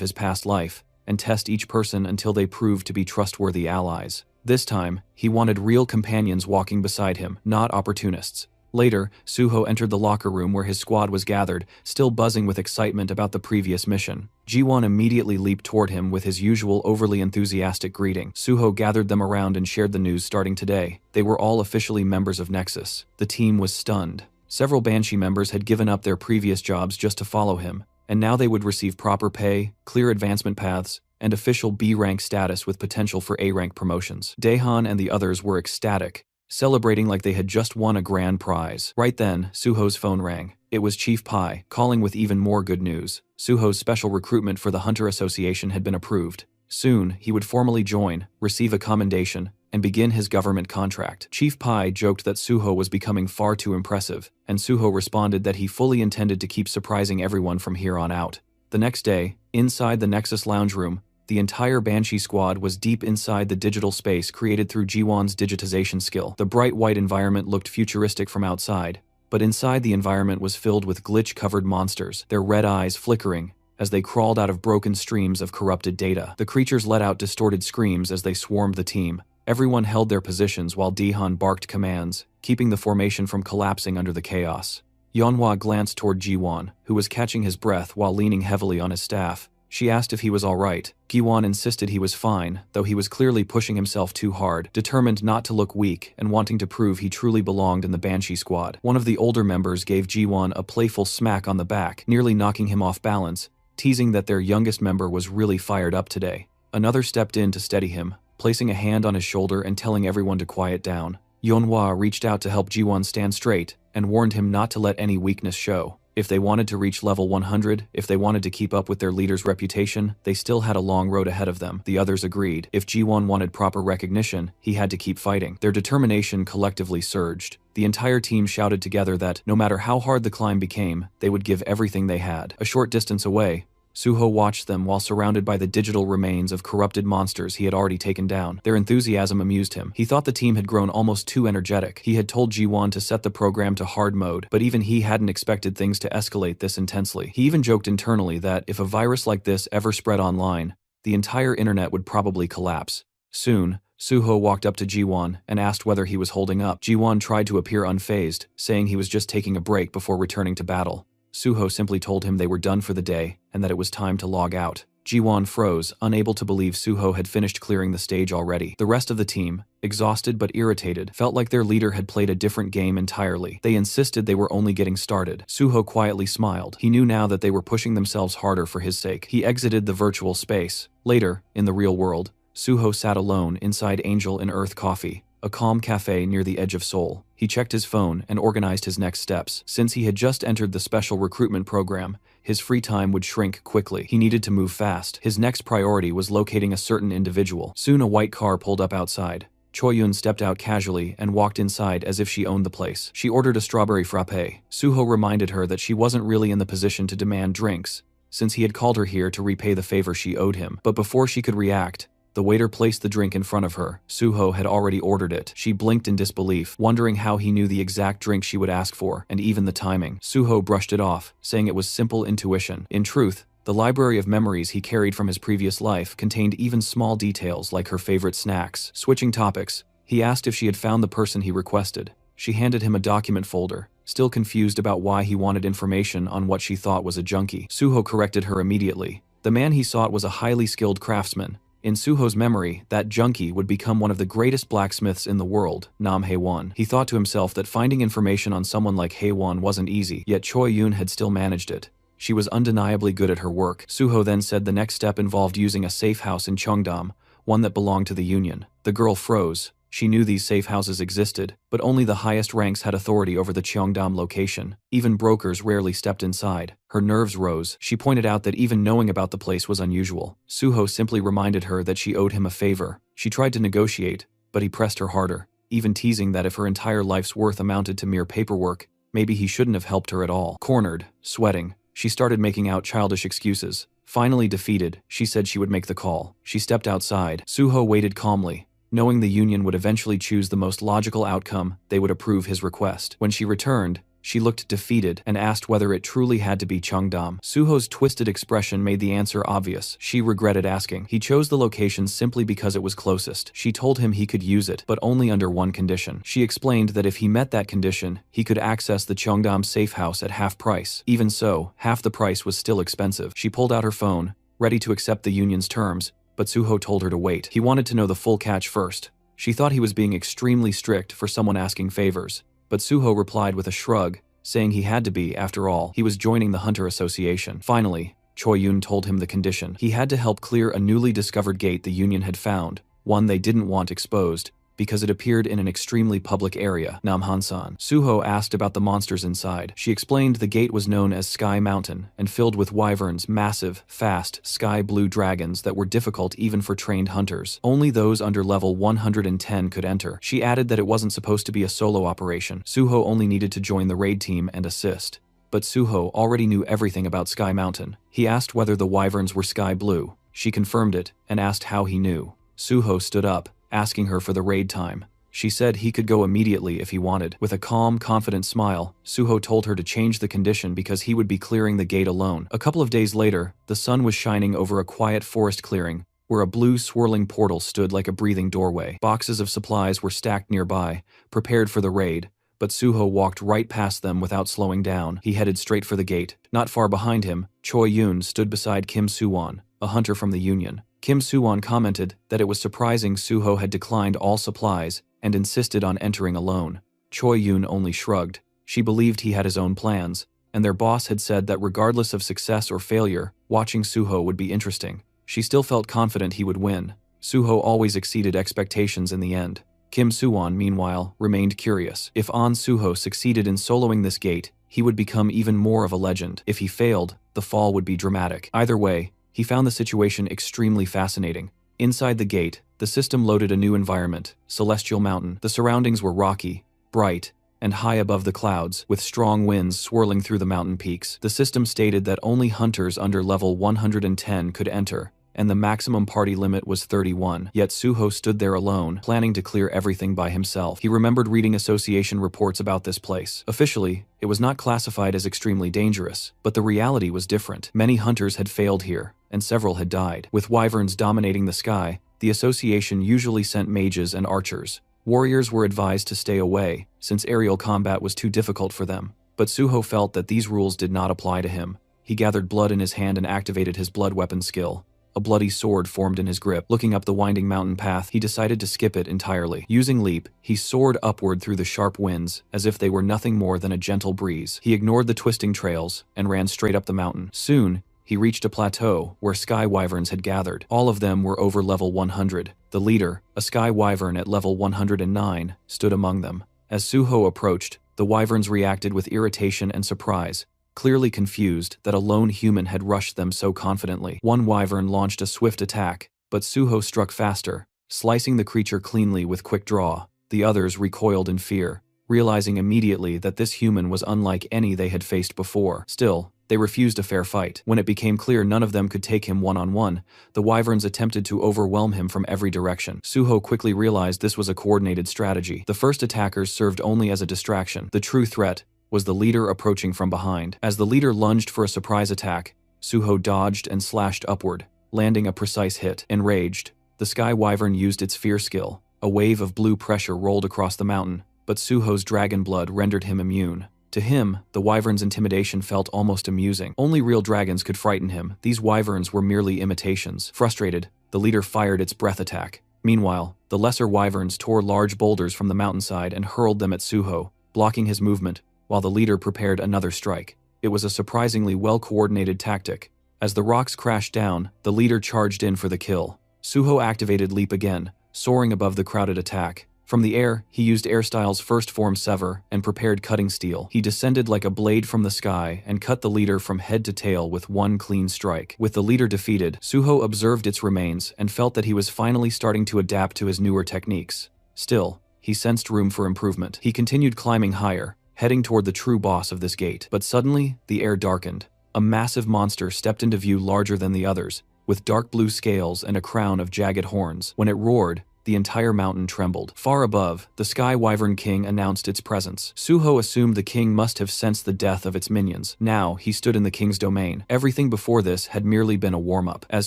A: his past life, and test each person until they proved to be trustworthy allies. This time, he wanted real companions walking beside him, not opportunists. Later, Suho entered the locker room where his squad was gathered, still buzzing with excitement about the previous mission. Ji-won immediately leaped toward him with his usual overly enthusiastic greeting. Suho gathered them around and shared the news starting today. They were all officially members of Nexus. The team was stunned. Several Banshee members had given up their previous jobs just to follow him, and now they would receive proper pay, clear advancement paths, and official B-rank status with potential for A-rank promotions. Daehan and the others were ecstatic, celebrating like they had just won a grand prize. Right then, Suho's phone rang. It was Chief Pai, calling with even more good news. Suho's special recruitment for the Hunter Association had been approved. Soon, he would formally join, receive a commendation, and begin his government contract. Chief Pai joked that Suho was becoming far too impressive, and Suho responded that he fully intended to keep surprising everyone from here on out. The next day, inside the Nexus lounge room, the entire Banshee squad was deep inside the digital space created through Ji-won's digitization skill. The bright white environment looked futuristic from outside, but inside the environment was filled with glitch-covered monsters, their red eyes flickering as they crawled out of broken streams of corrupted data. The creatures let out distorted screams as they swarmed the team. Everyone held their positions while Daehan barked commands, keeping the formation from collapsing under the chaos. Yeonhwa glanced toward Ji-won, who was catching his breath while leaning heavily on his staff. She asked if he was all right. Gi-won insisted he was fine, though he was clearly pushing himself too hard, determined not to look weak and wanting to prove he truly belonged in the Banshee squad. One of the older members gave Ji-won a playful smack on the back, nearly knocking him off balance, teasing that their youngest member was really fired up today. Another stepped in to steady him, placing a hand on his shoulder and telling everyone to quiet down. Yeonhwa reached out to help Ji-won stand straight and warned him not to let any weakness show. If they wanted to reach level 100, if they wanted to keep up with their leader's reputation, they still had a long road ahead of them. The others agreed. If Ji-won wanted proper recognition, he had to keep fighting. Their determination collectively surged. The entire team shouted together that, no matter how hard the climb became, they would give everything they had. A short distance away, Suho watched them while surrounded by the digital remains of corrupted monsters he had already taken down. Their enthusiasm amused him. He thought the team had grown almost too energetic. He had told Ji-won to set the program to hard mode, but even he hadn't expected things to escalate this intensely. He even joked internally that if a virus like this ever spread online, the entire internet would probably collapse. Soon, Suho walked up to Ji-won and asked whether he was holding up. Ji-won tried to appear unfazed, saying he was just taking a break before returning to battle. Suho simply told him they were done for the day and that it was time to log out. Jiwon froze, unable to believe Suho had finished clearing the stage already. The rest of the team, exhausted but irritated, felt like their leader had played a different game entirely. They insisted they were only getting started. Suho quietly smiled. He knew now that they were pushing themselves harder for his sake. He exited the virtual space. Later, in the real world, Suho sat alone inside Angel in Earth Coffee, a calm cafe near the edge of Seoul. He checked his phone and organized his next steps. Since he had just entered the special recruitment program, his free time would shrink quickly. He needed to move fast. His next priority was locating a certain individual. Soon a white car pulled up outside. Choi-yoon stepped out casually and walked inside as if she owned the place. She ordered a strawberry frappe. Suho reminded her that she wasn't really in the position to demand drinks, since he had called her here to repay the favor she owed him. But before she could react, the waiter placed the drink in front of her. Suho had already ordered it. She blinked in disbelief, wondering how he knew the exact drink she would ask for, and even the timing. Suho brushed it off, saying it was simple intuition. In truth, the library of memories he carried from his previous life contained even small details like her favorite snacks. Switching topics, he asked if she had found the person he requested. She handed him a document folder, still confused about why he wanted information on what she thought was a junkie. Suho corrected her immediately. The man he sought was a highly skilled craftsman. In Suho's memory, that junkie would become one of the greatest blacksmiths in the world, Nam Hae-won. He thought to himself that finding information on someone like Hae-won wasn't easy, yet Choi-yoon had still managed it. She was undeniably good at her work. Suho then said the next step involved using a safe house in Cheongdam, one that belonged to the Union. The girl froze. She knew these safe houses existed, but only the highest ranks had authority over the Cheongdam location. Even brokers rarely stepped inside. Her nerves rose. She pointed out that even knowing about the place was unusual. Suho simply reminded her that she owed him a favor. She tried to negotiate, but he pressed her harder, even teasing that if her entire life's worth amounted to mere paperwork, maybe he shouldn't have helped her at all. Cornered, sweating, she started making out childish excuses. Finally defeated, she said she would make the call. She stepped outside. Suho waited calmly. Knowing the Union would eventually choose the most logical outcome, they would approve his request. When she returned, she looked defeated and asked whether it truly had to be Cheongdam. Suho's twisted expression made the answer obvious. She regretted asking. He chose the location simply because it was closest. She told him he could use it, but only under one condition. She explained that if he met that condition, he could access the Cheongdam safe house at half price. Even so, half the price was still expensive. She pulled out her phone, ready to accept the Union's terms, but Suho told her to wait. He wanted to know the full catch first. She thought he was being extremely strict for someone asking favors, but Suho replied with a shrug, saying he had to be, after all. He was joining the Hunter Association. Finally, Choi-yoon told him the condition. He had to help clear a newly discovered gate the Union had found, one they didn't want exposed, because it appeared in an extremely public area, Namhansan. Suho asked about the monsters inside. She explained the gate was known as Sky Mountain and filled with wyverns, massive, fast, sky-blue dragons that were difficult even for trained hunters. Only those under level 110 could enter. She added that it wasn't supposed to be a solo operation. Suho only needed to join the raid team and assist. But Suho already knew everything about Sky Mountain. He asked whether the wyverns were sky blue. She confirmed it and asked how he knew. Suho stood up, asking her for the raid time. She said he could go immediately if he wanted. With a calm, confident smile, Suho told her to change the condition because he would be clearing the gate alone. A couple of days later, the sun was shining over a quiet forest clearing, where a blue swirling portal stood like a breathing doorway. Boxes of supplies were stacked nearby, prepared for the raid, but Suho walked right past them without slowing down. He headed straight for the gate. Not far behind him, Choi-yoon stood beside Kim Soo-won, a hunter from the Union. Kim Soo-won commented that it was surprising Suho had declined all supplies and insisted on entering alone. Choi-yoon only shrugged. She believed he had his own plans, and their boss had said that regardless of success or failure, watching Suho would be interesting. She still felt confident he would win. Suho always exceeded expectations in the end. Kim Soo-won, meanwhile, remained curious. If An Suho succeeded in soloing this gate, he would become even more of a legend. If he failed, the fall would be dramatic. Either way, he found the situation extremely fascinating. Inside the gate, the system loaded a new environment, Celestial Mountain. The surroundings were rocky, bright, and high above the clouds, with strong winds swirling through the mountain peaks. The system stated that only hunters under level 110 could enter, and the maximum party limit was 31. Yet Suho stood there alone, planning to clear everything by himself. He remembered reading association reports about this place. Officially, it was not classified as extremely dangerous, but the reality was different. Many hunters had failed here, and several had died. With wyverns dominating the sky, the association usually sent mages and archers. Warriors were advised to stay away, since aerial combat was too difficult for them. But Suho felt that these rules did not apply to him. He gathered blood in his hand and activated his blood weapon skill. a bloody sword formed in his grip. Looking up the winding mountain path, he decided to skip it entirely. Using leap, he soared upward through the sharp winds, as if they were nothing more than a gentle breeze. He ignored the twisting trails and ran straight up the mountain. Soon, he reached a plateau where sky wyverns had gathered. All of them were over level 100. The leader, a sky wyvern at level 109, stood among them. As Suho approached, the wyverns reacted with irritation and surprise, clearly confused that a lone human had rushed them so confidently. One wyvern launched a swift attack, but Suho struck faster, slicing the creature cleanly with quick draw. The others recoiled in fear, realizing immediately that this human was unlike any they had faced before. Still, they refused a fair fight. When it became clear none of them could take him one-on-one, the wyverns attempted to overwhelm him from every direction. Suho quickly realized this was a coordinated strategy. The first attackers served only as a distraction. The true threat was the leader approaching from behind. As the leader lunged for a surprise attack, Suho dodged and slashed upward, landing a precise hit. Enraged, the sky wyvern used its fear skill. A wave of blue pressure rolled across the mountain, but Suho's dragon blood rendered him immune. To him, the wyvern's intimidation felt almost amusing. Only real dragons could frighten him. These wyverns were merely imitations. Frustrated, the leader fired its breath attack. Meanwhile, the lesser wyverns tore large boulders from the mountainside and hurled them at Suho, blocking his movement, while the leader prepared another strike. It was a surprisingly well-coordinated tactic. As the rocks crashed down, the leader charged in for the kill. Suho activated Leap again, soaring above the crowded attack. From the air, he used Airstyle's first form Sever and prepared Cutting Steel. He descended like a blade from the sky and cut the leader from head to tail with one clean strike. With the leader defeated, Suho observed its remains and felt that he was finally starting to adapt to his newer techniques. Still, he sensed room for improvement. He continued climbing higher, heading toward the true boss of this gate. But suddenly, the air darkened. A massive monster stepped into view larger than the others, with dark blue scales and a crown of jagged horns. When it roared, the entire mountain trembled. Far above, the Sky Wyvern King announced its presence. Suho assumed the king must have sensed the death of its minions. Now, he stood in the king's domain. Everything before this had merely been a warm-up. As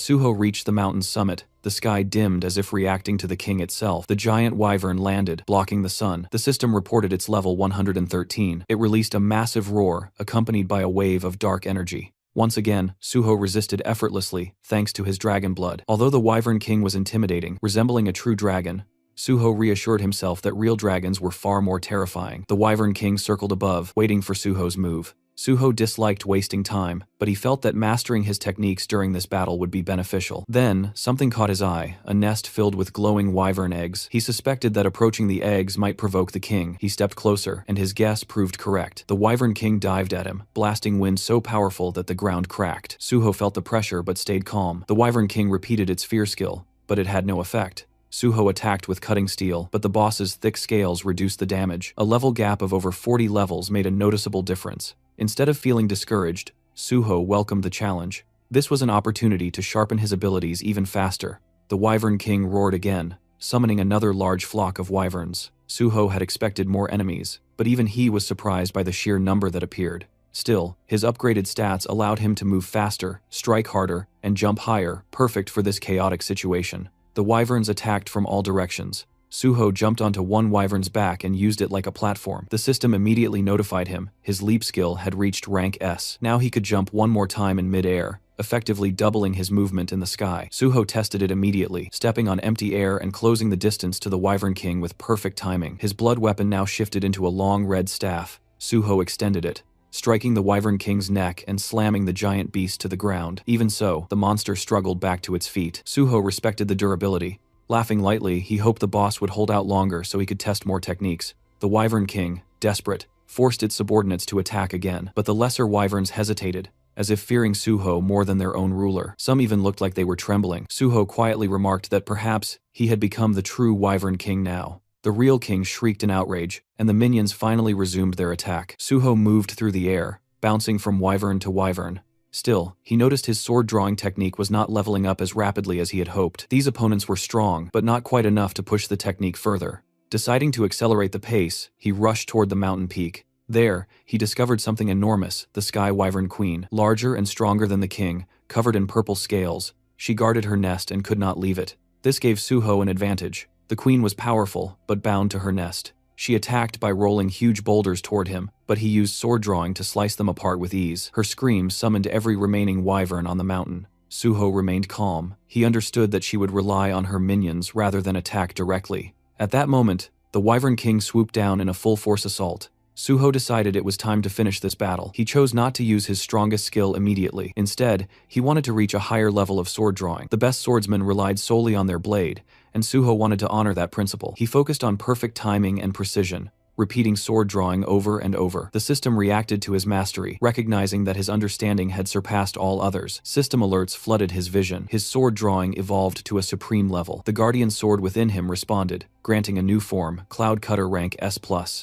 A: Suho reached the mountain's summit, the sky dimmed as if reacting to the king itself. The giant wyvern landed, blocking the sun. The system reported its level 113. It released a massive roar, accompanied by a wave of dark energy. Once again, Suho resisted effortlessly, thanks to his dragon blood. Although the Wyvern King was intimidating, resembling a true dragon, Suho reassured himself that real dragons were far more terrifying. The Wyvern King circled above, waiting for Suho's move. Suho disliked wasting time, but he felt that mastering his techniques during this battle would be beneficial. Then, something caught his eye, a nest filled with glowing wyvern eggs. He suspected that approaching the eggs might provoke the king. He stepped closer, and his guess proved correct. The Wyvern King dived at him, blasting wind so powerful that the ground cracked. Suho felt the pressure but stayed calm. The Wyvern King repeated its fear skill, but it had no effect. Suho attacked with Cutting Steel, but the boss's thick scales reduced the damage. A level gap of over 40 levels made a noticeable difference. Instead of feeling discouraged, Suho welcomed the challenge. This was an opportunity to sharpen his abilities even faster. The Wyvern King roared again, summoning another large flock of wyverns. Suho had expected more enemies, but even he was surprised by the sheer number that appeared. Still, his upgraded stats allowed him to move faster, strike harder, and jump higher, perfect for this chaotic situation. The wyverns attacked from all directions. Suho jumped onto one wyvern's back and used it like a platform. The system immediately notified him his leap skill had reached rank S. Now he could jump one more time in mid-air, effectively doubling his movement in the sky. Suho tested it immediately, stepping on empty air and closing the distance to the Wyvern King with perfect timing. His blood weapon now shifted into a long red staff. Suho extended it, striking the Wyvern King's neck and slamming the giant beast to the ground. Even so, the monster struggled back to its feet. Suho respected the durability. Laughing lightly, he hoped the boss would hold out longer so he could test more techniques. The Wyvern King, desperate, forced its subordinates to attack again, but the lesser wyverns hesitated, as if fearing Suho more than their own ruler. Some even looked like they were trembling. Suho quietly remarked that perhaps he had become the true Wyvern King now. The real king shrieked in outrage, and the minions finally resumed their attack. Suho moved through the air, bouncing from wyvern to wyvern. Still, he noticed his sword-drawing technique was not leveling up as rapidly as he had hoped. These opponents were strong, but not quite enough to push the technique further. Deciding to accelerate the pace, he rushed toward the mountain peak. There, he discovered something enormous, the Sky Wyvern Queen. Larger and stronger than the king, covered in purple scales, she guarded her nest and could not leave it. This gave Suho an advantage. The queen was powerful, but bound to her nest. She attacked by rolling huge boulders toward him, but he used sword drawing to slice them apart with ease. Her screams summoned every remaining wyvern on the mountain. Suho remained calm. He understood that she would rely on her minions rather than attack directly. At that moment, the Wyvern King swooped down in a full-force assault. Suho decided it was time to finish this battle. He chose not to use his strongest skill immediately. Instead, he wanted to reach a higher level of sword drawing. The best swordsmen relied solely on their blade, and Suho wanted to honor that principle. He focused on perfect timing and precision, repeating sword drawing over and over. The system reacted to his mastery, recognizing that his understanding had surpassed all others. System alerts flooded his vision. His sword drawing evolved to a supreme level. The guardian sword within him responded, granting a new form, Cloud Cutter rank S+.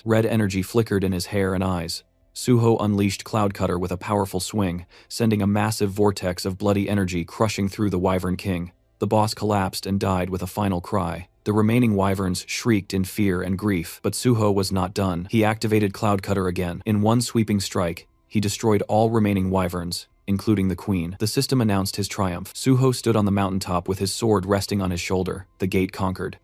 A: Red energy flickered in his hair and eyes. Suho unleashed Cloud Cutter with a powerful swing, sending a massive vortex of bloody energy crushing through the Wyvern King. The boss collapsed and died with a final cry. The remaining wyverns shrieked in fear and grief, but Suho was not done. He activated Cloud Cutter again. In one sweeping strike, he destroyed all remaining wyverns, including the queen. The system announced his triumph. Suho stood on the mountaintop with his sword resting on his shoulder. The gate conquered.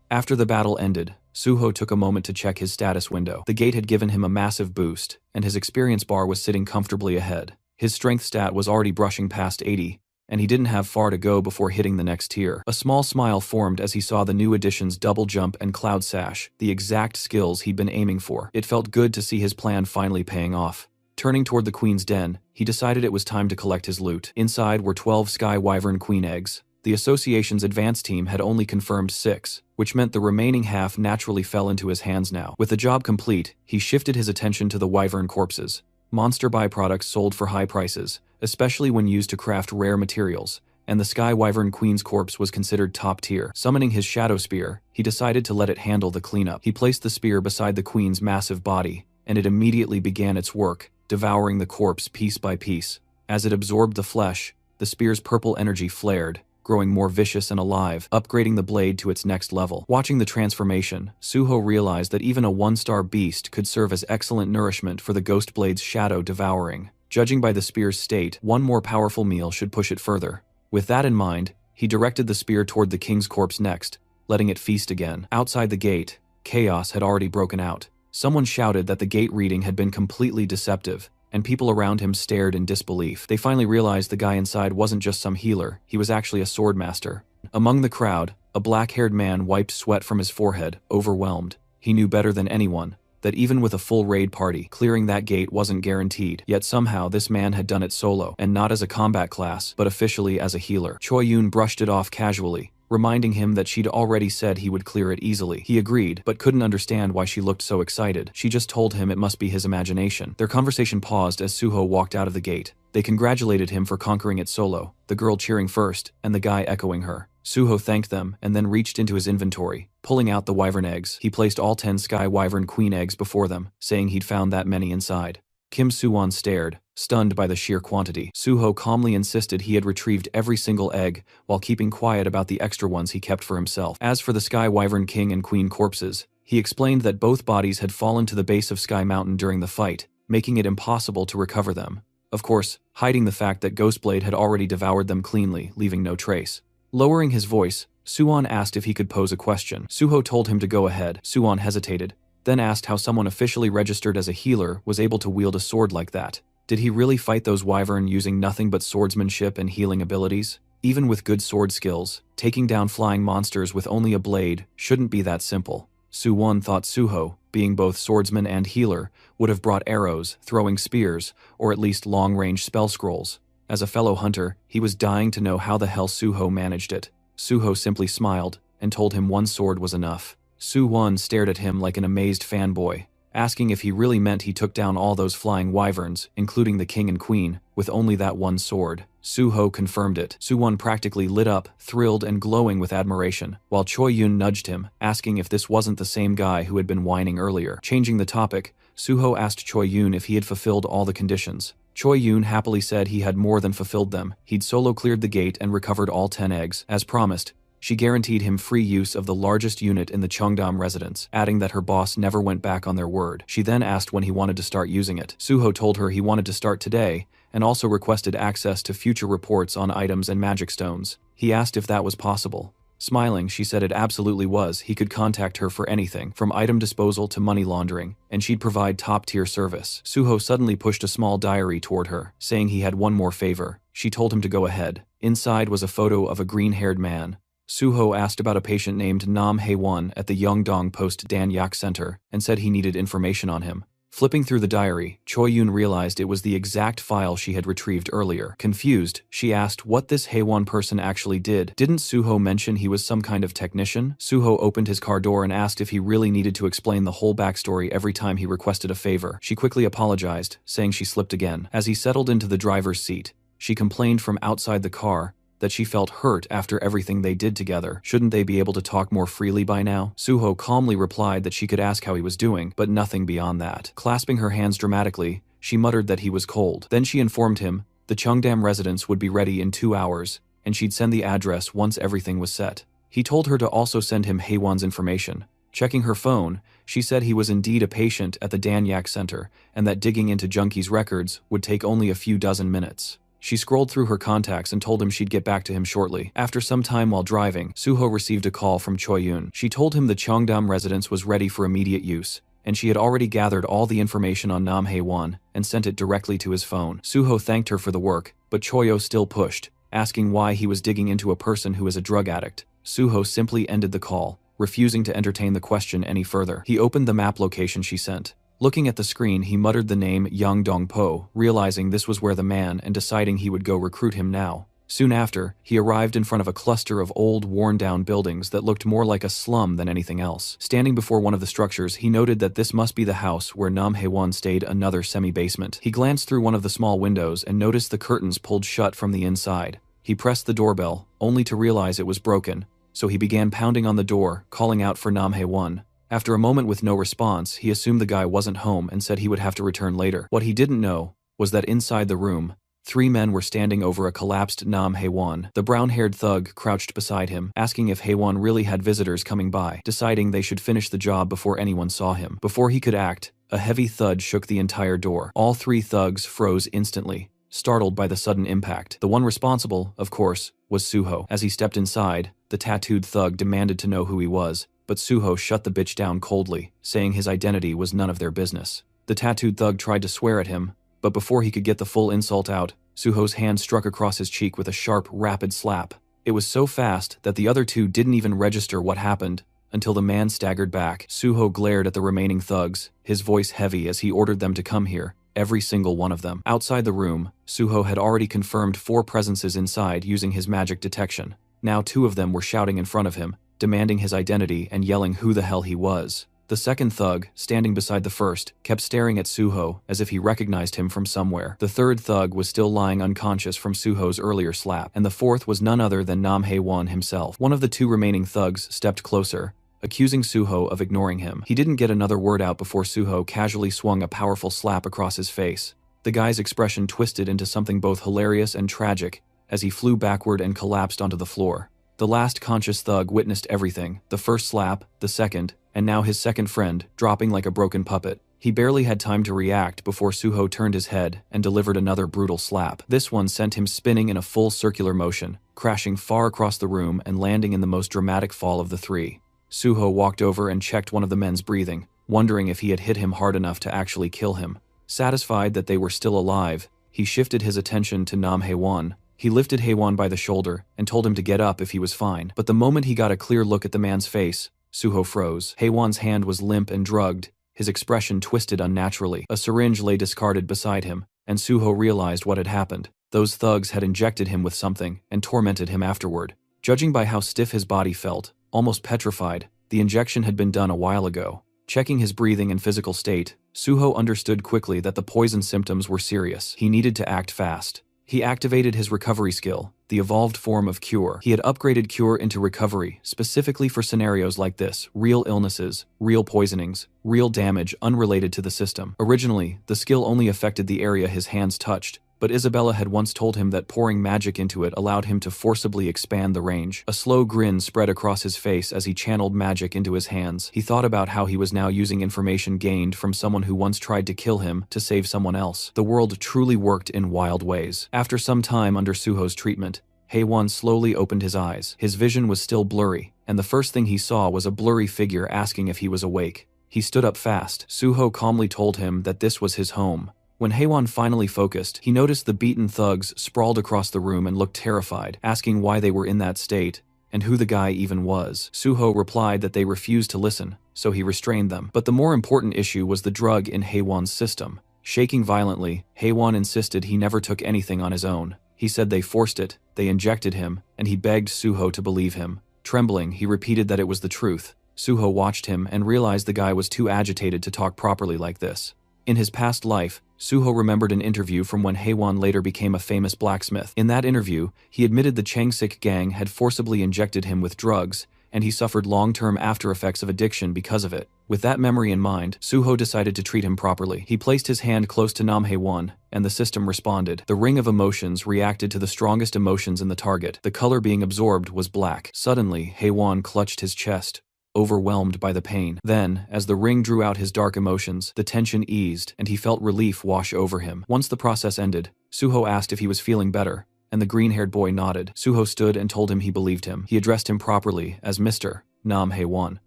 A: After the battle ended, Suho took a moment to check his status window. The gate had given him a massive boost, and his experience bar was sitting comfortably ahead. His strength stat was already brushing past 80, and he didn't have far to go before hitting the next tier. A small smile formed as he saw the new additions Double Jump and Cloud Sash, the exact skills he'd been aiming for. It felt good to see his plan finally paying off. Turning toward the queen's den, he decided it was time to collect his loot. Inside were 12 Sky Wyvern queen eggs. The association's advance team had only confirmed 6, which meant the remaining half naturally fell into his hands now. With the job complete, he shifted his attention to the wyvern corpses. Monster byproducts sold for high prices, especially when used to craft rare materials, and the Sky Wyvern Queen's corpse was considered top tier. Summoning his Shadow Spear, he decided to let it handle the cleanup. He placed the spear beside the queen's massive body, and it immediately began its work, devouring the corpse piece by piece. As it absorbed the flesh, the spear's purple energy flared, growing more vicious and alive, upgrading the blade to its next level. Watching the transformation, Suho realized that even a 1-star beast could serve as excellent nourishment for the Ghost Blade's shadow devouring. Judging by the spear's state, one more powerful meal should push it further. With that in mind, he directed the spear toward the king's corpse next, letting it feast again. Outside the gate, chaos had already broken out. Someone shouted that the gate reading had been completely deceptive, and people around him stared in disbelief. They finally realized the guy inside wasn't just some healer, he was actually a swordmaster. Among the crowd, a black-haired man wiped sweat from his forehead, overwhelmed. He knew better than anyone that even with a full raid party, clearing that gate wasn't guaranteed. Yet somehow this man had done it solo, and not as a combat class, but officially as a healer. Choi Yoon brushed it off casually, reminding him that she'd already said he would clear it easily. He agreed, but couldn't understand why she looked so excited. She just told him it must be his imagination. Their conversation paused as Suho walked out of the gate. They congratulated him for conquering it solo, the girl cheering first, and the guy echoing her. Suho thanked them and then reached into his inventory, pulling out the wyvern eggs. He placed all 10 Sky Wyvern queen eggs before them, saying he'd found that many inside. Kim Suwon stared, stunned by the sheer quantity. Suho calmly insisted he had retrieved every single egg, while keeping quiet about the extra ones he kept for himself. As for the Sky Wyvern King and Queen corpses, he explained that both bodies had fallen to the base of Sky Mountain during the fight, making it impossible to recover them. Of course, hiding the fact that Ghostblade had already devoured them cleanly, leaving no trace. Lowering his voice, Suwon asked if he could pose a question. Suho told him to go ahead. Suwon hesitated, then asked how someone officially registered as a healer was able to wield a sword like that. Did he really fight those wyvern using nothing but swordsmanship and healing abilities? Even with good sword skills, taking down flying monsters with only a blade shouldn't be that simple. Suwon thought Suho, being both swordsman and healer, would have brought arrows, throwing spears, or at least long-range spell scrolls. As a fellow hunter, he was dying to know how the hell Suho managed it. Suho simply smiled and told him one sword was enough. Suwon stared at him like an amazed fanboy, asking if he really meant he took down all those flying wyverns, including the king and queen, with only that one sword. Suho confirmed it. Suwon practically lit up, thrilled and glowing with admiration, while Choi Yoon nudged him, asking if this wasn't the same guy who had been whining earlier. Changing the topic, Suho asked Choi Yoon if he had fulfilled all the conditions. Choi Yoon happily said he had more than fulfilled them. He'd solo cleared the gate and recovered all 10 eggs. As promised, she guaranteed him free use of the largest unit in the Cheongdam residence, adding that her boss never went back on their word. She then asked when he wanted to start using it. Suho told her he wanted to start today, and also requested access to future reports on items and magic stones. He asked if that was possible. Smiling, she said it absolutely was. He could contact her for anything, from item disposal to money laundering, and she'd provide top-tier service. Suho suddenly pushed a small diary toward her, saying he had one more favor. She told him to go ahead. Inside was a photo of a green-haired man. Suho asked about a patient named Nam Hae-won at the Yeongdong Post Dan Yak Center and said he needed information on him. Flipping through the diary, Choi-yoon realized it was the exact file she had retrieved earlier. Confused, she asked what this Hae-won person actually did. Didn't Suho mention he was some kind of technician? Suho opened his car door and asked if he really needed to explain the whole backstory every time he requested a favor. She quickly apologized, saying she slipped again. As he settled into the driver's seat, she complained from outside the car that she felt hurt after everything they did together. Shouldn't they be able to talk more freely by now? Suho calmly replied that she could ask how he was doing, but nothing beyond that. Clasping her hands dramatically, she muttered that he was cold. Then she informed him the Cheongdam residence would be ready in 2 hours, and she'd send the address once everything was set. He told her to also send him Hae-won's information. Checking her phone, she said he was indeed a patient at the Dan Yak Center, and that digging into Junkie's records would take only a few dozen minutes. She scrolled through her contacts and told him she'd get back to him shortly. After some time while driving, Suho received a call from Choi-yoon. She told him the Cheongdam residence was ready for immediate use, and she had already gathered all the information on Nam Hae-won and sent it directly to his phone. Suho thanked her for the work, but Choi-yo still pushed, asking why he was digging into a person who is a drug addict. Suho simply ended the call, refusing to entertain the question any further. He opened the map location she sent. Looking at the screen, he muttered the name Yeongdong-po, realizing this was where the man and deciding he would go recruit him now. Soon after, he arrived in front of a cluster of old, worn-down buildings that looked more like a slum than anything else. Standing before one of the structures, he noted that this must be the house where Nam Hae-won stayed, another semi-basement. He glanced through one of the small windows and noticed the curtains pulled shut from the inside. He pressed the doorbell, only to realize it was broken, so he began pounding on the door, calling out for Nam Hae-won. After a moment with no response, he assumed the guy wasn't home and said he would have to return later. What he didn't know was that inside the room, 3 men were standing over a collapsed Nam Hae-won. The brown-haired thug crouched beside him, asking if Hae-won really had visitors coming by, deciding they should finish the job before anyone saw him. Before he could act, a heavy thud shook the entire door. All 3 thugs froze instantly, startled by the sudden impact. The one responsible, of course, was Suho. As he stepped inside, the tattooed thug demanded to know who he was, but Suho shut the bitch down coldly, saying his identity was none of their business. The tattooed thug tried to swear at him, but before he could get the full insult out, Suho's hand struck across his cheek with a sharp, rapid slap. It was so fast that the other 2 didn't even register what happened until the man staggered back. Suho glared at the remaining thugs, his voice heavy as he ordered them to come here, every single one of them. Outside the room, Suho had already confirmed 4 presences inside using his magic detection. Now 2 of them were shouting in front of him, demanding his identity and yelling who the hell he was. The second thug, standing beside the first, kept staring at Suho as if he recognized him from somewhere. The third thug was still lying unconscious from Suho's earlier slap, and the fourth was none other than Nam Hae-won himself. One of the 2 remaining thugs stepped closer, accusing Suho of ignoring him. He didn't get another word out before Suho casually swung a powerful slap across his face. The guy's expression twisted into something both hilarious and tragic as he flew backward and collapsed onto the floor. The last conscious thug witnessed everything, the first slap, the second, and now his second friend, dropping like a broken puppet. He barely had time to react before Suho turned his head and delivered another brutal slap. This one sent him spinning in a full circular motion, crashing far across the room and landing in the most dramatic fall of the 3. Suho walked over and checked one of the men's breathing, wondering if he had hit him hard enough to actually kill him. Satisfied that they were still alive, he shifted his attention to Nam Hae-won. He lifted Hae-won by the shoulder and told him to get up if he was fine. But the moment he got a clear look at the man's face, Suho froze. Hae-won's hand was limp and drugged, his expression twisted unnaturally. A syringe lay discarded beside him, and Suho realized what had happened. Those thugs had injected him with something and tormented him afterward. Judging by how stiff his body felt, almost petrified, the injection had been done a while ago. Checking his breathing and physical state, Suho understood quickly that the poison symptoms were serious. He needed to act fast. He activated his recovery skill, the evolved form of Cure. He had upgraded Cure into Recovery, specifically for scenarios like this: real illnesses, real poisonings, real damage unrelated to the system. Originally, the skill only affected the area his hands touched, but Isabella had once told him that pouring magic into it allowed him to forcibly expand the range. A slow grin spread across his face as he channeled magic into his hands. He thought about how he was now using information gained from someone who once tried to kill him to save someone else. The world truly worked in wild ways. After some time under Suho's treatment, Haewon slowly opened his eyes. His vision was still blurry, and the first thing he saw was a blurry figure asking if he was awake. He stood up fast. Suho calmly told him that this was his home. When Haewon finally focused, he noticed the beaten thugs sprawled across the room and looked terrified, asking why they were in that state, and who the guy even was. Suho replied that they refused to listen, so he restrained them. But the more important issue was the drug in Haewon's system. Shaking violently, Haewon insisted he never took anything on his own. He said they forced it, they injected him, and he begged Suho to believe him. Trembling, he repeated that it was the truth. Suho watched him and realized the guy was too agitated to talk properly like this. In his past life, Suho remembered an interview from when Haewon later became a famous blacksmith. In that interview, he admitted the Changsik gang had forcibly injected him with drugs, and he suffered long-term after-effects of addiction because of it. With that memory in mind, Suho decided to treat him properly. He placed his hand close to Nam Haewon, and the system responded. The ring of emotions reacted to the strongest emotions in the target. The color being absorbed was black. Suddenly, Haewon clutched his chest, overwhelmed by the pain. Then, as the ring drew out his dark emotions, the tension eased, and he felt relief wash over him. Once the process ended, Suho asked if he was feeling better, and the green-haired boy nodded. Suho stood and told him he believed him. He addressed him properly as Mr. Nam Haewon,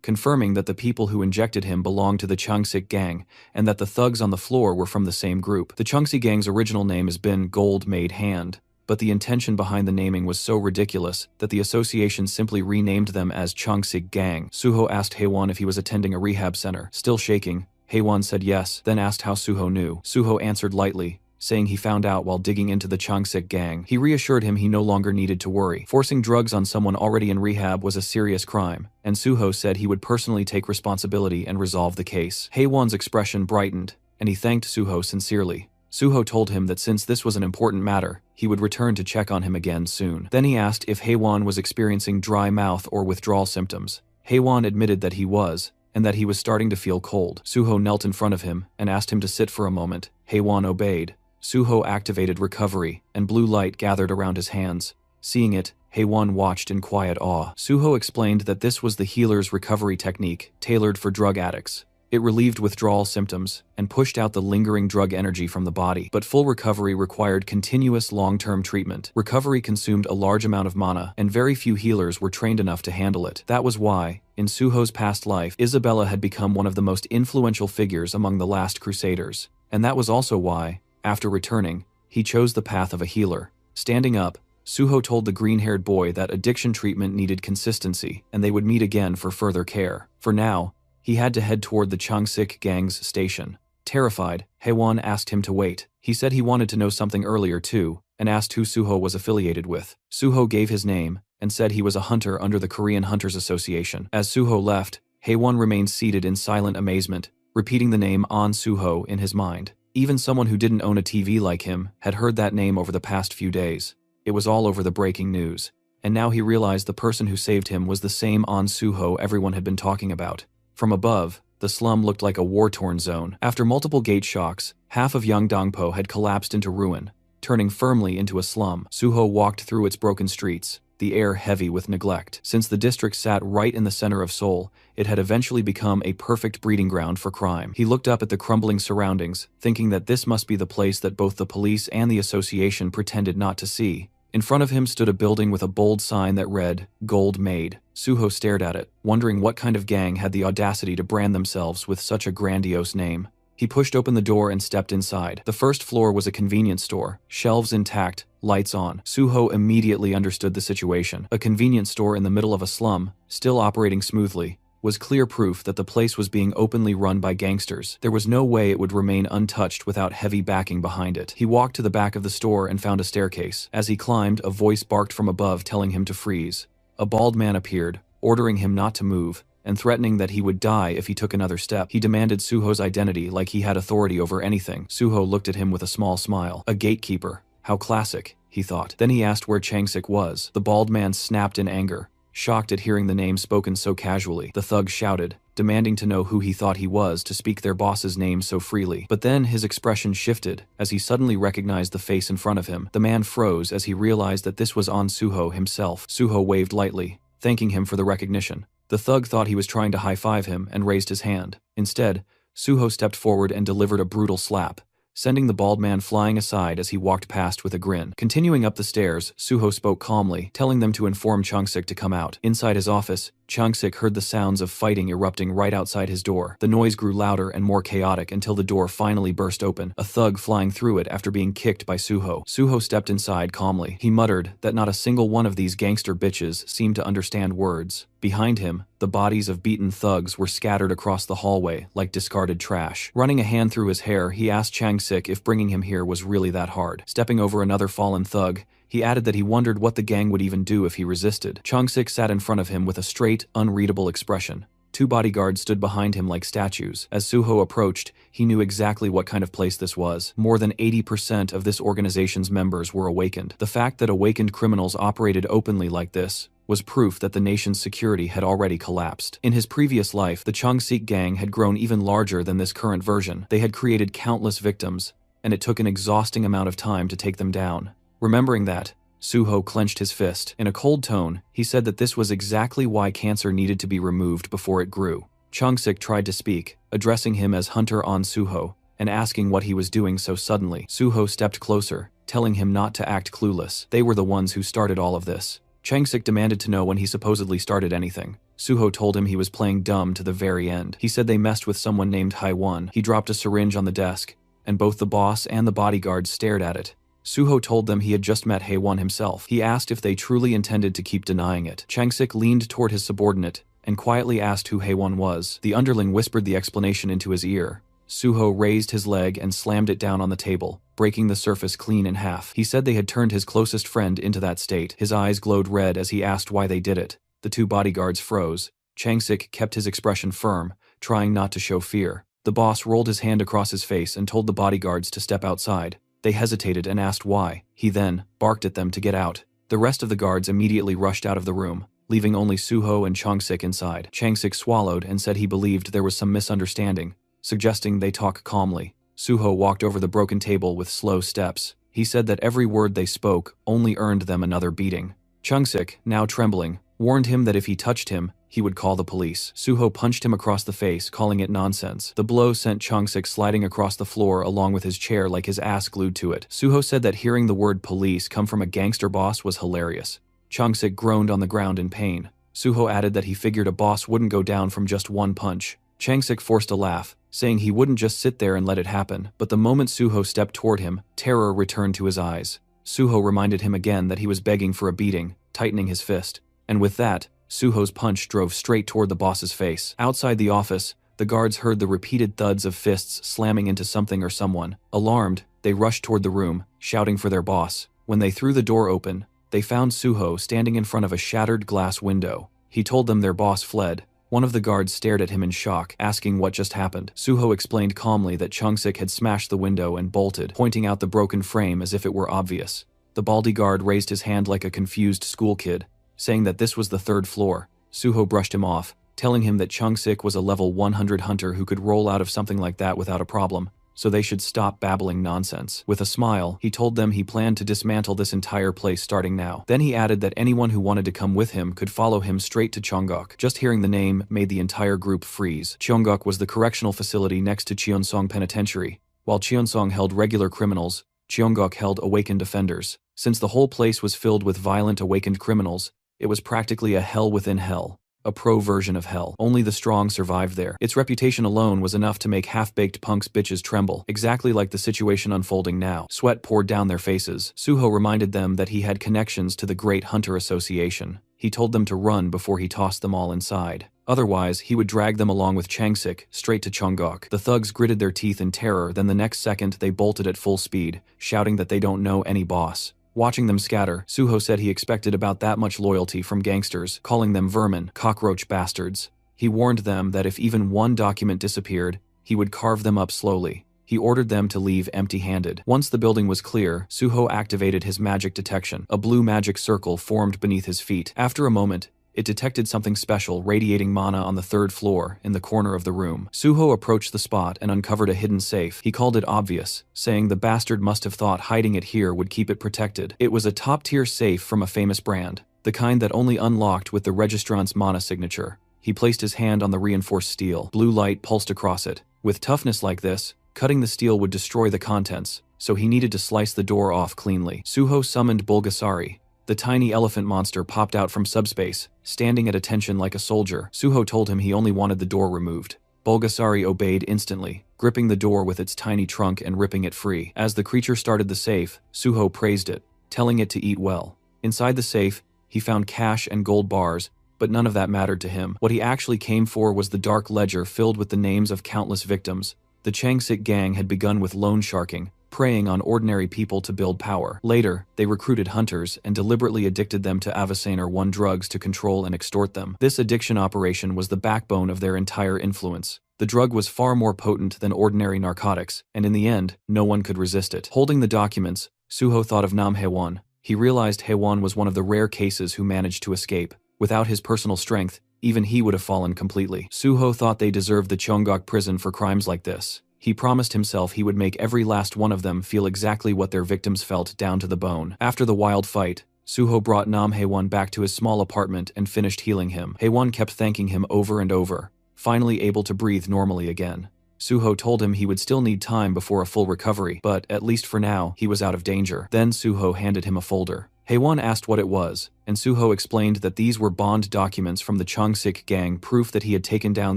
A: confirming that the people who injected him belonged to the Changsik gang, and that the thugs on the floor were from the same group. The Changsik gang's original name has been Gold Made Hand, but the intention behind the naming was so ridiculous that the association simply renamed them as Changsik Gang. Suho asked Haewon if he was attending a rehab center. Still shaking, Haewon said yes, then asked how Suho knew. Suho answered lightly, saying he found out while digging into the Changsik gang. He reassured him he no longer needed to worry. Forcing drugs on someone already in rehab was a serious crime, and Suho said he would personally take responsibility and resolve the case. Haewon's expression brightened, and he thanked Suho sincerely. Suho told him that since this was an important matter, he would return to check on him again soon. Then he asked if Haewon was experiencing dry mouth or withdrawal symptoms. Haewon admitted that he was, and that he was starting to feel cold. Suho knelt in front of him and asked him to sit for a moment. Haewon obeyed. Suho activated recovery, and blue light gathered around his hands. Seeing it, Haewon watched in quiet awe. Suho explained that this was the healer's recovery technique, tailored for drug addicts. It relieved withdrawal symptoms and pushed out the lingering drug energy from the body. But full recovery required continuous long-term treatment. Recovery consumed a large amount of mana, and very few healers were trained enough to handle it. That was why, in Suho's past life, Isabella had become one of the most influential figures among the last Crusaders. And that was also why, after returning, he chose the path of a healer. Standing up, Suho told the green-haired boy that addiction treatment needed consistency, and they would meet again for further care. For now, he had to head toward the Changsik gang's station. Terrified, Haewon asked him to wait. He said he wanted to know something earlier too, and asked who Suho was affiliated with. Suho gave his name, and said he was a hunter under the Korean Hunters Association. As Suho left, Haewon remained seated in silent amazement, repeating the name An Suho in his mind. Even someone who didn't own a TV like him had heard that name over the past few days. It was all over the breaking news. And now he realized the person who saved him was the same An Suho everyone had been talking about. From above, the slum looked like a war-torn zone. After multiple gate shocks, half of Yangdongpo had collapsed into ruin, turning firmly into a slum. Suho walked through its broken streets, the air heavy with neglect. Since the district sat right in the center of Seoul, it had eventually become a perfect breeding ground for crime. He looked up at the crumbling surroundings, thinking that this must be the place that both the police and the association pretended not to see. In front of him stood a building with a bold sign that read, "Gold Made." Suho stared at it, wondering what kind of gang had the audacity to brand themselves with such a grandiose name. He pushed open the door and stepped inside. The first floor was a convenience store, shelves intact, lights on. Suho immediately understood the situation. A convenience store in the middle of a slum, still operating smoothly, was clear proof that the place was being openly run by gangsters. There was no way it would remain untouched without heavy backing behind it. He walked to the back of the store and found a staircase. As he climbed, a voice barked from above telling him to freeze. A bald man appeared, ordering him not to move, and threatening that he would die if he took another step. He demanded Suho's identity like he had authority over anything. Suho looked at him with a small smile. A gatekeeper. How classic, he thought. Then he asked where Changsik was. The bald man snapped in anger, shocked at hearing the name spoken so casually. The thug shouted, demanding to know who he thought he was to speak their boss's name so freely. But then his expression shifted as he suddenly recognized the face in front of him. The man froze as he realized that this was An Suho himself. Suho waved lightly, thanking him for the recognition. The thug thought he was trying to high-five him and raised his hand. Instead, Suho stepped forward and delivered a brutal slap, sending the bald man flying aside as he walked past with a grin. Continuing up the stairs, Suho spoke calmly, telling them to inform Chung-sik to come out. Inside his office, Chung-sik heard the sounds of fighting erupting right outside his door. The noise grew louder and more chaotic until the door finally burst open, a thug flying through it after being kicked by Suho. Suho stepped inside calmly. He muttered that not a single one of these gangster bitches seemed to understand words. Behind him, the bodies of beaten thugs were scattered across the hallway like discarded trash. Running a hand through his hair, he asked Chung-sik if bringing him here was really that hard. Stepping over another fallen thug, he added that he wondered what the gang would even do if he resisted. Chung-sik sat in front of him with a straight, unreadable expression. Two bodyguards stood behind him like statues. As Suho approached, he knew exactly what kind of place this was. More than 80% of this organization's members were awakened. The fact that awakened criminals operated openly like this was proof that the nation's security had already collapsed. In his previous life, the Chung-sik gang had grown even larger than this current version. They had created countless victims, and it took an exhausting amount of time to take them down. Remembering that, Suho clenched his fist. In a cold tone, he said that this was exactly why cancer needed to be removed before it grew. Chung-sik tried to speak, addressing him as Hunter on Suho, and asking what he was doing so suddenly. Suho stepped closer, telling him not to act clueless. They were the ones who started all of this. Chung-sik demanded to know when he supposedly started anything. Suho told him he was playing dumb to the very end. He said they messed with someone named Haiwon. He dropped a syringe on the desk, and both the boss and the bodyguards stared at it. Suho told them he had just met Haewon himself. He asked if they truly intended to keep denying it. Chung-sik leaned toward his subordinate and quietly asked who Haewon was. The underling whispered the explanation into his ear. Suho raised his leg and slammed it down on the table, breaking the surface clean in half. He said they had turned his closest friend into that state. His eyes glowed red as he asked why they did it. The two bodyguards froze. Chung-sik kept his expression firm, trying not to show fear. The boss rolled his hand across his face and told the bodyguards to step outside. They hesitated and asked why. He then barked at them to get out. The rest of the guards immediately rushed out of the room, leaving only Suho and Chung-sik inside. Chung-sik swallowed and said he believed there was some misunderstanding, suggesting they talk calmly. Suho walked over the broken table with slow steps. He said that every word they spoke only earned them another beating. Chung-sik, now trembling, warned him that if he touched him, he would call the police. Suho punched him across the face, calling it nonsense. The blow sent Chung-sik sliding across the floor along with his chair like his ass glued to it. Suho said that hearing the word police come from a gangster boss was hilarious. Chung-sik groaned on the ground in pain. Suho added that he figured a boss wouldn't go down from just one punch. Chung-sik forced a laugh, saying he wouldn't just sit there and let it happen. But the moment Suho stepped toward him, terror returned to his eyes. Suho reminded him again that he was begging for a beating, tightening his fist. And with that, Suho's punch drove straight toward the boss's face. Outside the office, the guards heard the repeated thuds of fists slamming into something or someone. Alarmed, they rushed toward the room, shouting for their boss. When they threw the door open, they found Suho standing in front of a shattered glass window. He told them their boss fled. One of the guards stared at him in shock, asking what just happened. Suho explained calmly that Chung-sik had smashed the window and bolted, pointing out the broken frame as if it were obvious. The baldy guard raised his hand like a confused school kid, saying that this was the third floor. Suho brushed him off, telling him that Chung-sik was a level 100 hunter who could roll out of something like that without a problem, so they should stop babbling nonsense. With a smile, he told them he planned to dismantle this entire place starting now. Then he added that anyone who wanted to come with him could follow him straight to Cheongok. Just hearing the name made the entire group freeze. Cheongok was the correctional facility next to Cheonsong Penitentiary. While Cheonsong held regular criminals, Cheongok held awakened offenders. Since the whole place was filled with violent awakened criminals, it was practically a hell within hell. A pro version of hell. Only the strong survived there. Its reputation alone was enough to make half-baked punks bitches tremble, exactly like the situation unfolding now. Sweat poured down their faces. Suho reminded them that he had connections to the Great Hunter Association. He told them to run before he tossed them all inside. Otherwise, he would drag them along with Chung-sik straight to Cheongok. The thugs gritted their teeth in terror, then the next second they bolted at full speed, shouting that they don't know any boss. Watching them scatter, Suho said he expected about that much loyalty from gangsters, calling them vermin, cockroach bastards. He warned them that if even one document disappeared, he would carve them up slowly. He ordered them to leave empty-handed. Once the building was clear, Suho activated his magic detection. A blue magic circle formed beneath his feet. After a moment, it detected something special radiating mana on the third floor in the corner of the room. Suho approached the spot and uncovered a hidden safe. He called it obvious, saying the bastard must have thought hiding it here would keep it protected. It was a top-tier safe from a famous brand, the kind that only unlocked with the registrant's mana signature. He placed his hand on the reinforced steel. Blue light pulsed across it. With toughness like this Cutting the steel would destroy the contents, so he needed to slice the door off cleanly. Suho summoned Bulgasari. The tiny elephant monster popped out from subspace, standing at attention like a soldier. Suho told him he only wanted the door removed. Bulgasari obeyed instantly, gripping the door with its tiny trunk and ripping it free. As the creature started the safe, Suho praised it, telling it to eat well. Inside the safe, he found cash and gold bars, but none of that mattered to him. What he actually came for was the dark ledger filled with the names of countless victims. The Changsik gang had begun with loan sharking, preying on ordinary people to build power. Later, they recruited hunters and deliberately addicted them to Avicenne or one drugs to control and extort them. This addiction operation was the backbone of their entire influence. The drug was far more potent than ordinary narcotics, and in the end, no one could resist it. Holding the documents, Suho thought of Nam Haewon. He realized Haewon was one of the rare cases who managed to escape. Without his personal strength, even he would have fallen completely. Suho thought they deserved the Cheonggok prison for crimes like this. He promised himself he would make every last one of them feel exactly what their victims felt down to the bone. After the wild fight, Suho brought Nam Haewon back to his small apartment and finished healing him. Haewon kept thanking him over and over, finally able to breathe normally again. Suho told him he would still need time before a full recovery, but at least for now, he was out of danger. Then Suho handed him a folder. Haewon asked what it was, and Suho explained that these were bond documents from the Changsik gang, proof that he had taken down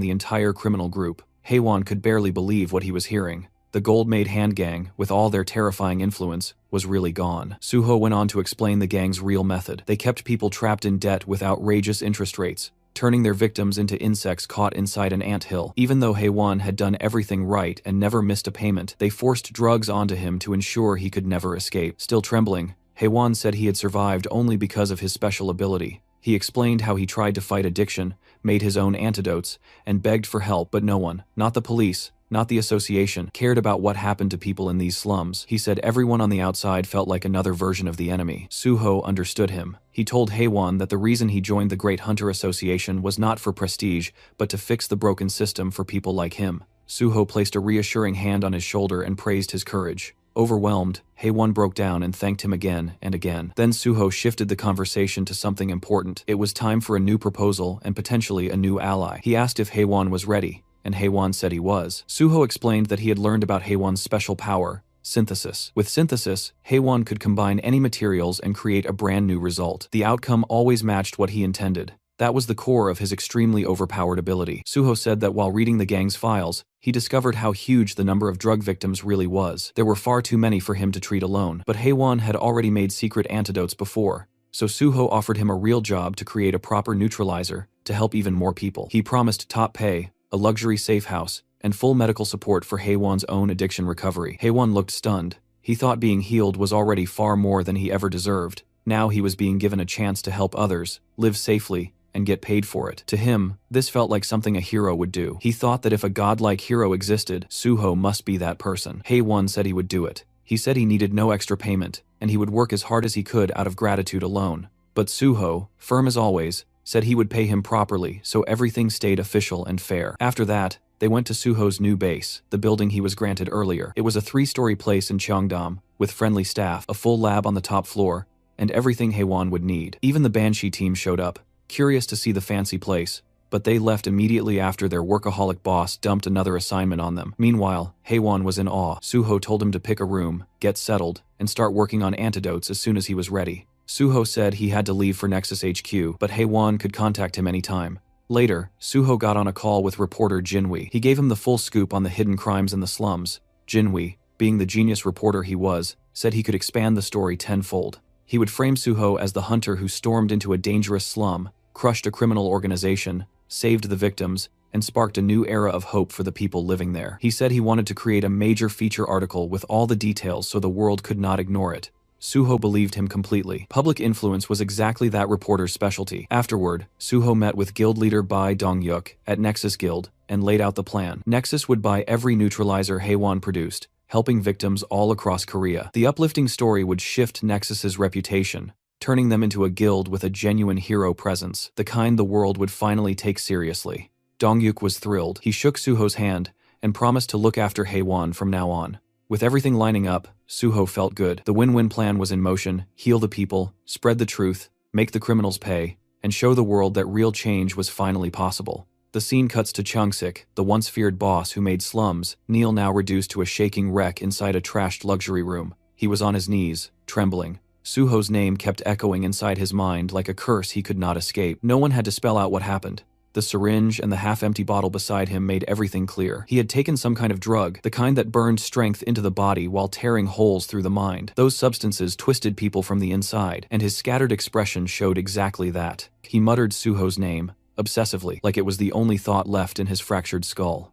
A: the entire criminal group. Haewon could barely believe what he was hearing. The gold-made hand gang, with all their terrifying influence, was really gone. Suho went on to explain the gang's real method. They kept people trapped in debt with outrageous interest rates, turning their victims into insects caught inside an anthill. Even though Haewon had done everything right and never missed a payment, they forced drugs onto him to ensure he could never escape. Still trembling, Haewon said he had survived only because of his special ability. He explained how he tried to fight addiction, made his own antidotes, and begged for help, but no one, not the police, not the association, cared about what happened to people in these slums. He said everyone on the outside felt like another version of the enemy. Suho understood him. He told Haewon that the reason he joined the Great Hunter Association was not for prestige, but to fix the broken system for people like him. Suho placed a reassuring hand on his shoulder and praised his courage. Overwhelmed, Haewon broke down and thanked him again and again. Then Suho shifted the conversation to something important. It was time for a new proposal and potentially a new ally. He asked if Haewon was ready, and Haewon said he was. Suho explained that he had learned about Haewon's special power, synthesis. With synthesis, Haewon could combine any materials and create a brand new result. The outcome always matched what he intended. That was the core of his extremely overpowered ability. Suho said that while reading the gang's files, he discovered how huge the number of drug victims really was. There were far too many for him to treat alone. But Haewon had already made secret antidotes before, so Suho offered him a real job to create a proper neutralizer to help even more people. He promised top pay, a luxury safe house, and full medical support for Haewon's own addiction recovery. Haewon looked stunned. He thought being healed was already far more than he ever deserved. Now he was being given a chance to help others, live safely, and get paid for it. To him, this felt like something a hero would do. He thought that if a godlike hero existed, Suho must be that person. Haewon said he would do it. He said he needed no extra payment, and he would work as hard as he could out of gratitude alone. But Suho, firm as always, said he would pay him properly, so everything stayed official and fair. After that, they went to Suho's new base, the building he was granted earlier. It was a 3-story place in Cheongdam, with friendly staff, a full lab on the top floor, and everything Haewon would need. Even the Banshee team showed up, curious to see the fancy place, but they left immediately after their workaholic boss dumped another assignment on them. Meanwhile, Haewon was in awe. Suho told him to pick a room, get settled, and start working on antidotes as soon as he was ready. Suho said he had to leave for Nexus HQ, but Haewon could contact him anytime. Later, Suho got on a call with reporter Jinwi. He gave him the full scoop on the hidden crimes in the slums. Jinwi, being the genius reporter he was, said he could expand the story tenfold. He would frame Suho as the hunter who stormed into a dangerous slum, crushed a criminal organization, saved the victims, and sparked a new era of hope for the people living there. He said he wanted to create a major feature article with all the details so the world could not ignore it. Suho believed him completely. Public influence was exactly that reporter's specialty. Afterward, Suho met with guild leader Bai Dongyuk at Nexus Guild and laid out the plan. Nexus would buy every neutralizer Haewon produced, helping victims all across Korea. The uplifting story would shift Nexus's reputation, turning them into a guild with a genuine hero presence, the kind the world would finally take seriously. Dongyuk was thrilled. He shook Suho's hand and promised to look after Haewon from now on. With everything lining up, Suho felt good. The win-win plan was in motion: heal the people, spread the truth, make the criminals pay, and show the world that real change was finally possible. The scene cuts to Chung-sik, the once feared boss who made slums, Neil now reduced to a shaking wreck inside a trashed luxury room. He was on his knees, trembling. Suho's name kept echoing inside his mind like a curse he could not escape. No one had to spell out what happened. The syringe and the half-empty bottle beside him made everything clear. He had taken some kind of drug, the kind that burned strength into the body while tearing holes through the mind. Those substances twisted people from the inside, and his scattered expression showed exactly that. He muttered Suho's name, obsessively, like it was the only thought left in his fractured skull.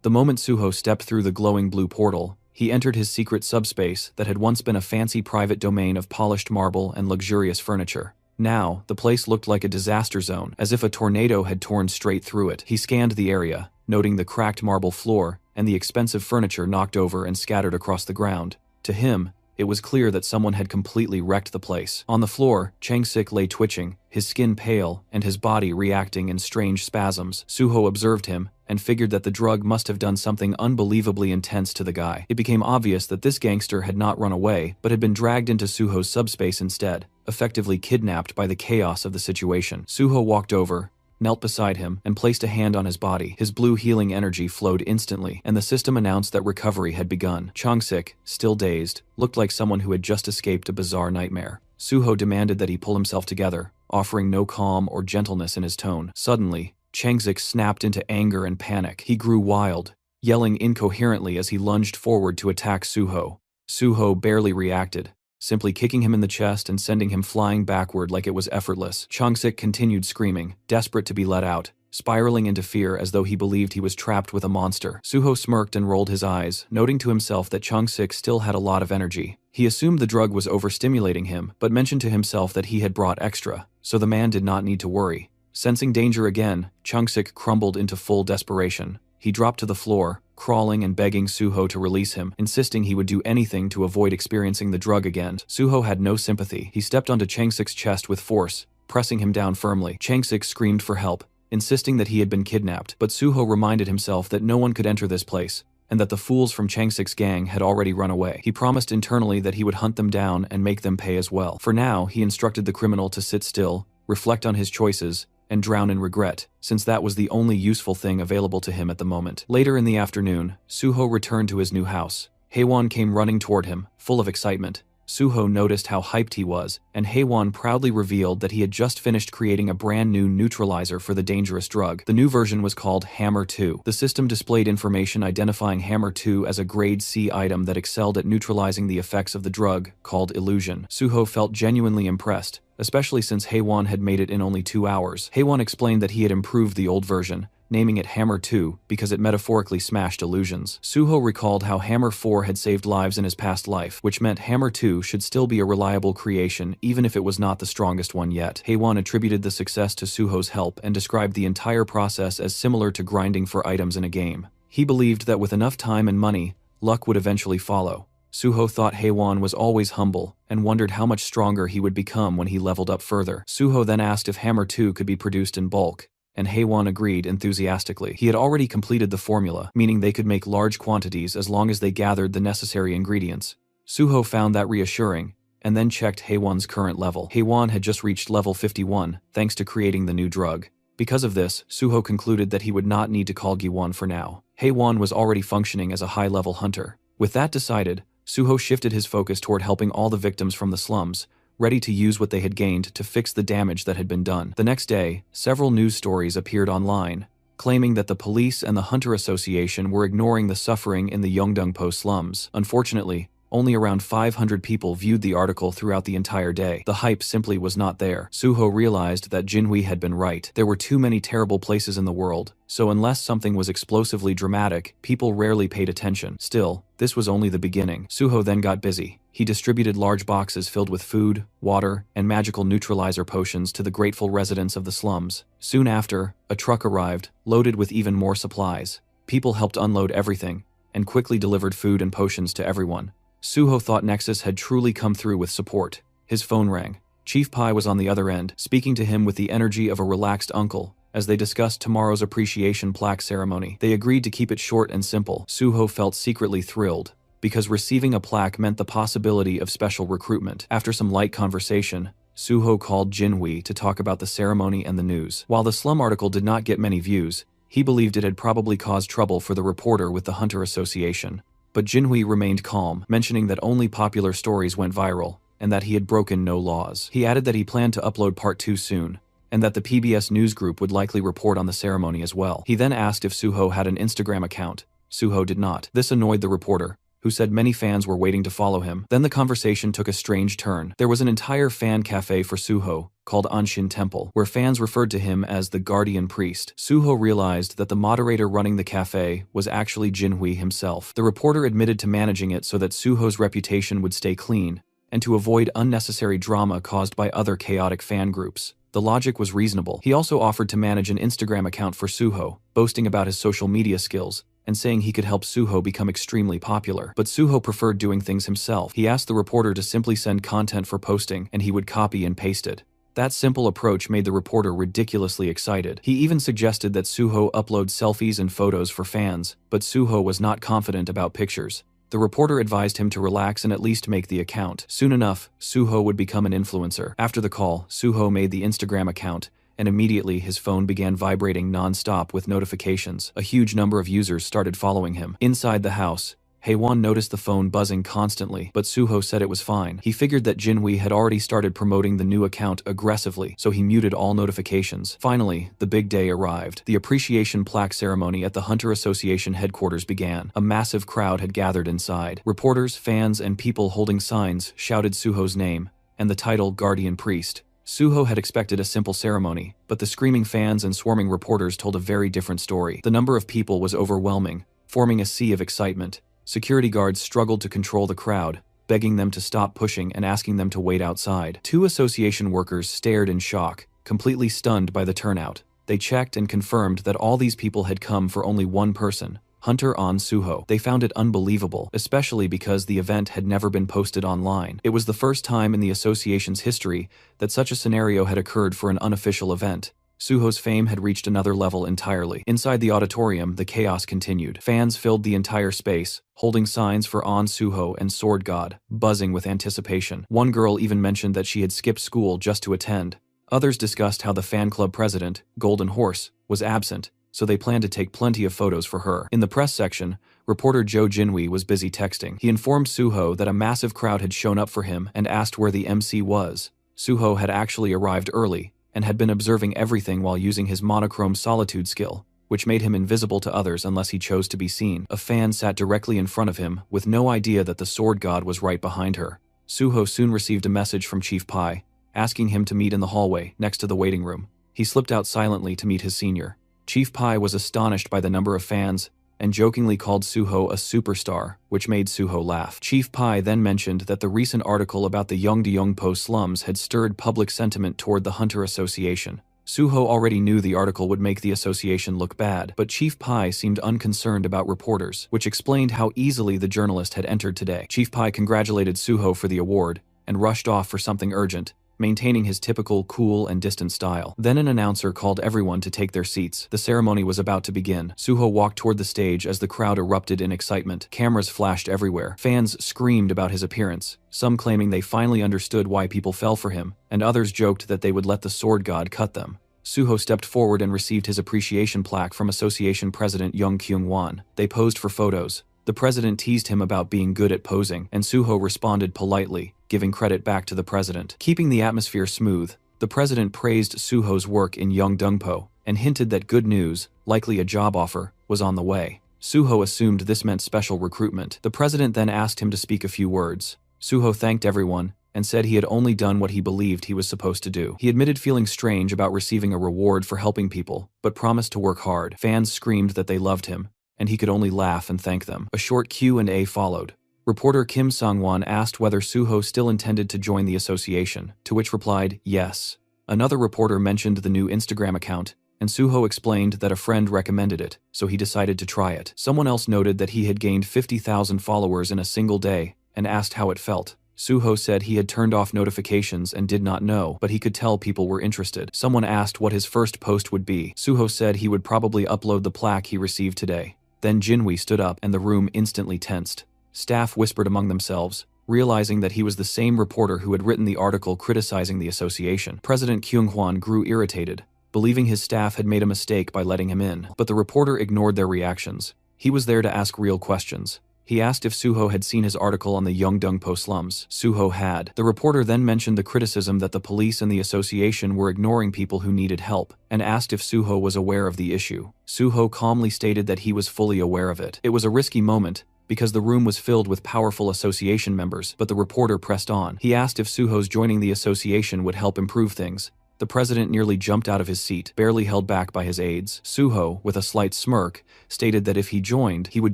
A: The moment Suho stepped through the glowing blue portal, he entered his secret subspace that had once been a fancy private domain of polished marble and luxurious furniture. Now, the place looked like a disaster zone, as if a tornado had torn straight through it. He scanned the area, noting the cracked marble floor and the expensive furniture knocked over and scattered across the ground. To him, it was clear that someone had completely wrecked the place. On the floor, Chung-sik lay twitching, his skin pale and his body reacting in strange spasms. Suho observed him and figured that the drug must have done something unbelievably intense to the guy. It became obvious that this gangster had not run away, but had been dragged into Suho's subspace instead, effectively kidnapped by the chaos of the situation. Suho walked over, knelt beside him, and placed a hand on his body. His blue healing energy flowed instantly, and the system announced that recovery had begun. Chung-sik, still dazed, looked like someone who had just escaped a bizarre nightmare. Suho demanded that he pull himself together, offering no calm or gentleness in his tone. Suddenly, Chung-sik snapped into anger and panic. He grew wild, yelling incoherently as he lunged forward to attack Suho. Suho barely reacted, simply kicking him in the chest and sending him flying backward like it was effortless. Chung-sik continued screaming, desperate to be let out, spiraling into fear as though he believed he was trapped with a monster. Suho smirked and rolled his eyes, noting to himself that Chung-sik still had a lot of energy. He assumed the drug was overstimulating him, but mentioned to himself that he had brought extra, so the man did not need to worry. Sensing danger again, Chung-sik crumbled into full desperation. He dropped to the floor, crawling and begging Suho to release him, insisting he would do anything to avoid experiencing the drug again. Suho had no sympathy. He stepped onto Chung-sik's chest with force, pressing him down firmly. Chung-sik screamed for help, insisting that he had been kidnapped, but Suho reminded himself that no one could enter this place, and that the fools from Chung-sik's gang had already run away. He promised internally that he would hunt them down and make them pay as well. For now, he instructed the criminal to sit still, reflect on his choices, and drown in regret, since that was the only useful thing available to him at the moment. Later in the afternoon, Suho returned to his new house. Haewon came running toward him, full of excitement. Suho noticed how hyped he was, and Haewon proudly revealed that he had just finished creating a brand new neutralizer for the dangerous drug. The new version was called Hammer 2. The system displayed information identifying Hammer 2 as a grade C item that excelled at neutralizing the effects of the drug, called illusion. Suho felt genuinely impressed, especially since Haewon had made it in only 2 hours. Haewon explained that he had improved the old version, naming it Hammer 2 because it metaphorically smashed illusions. Suho recalled how Hammer 4 had saved lives in his past life, which meant Hammer 2 should still be a reliable creation even if it was not the strongest one yet. Haewon attributed the success to Suho's help and described the entire process as similar to grinding for items in a game. He believed that with enough time and money, luck would eventually follow. Suho thought Haewon was always humble and wondered how much stronger he would become when he leveled up further. Suho then asked if Hammer 2 could be produced in bulk, and Haewon agreed enthusiastically. He had already completed the formula, meaning they could make large quantities as long as they gathered the necessary ingredients. Suho found that reassuring, and then checked Haewon's current level. Haewon had just reached level 51, thanks to creating the new drug. Because of this, Suho concluded that he would not need to call Giwon for now. Haewon was already functioning as a high-level hunter. With that decided, Suho shifted his focus toward helping all the victims from the slums, ready to use what they had gained to fix the damage that had been done. The next day, several news stories appeared online, claiming that the police and the Hunter Association were ignoring the suffering in the Yeongdeungpo slums. Unfortunately, only around 500 people viewed the article throughout the entire day. The hype simply was not there. Suho realized that Jinhui had been right. There were too many terrible places in the world, so unless something was explosively dramatic, people rarely paid attention. Still, this was only the beginning. Suho then got busy. He distributed large boxes filled with food, water, and magical neutralizer potions to the grateful residents of the slums. Soon after, a truck arrived, loaded with even more supplies. People helped unload everything, and quickly delivered food and potions to everyone. Suho thought Nexus had truly come through with support. His phone rang. Chief Pai was on the other end, speaking to him with the energy of a relaxed uncle. As they discussed tomorrow's appreciation plaque ceremony, they agreed to keep it short and simple. Suho felt secretly thrilled, because receiving a plaque meant the possibility of special recruitment. After some light conversation, Suho called Jinhui to talk about the ceremony and the news. While the slum article did not get many views, he believed it had probably caused trouble for the reporter with the Hunter Association. But Jinhui remained calm, mentioning that only popular stories went viral, and that he had broken no laws. He added that he planned to upload part 2 soon, and that the PBS news group would likely report on the ceremony as well. He then asked if Suho had an Instagram account. Suho did not. This annoyed the reporter, who said many fans were waiting to follow him. Then the conversation took a strange turn. There was an entire fan cafe for Suho, called Anshin Temple, where fans referred to him as the Guardian Priest. Suho realized that the moderator running the cafe was actually Jinhui himself. The reporter admitted to managing it so that Suho's reputation would stay clean, and to avoid unnecessary drama caused by other chaotic fan groups. The logic was reasonable. He also offered to manage an Instagram account for Suho, boasting about his social media skills, and saying he could help Suho become extremely popular. But Suho preferred doing things himself. He asked the reporter to simply send content for posting, and he would copy and paste it. That simple approach made the reporter ridiculously excited. He even suggested that Suho upload selfies and photos for fans, but Suho was not confident about pictures. The reporter advised him to relax and at least make the account. Soon enough, Suho would become an influencer. After the call, Suho made the Instagram account, and immediately his phone began vibrating non-stop with notifications. A huge number of users started following him. Inside the house, Haewon noticed the phone buzzing constantly, but Suho said it was fine. He figured that Jinhui had already started promoting the new account aggressively, so he muted all notifications. Finally, the big day arrived. The appreciation plaque ceremony at the Hunter Association headquarters began. A massive crowd had gathered inside. Reporters, fans, and people holding signs shouted Suho's name, and the title Guardian Priest. Suho had expected a simple ceremony, but the screaming fans and swarming reporters told a very different story. The number of people was overwhelming, forming a sea of excitement. Security guards struggled to control the crowd, begging them to stop pushing and asking them to wait outside. 2 association workers stared in shock, completely stunned by the turnout. They checked and confirmed that all these people had come for only one person, Hunter Suho. They found it unbelievable, especially because the event had never been posted online. It was the first time in the association's history that such a scenario had occurred for an unofficial event. Suho's fame had reached another level entirely. Inside the auditorium, the chaos continued. Fans filled the entire space, holding signs for Suho and Sword God, buzzing with anticipation. One girl even mentioned that she had skipped school just to attend. Others discussed how the fan club president, Golden Horse, was absent, so they planned to take plenty of photos for her. In the press section, reporter Jo Jinhui was busy texting. He informed Suho that a massive crowd had shown up for him and asked where the MC was. Suho had actually arrived early, and had been observing everything while using his monochrome solitude skill, which made him invisible to others unless he chose to be seen. A fan sat directly in front of him, with no idea that the sword god was right behind her. Suho soon received a message from Chief Pai, asking him to meet in the hallway, next to the waiting room. He slipped out silently to meet his senior. Chief Pai was astonished by the number of fans, and jokingly called Suho a superstar, which made Suho laugh. Chief Pai then mentioned that the recent article about the Yongdeongpo slums had stirred public sentiment toward the Hunter Association. Suho already knew the article would make the association look bad, but Chief Pai seemed unconcerned about reporters, which explained how easily the journalist had entered today. Chief Pai congratulated Suho for the award, and rushed off for something urgent, maintaining his typical cool and distant style. Then an announcer called everyone to take their seats. The ceremony was about to begin. Suho walked toward the stage as the crowd erupted in excitement. Cameras flashed everywhere. Fans screamed about his appearance, some claiming they finally understood why people fell for him, and others joked that they would let the sword god cut them. Suho stepped forward and received his appreciation plaque from Association President Young Kyung-won. They posed for photos. The president teased him about being good at posing, and Suho responded politely, giving credit back to the president. Keeping the atmosphere smooth, the president praised Suho's work in Yongdeongpo, and hinted that good news, likely a job offer, was on the way. Suho assumed this meant special recruitment. The president then asked him to speak a few words. Suho thanked everyone, and said he had only done what he believed he was supposed to do. He admitted feeling strange about receiving a reward for helping people, but promised to work hard. Fans screamed that they loved him, and he could only laugh and thank them. A short Q&A followed. Reporter Kim Sang-won asked whether Suho still intended to join the association, to which replied, yes. Another reporter mentioned the new Instagram account, and Suho explained that a friend recommended it, so he decided to try it. Someone else noted that he had gained 50,000 followers in a single day, and asked how it felt. Suho said he had turned off notifications and did not know, but he could tell people were interested. Someone asked what his first post would be. Suho said he would probably upload the plaque he received today. Then Jinhui stood up, and the room instantly tensed. Staff whispered among themselves, realizing that he was the same reporter who had written the article criticizing the association. President Kyung-hwan grew irritated, believing his staff had made a mistake by letting him in. But the reporter ignored their reactions. He was there to ask real questions. He asked if Suho had seen his article on the Yeongdeungpo slums. Suho had. The reporter then mentioned the criticism that the police and the association were ignoring people who needed help, and asked if Suho was aware of the issue. Suho calmly stated that he was fully aware of it. It was a risky moment, because the room was filled with powerful association members, but the reporter pressed on. He asked if Suho's joining the association would help improve things. The president nearly jumped out of his seat, barely held back by his aides. Suho, with a slight smirk, stated that if he joined, he would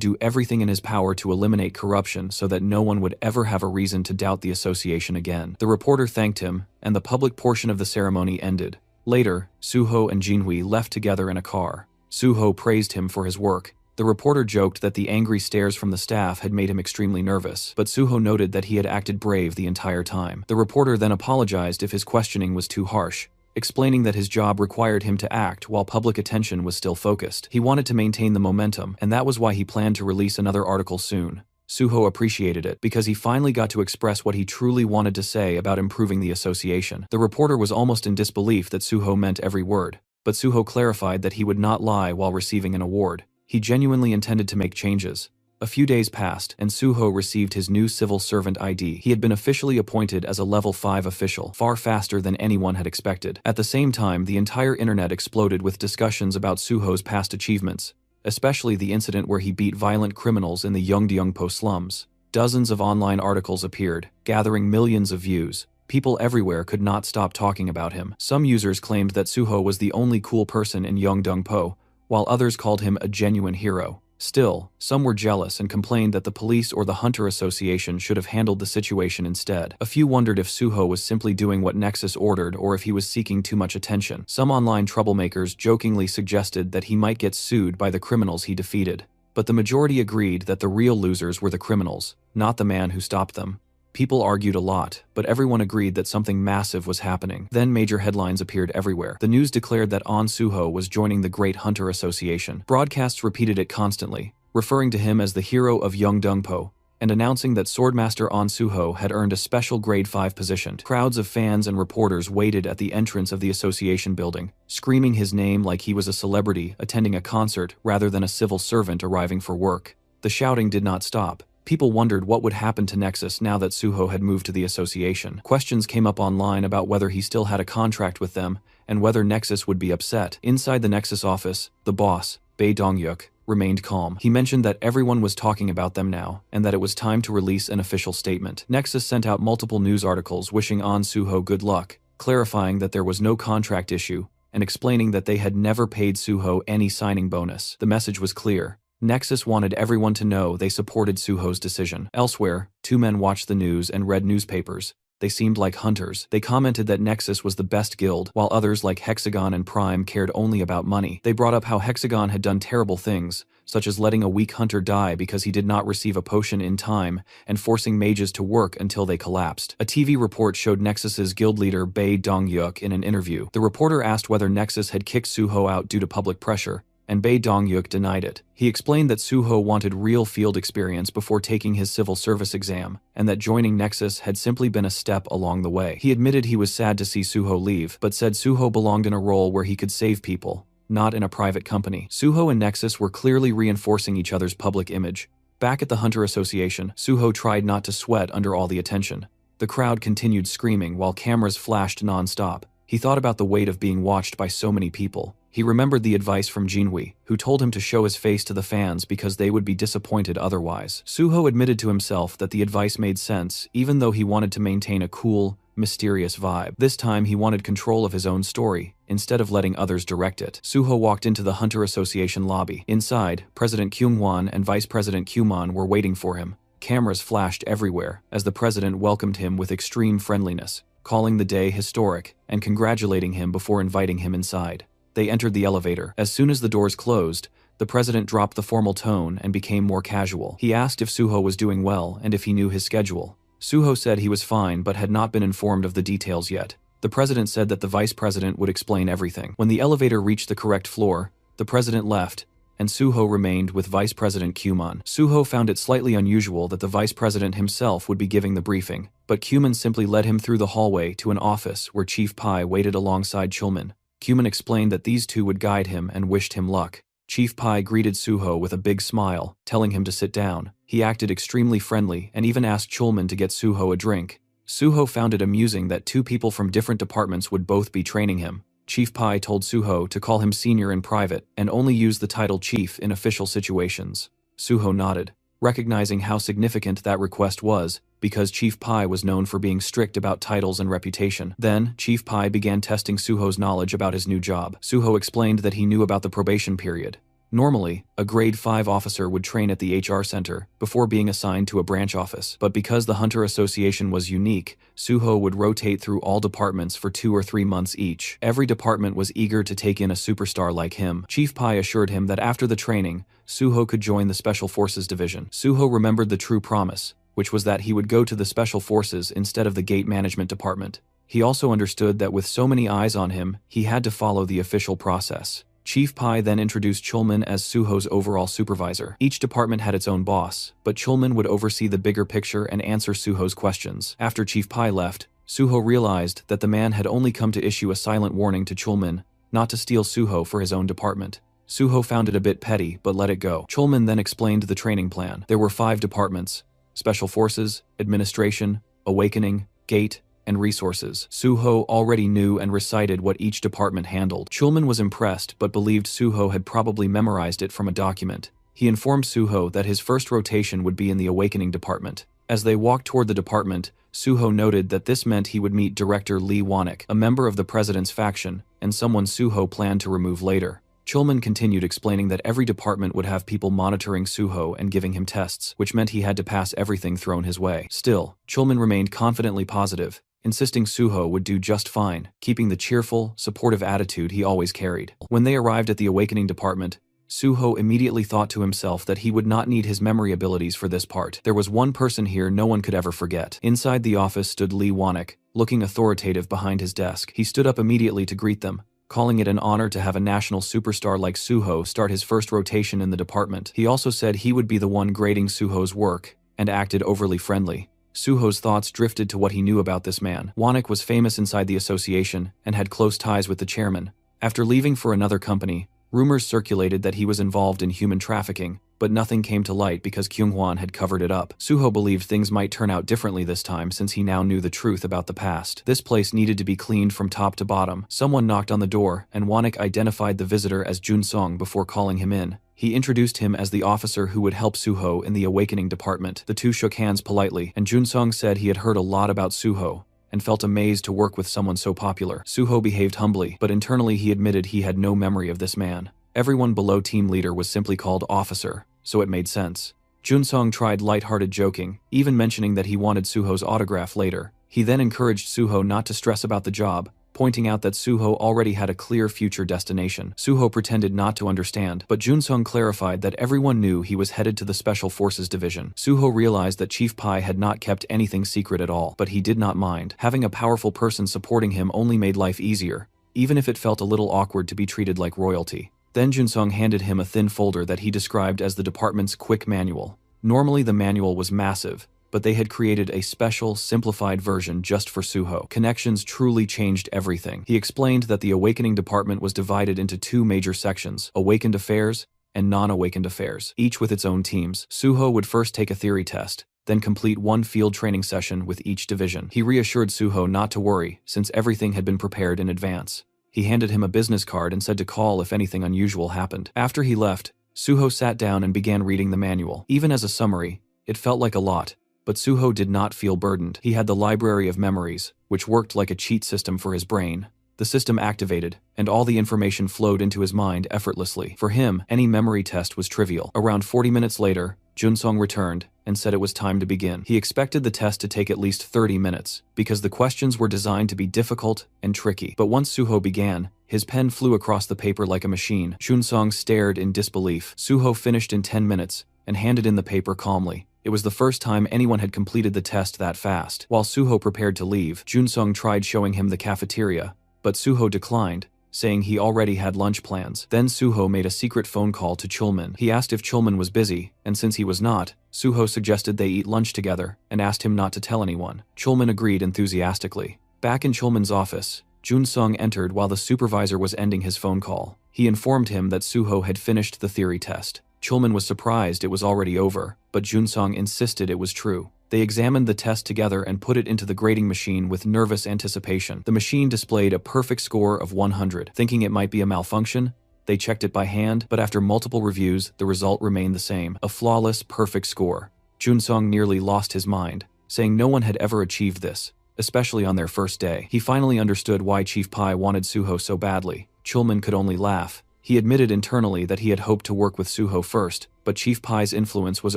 A: do everything in his power to eliminate corruption so that no one would ever have a reason to doubt the association again. The reporter thanked him, and the public portion of the ceremony ended. Later, Suho and Jinhui left together in a car. Suho praised him for his work. The reporter joked that the angry stares from the staff had made him extremely nervous, but Suho noted that he had acted brave the entire time. The reporter then apologized if his questioning was too harsh, explaining that his job required him to act while public attention was still focused. He wanted to maintain the momentum, and that was why he planned to release another article soon. Suho appreciated it, because he finally got to express what he truly wanted to say about improving the association. The reporter was almost in disbelief that Suho meant every word, but Suho clarified that he would not lie while receiving an award. He genuinely intended to make changes. A few days passed, and Suho received his new civil servant ID. He had been officially appointed as a level 5 official, far faster than anyone had expected. At the same time, the entire internet exploded with discussions about Suho's past achievements, especially the incident where he beat violent criminals in the Yeongdeungpo slums. Dozens of online articles appeared, gathering millions of views. People everywhere could not stop talking about him. Some users claimed that Suho was the only cool person in Yeongdeungpo, while others called him a genuine hero. Still, some were jealous and complained that the police or the Hunter Association should have handled the situation instead. A few wondered if Suho was simply doing what Nexus ordered or if he was seeking too much attention. Some online troublemakers jokingly suggested that he might get sued by the criminals he defeated. But the majority agreed that the real losers were the criminals, not the man who stopped them. People argued a lot, but everyone agreed that something massive was happening. Then major headlines appeared everywhere. The news declared that An Suho was joining the Great Hunter Association. Broadcasts repeated it constantly, referring to him as the hero of Yeongdeungpo, and announcing that Swordmaster An Suho had earned a special grade 5 position. Crowds of fans and reporters waited at the entrance of the association building, screaming his name like he was a celebrity attending a concert rather than a civil servant arriving for work. The shouting did not stop. People wondered what would happen to Nexus now that Suho had moved to the association. Questions came up online about whether he still had a contract with them and whether Nexus would be upset. Inside the Nexus office, the boss, Bae Dong-yuk, remained calm. He mentioned that everyone was talking about them now and that it was time to release an official statement. Nexus sent out multiple news articles wishing An Suho good luck, clarifying that there was no contract issue and explaining that they had never paid Suho any signing bonus. The message was clear. Nexus wanted everyone to know they supported Suho's decision. Elsewhere, two men watched the news and read newspapers. They seemed like hunters. They commented that Nexus was the best guild, while others like Hexagon and Prime cared only about money. They brought up how Hexagon had done terrible things, such as letting a weak hunter die because he did not receive a potion in time and forcing mages to work until they collapsed. A TV report showed Nexus's guild leader Bae Dong-yuk in an interview. The reporter asked whether Nexus had kicked Suho out due to public pressure, and Bae Dong-yuk denied it. He explained that Suho wanted real field experience before taking his civil service exam, and that joining Nexus had simply been a step along the way. He admitted he was sad to see Suho leave, but said Suho belonged in a role where he could save people, not in a private company. Suho and Nexus were clearly reinforcing each other's public image. Back at the Hunter Association, Suho tried not to sweat under all the attention. The crowd continued screaming while cameras flashed non-stop. He thought about the weight of being watched by so many people. He remembered the advice from Jinhui, who told him to show his face to the fans because they would be disappointed otherwise. Suho admitted to himself that the advice made sense, even though he wanted to maintain a cool, mysterious vibe. This time he wanted control of his own story, instead of letting others direct it. Suho walked into the Hunter Association lobby. Inside, President Kyung-won and Vice President Kyumon were waiting for him. Cameras flashed everywhere, as the president welcomed him with extreme friendliness, calling the day historic, and congratulating him before inviting him inside. They entered the elevator. As soon as the doors closed, the president dropped the formal tone and became more casual. He asked if Suho was doing well and if he knew his schedule. Suho said he was fine but had not been informed of the details yet. The president said that the vice president would explain everything. When the elevator reached the correct floor, the president left, and Suho remained with Vice President Kyuman. Suho found it slightly unusual that the Vice President himself would be giving the briefing, but Kyuman simply led him through the hallway to an office where Chief Pai waited alongside Chulman. Kyuman explained that these two would guide him and wished him luck. Chief Pai greeted Suho with a big smile, telling him to sit down. He acted extremely friendly and even asked Chulman to get Suho a drink. Suho found it amusing that two people from different departments would both be training him. Chief Pai told Suho to call him senior in private and only use the title chief in official situations. Suho nodded, recognizing how significant that request was, because Chief Pai was known for being strict about titles and reputation. Then, Chief Pai began testing Suho's knowledge about his new job. Suho explained that he knew about the probation period. Normally, a grade 5 officer would train at the HR center before being assigned to a branch office, but because the Hunter Association was unique, Suho would rotate through all departments for 2 or 3 months each. Every department was eager to take in a superstar like him. Chief Pai assured him that after the training, Suho could join the Special Forces Division. Suho remembered the true promise, which was that he would go to the Special Forces instead of the Gate Management Department. He also understood that with so many eyes on him, he had to follow the official process. Chief Pai then introduced Chulman as Suho's overall supervisor. Each department had its own boss, but Chulman would oversee the bigger picture and answer Suho's questions. After Chief Pai left, Suho realized that the man had only come to issue a silent warning to Chulman, not to steal Suho for his own department. Suho found it a bit petty, but let it go. Chulman then explained the training plan. There were 5 departments: Special Forces, Administration, Awakening, Gate, and Resources. Suho already knew and recited what each department handled. Chulman was impressed but believed Suho had probably memorized it from a document. He informed Suho that his first rotation would be in the Awakening department. As they walked toward the department, Suho noted that this meant he would meet Director Lee Wanek, a member of the president's faction, and someone Suho planned to remove later. Chulman continued explaining that every department would have people monitoring Suho and giving him tests, which meant he had to pass everything thrown his way. Still, Chulman remained confidently positive, insisting Suho would do just fine, keeping the cheerful, supportive attitude he always carried. When they arrived at the Awakening department, Suho immediately thought to himself that he would not need his memory abilities for this part. There was one person here no one could ever forget. Inside the office stood Lee Wanek, looking authoritative behind his desk. He stood up immediately to greet them, calling it an honor to have a national superstar like Suho start his first rotation in the department. He also said he would be the one grading Suho's work, and acted overly friendly. Suho's thoughts drifted to what he knew about this man. Wanek was famous inside the association and had close ties with the chairman. After leaving for another company, rumors circulated that he was involved in human trafficking, but nothing came to light because Kyunghwan had covered it up. Suho believed things might turn out differently this time since he now knew the truth about the past. This place needed to be cleaned from top to bottom. Someone knocked on the door, and Wanek identified the visitor as Jun Song before calling him in. He introduced him as the officer who would help Suho in the Awakening department. The two shook hands politely, and Jun Song said he had heard a lot about Suho and felt amazed to work with someone so popular. Suho behaved humbly, but internally he admitted he had no memory of this man. Everyone below team leader was simply called officer, so it made sense. Jun Song tried light-hearted joking, even mentioning that he wanted Suho's autograph later. He then encouraged Suho not to stress about the job, pointing out that Suho already had a clear future destination. Suho pretended not to understand, but Jun Song clarified that everyone knew he was headed to the Special Forces Division. Suho realized that Chief Pai had not kept anything secret at all, but he did not mind. Having a powerful person supporting him only made life easier, even if it felt a little awkward to be treated like royalty. Then Jun Song handed him a thin folder that he described as the department's quick manual. Normally the manual was massive, but they had created a special, simplified version just for Suho. Connections truly changed everything. He explained that the Awakening department was divided into 2 major sections: Awakened Affairs and Non-Awakened Affairs, each with its own teams. Suho would first take a theory test, then complete 1 field training session with each division. He reassured Suho not to worry, since everything had been prepared in advance. He handed him a business card and said to call if anything unusual happened. After he left, Suho sat down and began reading the manual. Even as a summary, it felt like a lot, but Suho did not feel burdened. He had the library of memories, which worked like a cheat system for his brain. The system activated, and all the information flowed into his mind effortlessly. For him, any memory test was trivial. Around 40 minutes later, Jun Song returned and said it was time to begin. He expected the test to take at least 30 minutes, because the questions were designed to be difficult and tricky. But once Suho began, his pen flew across the paper like a machine. Jun Song stared in disbelief. Suho finished in 10 minutes and handed in the paper calmly. It was the first time anyone had completed the test that fast. While Suho prepared to leave, Jun Song tried showing him the cafeteria, but Suho declined, saying he already had lunch plans. Then Suho made a secret phone call to Chulman. He asked if Chulman was busy, and since he was not, Suho suggested they eat lunch together and asked him not to tell anyone. Chulman agreed enthusiastically. Back in Chulman's office, Jun-sung entered while the supervisor was ending his phone call. He informed him that Suho had finished the theory test. Chulman was surprised it was already over, but Jun-sung insisted it was true. They examined the test together and put it into the grading machine with nervous anticipation. The machine displayed a perfect score of 100. Thinking it might be a malfunction, they checked it by hand, but after multiple reviews, the result remained the same. A flawless, perfect score. Jun-sung nearly lost his mind, saying no one had ever achieved this, especially on their first day. He finally understood why Chief Pai wanted Suho so badly. Chulman could only laugh. He admitted internally that he had hoped to work with Suho first, but Chief Pai's influence was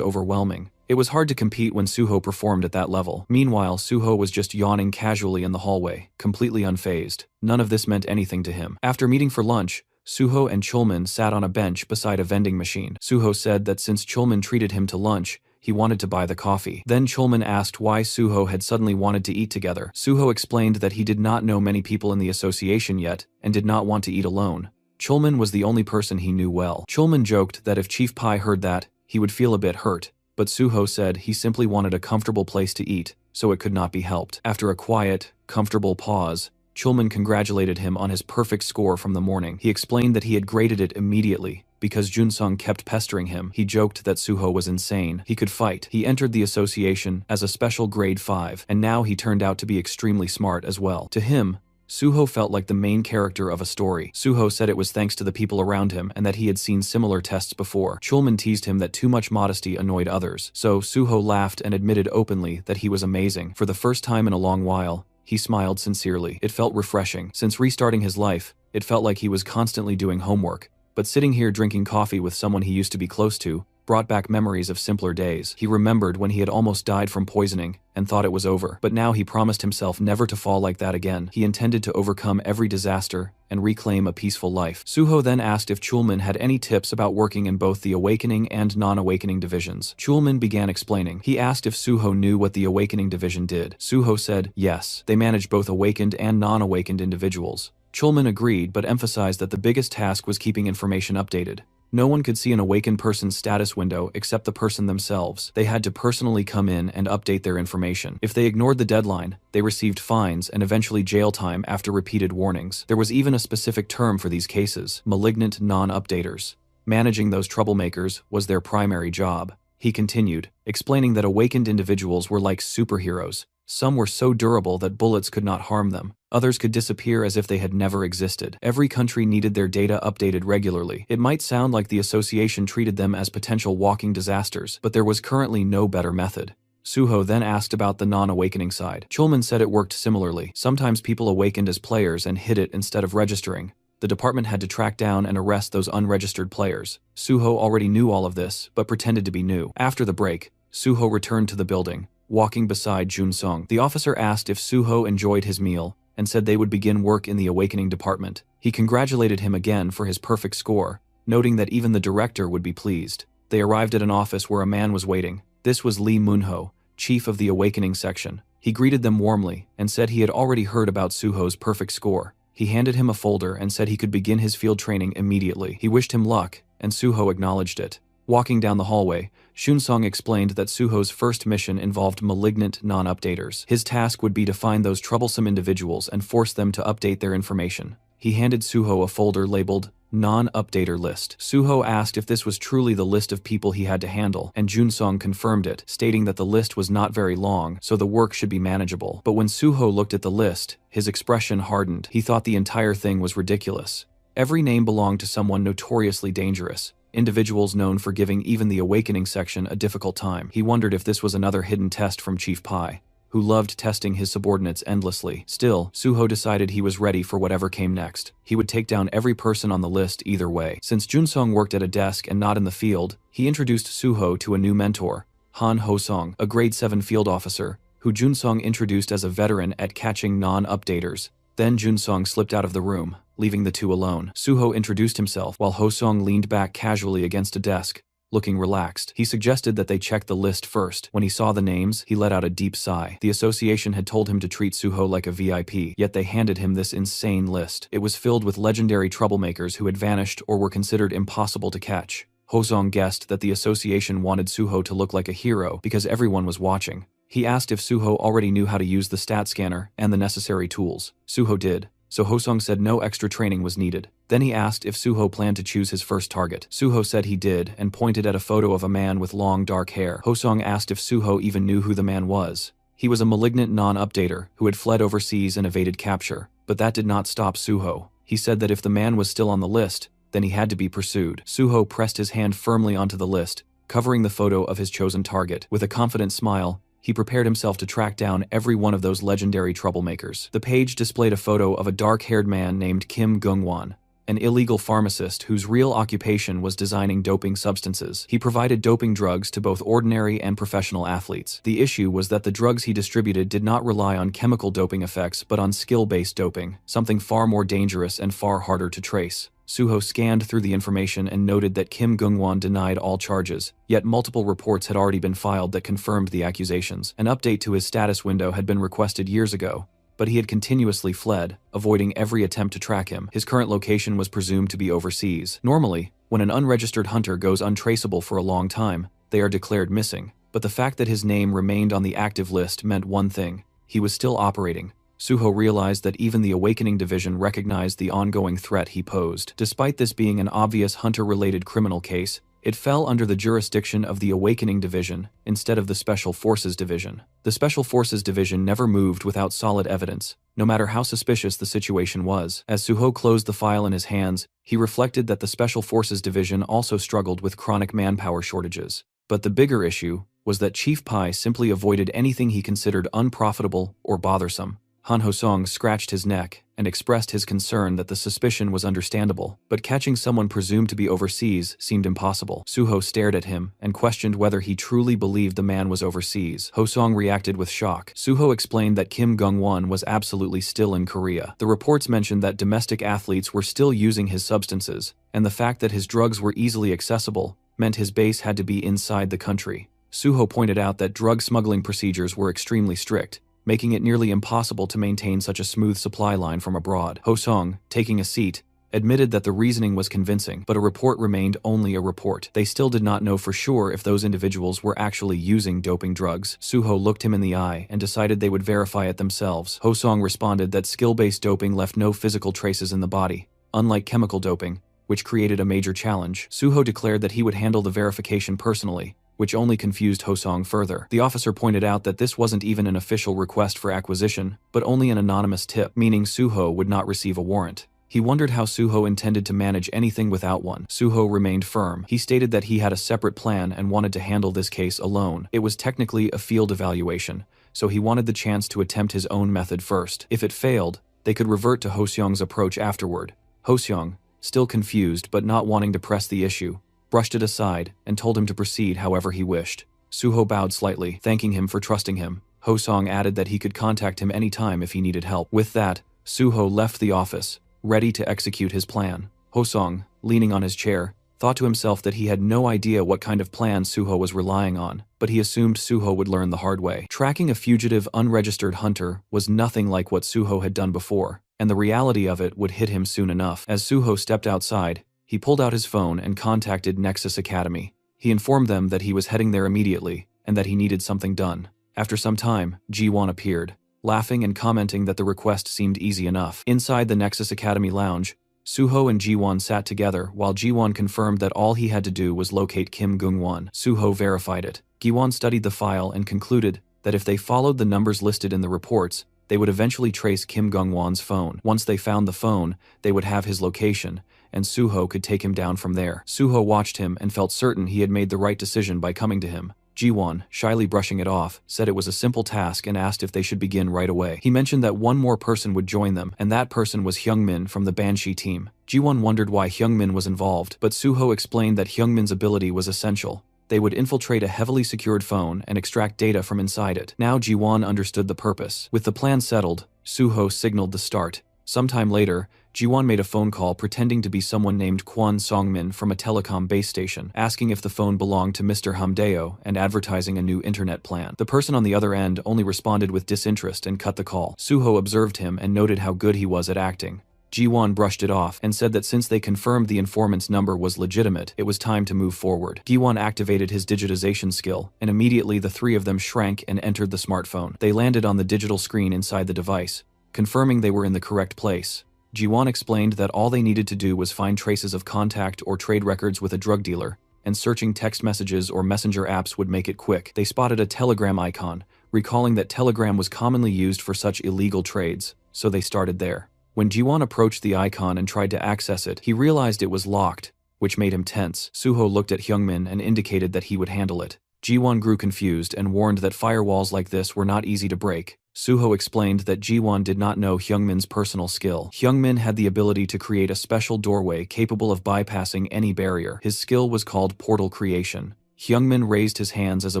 A: overwhelming. It was hard to compete when Suho performed at that level. Meanwhile, Suho was just yawning casually in the hallway, completely unfazed. None of this meant anything to him. After meeting for lunch, Suho and Chulman sat on a bench beside a vending machine. Suho said that since Chulman treated him to lunch, he wanted to buy the coffee. Then Chulman asked why Suho had suddenly wanted to eat together. Suho explained that he did not know many people in the association yet and did not want to eat alone. Chulman was the only person he knew well. Chulman joked that if Chief Pai heard that, he would feel a bit hurt, but Suho said he simply wanted a comfortable place to eat, so it could not be helped. After a quiet, comfortable pause, Chulman congratulated him on his perfect score from the morning. He explained that he had graded it immediately, because Jun-sung kept pestering him. He joked that Suho was insane. He could fight. He entered the association as a special grade 5, and now he turned out to be extremely smart as well. To him, Suho felt like the main character of a story. Suho said it was thanks to the people around him and that he had seen similar tests before. Chulman teased him that too much modesty annoyed others, so Suho laughed and admitted openly that he was amazing. For the first time in a long while, he smiled sincerely. It felt refreshing. Since restarting his life, it felt like he was constantly doing homework, but sitting here drinking coffee with someone he used to be close to brought back memories of simpler days. He remembered when he had almost died from poisoning and thought it was over, but now he promised himself never to fall like that again. He intended to overcome every disaster and reclaim a peaceful life. Suho then asked if Chulman had any tips about working in both the awakening and non-awakening divisions. Chulman began explaining. He asked if Suho knew what the awakening division did. Suho said, yes, they manage both awakened and non-awakened individuals. Chulman agreed but emphasized that the biggest task was keeping information updated. No one could see an awakened person's status window except the person themselves. They had to personally come in and update their information. If they ignored the deadline, they received fines and eventually jail time after repeated warnings. There was even a specific term for these cases: malignant non-updaters. Managing those troublemakers was their primary job. He continued, explaining that awakened individuals were like superheroes. Some were so durable that bullets could not harm them. Others could disappear as if they had never existed. Every country needed their data updated regularly. It might sound like the association treated them as potential walking disasters, but there was currently no better method. Suho then asked about the non-awakening side. Chulman said it worked similarly. Sometimes people awakened as players and hid it instead of registering. The department had to track down and arrest those unregistered players. Suho already knew all of this, but pretended to be new. After the break, Suho returned to the building, walking beside Jun-sung. The officer asked if Suho enjoyed his meal, and said they would begin work in the awakening department. He congratulated him again for his perfect score, noting that even the director would be pleased. They arrived at an office where a man was waiting. This was Lee Moonho, chief of the awakening section. He greeted them warmly, and said he had already heard about Suho's perfect score. He handed him a folder and said he could begin his field training immediately. He wished him luck, and Suho acknowledged it. Walking down the hallway, Jun-sung explained that Suho's first mission involved malignant non-updaters. His task would be to find those troublesome individuals and force them to update their information. He handed Suho a folder labeled Non-Updater List. Suho asked if this was truly the list of people he had to handle, and Jun-sung confirmed it, stating that the list was not very long, so the work should be manageable. But when Suho looked at the list, his expression hardened. He thought the entire thing was ridiculous. Every name belonged to someone notoriously dangerous. Individuals known for giving even the awakening section a difficult time. He wondered if this was another hidden test from Chief Pai, who loved testing his subordinates endlessly. Still, Suho decided he was ready for whatever came next. He would take down every person on the list either way. Since Jun-sung worked at a desk and not in the field, he introduced Suho to a new mentor, Han Ho-sung, a grade 7 field officer, who Jun-sung introduced as a veteran at catching non-updaters. Then Jun-sung slipped out of the room, leaving the two alone. Suho introduced himself while Ho-sung leaned back casually against a desk. looking relaxed. He suggested that they check the list first. When he saw the names, he let out a deep sigh. The association had told him to treat Suho like a VIP, yet they handed him this insane list. It was filled with legendary troublemakers who had vanished or were considered impossible to catch. Hosong guessed that the association wanted Suho to look like a hero because everyone was watching. He asked if Suho already knew how to use the stat scanner and the necessary tools. Suho did, so Hosong said no extra training was needed. Then he asked if Suho planned to choose his first target. Suho said he did and pointed at a photo of a man with long dark hair. Hosong asked if Suho even knew who the man was. He was a malignant non-updater who had fled overseas and evaded capture, but that did not stop Suho. He said that if the man was still on the list, then he had to be pursued. Suho pressed his hand firmly onto the list, covering the photo of his chosen target. With a confident smile, he prepared himself to track down every one of those legendary troublemakers. The page displayed a photo of a dark-haired man named Kim Gungwon, an illegal pharmacist whose real occupation was designing doping substances. He provided doping drugs to both ordinary and professional athletes. The issue was that the drugs he distributed did not rely on chemical doping effects but on skill-based doping, something far more dangerous and far harder to trace. Suho scanned through the information and noted that Kim Gungwon denied all charges, yet multiple reports had already been filed that confirmed the accusations. An update to his status window had been requested years ago, but he had continuously fled, avoiding every attempt to track him. His current location was presumed to be overseas. Normally, when an unregistered hunter goes untraceable for a long time, they are declared missing, but the fact that his name remained on the active list meant one thing: he was still operating. Suho realized that even the Awakening Division recognized the ongoing threat he posed. Despite this being an obvious hunter-related criminal case, it fell under the jurisdiction of the Awakening Division instead of the Special Forces Division. The Special Forces Division never moved without solid evidence, no matter how suspicious the situation was. As Suho closed the file in his hands, he reflected that the Special Forces Division also struggled with chronic manpower shortages. But the bigger issue was that Chief Pai simply avoided anything he considered unprofitable or bothersome. Han Hosong scratched his neck and expressed his concern that the suspicion was understandable, but catching someone presumed to be overseas seemed impossible. Suho stared at him and questioned whether he truly believed the man was overseas. Hosong reacted with shock. Suho explained that Kim Gungwon was absolutely still in Korea. The reports mentioned that domestic athletes were still using his substances, and the fact that his drugs were easily accessible meant his base had to be inside the country. Suho pointed out that drug smuggling procedures were extremely strict, making it nearly impossible to maintain such a smooth supply line from abroad. Hosong, taking a seat, admitted that the reasoning was convincing, but a report remained only a report. They still did not know for sure if those individuals were actually using doping drugs. Suho looked him in the eye and decided they would verify it themselves. Hosong responded that skill-based doping left no physical traces in the body, unlike chemical doping, which created a major challenge. Suho declared that he would handle the verification personally, which only confused Hosong further. The officer pointed out that this wasn't even an official request for acquisition, but only an anonymous tip, meaning Suho would not receive a warrant. He wondered how Suho intended to manage anything without one. Suho remained firm. He stated that he had a separate plan and wanted to handle this case alone. It was technically a field evaluation, so he wanted the chance to attempt his own method first. If it failed, they could revert to Hoseong's approach afterward. Hoseong, still confused but not wanting to press the issue, brushed it aside and told him to proceed however he wished. Suho bowed slightly, thanking him for trusting him. Hosong added that he could contact him anytime if he needed help. With that, Suho left the office, ready to execute his plan. Hosong, leaning on his chair, thought to himself that he had no idea what kind of plan Suho was relying on, but he assumed Suho would learn the hard way. Tracking a fugitive unregistered hunter was nothing like what Suho had done before, and the reality of it would hit him soon enough. As Suho stepped outside, he pulled out his phone and contacted Nexus Academy. He informed them that he was heading there immediately and that he needed something done. After some time, Ji-won appeared, laughing and commenting that the request seemed easy enough. Inside the Nexus Academy lounge, Suho and Ji-won sat together while Ji-won confirmed that all he had to do was locate Kim Gungwon. Suho verified it. Ji-won studied the file and concluded that if they followed the numbers listed in the reports, they would eventually trace Kim Gungwon's phone. Once they found the phone, they would have his location, and Suho could take him down from there. Suho watched him and felt certain he had made the right decision by coming to him. Ji-won, shyly brushing it off, said it was a simple task and asked if they should begin right away. He mentioned that one more person would join them, and that person was Hyungmin from the Banshee team. Ji-won wondered why Hyungmin was involved, but Suho explained that Hyungmin's ability was essential. They would infiltrate a heavily secured phone and extract data from inside it. Now Ji-won understood the purpose. With the plan settled, Suho signaled the start, Sometime later, Jiwon made a phone call pretending to be someone named Kwon Songmin from a telecom base station, asking if the phone belonged to Mr. Hamdeo and advertising a new internet plan. The person on the other end only responded with disinterest and cut the call. Suho observed him and noted how good he was at acting. Jiwon brushed it off and said that since they confirmed the informant's number was legitimate, it was time to move forward. Jiwon activated his digitization skill, and immediately the three of them shrank and entered the smartphone. They landed on the digital screen inside the device, confirming they were in the correct place. Jiwon explained that all they needed to do was find traces of contact or trade records with a drug dealer, and searching text messages or messenger apps would make it quick. They spotted a Telegram icon, recalling that Telegram was commonly used for such illegal trades, so they started there. When Jiwon approached the icon and tried to access it, he realized it was locked, which made him tense. Suho looked at Hyungmin and indicated that he would handle it. Jiwon grew confused and warned that firewalls like this were not easy to break. Suho explained that Jiwon did not know Hyungmin's personal skill. Hyungmin had the ability to create a special doorway capable of bypassing any barrier. His skill was called portal creation. Hyungmin raised his hands as a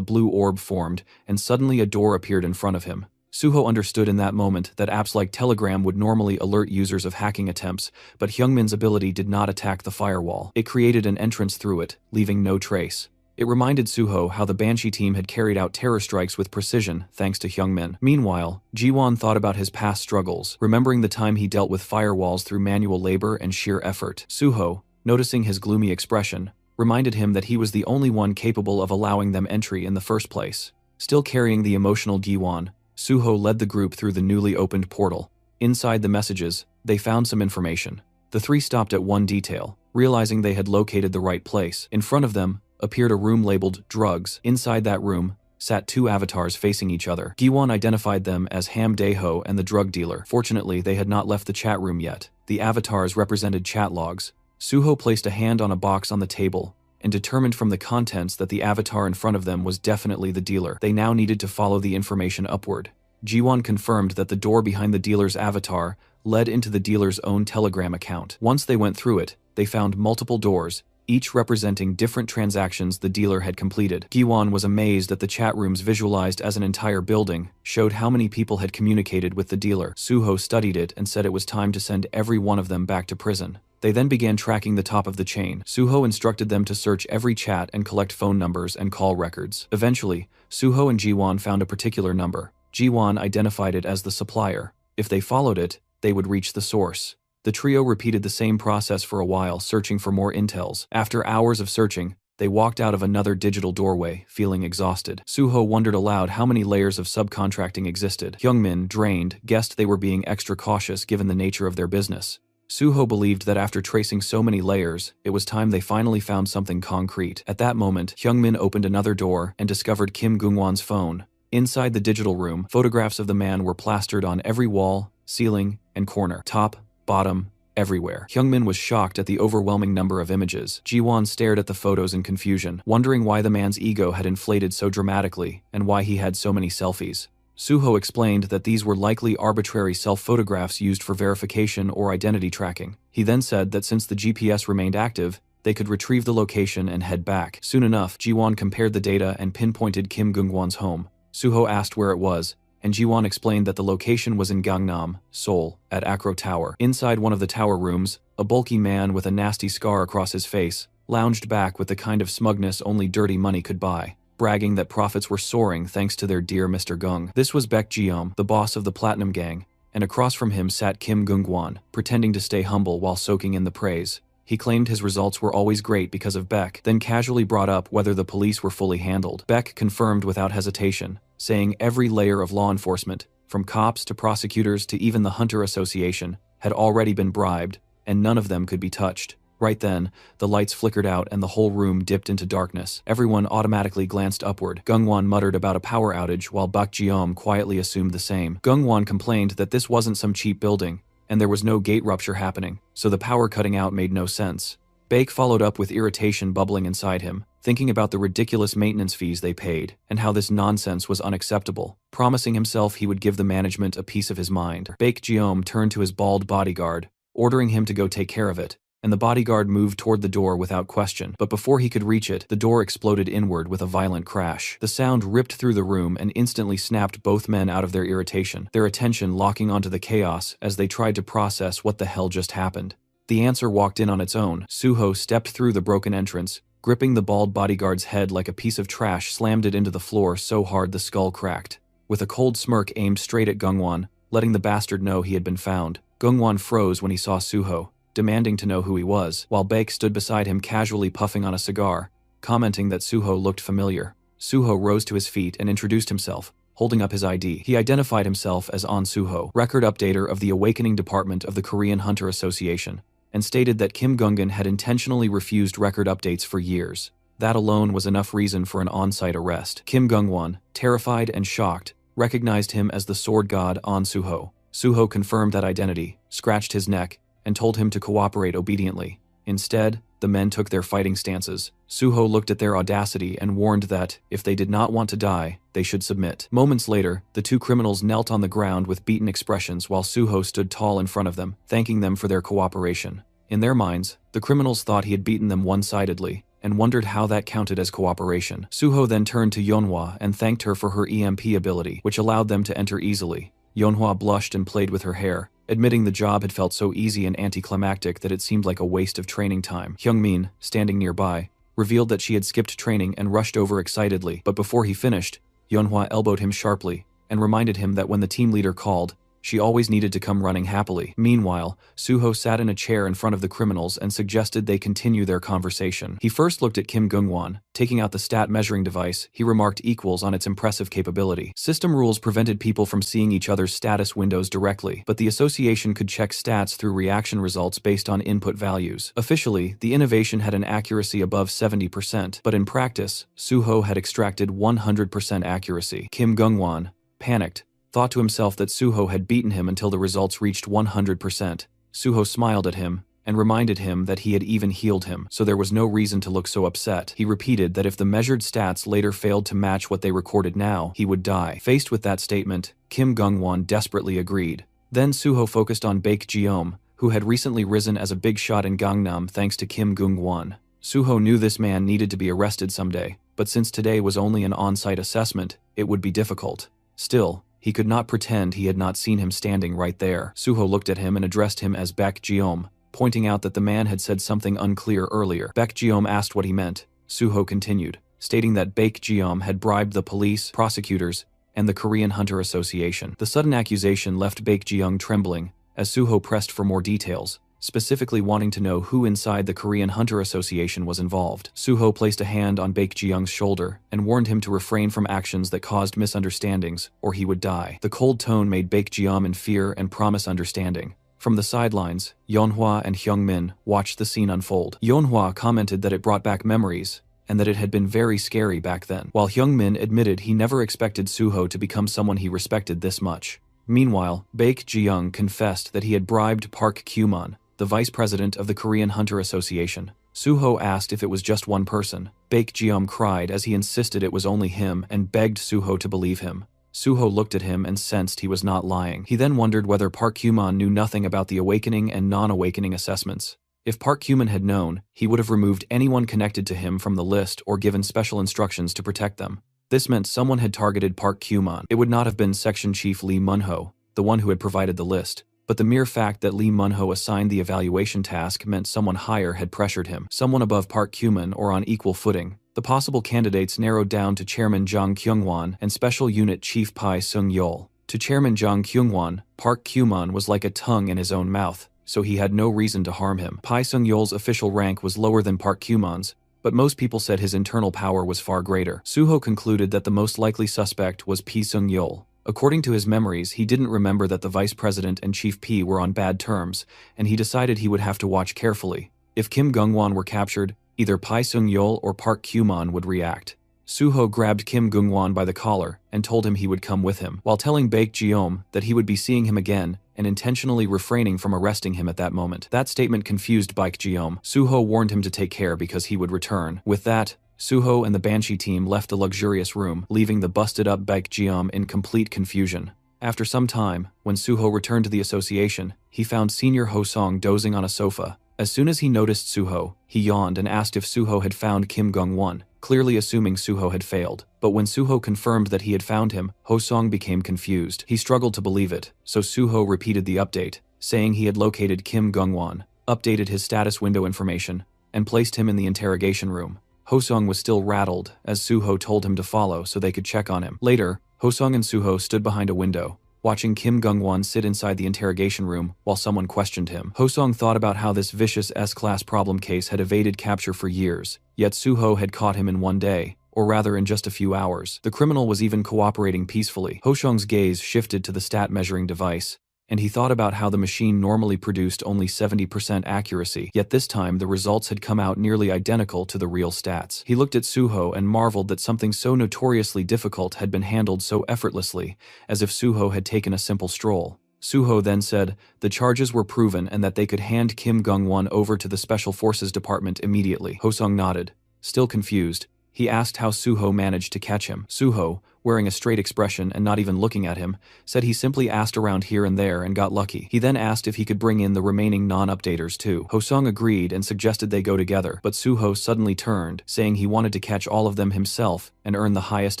A: blue orb formed, and suddenly a door appeared in front of him. Suho understood in that moment that apps like Telegram would normally alert users of hacking attempts, but Hyungmin's ability did not attack the firewall. It created an entrance through it, leaving no trace. It reminded Suho how the Banshee team had carried out terror strikes with precision thanks to Hyungmin. Meanwhile, Jiwon thought about his past struggles, remembering the time he dealt with firewalls through manual labor and sheer effort. Suho, noticing his gloomy expression, reminded him that he was the only one capable of allowing them entry in the first place. Still carrying the emotional Jiwon, Suho led the group through the newly opened portal. Inside the messages, they found some information. The three stopped at one detail, realizing they had located the right place. In front of them appeared a room labeled drugs. Inside that room sat two avatars facing each other. Jiwon identified them as Ham Daeho and the drug dealer. Fortunately, they had not left the chat room yet. The avatars represented chat logs. Suho placed a hand on a box on the table and determined from the contents that the avatar in front of them was definitely the dealer. They now needed to follow the information upward. Jiwon confirmed that the door behind the dealer's avatar led into the dealer's own Telegram account. Once they went through it, they found multiple doors, each representing different transactions the dealer had completed. Jiwon was amazed that the chat rooms visualized as an entire building showed how many people had communicated with the dealer. Suho studied it and said it was time to send every one of them back to prison. They then began tracking the top of the chain. Suho instructed them to search every chat and collect phone numbers and call records. Eventually, Suho and Jiwon found a particular number. Jiwon identified it as the supplier. If they followed it, they would reach the source. The trio repeated the same process for a while, searching for more intels. After hours of searching, they walked out of another digital doorway, feeling exhausted. Suho wondered aloud how many layers of subcontracting existed. Hyungmin, drained, guessed they were being extra cautious given the nature of their business. Suho believed that after tracing so many layers, it was time they finally found something concrete. At that moment, Hyungmin opened another door and discovered Kim Gungwon's phone. Inside the digital room, photographs of the man were plastered on every wall, ceiling, and corner. Top, bottom, everywhere. Hyungmin was shocked at the overwhelming number of images. Jiwon stared at the photos in confusion, wondering why the man's ego had inflated so dramatically and why he had so many selfies. Suho explained that these were likely arbitrary self-photographs used for verification or identity tracking. He then said that since the GPS remained active, they could retrieve the location and head back. Soon enough, Jiwon compared the data and pinpointed Kim Gungwon's home. Suho asked where it was, and Jiwon explained that the location was in Gangnam, Seoul, at Acro Tower. Inside one of the tower rooms, a bulky man with a nasty scar across his face lounged back with the kind of smugness only dirty money could buy, bragging that profits were soaring thanks to their dear Mr. Gung. This was Baek Jeom, the boss of the Platinum Gang, and across from him sat Kim Gungwon, pretending to stay humble while soaking in the praise. He claimed his results were always great because of Baek, then casually brought up whether the police were fully handled. Baek confirmed without hesitation, saying every layer of law enforcement, from cops to prosecutors to even the Hunter Association, had already been bribed, and none of them could be touched. Right then, the lights flickered out and the whole room dipped into darkness. Everyone automatically glanced upward. Gungwon muttered about a power outage while Baek Jeom quietly assumed the same. Gungwon complained that this wasn't some cheap building, and there was no gate rupture happening, so the power cutting out made no sense. Baek followed up with irritation bubbling inside him, thinking about the ridiculous maintenance fees they paid, and how this nonsense was unacceptable, promising himself he would give the management a piece of his mind. Baek Jeom turned to his bald bodyguard, ordering him to go take care of it, and the bodyguard moved toward the door without question. But before he could reach it, the door exploded inward with a violent crash. The sound ripped through the room and instantly snapped both men out of their irritation, their attention locking onto the chaos as they tried to process what the hell just happened. The answer walked in on its own. Suho stepped through the broken entrance, gripping the bald bodyguard's head like a piece of trash, slammed it into the floor so hard the skull cracked. With a cold smirk aimed straight at Gungwon, letting the bastard know he had been found, Gungwon froze when he saw Suho, demanding to know who he was, while Baek stood beside him casually puffing on a cigar, commenting that Suho looked familiar. Suho rose to his feet and introduced himself, holding up his ID. He identified himself as An Suho, record updater of the Awakening Department of the Korean Hunter Association, and stated that Kim Gungan had intentionally refused record updates for years. That alone was enough reason for an on-site arrest. Kim Gungwon, terrified and shocked, recognized him as the sword god An Suho. Suho confirmed that identity, scratched his neck, and told him to cooperate obediently. Instead, the men took their fighting stances. Suho looked at their audacity and warned that, if they did not want to die, they should submit. Moments later, the two criminals knelt on the ground with beaten expressions while Suho stood tall in front of them, thanking them for their cooperation. In their minds, the criminals thought he had beaten them one-sidedly, and wondered how that counted as cooperation. Suho then turned to Yeonhwa and thanked her for her EMP ability, which allowed them to enter easily. Yeonhwa blushed and played with her hair, admitting the job had felt so easy and anticlimactic that it seemed like a waste of training time. Hyungmin, standing nearby, revealed that she had skipped training and rushed over excitedly, but before he finished, Yeonhwa elbowed him sharply and reminded him that when the team leader called, she always needed to come running happily. Meanwhile, Suho sat in a chair in front of the criminals and suggested they continue their conversation. He first looked at Kim Gungwon. Taking out the stat measuring device, he remarked equals on its impressive capability. System rules prevented people from seeing each other's status windows directly, but the association could check stats through reaction results based on input values. Officially, the innovation had an accuracy above 70%, but in practice, Suho had extracted 100% accuracy. Kim Gungwon, panicked, thought to himself that Suho had beaten him until the results reached 100%. Suho smiled at him and reminded him that he had even healed him, so there was no reason to look so upset. He repeated that if the measured stats later failed to match what they recorded now, he would die. Faced with that statement, Kim Gungwon desperately agreed. Then Suho focused on Baek Jeom, who had recently risen as a big shot in Gangnam thanks to Kim Gungwon. Suho knew this man needed to be arrested someday, but since today was only an on-site assessment, it would be difficult. Still, he could not pretend he had not seen him standing right there. Suho looked at him and addressed him as Baek Jeom, pointing out that the man had said something unclear earlier. Baek Jeom asked what he meant. Suho continued, stating that Baek Jeom had bribed the police, prosecutors, and the Korean Hunter Association. The sudden accusation left Baek Jeong trembling, as Suho pressed for more details, specifically wanting to know who inside the Korean Hunter Association was involved. Suho placed a hand on Baek Jeong's shoulder and warned him to refrain from actions that caused misunderstandings, or he would die. The cold tone made Baek Jeom in fear and promise understanding. From the sidelines, Yeonhwa and Hyungmin watched the scene unfold. Yeonhwa commented that it brought back memories, and that it had been very scary back then, while Hyungmin admitted he never expected Suho to become someone he respected this much. Meanwhile, Baek Jeong confessed that he had bribed Park Kyuman, the vice president of the Korean Hunter Association. Suho asked if it was just one person. Baek Jeom cried as he insisted it was only him and begged Suho to believe him. Suho looked at him and sensed he was not lying. He then wondered whether Park Kyuman knew nothing about the awakening and non-awakening assessments. If Park Kyuman had known, he would have removed anyone connected to him from the list or given special instructions to protect them. This meant someone had targeted Park Kyuman. It would not have been Section Chief Lee Munho, the one who had provided the list. But the mere fact that Lee Munho assigned the evaluation task meant someone higher had pressured him, someone above Park Kyuman or on equal footing. The possible candidates narrowed down to Chairman Jang Kyungwon and Special Unit Chief Pai Sung-yeol. To Chairman Jang Kyungwon, Park Kyuman was like a tongue in his own mouth, so he had no reason to harm him. Pai Sung-yeol's official rank was lower than Park Kyuman's, but most people said his internal power was far greater. Suho concluded that the most likely suspect was Pai Sung-yeol. According to his memories, he didn't remember that the vice president and Chief P were on bad terms, and he decided he would have to watch carefully. If Kim Gungwon were captured, either Pai Sung-yeol or Park Kyuman would react. Suho grabbed Kim Gungwon by the collar and told him he would come with him, while telling Baek Jeom that he would be seeing him again and intentionally refraining from arresting him at that moment. That statement confused Baek Jeom. Suho warned him to take care because he would return. With that, Suho and the Banshee team left the luxurious room, leaving the busted-up Baek Jeom in complete confusion. After some time, when Suho returned to the association, he found Senior Ho Song dozing on a sofa, As soon as he noticed Suho, he yawned and asked if Suho had found Kim Gong-won, clearly assuming Suho had failed. But when Suho confirmed that he had found him, Ho-sung became confused. He struggled to believe it, so Suho repeated the update, saying he had located Kim Gong-won, updated his status window information, and placed him in the interrogation room. Ho-sung was still rattled, as Suho told him to follow so they could check on him. Later, Ho-sung and Suho stood behind a window, watching Kim Gong-won sit inside the interrogation room while someone questioned him. Ho-sung thought about how this vicious S-class problem case had evaded capture for years, yet Suho had caught him in one day, or rather in just a few hours. The criminal was even cooperating peacefully. Ho-sung's gaze shifted to the stat measuring device, and he thought about how the machine normally produced only 70% accuracy, yet this time the results had come out nearly identical to the real stats. He looked at Suho and marveled that something so notoriously difficult had been handled so effortlessly, as if Suho had taken a simple stroll. Suho then said the charges were proven and that they could hand Kim Gong-won over to the Special Forces Department immediately. Ho-sung nodded. Still confused, he asked how Suho managed to catch him. Suho, wearing a straight expression and not even looking at him, said he simply asked around here and there and got lucky. He then asked if he could bring in the remaining non-updaters too. Ho-sung agreed and suggested they go together, but Suho suddenly turned, saying he wanted to catch all of them himself and earn the highest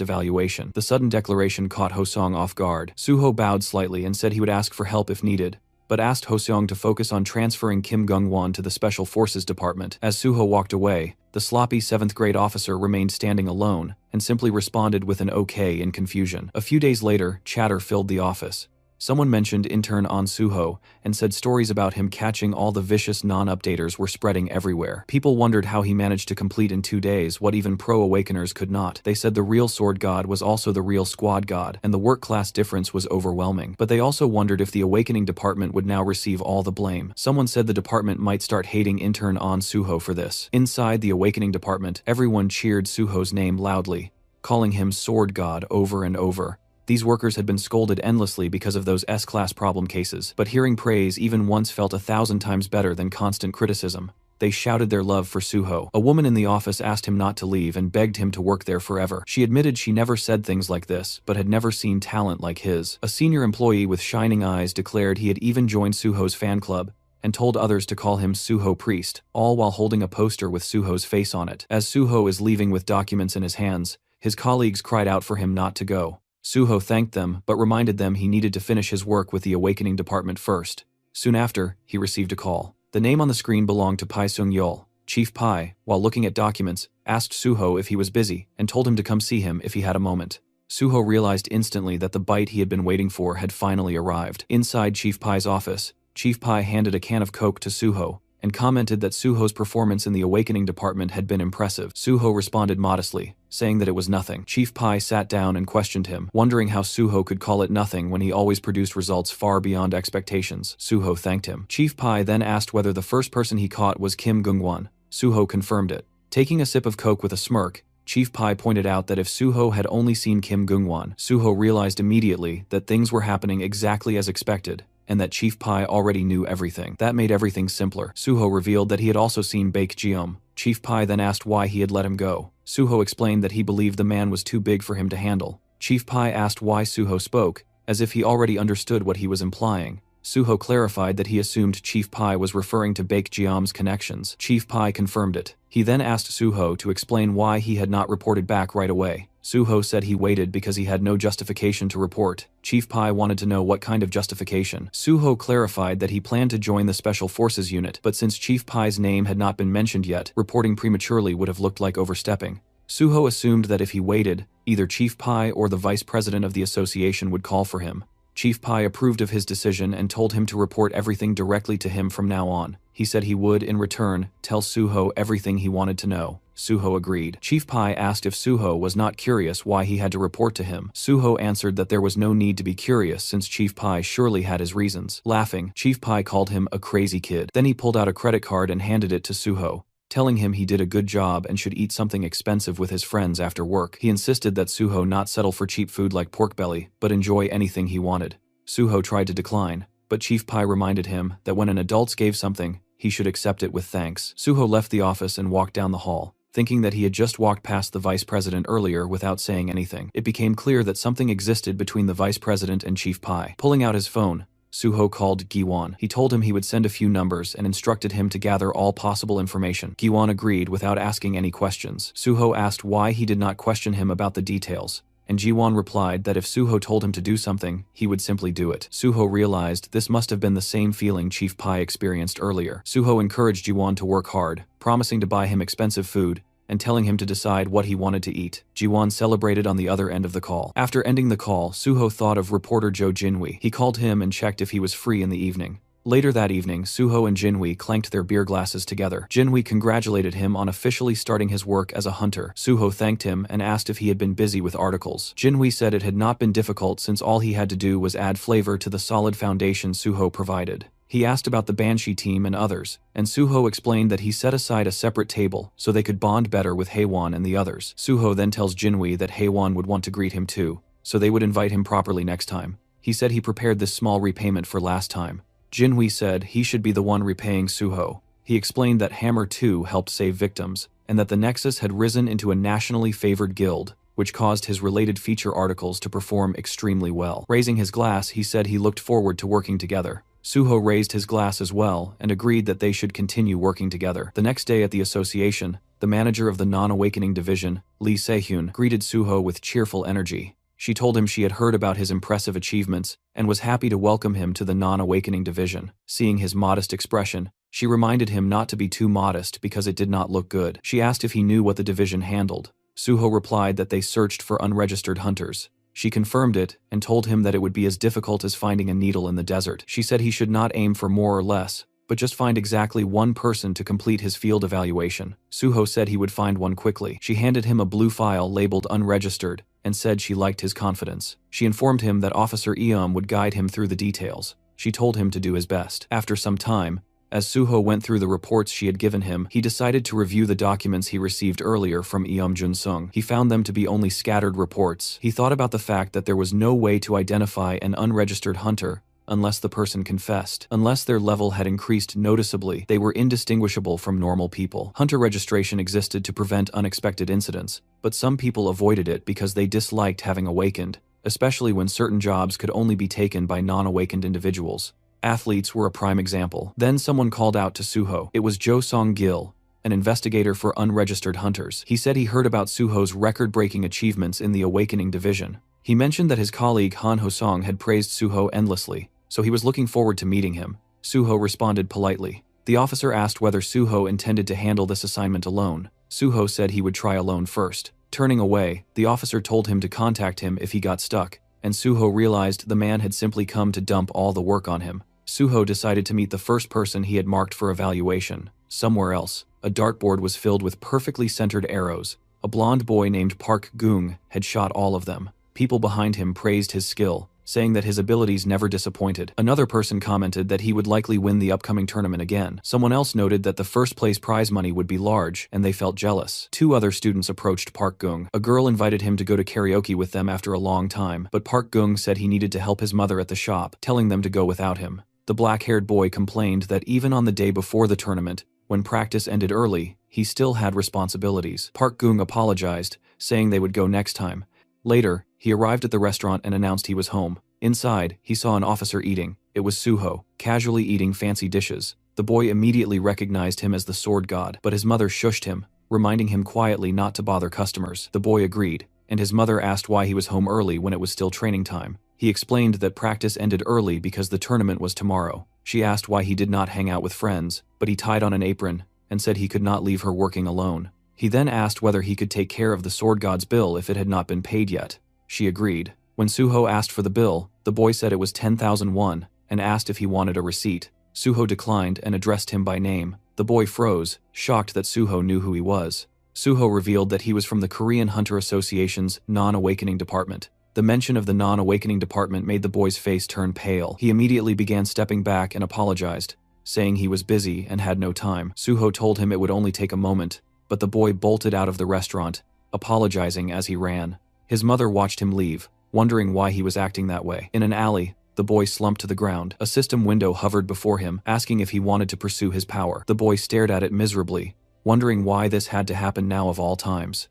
A: evaluation. The sudden declaration caught Ho-sung off guard. Suho bowed slightly and said he would ask for help if needed, but asked Ho-sung to focus on transferring Kim Gong-won to the Special Forces Department. As Suho walked away, the sloppy 7th grade officer remained standing alone and simply responded with an okay in confusion. A few days later, chatter filled the office. Someone mentioned intern An Suho and said stories about him catching all the vicious non-updaters were spreading everywhere. People wondered how he managed to complete in 2 days what even pro-awakeners could not. They said the real sword god was also the real squad god, and the work class difference was overwhelming. But they also wondered if the awakening department would now receive all the blame. Someone said the department might start hating intern An Suho for this. Inside the awakening department, everyone cheered Suho's name loudly, calling him sword god over and over. These workers had been scolded endlessly because of those S-class problem cases, but hearing praise even once felt 1,000 times better than constant criticism. They shouted their love for Suho. A woman in the office asked him not to leave and begged him to work there forever. She admitted she never said things like this, but had never seen talent like his. A senior employee with shining eyes declared he had even joined Suho's fan club, and told others to call him Suho Priest, all while holding a poster with Suho's face on it. As Suho is leaving with documents in his hands, his colleagues cried out for him not to go. Suho thanked them, but reminded them he needed to finish his work with the awakening department first. Soon after, he received a call. The name on the screen belonged to Pai Sung-yeol. Chief Pai, while looking at documents, asked Suho if he was busy and told him to come see him if he had a moment. Suho realized instantly that the bite he had been waiting for had finally arrived. Inside Chief Pai's office, Chief Pai handed a can of Coke to Suho and commented that Suho's performance in the awakening department had been impressive. Suho responded modestly, saying that it was nothing. Chief Pai sat down and questioned him, wondering how Suho could call it nothing when he always produced results far beyond expectations. Suho thanked him. Chief Pai then asked whether the first person he caught was Kim Gong-won. Suho confirmed it. Taking a sip of Coke with a smirk, Chief Pai pointed out that if Suho had only seen Kim Gong-won, Suho realized immediately that things were happening exactly as expected, and that Chief Pai already knew everything. That made everything simpler. Suho revealed that he had also seen Baek Jeom. Chief Pai then asked why he had let him go. Suho explained that he believed the man was too big for him to handle. Chief Pai asked why Suho spoke, as if he already understood what he was implying. Suho clarified that he assumed Chief Pai was referring to Baek Jeom's connections. Chief Pai confirmed it. He then asked Suho to explain why he had not reported back right away. Suho said he waited because he had no justification to report. Chief Pai wanted to know what kind of justification. Suho clarified that he planned to join the Special Forces unit, but since Chief Pai's name had not been mentioned yet, reporting prematurely would have looked like overstepping. Suho assumed that if he waited, either Chief Pai or the vice president of the association would call for him. Chief Pai approved of his decision and told him to report everything directly to him from now on. He said he would, in return, tell Suho everything he wanted to know. Suho agreed. Chief Pai asked if Suho was not curious why he had to report to him. Suho answered that there was no need to be curious since Chief Pai surely had his reasons. Laughing, Chief Pai called him a crazy kid. Then he pulled out a credit card and handed it to Suho, telling him he did a good job and should eat something expensive with his friends after work. He insisted that Suho not settle for cheap food like pork belly, but enjoy anything he wanted. Suho tried to decline, but Chief Pai reminded him that when an adult gave something, he should accept it with thanks. Suho left the office and walked down the hall, thinking that he had just walked past the vice president earlier without saying anything. It became clear that something existed between the vice president and Chief Pai. Pulling out his phone, Suho called Giwon. He told him he would send a few numbers and instructed him to gather all possible information. Giwon agreed without asking any questions. Suho asked why he did not question him about the details, and Jiwon replied that if Suho told him to do something, he would simply do it. Suho realized this must have been the same feeling Chief Pai experienced earlier. Suho encouraged Jiwon to work hard, promising to buy him expensive food, and telling him to decide what he wanted to eat. Jiwon celebrated on the other end of the call. After ending the call, Suho thought of reporter Jo Jinwi. He called him and checked if he was free in the evening. Later that evening, Suho and Jinwi clanked their beer glasses together. Jinwi congratulated him on officially starting his work as a hunter. Suho thanked him and asked if he had been busy with articles. Jinwi said it had not been difficult since all he had to do was add flavor to the solid foundation Suho provided. He asked about the Banshee team and others, and Suho explained that he set aside a separate table so they could bond better with Haewon and the others. Suho then tells Jinwi that Haewon would want to greet him too, so they would invite him properly next time. He said he prepared this small repayment for last time. Jinwi said he should be the one repaying Suho. He explained that Hammer 2 helped save victims, and that the Nexus had risen into a nationally favored guild, which caused his related feature articles to perform extremely well. Raising his glass, he said he looked forward to working together. Suho raised his glass as well and agreed that they should continue working together. The next day at the association, the manager of the non-awakening division, Lee Se-hyun, greeted Suho with cheerful energy. She told him she had heard about his impressive achievements and was happy to welcome him to the non-awakening division. Seeing his modest expression, she reminded him not to be too modest because it did not look good. She asked if he knew what the division handled. Suho replied that they searched for unregistered hunters. She confirmed it and told him that it would be as difficult as finding a needle in the desert. She said he should not aim for more or less, but just find exactly one person to complete his field evaluation. Suho said he would find one quickly. She handed him a blue file labeled unregistered and said she liked his confidence. She informed him that Officer Eom would guide him through the details. She told him to do his best. After some time, as Suho went through the reports she had given him, he decided to review the documents he received earlier from Eom Jun-sung. He found them to be only scattered reports. He thought about the fact that there was no way to identify an unregistered hunter unless the person confessed. Unless their level had increased noticeably, they were indistinguishable from normal people. Hunter registration existed to prevent unexpected incidents, but some people avoided it because they disliked having awakened, especially when certain jobs could only be taken by non-awakened individuals. Athletes were a prime example. Then someone called out to Suho. It was Jo Song-gil, an investigator for unregistered hunters. He said he heard about Suho's record-breaking achievements in the Awakening Division. He mentioned that his colleague Han Ho-song had praised Suho endlessly, so he was looking forward to meeting him. Suho responded politely. The officer asked whether Suho intended to handle this assignment alone. Suho said he would try alone first. Turning away, the officer told him to contact him if he got stuck, and Suho realized the man had simply come to dump all the work on him. Suho decided to meet the first person he had marked for evaluation. Somewhere else, a dartboard was filled with perfectly centered arrows. A blonde boy named Park Gung had shot all of them. People behind him praised his skill, saying that his abilities never disappointed. Another person commented that he would likely win the upcoming tournament again. Someone else noted that the first place prize money would be large, and they felt jealous. Two other students approached Park Gung. A girl invited him to go to karaoke with them after a long time, but Park Gung said he needed to help his mother at the shop, telling them to go without him. The black-haired boy complained that even on the day before the tournament, when practice ended early, he still had responsibilities. Park Gung apologized, saying they would go next time. Later, he arrived at the restaurant and announced he was home. Inside, he saw an officer eating. It was Suho, casually eating fancy dishes. The boy immediately recognized him as the sword god, but his mother shushed him, reminding him quietly not to bother customers. The boy agreed, and his mother asked why he was home early when it was still training time. He explained that practice ended early because the tournament was tomorrow. She asked why he did not hang out with friends, but he tied on an apron and said he could not leave her working alone. He then asked whether he could take care of the sword god's bill if it had not been paid yet. She agreed. When Suho asked for the bill, the boy said it was 10,000 won and asked if he wanted a receipt. Suho declined and addressed him by name. The boy froze, shocked that Suho knew who he was. Suho revealed that he was from the Korean Hunter Association's non-awakening department. The mention of the non-awakening department made the boy's face turn pale. He immediately began stepping back and apologized, saying he was busy and had no time. Suho told him it would only take a moment, but the boy bolted out of the restaurant, apologizing as he ran. His mother watched him leave, wondering why he was acting that way. In an alley, the boy slumped to the ground. A system window hovered before him, asking if he wanted to pursue his power. The boy stared at it miserably, wondering why this had to happen now of all times.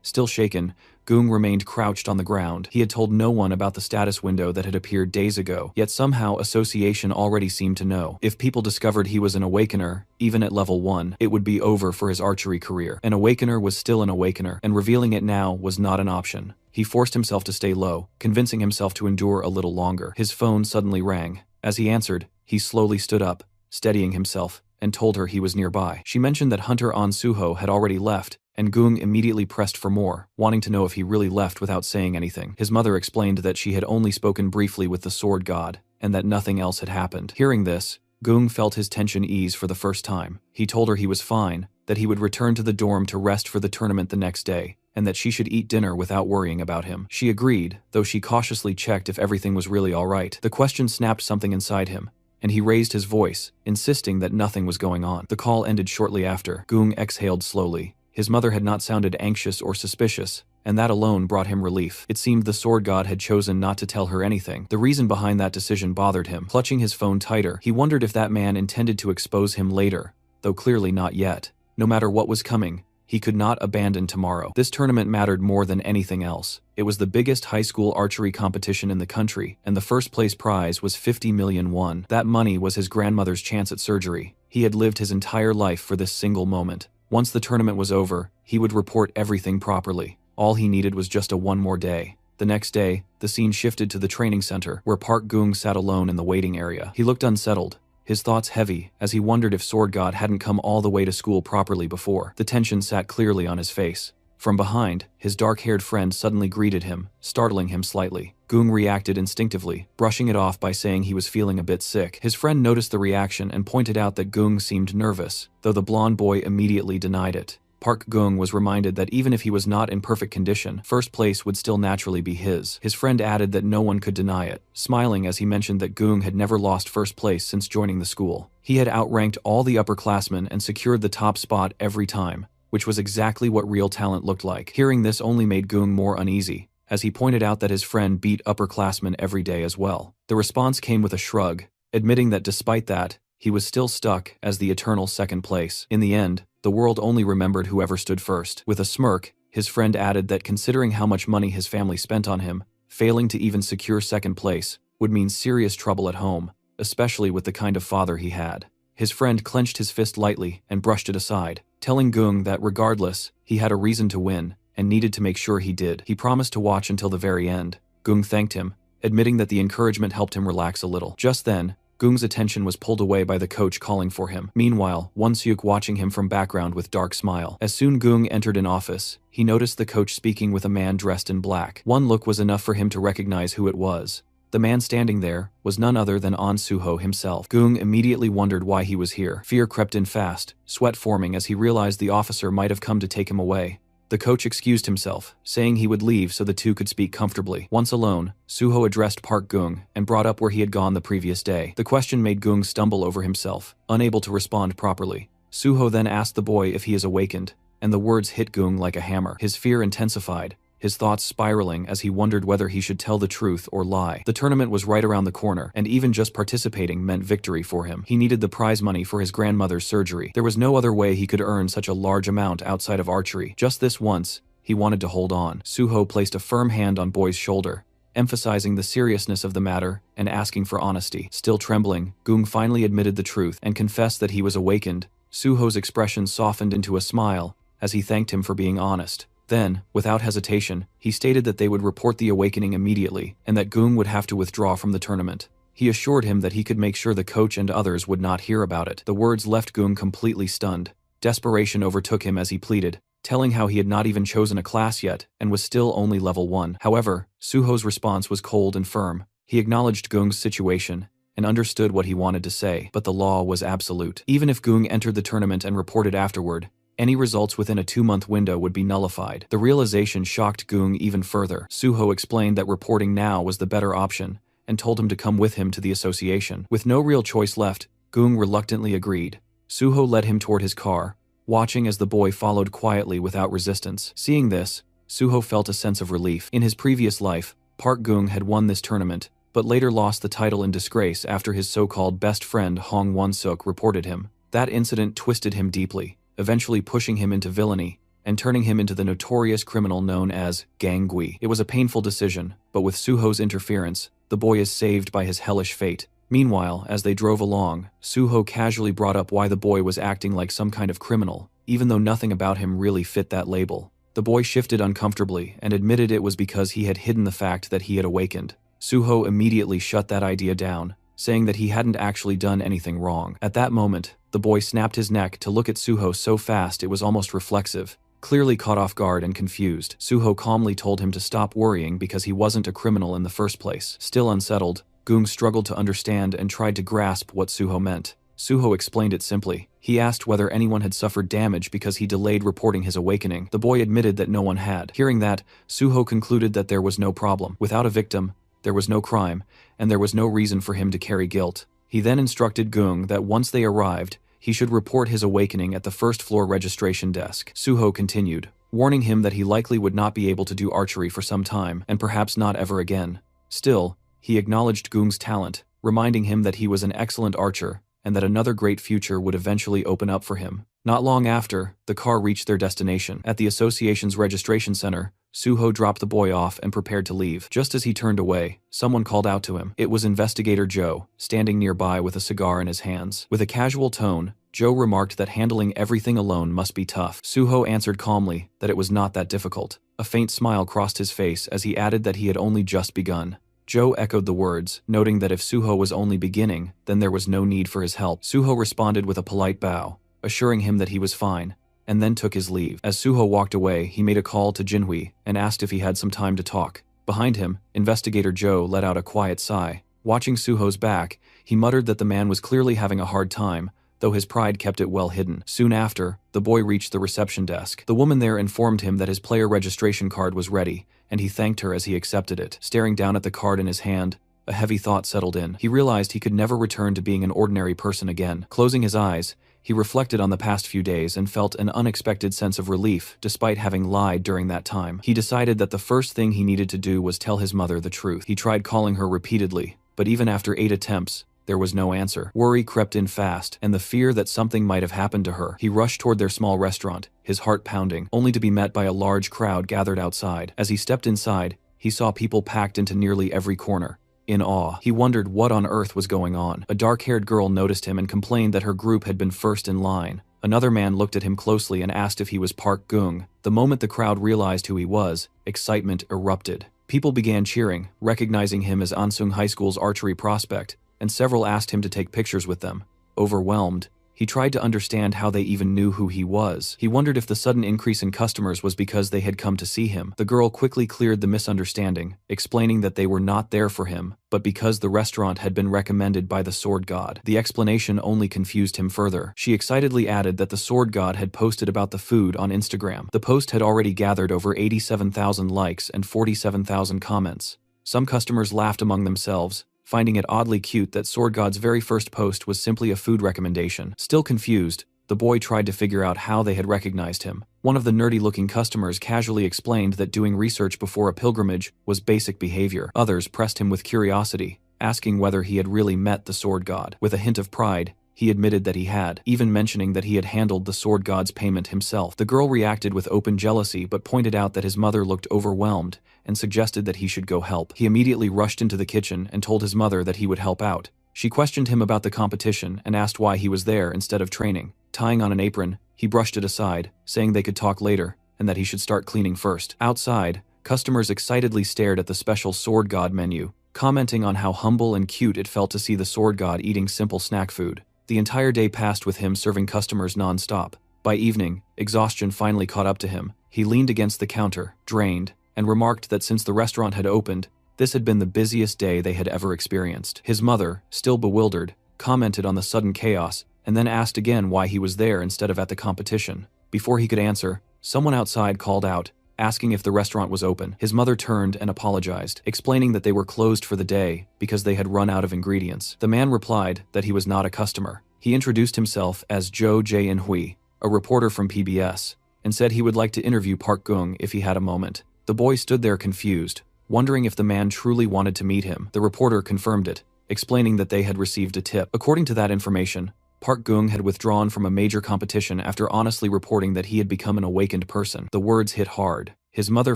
A: Still shaken, Gung remained crouched on the ground. He had told no one about the status window that had appeared days ago, yet somehow association already seemed to know. If people discovered he was an awakener, even at level 1, it would be over for his archery career. An awakener was still an awakener, and revealing it now was not an option. He forced himself to stay low, convincing himself to endure a little longer. His phone suddenly rang. As he answered, he slowly stood up, steadying himself, and told her he was nearby. She mentioned that Hunter An Suho had already left, and Gung immediately pressed for more, wanting to know if he really left without saying anything. His mother explained that she had only spoken briefly with the sword god, and that nothing else had happened. Hearing this, Gung felt his tension ease for the first time. He told her he was fine, that he would return to the dorm to rest for the tournament the next day, and that she should eat dinner without worrying about him. She agreed, though she cautiously checked if everything was really alright. The question snapped something inside him, and he raised his voice, insisting that nothing was going on. The call ended shortly after. Gung exhaled slowly. His mother had not sounded anxious or suspicious, and that alone brought him relief. It seemed the sword god had chosen not to tell her anything. The reason behind that decision bothered him. Clutching his phone tighter, he wondered if that man intended to expose him later, though clearly not yet. No matter what was coming, he could not abandon tomorrow. This tournament mattered more than anything else. It was the biggest high school archery competition in the country, and the first place prize was 50 million won. That money was his grandmother's chance at surgery. He had lived his entire life for this single moment. Once the tournament was over, he would report everything properly. All he needed was just one more day. The next day, the scene shifted to the training center, where Park Gung sat alone in the waiting area. He looked unsettled, his thoughts heavy, as he wondered if Sword God hadn't come all the way to school properly before. The tension sat clearly on his face. From behind, his dark-haired friend suddenly greeted him, startling him slightly. Gung reacted instinctively, brushing it off by saying he was feeling a bit sick. His friend noticed the reaction and pointed out that Gung seemed nervous, though the blonde boy immediately denied it. Park Gung was reminded that even if he was not in perfect condition, first place would still naturally be his. His friend added that no one could deny it, smiling as he mentioned that Gung had never lost first place since joining the school. He had outranked all the upperclassmen and secured the top spot every time, which was exactly what real talent looked like. Hearing this only made Gung more uneasy, as he pointed out that his friend beat upperclassmen every day as well. The response came with a shrug, admitting that despite that, he was still stuck as the eternal second place. In the end, the world only remembered whoever stood first. With a smirk, his friend added that considering how much money his family spent on him, failing to even secure second place would mean serious trouble at home, especially with the kind of father he had. His friend clenched his fist lightly and brushed it aside, telling Gung that regardless, he had a reason to win and needed to make sure he did. He promised to watch until the very end. Gung thanked him, admitting that the encouragement helped him relax a little. Just then, Gung's attention was pulled away by the coach calling for him. Meanwhile, Won-seuk watching him from background with dark smile. As soon Gung entered an office, he noticed the coach speaking with a man dressed in black. One look was enough for him to recognize who it was. The man standing there was none other than An Suho himself. Gung immediately wondered why he was here. Fear crept in fast, sweat forming as he realized the officer might have come to take him away. The coach excused himself, saying he would leave so the two could speak comfortably. Once alone, Suho addressed Park Gung and brought up where he had gone the previous day. The question made Gung stumble over himself, unable to respond properly. Suho then asked the boy if he is awakened, and the words hit Gung like a hammer. His fear intensified, his thoughts spiraling as he wondered whether he should tell the truth or lie. The tournament was right around the corner, and even just participating meant victory for him. He needed the prize money for his grandmother's surgery. There was no other way he could earn such a large amount outside of archery. Just this once, he wanted to hold on. Suho placed a firm hand on Boy's shoulder, emphasizing the seriousness of the matter and asking for honesty. Still trembling, Gung finally admitted the truth and confessed that he was awakened. Suho's expression softened into a smile as he thanked him for being honest. Then, without hesitation, he stated that they would report the awakening immediately and that Gung would have to withdraw from the tournament. He assured him that he could make sure the coach and others would not hear about it. The words left Gung completely stunned. Desperation overtook him as he pleaded, telling how he had not even chosen a class yet and was still only level 1. However, Suho's response was cold and firm. He acknowledged Gung's situation and understood what he wanted to say, but the law was absolute. Even if Gung entered the tournament and reported afterward, any results within a 2-month window would be nullified. The realization shocked Gung even further. Suho explained that reporting now was the better option and told him to come with him to the association. With no real choice left, Gung reluctantly agreed. Suho led him toward his car, watching as the boy followed quietly without resistance. Seeing this, Suho felt a sense of relief. In his previous life, Park Gung had won this tournament, but later lost the title in disgrace after his so-called best friend Hong Won-seuk reported him. That incident twisted him deeply, eventually pushing him into villainy and turning him into the notorious criminal known as Gang Gui. It was a painful decision, but with Suho's interference, the boy is saved by his hellish fate. Meanwhile, as they drove along, Suho casually brought up why the boy was acting like some kind of criminal, even though nothing about him really fit that label. The boy shifted uncomfortably and admitted it was because he had hidden the fact that he had awakened. Suho immediately shut that idea down, saying that he hadn't actually done anything wrong. At that moment, the boy snapped his neck to look at Suho so fast it was almost reflexive. Clearly caught off guard and confused, Suho calmly told him to stop worrying because he wasn't a criminal in the first place. Still unsettled, Gung struggled to understand and tried to grasp what Suho meant. Suho explained it simply. He asked whether anyone had suffered damage because he delayed reporting his awakening. The boy admitted that no one had. Hearing that, Suho concluded that there was no problem. Without a victim, there was no crime, and there was no reason for him to carry guilt. He then instructed Gung that once they arrived, he should report his awakening at the first-floor registration desk. Suho continued, warning him that he likely would not be able to do archery for some time, and perhaps not ever again. Still, he acknowledged Gung's talent, reminding him that he was an excellent archer, and that another great future would eventually open up for him. Not long after, the car reached their destination. At the association's registration center, Suho dropped the boy off and prepared to leave. Just as he turned away, someone called out to him. It was Investigator Joe, standing nearby with a cigar in his hands. With a casual tone, Joe remarked that handling everything alone must be tough. Suho answered calmly that it was not that difficult. A faint smile crossed his face as he added that he had only just begun. Joe echoed the words, noting that if Suho was only beginning, then there was no need for his help. Suho responded with a polite bow, assuring him that he was fine, and then took his leave. As Suho walked away, he made a call to Jinhui and asked if he had some time to talk. Behind him, Investigator Joe let out a quiet sigh. Watching Suho's back, he muttered that the man was clearly having a hard time, though his pride kept it well hidden. Soon after, the boy reached the reception desk. The woman there informed him that his player registration card was ready, and he thanked her as he accepted it. Staring down at the card in his hand, a heavy thought settled in. He realized he could never return to being an ordinary person again. Closing his eyes, he reflected on the past few days and felt an unexpected sense of relief despite having lied during that time. He decided that the first thing he needed to do was tell his mother the truth. He tried calling her repeatedly, but even after 8 attempts, there was no answer. Worry crept in fast, and the fear that something might have happened to her. He rushed toward their small restaurant, his heart pounding, only to be met by a large crowd gathered outside. As he stepped inside, he saw people packed into nearly every corner. In awe, he wondered what on earth was going on. A dark-haired girl noticed him and complained that her group had been first in line. Another man looked at him closely and asked if he was Park Gung. The moment the crowd realized who he was, excitement erupted. People began cheering, recognizing him as Ansung High School's archery prospect, and several asked him to take pictures with them. Overwhelmed, he tried to understand how they even knew who he was. He wondered if the sudden increase in customers was because they had come to see him. The girl quickly cleared the misunderstanding, explaining that they were not there for him, but because the restaurant had been recommended by the Sword God. The explanation only confused him further. She excitedly added that the Sword God had posted about the food on Instagram. The post had already gathered over 87,000 likes and 47,000 comments. Some customers laughed among themselves, finding it oddly cute that Sword God's very first post was simply a food recommendation. Still confused, the boy tried to figure out how they had recognized him. One of the nerdy-looking customers casually explained that doing research before a pilgrimage was basic behavior. Others pressed him with curiosity, asking whether he had really met the Sword God. With a hint of pride, he admitted that he had, even mentioning that he had handled the Sword God's payment himself. The girl reacted with open jealousy but pointed out that his mother looked overwhelmed and suggested that he should go help. He immediately rushed into the kitchen and told his mother that he would help out. She questioned him about the competition and asked why he was there instead of training. Tying on an apron, he brushed it aside, saying they could talk later and that he should start cleaning first. Outside, customers excitedly stared at the special Sword God menu, commenting on how humble and cute it felt to see the Sword God eating simple snack food. The entire day passed with him serving customers non-stop. By evening, exhaustion finally caught up to him. He leaned against the counter, drained, and remarked that since the restaurant had opened, this had been the busiest day they had ever experienced. His mother, still bewildered, commented on the sudden chaos, and then asked again why he was there instead of at the competition. Before he could answer, someone outside called out, asking if the restaurant was open. His mother turned and apologized, explaining that they were closed for the day because they had run out of ingredients. The man replied that he was not a customer. He introduced himself as Zhou Jianhui, a reporter from PBS, and said he would like to interview Park Gung if he had a moment. The boy stood there confused, wondering if the man truly wanted to meet him. The reporter confirmed it, explaining that they had received a tip. According to that information, Park Gung had withdrawn from a major competition after honestly reporting that he had become an awakened person. The words hit hard. His mother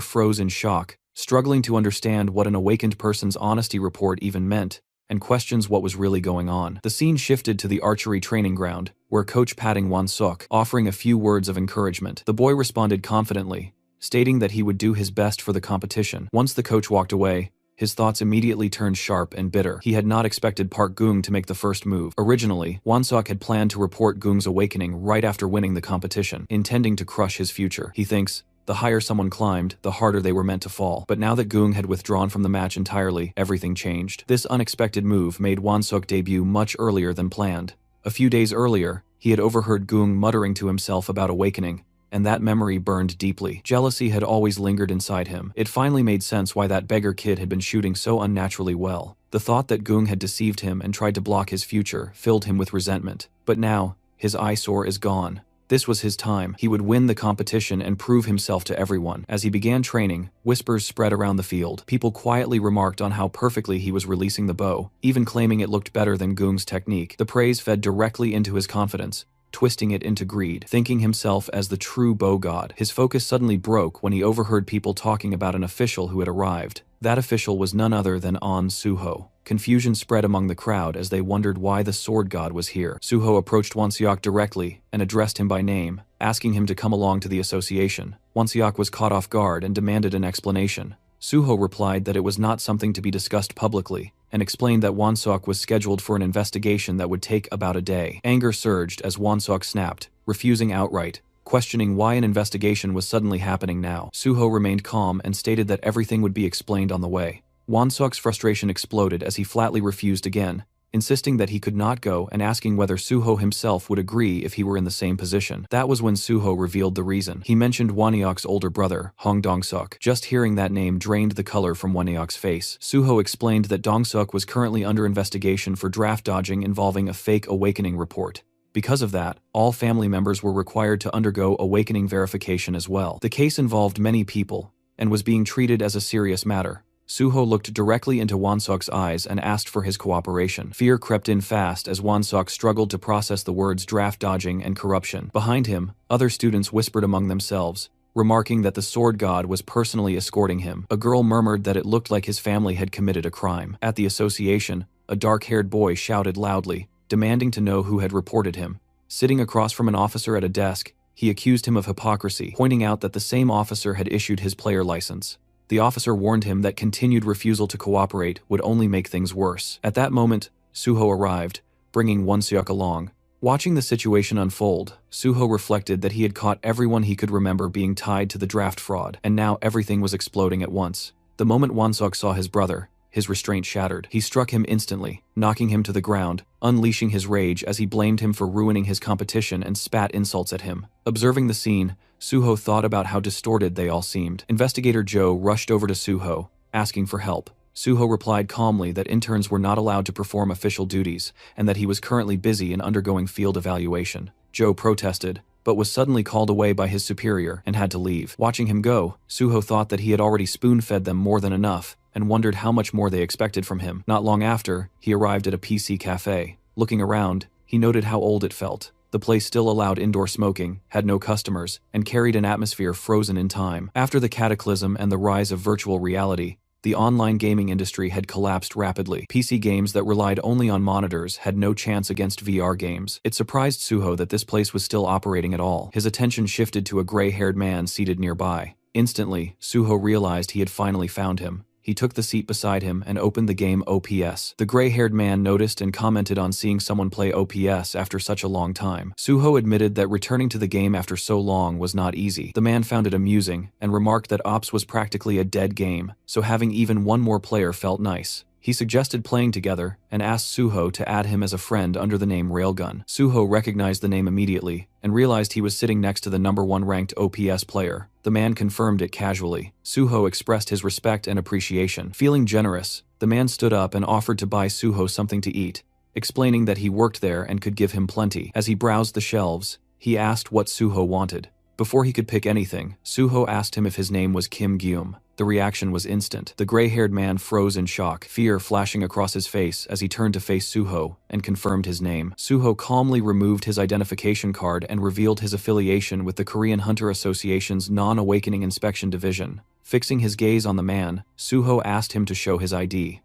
A: froze in shock, struggling to understand what an awakened person's honesty report even meant, and questions what was really going on. The scene shifted to the archery training ground, where Coach patting Won-suk, offering a few words of encouragement. The boy responded confidently, stating that he would do his best for the competition. Once the coach walked away, his thoughts immediately turned sharp and bitter. He had not expected Park Gung to make the first move. Originally, Won-suk had planned to report Gung's awakening right after winning the competition, intending to crush his future. He thinks, the higher someone climbed, the harder they were meant to fall. But now that Gung had withdrawn from the match entirely, everything changed. This unexpected move made Won-suk debut much earlier than planned. A few days earlier, he had overheard Gung muttering to himself about awakening, and that memory burned deeply. Jealousy had always lingered inside him. It finally made sense why that beggar kid had been shooting so unnaturally well. The thought that Gung had deceived him and tried to block his future filled him with resentment. But now, his eyesore is gone. This was his time. He would win the competition and prove himself to everyone. As he began training, whispers spread around the field. People quietly remarked on how perfectly he was releasing the bow, even claiming it looked better than Gung's technique. The praise fed directly into his confidence, twisting it into greed. Thinking himself as the true bow god, his focus suddenly broke when he overheard people talking about an official who had arrived. That official was none other than An Suho. Confusion spread among the crowd as they wondered why the sword god was here. Suho approached Won-seok directly and addressed him by name, asking him to come along to the association. Won-seok was caught off guard and demanded an explanation. Suho replied that it was not something to be discussed publicly, and explained that Won-seok was scheduled for an investigation that would take about a day. Anger surged as Won-seok snapped, refusing outright, questioning why an investigation was suddenly happening now. Suho remained calm and stated that everything would be explained on the way. Won-seok's frustration exploded as he flatly refused again, insisting that he could not go and asking whether Suho himself would agree if he were in the same position. That was when Suho revealed the reason. He mentioned Won-seok's older brother, Hong Dong-suk. Just hearing that name drained the color from Won-seok's face. Suho explained that Dong-suk was currently under investigation for draft dodging involving a fake awakening report. Because of that, all family members were required to undergo awakening verification as well. The case involved many people, and was being treated as a serious matter. Suho looked directly into Won-seok's eyes and asked for his cooperation. Fear crept in fast as Won-seok struggled to process the words draft dodging and corruption. Behind him, other students whispered among themselves, remarking that the sword god was personally escorting him. A girl murmured that it looked like his family had committed a crime. At the association, a dark-haired boy shouted loudly, demanding to know who had reported him. Sitting across from an officer at a desk, he accused him of hypocrisy, pointing out that the same officer had issued his player license. The officer warned him that continued refusal to cooperate would only make things worse. At that moment, Suho arrived, bringing Won-seok along. Watching the situation unfold, Suho reflected that he had caught everyone he could remember being tied to the draft fraud, and now everything was exploding at once. The moment Won-seok saw his brother, his restraint shattered. He struck him instantly, knocking him to the ground, unleashing his rage as he blamed him for ruining his competition and spat insults at him. Observing the scene, Suho thought about how distorted they all seemed. Investigator Joe rushed over to Suho, asking for help. Suho replied calmly that interns were not allowed to perform official duties, and that he was currently busy in undergoing field evaluation. Joe protested, but was suddenly called away by his superior and had to leave. Watching him go, Suho thought that he had already spoon-fed them more than enough, and wondered how much more they expected from him. Not long after, he arrived at a PC cafe. Looking around, he noted how old it felt. The place still allowed indoor smoking, had no customers, and carried an atmosphere frozen in time. After the cataclysm and the rise of virtual reality, the online gaming industry had collapsed rapidly. PC games that relied only on monitors had no chance against VR games. It surprised Suho that this place was still operating at all. His attention shifted to a gray-haired man seated nearby. Instantly, Suho realized he had finally found him. He took the seat beside him and opened the game OPS. The gray-haired man noticed and commented on seeing someone play OPS after such a long time. Suho admitted that returning to the game after so long was not easy. The man found it amusing and remarked that Ops was practically a dead game, so having even one more player felt nice. He suggested playing together and asked Suho to add him as a friend under the name Railgun. Suho recognized the name immediately and realized he was sitting next to the #1 ranked OPS player. The man confirmed it casually. Suho expressed his respect and appreciation. Feeling generous, the man stood up and offered to buy Suho something to eat, explaining that he worked there and could give him plenty. As he browsed the shelves, he asked what Suho wanted. Before he could pick anything, Suho asked him if his name was Kim Gyum. The reaction was instant. The gray-haired man froze in shock, fear flashing across his face as he turned to face Suho and confirmed his name. Suho calmly removed his identification card and revealed his affiliation with the Korean Hunter Association's Non-Awakening Inspection Division. Fixing his gaze on the man, Suho asked him to show his ID.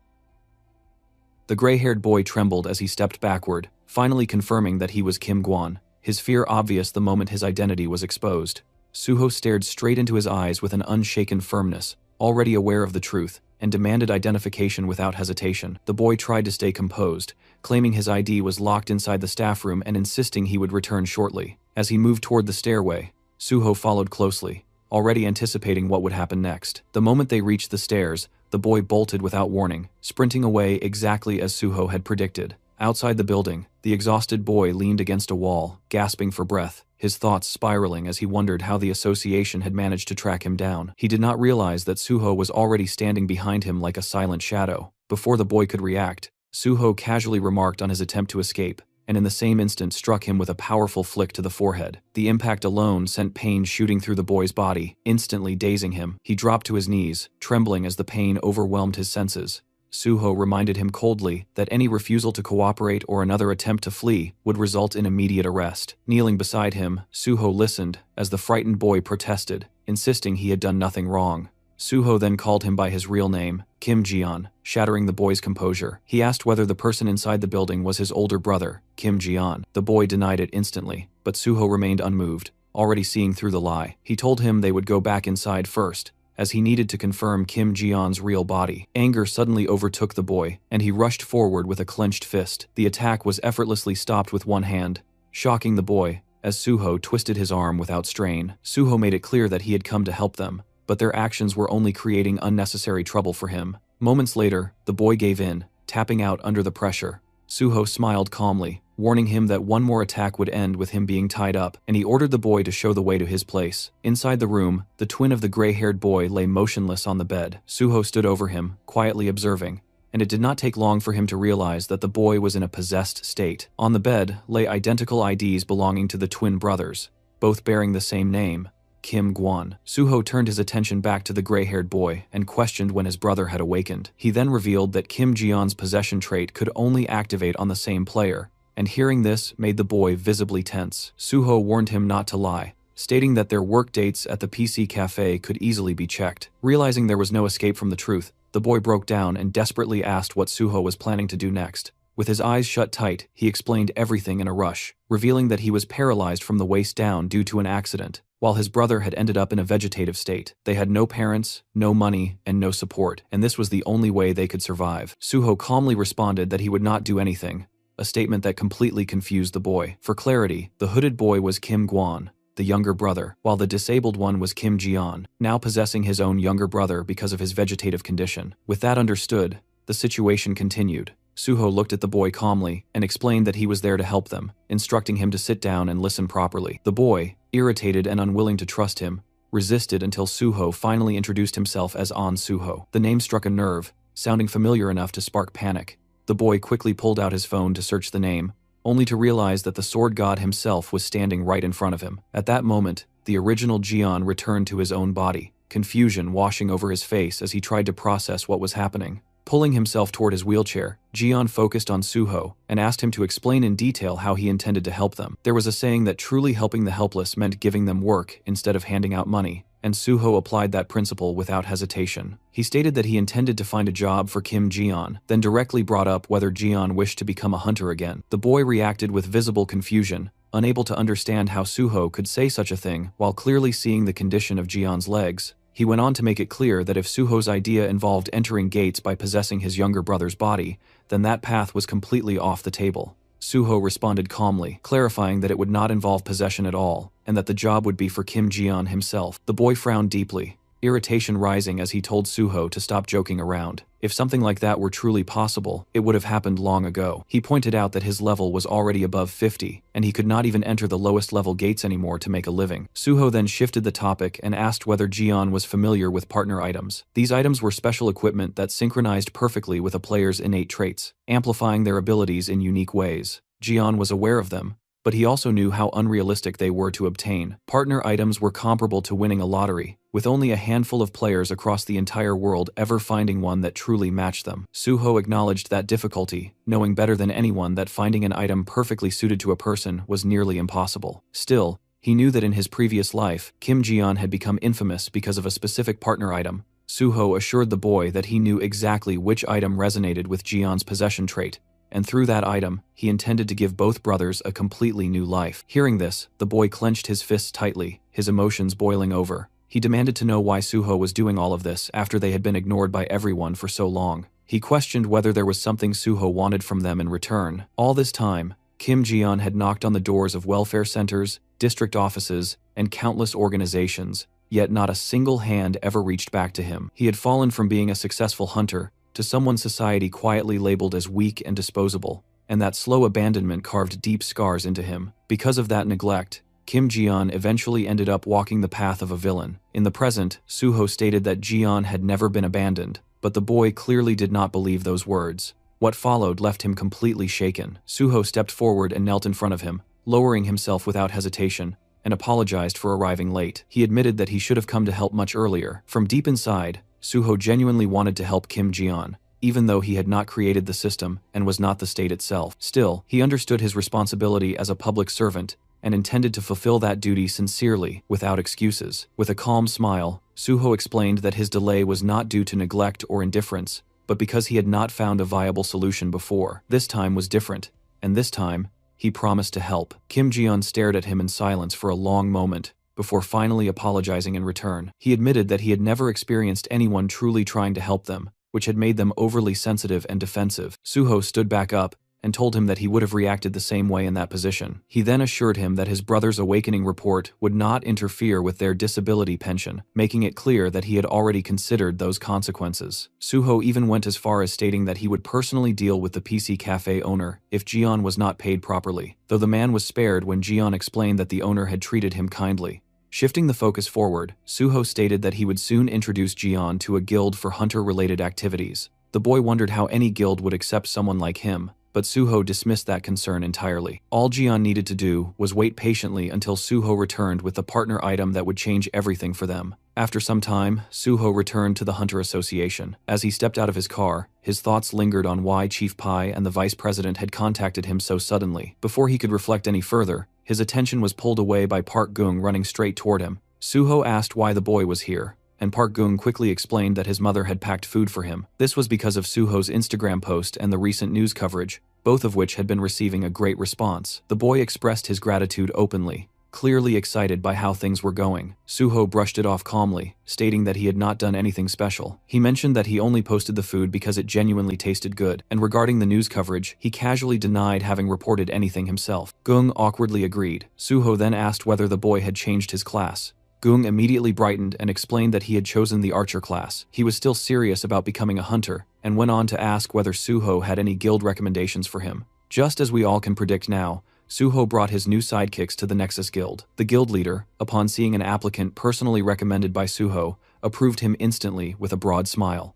A: The gray-haired boy trembled as he stepped backward, finally confirming that he was Kim Gwon, his fear obvious the moment his identity was exposed. Suho stared straight into his eyes with an unshaken firmness, already aware of the truth, and demanded identification without hesitation. The boy tried to stay composed, claiming his ID was locked inside the staff room and insisting he would return shortly. As he moved toward the stairway, Suho followed closely, already anticipating what would happen next. The moment they reached the stairs, the boy bolted without warning, sprinting away exactly as Suho had predicted. Outside the building, the exhausted boy leaned against a wall, gasping for breath, his thoughts spiraling as he wondered how the association had managed to track him down. He did not realize that Suho was already standing behind him like a silent shadow. Before the boy could react, Suho casually remarked on his attempt to escape, and in the same instant struck him with a powerful flick to the forehead. The impact alone sent pain shooting through the boy's body, instantly dazing him. He dropped to his knees, trembling as the pain overwhelmed his senses. Suho reminded him coldly that any refusal to cooperate or another attempt to flee would result in immediate arrest. Kneeling beside him, Suho listened as the frightened boy protested, insisting he had done nothing wrong. Suho then called him by his real name, Kim Jian, shattering the boy's composure. He asked whether the person inside the building was his older brother, Kim Jian. The boy denied it instantly, but Suho remained unmoved, already seeing through the lie. He told him they would go back inside first, as he needed to confirm Kim Jian's real body. Anger suddenly overtook the boy, and he rushed forward with a clenched fist. The attack was effortlessly stopped with one hand, shocking the boy, as Suho twisted his arm without strain. Suho made it clear that he had come to help them, but their actions were only creating unnecessary trouble for him. Moments later, the boy gave in, tapping out under the pressure. Suho smiled calmly, warning him that one more attack would end with him being tied up, and he ordered the boy to show the way to his place. Inside the room, the twin of the gray-haired boy lay motionless on the bed. Suho stood over him, quietly observing, and it did not take long for him to realize that the boy was in a possessed state. On the bed lay identical IDs belonging to the twin brothers, both bearing the same name, Kim Gwon. Suho turned his attention back to the gray-haired boy and questioned when his brother had awakened. He then revealed that Kim Jian's possession trait could only activate on the same player, and hearing this made the boy visibly tense. Suho warned him not to lie, stating that their work dates at the PC cafe could easily be checked. Realizing there was no escape from the truth, the boy broke down and desperately asked what Suho was planning to do next. With his eyes shut tight, he explained everything in a rush, revealing that he was paralyzed from the waist down due to an accident, while his brother had ended up in a vegetative state. They had no parents, no money, and no support, and this was the only way they could survive. Suho calmly responded that he would not do anything, a statement that completely confused the boy. For clarity, the hooded boy was Kim Gwon, the younger brother, while the disabled one was Kim Jian, now possessing his own younger brother because of his vegetative condition. With that understood, the situation continued. Suho looked at the boy calmly and explained that he was there to help them, instructing him to sit down and listen properly. The boy, irritated and unwilling to trust him, resisted until Suho finally introduced himself as An Suho. The name struck a nerve, sounding familiar enough to spark panic. The boy quickly pulled out his phone to search the name, only to realize that the sword god himself was standing right in front of him. At that moment, the original Jian returned to his own body, confusion washing over his face as he tried to process what was happening. Pulling himself toward his wheelchair, Jian focused on Suho and asked him to explain in detail how he intended to help them. There was a saying that truly helping the helpless meant giving them work instead of handing out money, and Suho applied that principle without hesitation. He stated that he intended to find a job for Kim Jian, then directly brought up whether Jian wished to become a hunter again. The boy reacted with visible confusion, unable to understand how Suho could say such a thing while clearly seeing the condition of Jian's legs. He went on to make it clear that if Suho's idea involved entering gates by possessing his younger brother's body, then that path was completely off the table. Suho responded calmly, clarifying that it would not involve possession at all, and that the job would be for Kim Jian himself. The boy frowned deeply, irritation rising as he told Suho to stop joking around. If something like that were truly possible, it would have happened long ago. He pointed out that his level was already above 50, and he could not even enter the lowest level gates anymore to make a living. Suho then shifted the topic and asked whether Jian was familiar with partner items. These items were special equipment that synchronized perfectly with a player's innate traits, amplifying their abilities in unique ways. Jian was aware of them, but he also knew how unrealistic they were to obtain. Partner items were comparable to winning a lottery, with only a handful of players across the entire world ever finding one that truly matched them. Suho acknowledged that difficulty, knowing better than anyone that finding an item perfectly suited to a person was nearly impossible. Still, he knew that in his previous life, Kim Ji-yeon had become infamous because of a specific partner item. Suho assured the boy that he knew exactly which item resonated with Ji-yeon's possession trait, and through that item, he intended to give both brothers a completely new life. Hearing this, the boy clenched his fists tightly, his emotions boiling over. He demanded to know why Suho was doing all of this after they had been ignored by everyone for so long. He questioned whether there was something Suho wanted from them in return. All this time, Kim Ji-yeon had knocked on the doors of welfare centers, district offices, and countless organizations, yet not a single hand ever reached back to him. He had fallen from being a successful hunter to someone society quietly labeled as weak and disposable, and that slow abandonment carved deep scars into him. Because of that neglect, Kim Ji-yeon eventually ended up walking the path of a villain. In the present, Suho stated that Ji-yeon had never been abandoned, but the boy clearly did not believe those words. What followed left him completely shaken. Suho stepped forward and knelt in front of him, lowering himself without hesitation, and apologized for arriving late. He admitted that he should have come to help much earlier. From deep inside, Suho genuinely wanted to help Kim Ji-yeon, even though he had not created the system and was not the state itself. Still, he understood his responsibility as a public servant and intended to fulfill that duty sincerely, without excuses. With a calm smile, Suho explained that his delay was not due to neglect or indifference, but because he had not found a viable solution before. This time was different, and this time, he promised to help. Kim Ji-yeon stared at him in silence for a long moment, before finally apologizing in return. He admitted that he had never experienced anyone truly trying to help them, which had made them overly sensitive and defensive. Suho stood back up and told him that he would have reacted the same way in that position. He then assured him that his brother's awakening report would not interfere with their disability pension, making it clear that he had already considered those consequences. Suho even went as far as stating that he would personally deal with the PC cafe owner if Ji-yeon was not paid properly, though the man was spared when Ji-yeon explained that the owner had treated him kindly. Shifting the focus forward, Suho stated that he would soon introduce Ji-yeon to a guild for hunter-related activities. The boy wondered how any guild would accept someone like him, but Suho dismissed that concern entirely. All Ji-yeon needed to do was wait patiently until Suho returned with the partner item that would change everything for them. After some time, Suho returned to the Hunter Association. As he stepped out of his car, his thoughts lingered on why Chief Pai and the vice president had contacted him so suddenly. Before he could reflect any further, his attention was pulled away by Park Gung running straight toward him. Suho asked why the boy was here, and Park Gung quickly explained that his mother had packed food for him. This was because of Suho's Instagram post and the recent news coverage, both of which had been receiving a great response. The boy expressed his gratitude openly, clearly excited by how things were going. Suho brushed it off calmly, stating that he had not done anything special. He mentioned that he only posted the food because it genuinely tasted good, and regarding the news coverage, he casually denied having reported anything himself. Gung awkwardly agreed. Suho then asked whether the boy had changed his class. Gung immediately brightened and explained that he had chosen the archer class. He was still serious about becoming a hunter, and went on to ask whether Suho had any guild recommendations for him. Just as we all can predict now, Suho brought his new sidekicks to the Nexus Guild. The guild leader, upon seeing an applicant personally recommended by Suho, approved him instantly with a broad smile.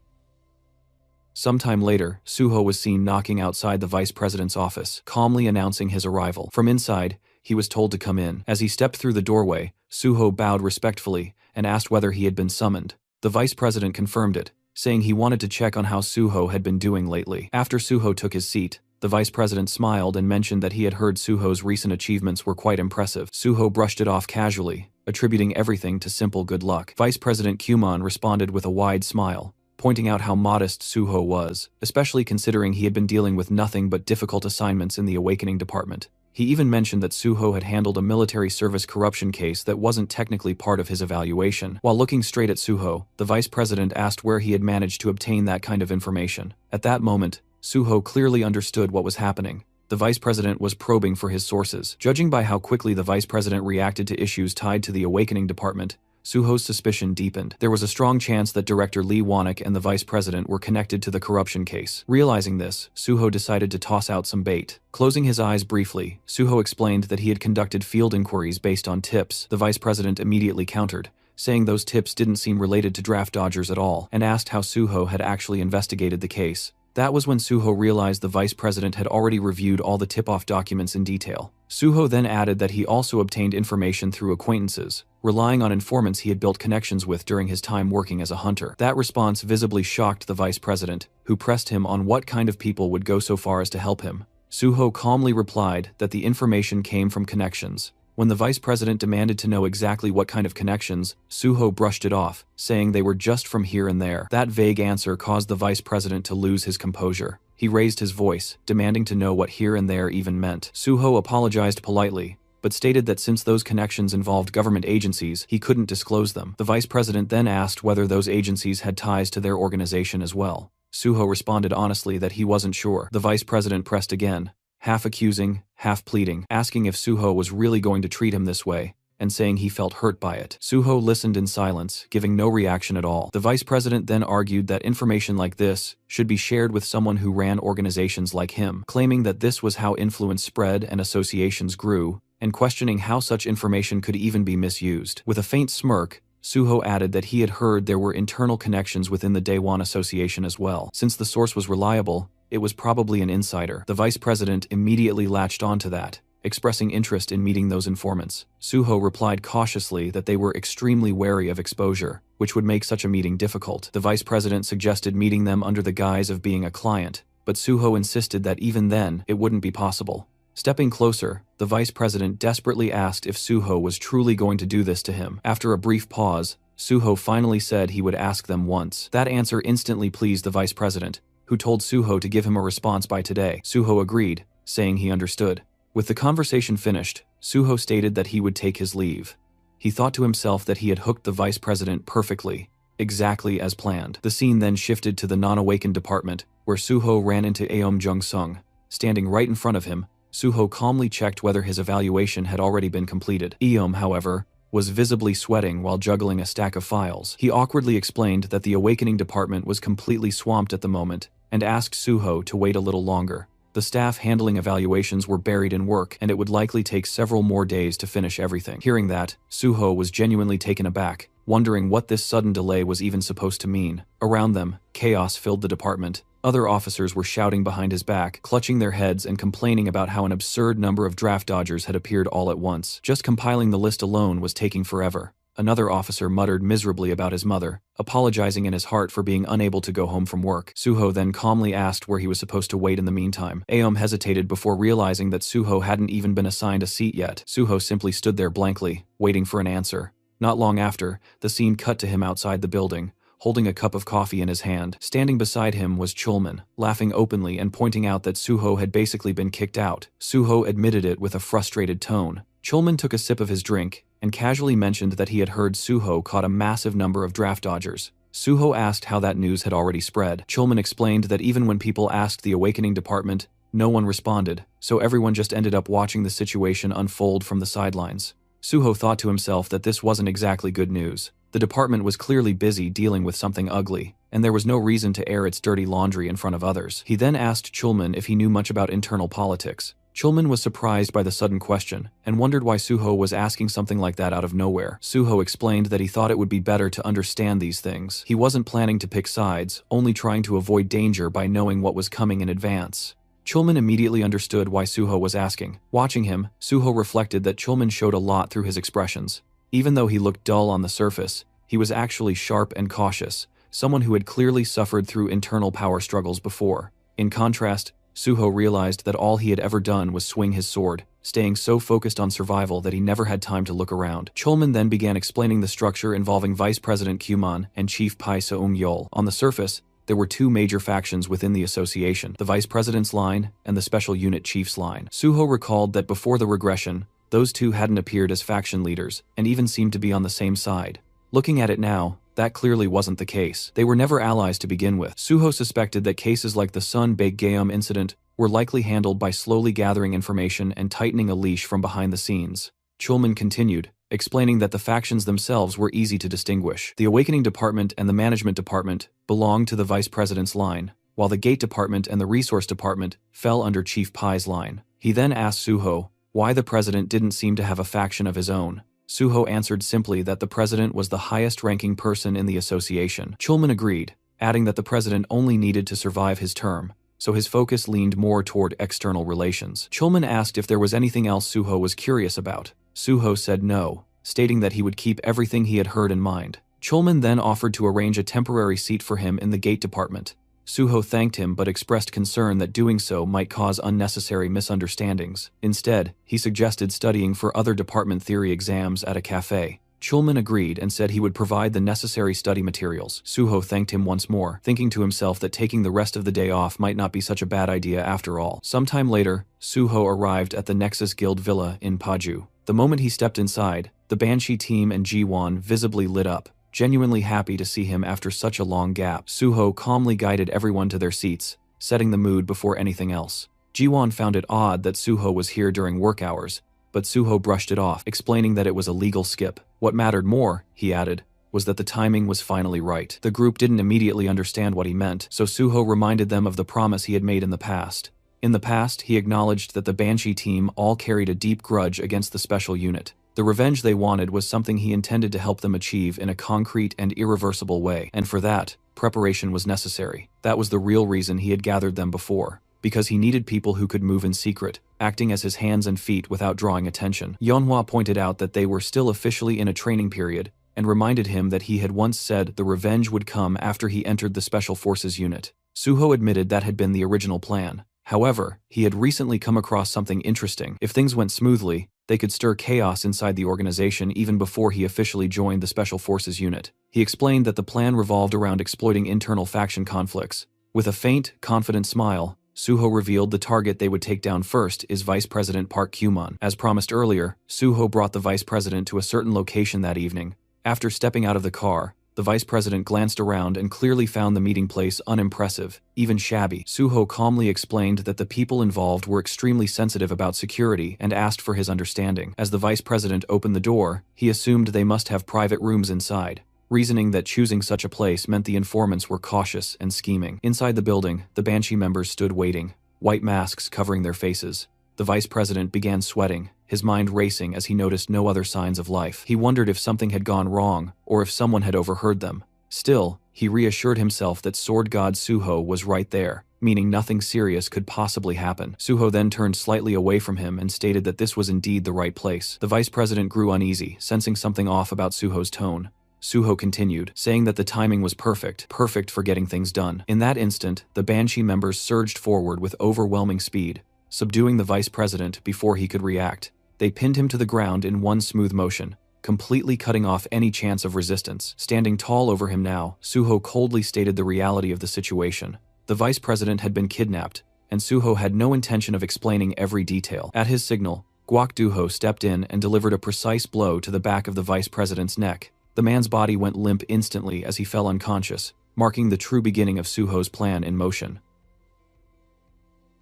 A: Sometime later, Suho was seen knocking outside the vice president's office, calmly announcing his arrival. From inside, he was told to come in. As he stepped through the doorway, Suho bowed respectfully and asked whether he had been summoned. The vice president confirmed it, saying he wanted to check on how Suho had been doing lately. After Suho took his seat, the vice president smiled and mentioned that he had heard Suho's recent achievements were quite impressive. Suho brushed it off casually, attributing everything to simple good luck. Vice President Kumon responded with a wide smile, pointing out how modest Suho was, especially considering he had been dealing with nothing but difficult assignments in the Awakening Department. He even mentioned that Suho had handled a military service corruption case that wasn't technically part of his evaluation. While looking straight at Suho, the vice president asked where he had managed to obtain that kind of information. At that moment, Suho clearly understood what was happening. The vice president was probing for his sources. Judging by how quickly the vice president reacted to issues tied to the Awakening Department, Suho's suspicion deepened. There was a strong chance that Director Lee Wanek and the vice president were connected to the corruption case. Realizing this, Suho decided to toss out some bait. Closing his eyes briefly, Suho explained that he had conducted field inquiries based on tips. The vice president immediately countered, saying those tips didn't seem related to draft dodgers at all, and asked how Suho had actually investigated the case. That was when Suho realized the vice president had already reviewed all the tip-off documents in detail. Suho then added that he also obtained information through acquaintances, relying on informants he had built connections with during his time working as a hunter. That response visibly shocked the vice president, who pressed him on what kind of people would go so far as to help him. Suho calmly replied that the information came from connections. When the vice president demanded to know exactly what kind of connections, Suho brushed it off, saying they were just from here and there. That vague answer caused the vice president to lose his composure. He raised his voice, demanding to know what here and there even meant. Suho apologized politely, but stated that since those connections involved government agencies, he couldn't disclose them. The vice president then asked whether those agencies had ties to their organization as well. Suho responded honestly that he wasn't sure. The vice president pressed again, half accusing, half pleading, asking if Suho was really going to treat him this way, and saying he felt hurt by it. Suho listened in silence, giving no reaction at all. The vice president then argued that information like this should be shared with someone who ran organizations like him, claiming that this was how influence spread and associations grew, and questioning how such information could even be misused. With a faint smirk, Suho added that he had heard there were internal connections within the Daewon Association as well. Since the source was reliable, it was probably an insider. The vice president immediately latched onto that, expressing interest in meeting those informants. Suho replied cautiously that they were extremely wary of exposure, which would make such a meeting difficult. The vice president suggested meeting them under the guise of being a client, but Suho insisted that even then, it wouldn't be possible. Stepping closer, the vice president desperately asked if Suho was truly going to do this to him. After a brief pause, Suho finally said he would ask them once. That answer instantly pleased the vice president, who told Suho to give him a response by today. Suho agreed, saying he understood. With the conversation finished, Suho stated that he would take his leave. He thought to himself that he had hooked the vice president perfectly, exactly as planned. The scene then shifted to the non-awakened department, where Suho ran into Aom Jung-sung. Standing right in front of him, Suho calmly checked whether his evaluation had already been completed. Aom, however, was visibly sweating while juggling a stack of files. He awkwardly explained that the awakening department was completely swamped at the moment, and asked Suho to wait a little longer. The staff handling evaluations were buried in work, and it would likely take several more days to finish everything. Hearing that, Suho was genuinely taken aback, wondering what this sudden delay was even supposed to mean. Around them, chaos filled the department. Other officers were shouting behind his back, clutching their heads and complaining about how an absurd number of draft dodgers had appeared all at once. Just compiling the list alone was taking forever. Another officer muttered miserably about his mother, apologizing in his heart for being unable to go home from work. Suho then calmly asked where he was supposed to wait in the meantime. Aom hesitated before realizing that Suho hadn't even been assigned a seat yet. Suho simply stood there blankly, waiting for an answer. Not long after, the scene cut to him outside the building, holding a cup of coffee in his hand. Standing beside him was Chulman, laughing openly and pointing out that Suho had basically been kicked out. Suho admitted it with a frustrated tone. Chulman took a sip of his drink, and casually mentioned that he had heard Suho caught a massive number of draft dodgers. Suho asked how that news had already spread. Chulman explained that even when people asked the awakening department, no one responded, so everyone just ended up watching the situation unfold from the sidelines. Suho thought to himself that this wasn't exactly good news. The department was clearly busy dealing with something ugly, and there was no reason to air its dirty laundry in front of others. He then asked Chulman if he knew much about internal politics. Chulman was surprised by the sudden question, and wondered why Suho was asking something like that out of nowhere. Suho explained that he thought it would be better to understand these things. He wasn't planning to pick sides, only trying to avoid danger by knowing what was coming in advance. Chulman immediately understood why Suho was asking. Watching him, Suho reflected that Chulman showed a lot through his expressions. Even though he looked dull on the surface, he was actually sharp and cautious, someone who had clearly suffered through internal power struggles before. In contrast, Suho realized that all he had ever done was swing his sword, staying so focused on survival that he never had time to look around. Chulman then began explaining the structure involving Vice President Kyuman and Chief Pai Seung-yeol. On the surface, there were two major factions within the association, the Vice President's line and the Special Unit Chief's line. Suho recalled that before the regression, those two hadn't appeared as faction leaders, and even seemed to be on the same side. Looking at it now, that clearly wasn't the case. They were never allies to begin with. Suho suspected that cases like the Sun Baek-geum incident were likely handled by slowly gathering information and tightening a leash from behind the scenes. Chulman continued, explaining that the factions themselves were easy to distinguish. The Awakening Department and the Management Department belonged to the Vice President's line, while the Gate Department and the Resource Department fell under Chief Pai's line. He then asked Suho why the president didn't seem to have a faction of his own. Suho answered simply that the president was the highest-ranking person in the association. Chulman agreed, adding that the president only needed to survive his term, so his focus leaned more toward external relations. Chulman asked if there was anything else Suho was curious about. Suho said no, stating that he would keep everything he had heard in mind. Chulman then offered to arrange a temporary seat for him in the gate department. Suho thanked him but expressed concern that doing so might cause unnecessary misunderstandings. Instead, he suggested studying for other department theory exams at a cafe. Chulman agreed and said he would provide the necessary study materials. Suho thanked him once more, thinking to himself that taking the rest of the day off might not be such a bad idea after all. Sometime later, Suho arrived at the Nexus Guild villa in Paju. The moment he stepped inside, the Banshee team and Ji-won visibly lit up, genuinely happy to see him after such a long gap. Suho calmly guided everyone to their seats, setting the mood before anything else. Ji-won found it odd that Suho was here during work hours, but Suho brushed it off, explaining that it was a legal skip. What mattered more, he added, was that the timing was finally right. The group didn't immediately understand what he meant, so Suho reminded them of the promise he had made in the past. In the past, he acknowledged that the Banshee team all carried a deep grudge against the special unit. The revenge they wanted was something he intended to help them achieve in a concrete and irreversible way, and for that, preparation was necessary. That was the real reason he had gathered them before, because he needed people who could move in secret, acting as his hands and feet without drawing attention. Manhwa pointed out that they were still officially in a training period, and reminded him that he had once said the revenge would come after he entered the Special Forces unit. Suho admitted that had been the original plan. However, he had recently come across something interesting. If things went smoothly, they could stir chaos inside the organization even before he officially joined the Special Forces unit. He explained that the plan revolved around exploiting internal faction conflicts. With a faint, confident smile, Suho revealed the target they would take down first is Vice President Park Kyumon. As promised earlier, Suho brought the Vice President to a certain location that evening. After stepping out of the car, the Vice President glanced around and clearly found the meeting place unimpressive, even shabby. Suho calmly explained that the people involved were extremely sensitive about security and asked for his understanding. As the Vice President opened the door, he assumed they must have private rooms inside, reasoning that choosing such a place meant the informants were cautious and scheming. Inside the building, the Banshee members stood waiting, white masks covering their faces. The Vice President began sweating, his mind racing as he noticed no other signs of life. He wondered if something had gone wrong, or if someone had overheard them. Still, he reassured himself that Sword God Suho was right there, meaning nothing serious could possibly happen. Suho then turned slightly away from him and stated that this was indeed the right place. The Vice President grew uneasy, sensing something off about Suho's tone. Suho continued, saying that the timing was perfect for getting things done. In that instant, the Banshee members surged forward with overwhelming speed, subduing the Vice President before he could react. They pinned him to the ground in one smooth motion, completely cutting off any chance of resistance. Standing tall over him now, Suho coldly stated the reality of the situation. The Vice President had been kidnapped, and Suho had no intention of explaining every detail. At his signal, Guak Duho stepped in and delivered a precise blow to the back of the Vice President's neck. The man's body went limp instantly as he fell unconscious, marking the true beginning of Suho's plan in motion.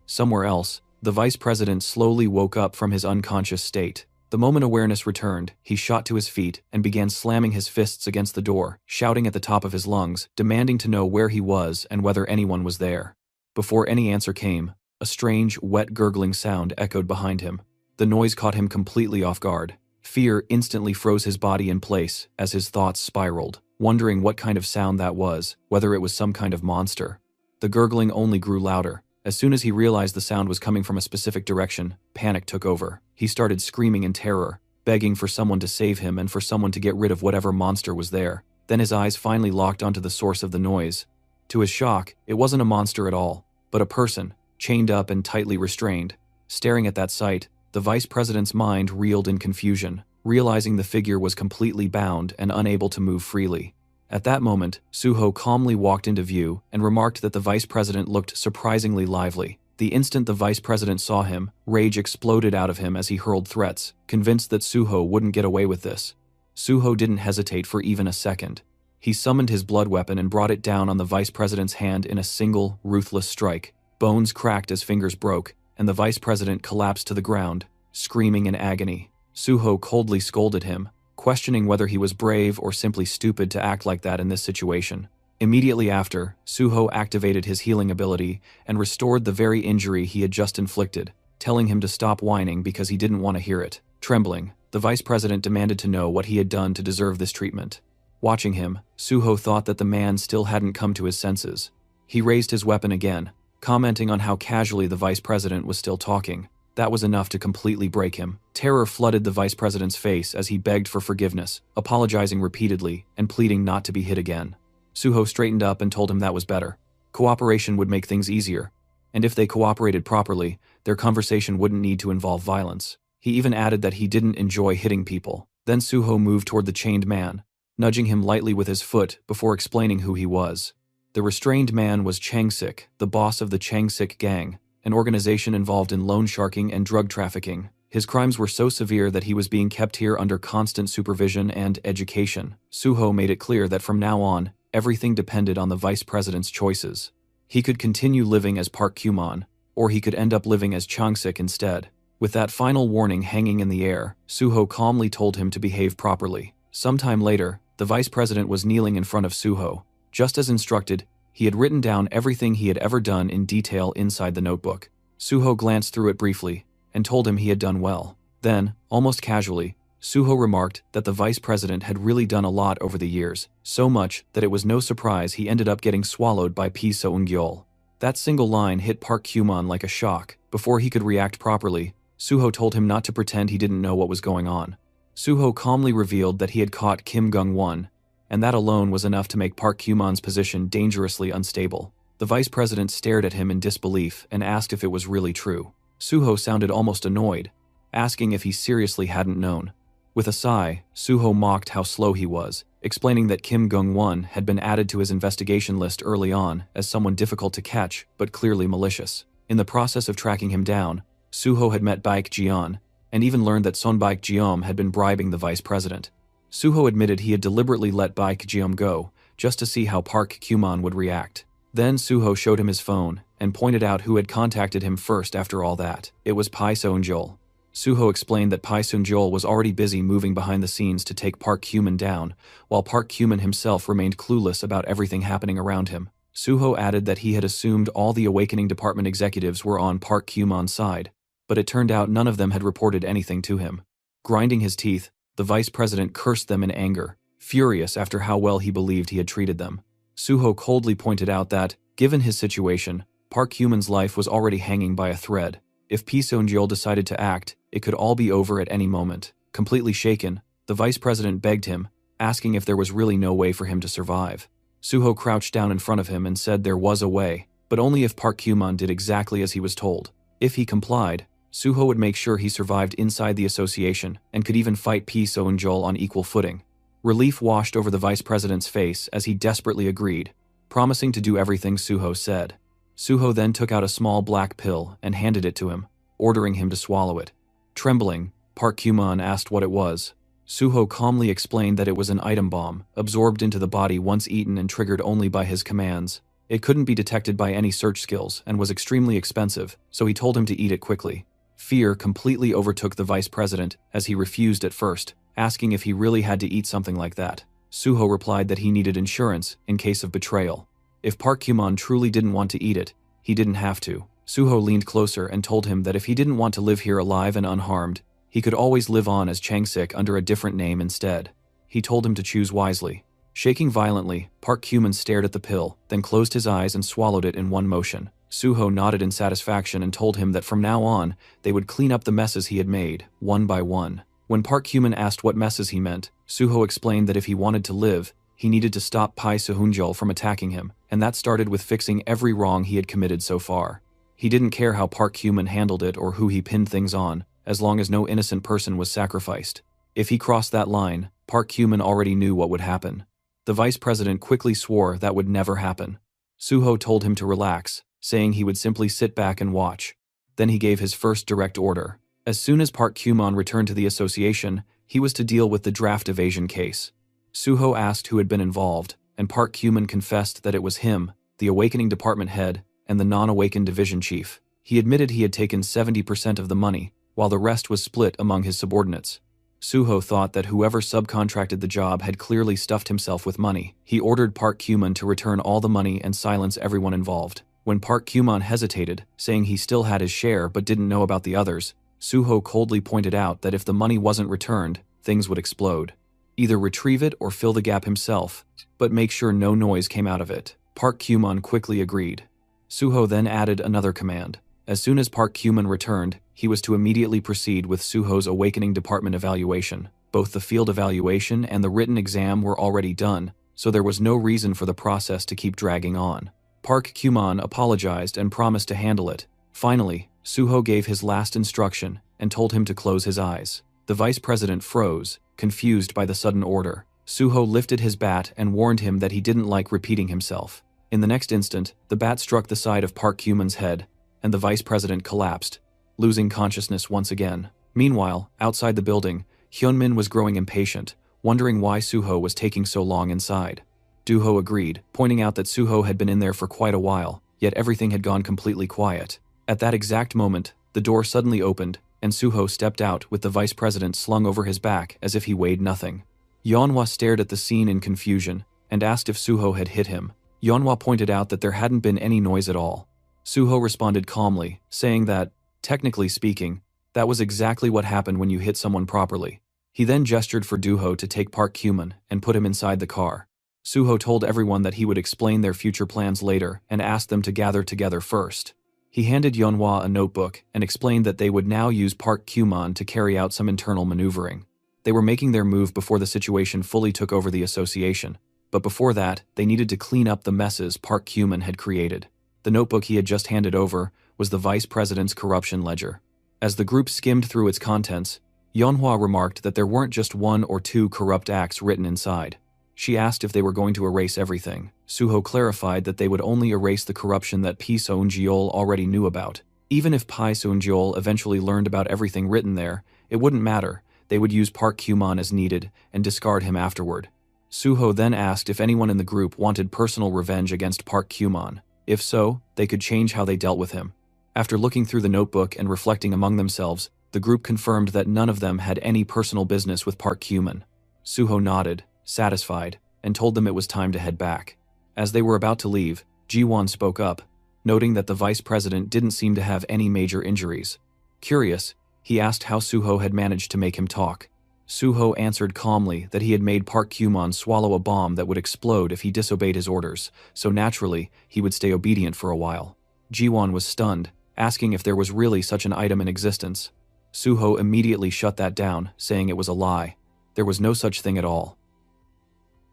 A: Somewhere else, the Vice President slowly woke up from his unconscious state. The moment awareness returned, he shot to his feet and began slamming his fists against the door, shouting at the top of his lungs, demanding to know where he was and whether anyone was there. Before any answer came, a strange, wet gurgling sound echoed behind him. The noise caught him completely off guard. Fear instantly froze his body in place as his thoughts spiraled, wondering what kind of sound that was, whether it was some kind of monster. The gurgling only grew louder. As soon as he realized the sound was coming from a specific direction, panic took over. He started screaming in terror, begging for someone to save him and for someone to get rid of whatever monster was there. Then his eyes finally locked onto the source of the noise. To his shock, it wasn't a monster at all, but a person, chained up and tightly restrained. Staring at that sight, the Vice President's mind reeled in confusion, realizing the figure was completely bound and unable to move freely. At that moment, Suho calmly walked into view and remarked that the Vice President looked surprisingly lively. The instant the Vice President saw him, rage exploded out of him as he hurled threats, convinced that Suho wouldn't get away with this. Suho didn't hesitate for even a second. He summoned his blood weapon and brought it down on the Vice President's hand in a single, ruthless strike. Bones cracked as fingers broke, and the Vice President collapsed to the ground, screaming in agony. Suho coldly scolded him, questioning whether he was brave or simply stupid to act like that in this situation. Immediately after, Suho activated his healing ability and restored the very injury he had just inflicted, telling him to stop whining because he didn't want to hear it. Trembling, the Vice President demanded to know what he had done to deserve this treatment. Watching him, Suho thought that the man still hadn't come to his senses. He raised his weapon again, commenting on how casually the vice president was still talking. That was enough to completely break him. Terror flooded the vice president's face as he begged for forgiveness, apologizing repeatedly and pleading not to be hit again. Suho straightened up and told him that was better. Cooperation would make things easier, and if they cooperated properly, their conversation wouldn't need to involve violence. He even added that he didn't enjoy hitting people. Then Suho moved toward the chained man, nudging him lightly with his foot before explaining who he was. The restrained man was Changsik, the boss of the Changsik Gang, an organization involved in loan sharking and drug trafficking. His crimes were so severe that he was being kept here under constant supervision and education. Suho made it clear that from now on, everything depended on the vice president's choices. He could continue living as Park Kyumon, or he could end up living as Changsik instead. With that final warning hanging in the air, Suho calmly told him to behave properly. Sometime later, the vice president was kneeling in front of Suho. Just as instructed, he had written down everything he had ever done in detail inside the notebook. Suho glanced through it briefly and told him he had done well. Then, almost casually, Suho remarked that the vice president had really done a lot over the years, so much that it was no surprise he ended up getting swallowed by Pi Seung-gyol. That single line hit Park Kyumon like a shock. Before he could react properly, Suho told him not to pretend he didn't know what was going on. Suho calmly revealed that he had caught Kim Gung-won, and that alone was enough to make Park Kyumon's position dangerously unstable. The vice president stared at him in disbelief and asked if it was really true. Suho sounded almost annoyed, asking if he seriously hadn't known. With a sigh, Suho mocked how slow he was, explaining that Kim Gung-won had been added to his investigation list early on as someone difficult to catch but clearly malicious. In the process of tracking him down, Suho had met Baek Jeon, and even learned that Son Baek Jeom had been bribing the vice president. Suho admitted he had deliberately let Baek Jeom go, just to see how Park Kyumon would react. Then Suho showed him his phone, and pointed out who had contacted him first after all that. It was Pi Seung-gyol. Suho explained that Pi Seung-gyol was already busy moving behind the scenes to take Park Kyumon down, while Park Kyumon himself remained clueless about everything happening around him. Suho added that he had assumed all the Awakening Department executives were on Park Kyumon's side, but it turned out none of them had reported anything to him. Grinding his teeth, the vice president cursed them in anger, furious after how well he believed he had treated them. Suho coldly pointed out that, given his situation, Park Kyumon's life was already hanging by a thread. If Pi Seung-gyol decided to act, it could all be over at any moment. Completely shaken, the vice president begged him, asking if there was really no way for him to survive. Suho crouched down in front of him and said there was a way, but only if Park Kyumon did exactly as he was told. If he complied, Suho would make sure he survived inside the association and could even fight Pi Seung-gyol on equal footing. Relief washed over the vice president's face as he desperately agreed, promising to do everything Suho said. Suho then took out a small black pill and handed it to him, ordering him to swallow it. Trembling, Park Kyumon asked what it was. Suho calmly explained that it was an item bomb, absorbed into the body once eaten and triggered only by his commands. It couldn't be detected by any search skills and was extremely expensive, so he told him to eat it quickly. Fear completely overtook the vice president as he refused at first, asking if he really had to eat something like that. Suho replied that he needed insurance in case of betrayal. If Park Kyumon truly didn't want to eat it, he didn't have to. Suho leaned closer and told him that if he didn't want to live here alive and unharmed, he could always live on as Changsik under a different name instead. He told him to choose wisely. Shaking violently, Park Kyumon stared at the pill, then closed his eyes and swallowed it in one motion. Suho nodded in satisfaction and told him that from now on, they would clean up the messes he had made, one by one. When Park Kyumon asked what messes he meant, Suho explained that if he wanted to live, he needed to stop Pi Seung-gyol from attacking him, and that started with fixing every wrong he had committed so far. He didn't care how Park Kyumon handled it or who he pinned things on, as long as no innocent person was sacrificed. If he crossed that line, Park Kyumon already knew what would happen. The vice president quickly swore that would never happen. Suho told him to relax, saying he would simply sit back and watch. Then he gave his first direct order. As soon as Park Kyumon returned to the association, he was to deal with the draft evasion case. Suho asked who had been involved, and Park Kyumon confessed that it was him, the Awakening Department head, and the non-awakened division chief. He admitted he had taken 70% of the money, while the rest was split among his subordinates. Suho thought that whoever subcontracted the job had clearly stuffed himself with money. He ordered Park Kyumon to return all the money and silence everyone involved. When Park Kyumon hesitated, saying he still had his share but didn't know about the others, Suho coldly pointed out that if the money wasn't returned, things would explode. Either retrieve it or fill the gap himself, but make sure no noise came out of it. Park Kyumon quickly agreed. Suho then added another command. As soon as Park Kyumon returned, he was to immediately proceed with Suho's Awakening Department evaluation. Both the field evaluation and the written exam were already done, so there was no reason for the process to keep dragging on. Park Kyumon apologized and promised to handle it. Finally, Suho gave his last instruction and told him to close his eyes. The vice president froze, confused by the sudden order. Suho lifted his bat and warned him that he didn't like repeating himself. In the next instant, the bat struck the side of Park Kyumon's head, and the vice president collapsed, losing consciousness once again. Meanwhile, outside the building, Hyunmin was growing impatient, wondering why Suho was taking so long inside. Duho agreed, pointing out that Suho had been in there for quite a while, yet everything had gone completely quiet. At that exact moment, the door suddenly opened, and Suho stepped out with the vice president slung over his back as if he weighed nothing. Yeonhwa stared at the scene in confusion and asked if Suho had hit him. Yeonhwa pointed out that there hadn't been any noise at all. Suho responded calmly, saying that, technically speaking, that was exactly what happened when you hit someone properly. He then gestured for Duho to take Park Kyumon and put him inside the car. Suho told everyone that he would explain their future plans later and asked them to gather together first. He handed Yeonhwa a notebook and explained that they would now use Park Kyumon to carry out some internal maneuvering. They were making their move before the situation fully took over the association, but before that, they needed to clean up the messes Park Kyumon had created. The notebook he had just handed over was the vice president's corruption ledger. As the group skimmed through its contents, Yeonhwa remarked that there weren't just one or two corrupt acts written inside. She asked if they were going to erase everything. Suho clarified that they would only erase the corruption that Pi Seung-jeol already knew about. Even if Pi Seung-jeol eventually learned about everything written there, it wouldn't matter. They would use Park Kyumon as needed and discard him afterward. Suho then asked if anyone in the group wanted personal revenge against Park Kyumon. If so, they could change how they dealt with him. After looking through the notebook and reflecting among themselves, the group confirmed that none of them had any personal business with Park Kyumon. Suho nodded, satisfied, and told them it was time to head back. As they were about to leave, Ji-won spoke up, noting that the vice president didn't seem to have any major injuries. Curious, he asked how Suho had managed to make him talk. Suho answered calmly that he had made Park Kyumon swallow a bomb that would explode if he disobeyed his orders, so naturally, he would stay obedient for a while. Ji-won was stunned, asking if there was really such an item in existence. Suho immediately shut that down, saying it was a lie. There was no such thing at all.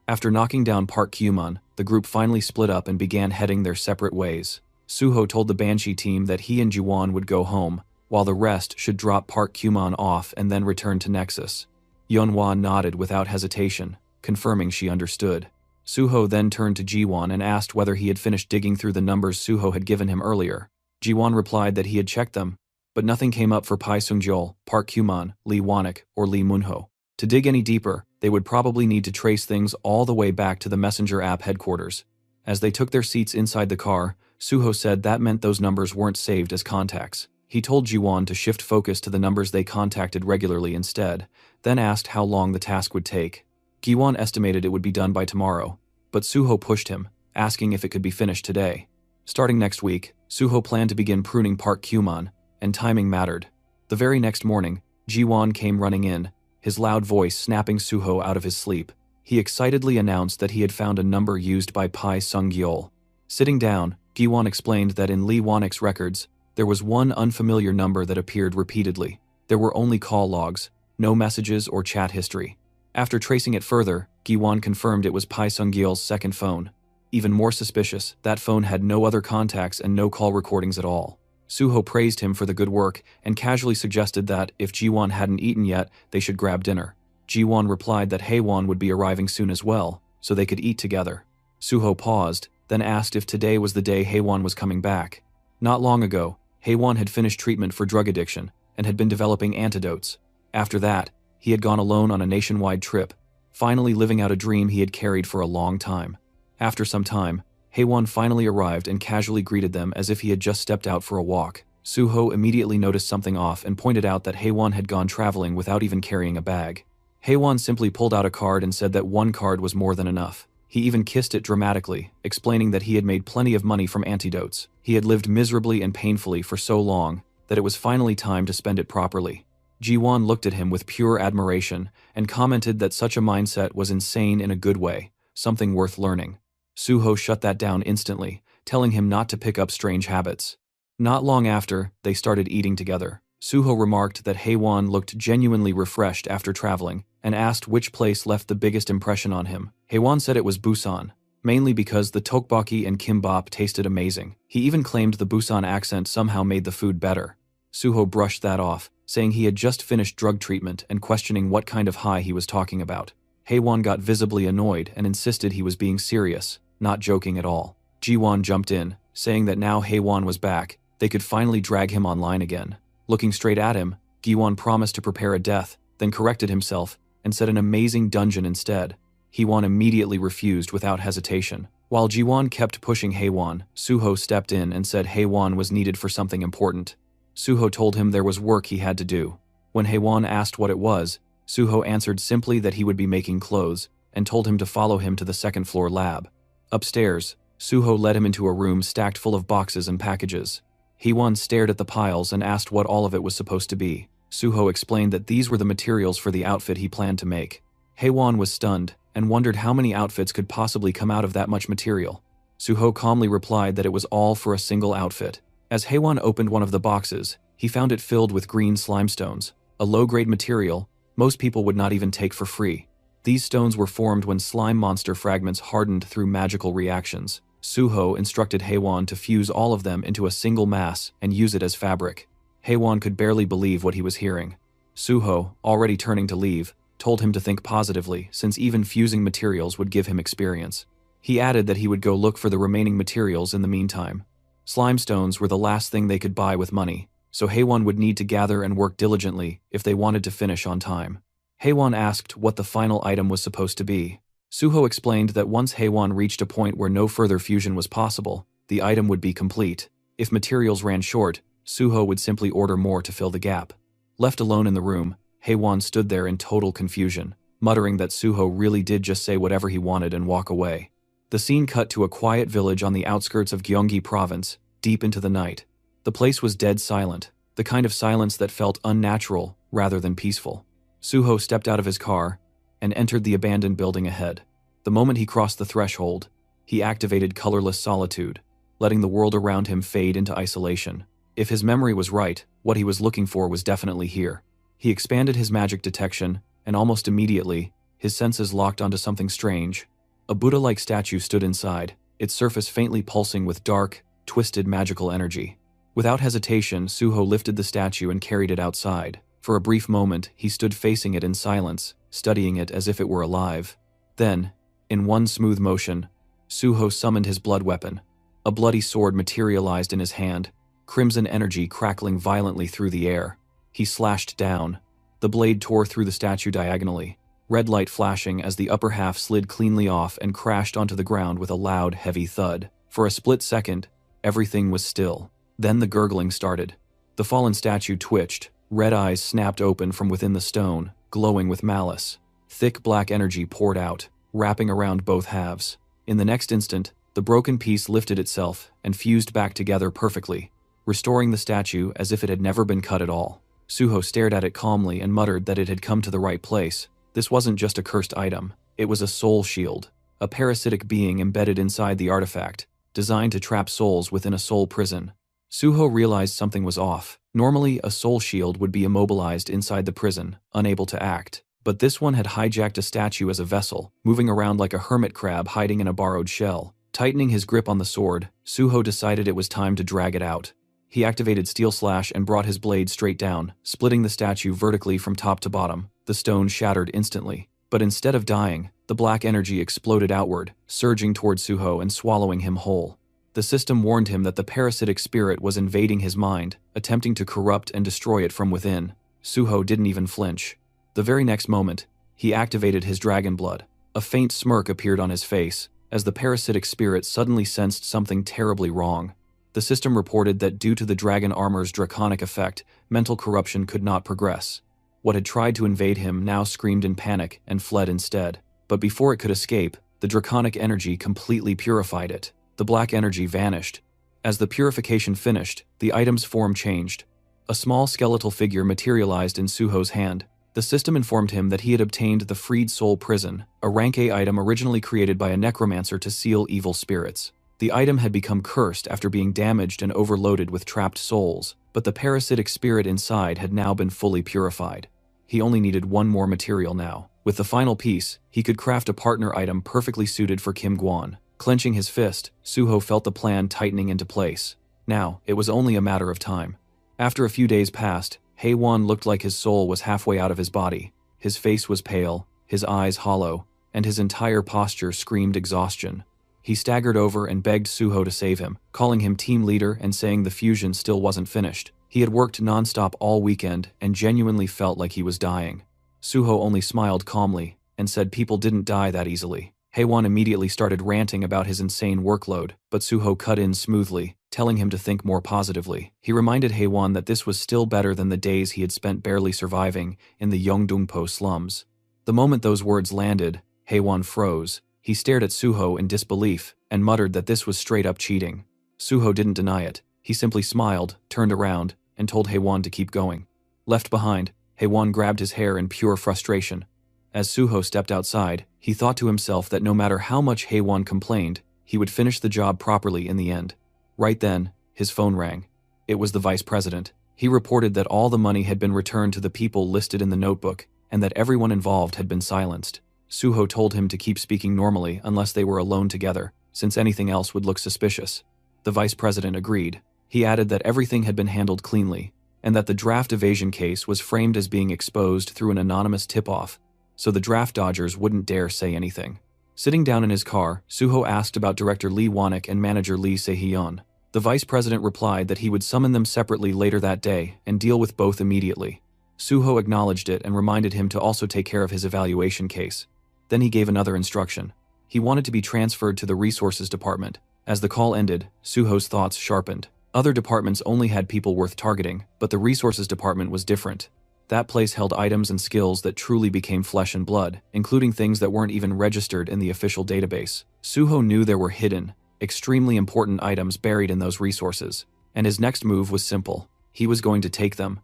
A: After knocking down Park Kyumon, the group finally split up and began heading their separate ways. Suho told the Banshee team that he and Ji-won would go home, while the rest should drop Park Kyumon off and then return to Nexus. Yeonhwa nodded without hesitation, confirming she understood. Suho then turned to Ji-won and asked whether he had finished digging through the numbers Suho had given him earlier. Ji-won replied that he had checked them, but nothing came up for Pi Seung-jeol, Park Kyumon, Lee Wanik, or Lee Munho. To dig any deeper, they would probably need to trace things all the way back to the Messenger app headquarters. As they took their seats inside the car, Suho said that meant those numbers weren't saved as contacts. He told Ji-won to shift focus to the numbers they contacted regularly instead, then asked how long the task would take. Gi-won estimated it would be done by tomorrow, but Suho pushed him, asking if it could be finished today. Starting next week, Suho planned to begin pruning Park Kyumon, and timing mattered. The very next morning, Ji-won came running in, his loud voice snapping Suho out of his sleep. He excitedly announced that he had found a number used by Pi Seung-jeol. Sitting down, Gi-won explained that in Lee Wanik's records, there was one unfamiliar number that appeared repeatedly. There were only call logs, no messages or chat history. After tracing it further, Gi-won confirmed it was Pi Seung-jeol's second phone. Even more suspicious, that phone had no other contacts and no call recordings at all. Suho praised him for the good work and casually suggested that, if Ji-won hadn't eaten yet, they should grab dinner. Ji-won replied that Hae-won would be arriving soon as well, so they could eat together. Suho paused, then asked if today was the day Hae-won was coming back. Not long ago, Hae-won had finished treatment for drug addiction and had been developing antidotes. After that, he had gone alone on a nationwide trip, finally living out a dream he had carried for a long time. After some time, Hae-won finally arrived and casually greeted them as if he had just stepped out for a walk. Suho immediately noticed something off and pointed out that Hae-won had gone traveling without even carrying a bag. Hae-won simply pulled out a card and said that one card was more than enough. He even kissed it dramatically, explaining that he had made plenty of money from antidotes. He had lived miserably and painfully for so long that it was finally time to spend it properly. Ji-won looked at him with pure admiration and commented that such a mindset was insane in a good way, something worth learning. Suho shut that down instantly, telling him not to pick up strange habits. Not long after, they started eating together. Suho remarked that Haewon looked genuinely refreshed after traveling and asked which place left the biggest impression on him. Haewon said it was Busan, mainly because the tteokbokki and kimbap tasted amazing. He even claimed the Busan accent somehow made the food better. Suho brushed that off, saying he had just finished drug treatment and questioning what kind of high he was talking about. Haewon got visibly annoyed and insisted he was being serious, not joking at all. Ji-won jumped in, saying that now Haewon was back, they could finally drag him online again. Looking straight at him, Gi-won promised to prepare a death, then corrected himself and said an amazing dungeon instead. Haewon immediately refused without hesitation. While Ji-won kept pushing Haewon, Suho stepped in and said Haewon was needed for something important. Suho told him there was work he had to do. When Haewon asked what it was, Suho answered simply that he would be making clothes and told him to follow him to the second-floor lab. Upstairs, Suho led him into a room stacked full of boxes and packages. Haewon stared at the piles and asked what all of it was supposed to be. Suho explained that these were the materials for the outfit he planned to make. Haewon was stunned and wondered how many outfits could possibly come out of that much material. Suho calmly replied that it was all for a single outfit. As Haewon opened one of the boxes, he found it filled with green slime stones, a low-grade material most people would not even take for free. These stones were formed when slime monster fragments hardened through magical reactions. Suho instructed Haewon to fuse all of them into a single mass and use it as fabric. Haewon could barely believe what he was hearing. Suho, already turning to leave, told him to think positively since even fusing materials would give him experience. He added that he would go look for the remaining materials in the meantime. Slime stones were the last thing they could buy with money, so Haewon would need to gather and work diligently if they wanted to finish on time. Haewon asked what the final item was supposed to be. Suho explained that once Haewon reached a point where no further fusion was possible, the item would be complete. If materials ran short, Suho would simply order more to fill the gap. Left alone in the room, Haewon stood there in total confusion, muttering that Suho really did just say whatever he wanted and walk away. The scene cut to a quiet village on the outskirts of Gyeonggi Province, deep into the night. The place was dead silent, the kind of silence that felt unnatural rather than peaceful. Suho stepped out of his car and entered the abandoned building ahead. The moment he crossed the threshold, he activated colorless solitude, letting the world around him fade into isolation. If his memory was right, what he was looking for was definitely here. He expanded his magic detection, and almost immediately, his senses locked onto something strange. A Buddha-like statue stood inside, its surface faintly pulsing with dark, twisted magical energy. Without hesitation, Suho lifted the statue and carried it outside. For a brief moment, he stood facing it in silence, studying it as if it were alive. Then, in one smooth motion, Suho summoned his blood weapon. A bloody sword materialized in his hand, crimson energy crackling violently through the air. He slashed down. The blade tore through the statue diagonally, red light flashing as the upper half slid cleanly off and crashed onto the ground with a loud, heavy thud. For a split second, everything was still. Then the gurgling started. The fallen statue twitched, red eyes snapped open from within the stone, glowing with malice. Thick black energy poured out, wrapping around both halves. In the next instant, the broken piece lifted itself and fused back together perfectly, restoring the statue as if it had never been cut at all. Suho stared at it calmly and muttered that it had come to the right place. This wasn't just a cursed item, it was a soul shield, a parasitic being embedded inside the artifact, designed to trap souls within a soul prison. Suho realized something was off. Normally, a soul shield would be immobilized inside the prison, unable to act. But this one had hijacked a statue as a vessel, moving around like a hermit crab hiding in a borrowed shell. Tightening his grip on the sword, Suho decided it was time to drag it out. He activated Steel Slash and brought his blade straight down, splitting the statue vertically from top to bottom. The stone shattered instantly. But instead of dying, the black energy exploded outward, surging toward Suho and swallowing him whole. The system warned him that the parasitic spirit was invading his mind, attempting to corrupt and destroy it from within. Suho didn't even flinch. The very next moment, he activated his dragon blood. A faint smirk appeared on his face, as the parasitic spirit suddenly sensed something terribly wrong. The system reported that due to the dragon armor's draconic effect, mental corruption could not progress. What had tried to invade him now screamed in panic and fled instead. But before it could escape, the draconic energy completely purified it. The black energy vanished. As the purification finished, the item's form changed. A small skeletal figure materialized in Suho's hand. The system informed him that he had obtained the Freed Soul Prison, a rank A item originally created by a necromancer to seal evil spirits. The item had become cursed after being damaged and overloaded with trapped souls, but the parasitic spirit inside had now been fully purified. He only needed one more material now. With the final piece, he could craft a partner item perfectly suited for Kim Guan. Clenching his fist, Suho felt the plan tightening into place. Now, it was only a matter of time. After a few days passed, Haewon looked like his soul was halfway out of his body. His face was pale, his eyes hollow, and his entire posture screamed exhaustion. He staggered over and begged Suho to save him, calling him team leader and saying the fusion still wasn't finished. He had worked non-stop all weekend and genuinely felt like he was dying. Suho only smiled calmly and said people didn't die that easily. Haewon immediately started ranting about his insane workload, but Suho cut in smoothly, telling him to think more positively. He reminded Haewon that this was still better than the days he had spent barely surviving in the Yeongdongpo slums. The moment those words landed, Haewon froze. He stared at Suho in disbelief and muttered that this was straight-up cheating. Suho didn't deny it. He simply smiled, turned around, and told Haewon to keep going. Left behind, Haewon grabbed his hair in pure frustration. As Suho stepped outside, he thought to himself that no matter how much Haewon complained, he would finish the job properly in the end. Right then, his phone rang. It was the vice president. He reported that all the money had been returned to the people listed in the notebook, and that everyone involved had been silenced. Suho told him to keep speaking normally unless they were alone together, since anything else would look suspicious. The vice president agreed. He added that everything had been handled cleanly, and that the draft evasion case was framed as being exposed through an anonymous tip-off, so the draft dodgers wouldn't dare say anything. Sitting down in his car, Suho asked about Director Lee Wanek and manager Lee Se-hyun. The vice president replied that he would summon them separately later that day and deal with both immediately. Suho acknowledged it and reminded him to also take care of his evaluation case. Then he gave another instruction. He wanted to be transferred to the resources department. As the call ended, Suho's thoughts sharpened. Other departments only had people worth targeting, but the resources department was different. That place held items and skills that truly became flesh and blood, including things that weren't even registered in the official database. Suho knew there were hidden, extremely important items buried in those resources, and his next move was simple. He was going to take them.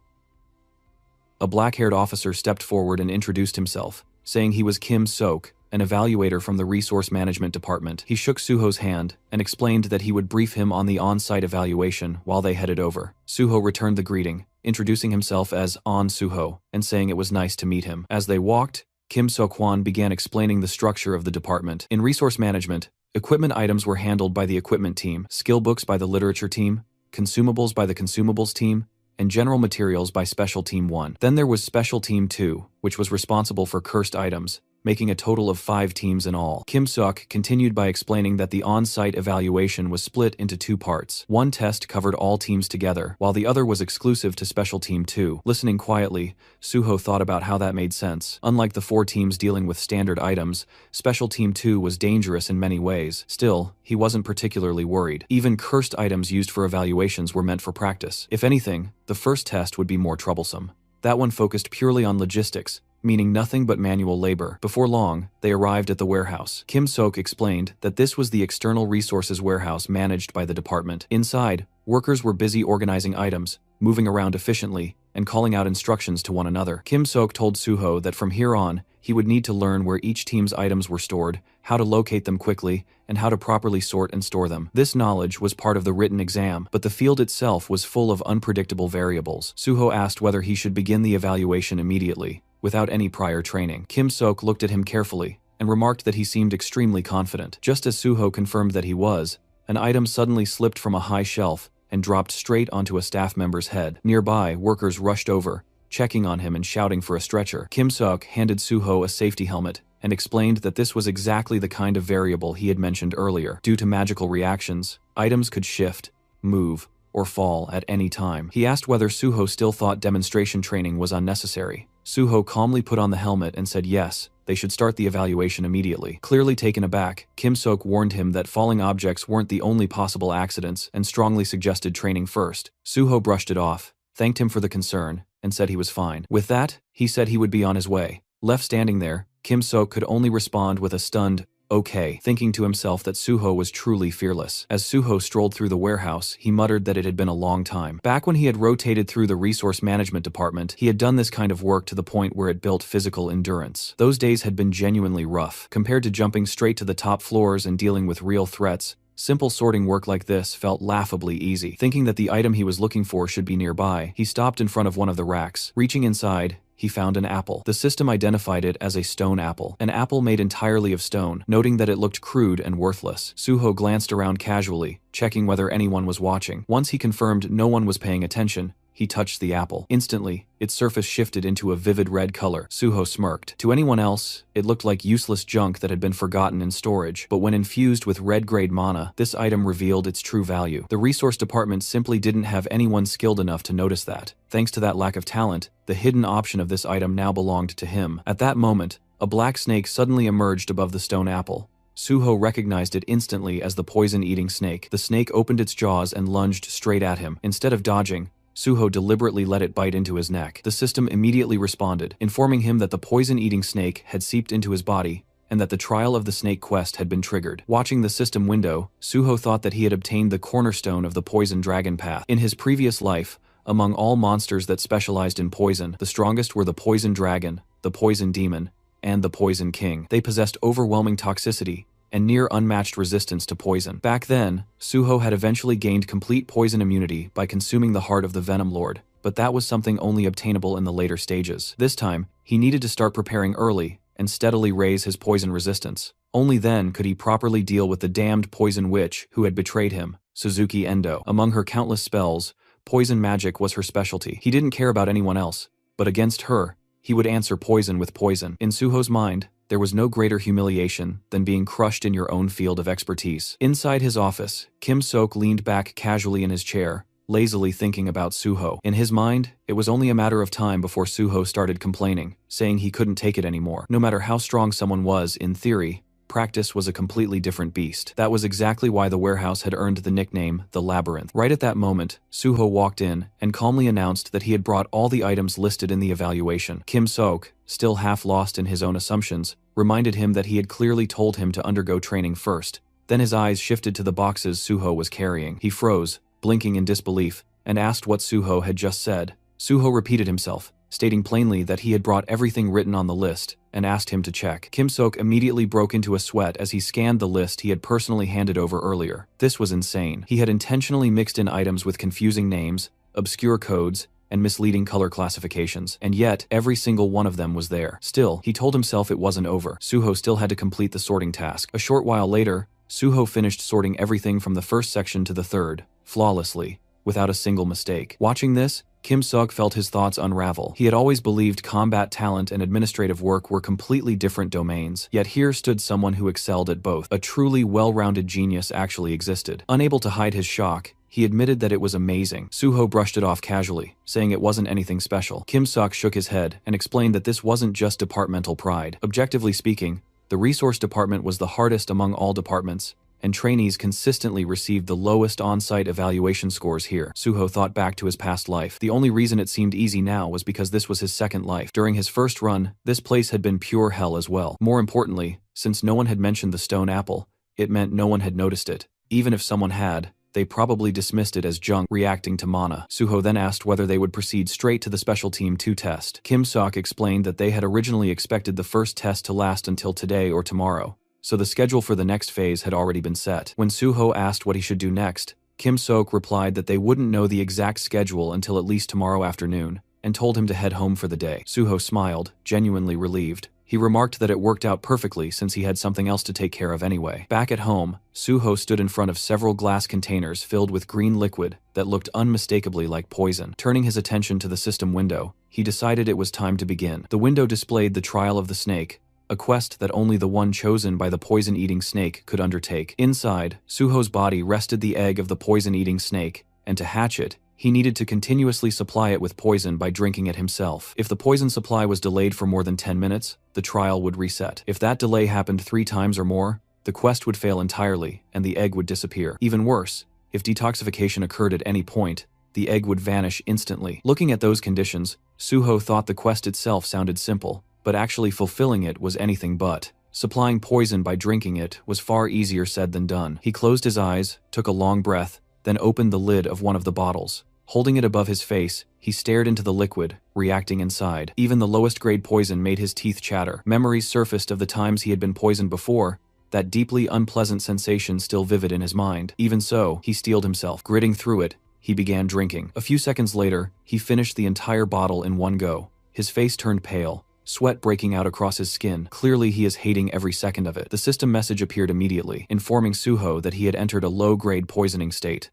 A: A black-haired officer stepped forward and introduced himself, saying he was Kim Sok, an evaluator from the Resource Management Department. He shook Suho's hand and explained that he would brief him on the on-site evaluation while they headed over. Suho returned the greeting, introducing himself as On Suho and saying it was nice to meet him. As they walked, Kim Sok-hwan began explaining the structure of the department. In resource management, equipment items were handled by the equipment team, skill books by the literature team, consumables by the consumables team, and general materials by Special Team 1. Then there was Special Team 2, which was responsible for cursed items, making a total of 5 teams in all. Kim Sok continued by explaining that the on-site evaluation was split into 2 parts. One test covered all teams together, while the other was exclusive to Special Team 2. Listening quietly, Suho thought about how that made sense. Unlike the 4 teams dealing with standard items, Special Team 2 was dangerous in many ways. Still, he wasn't particularly worried. Even cursed items used for evaluations were meant for practice. If anything, the first test would be more troublesome. That one focused purely on logistics, meaning nothing but manual labor. Before long, they arrived at the warehouse. Kim Sok explained that this was the external resources warehouse managed by the department. Inside, workers were busy organizing items, moving around efficiently, and calling out instructions to one another. Kim Sok told Suho that from here on, he would need to learn where each team's items were stored, how to locate them quickly, and how to properly sort and store them. This knowledge was part of the written exam, but the field itself was full of unpredictable variables. Suho asked whether he should begin the evaluation immediately, without any prior training. Kim Sok looked at him carefully and remarked that he seemed extremely confident. Just as Suho confirmed that he was, an item suddenly slipped from a high shelf and dropped straight onto a staff member's head. Nearby, workers rushed over, checking on him and shouting for a stretcher. Kim Sok handed Suho a safety helmet and explained that this was exactly the kind of variable he had mentioned earlier. Due to magical reactions, items could shift, move, or fall at any time. He asked whether Suho still thought demonstration training was unnecessary. Suho calmly put on the helmet and said yes, they should start the evaluation immediately. Clearly taken aback, Kim Sok warned him that falling objects weren't the only possible accidents and strongly suggested training first. Suho brushed it off, thanked him for the concern, and said he was fine. With that, he said he would be on his way. Left standing there, Kim Sok could only respond with a stunned, Okay, thinking to himself that Suho was truly fearless. As Suho strolled through the warehouse, he muttered that it had been a long time. Back when he had rotated through the resource management department, he had done this kind of work to the point where it built physical endurance. Those days had been genuinely rough. Compared to jumping straight to the top floors and dealing with real threats, simple sorting work like this felt laughably easy. Thinking that the item he was looking for should be nearby, he stopped in front of one of the racks. Reaching inside, he found an apple. The system identified it as a stone apple. An apple made entirely of stone, noting that it looked crude and worthless. Suho glanced around casually, checking whether anyone was watching. Once he confirmed no one was paying attention, he touched the apple. Instantly, its surface shifted into a vivid red color. Suho smirked. To anyone else, it looked like useless junk that had been forgotten in storage, but when infused with red-grade mana, this item revealed its true value. The resource department simply didn't have anyone skilled enough to notice that. Thanks to that lack of talent, the hidden option of this item now belonged to him. At that moment, a black snake suddenly emerged above the stone apple. Suho recognized it instantly as the poison-eating snake. The snake opened its jaws and lunged straight at him. Instead of dodging, Suho deliberately let it bite into his neck. The system immediately responded, informing him that the poison-eating snake had seeped into his body and that the trial of the snake quest had been triggered. Watching the system window, Suho thought that he had obtained the cornerstone of the poison dragon path. In his previous life, among all monsters that specialized in poison, the strongest were the poison dragon, the poison demon, and the poison king. They possessed overwhelming toxicity and near unmatched resistance to poison. Back then, Suho had eventually gained complete poison immunity by consuming the heart of the Venom Lord, but that was something only obtainable in the later stages. This time, he needed to start preparing early and steadily raise his poison resistance. Only then could he properly deal with the damned poison witch who had betrayed him, Suzuki Endo. Among her countless spells, poison magic was her specialty. He didn't care about anyone else, but against her, he would answer poison with poison. In Suho's mind, there was no greater humiliation than being crushed in your own field of expertise. Inside his office, Kim Sok leaned back casually in his chair, lazily thinking about Suho. In his mind, it was only a matter of time before Suho started complaining, saying he couldn't take it anymore. No matter how strong someone was, in theory, practice was a completely different beast. That was exactly why the warehouse had earned the nickname, the Labyrinth. Right at that moment, Suho walked in and calmly announced that he had brought all the items listed in the evaluation. Kim Sok, still half lost in his own assumptions, reminded him that he had clearly told him to undergo training first. Then his eyes shifted to the boxes Suho was carrying. He froze, blinking in disbelief, and asked what Suho had just said. Suho repeated himself, stating plainly that he had brought everything written on the list, and asked him to check. Kim Sok immediately broke into a sweat as he scanned the list he had personally handed over earlier. This was insane. He had intentionally mixed in items with confusing names, obscure codes, and misleading color classifications, and yet every single one of them was there. Still, he told himself it wasn't over. Suho still had to complete the sorting task. A short while later, Suho finished sorting everything from the first section to the third, flawlessly, without a single mistake. Watching this, Kim Sok felt his thoughts unravel. He had always believed combat talent and administrative work were completely different domains, yet here stood someone who excelled at both. A truly well-rounded genius actually existed. Unable to hide his shock, he admitted that it was amazing. Suho brushed it off casually, saying it wasn't anything special. Kim Sok shook his head and explained that this wasn't just departmental pride. Objectively speaking, the resource department was the hardest among all departments, and trainees consistently received the lowest on-site evaluation scores here. Suho thought back to his past life. The only reason it seemed easy now was because this was his second life. During his first run, this place had been pure hell as well. More importantly, since no one had mentioned the stone apple, it meant no one had noticed it. Even if someone had, they probably dismissed it as junk reacting to mana. Suho then asked whether they would proceed straight to the Special Team 2 test. Kim Sok explained that they had originally expected the first test to last until today or tomorrow, so the schedule for the next phase had already been set. When Suho asked what he should do next, Kim Sok replied that they wouldn't know the exact schedule until at least tomorrow afternoon, and told him to head home for the day. Suho smiled, genuinely relieved. He remarked that it worked out perfectly since he had something else to take care of anyway. Back at home, Suho stood in front of several glass containers filled with green liquid that looked unmistakably like poison. Turning his attention to the system window, he decided it was time to begin. The window displayed the trial of the snake, a quest that only the one chosen by the poison-eating snake could undertake. Inside, Suho's body rested the egg of the poison-eating snake, and to hatch it, he needed to continuously supply it with poison by drinking it himself. If the poison supply was delayed for more than 10 minutes, the trial would reset. If that delay happened 3 times or more, the quest would fail entirely, and the egg would disappear. Even worse, if detoxification occurred at any point, the egg would vanish instantly. Looking at those conditions, Suho thought the quest itself sounded simple, but actually fulfilling it was anything but. Supplying poison by drinking it was far easier said than done. He closed his eyes, took a long breath, then opened the lid of one of the bottles. Holding it above his face, he stared into the liquid, reacting inside. Even the lowest grade poison made his teeth chatter. Memories surfaced of the times he had been poisoned before, that deeply unpleasant sensation still vivid in his mind. Even so, he steeled himself. Gritting through it, he began drinking. A few seconds later, he finished the entire bottle in one go. His face turned pale, sweat breaking out across his skin. Clearly he is hating every second of it. The system message appeared immediately, informing Suho that he had entered a low-grade poisoning state.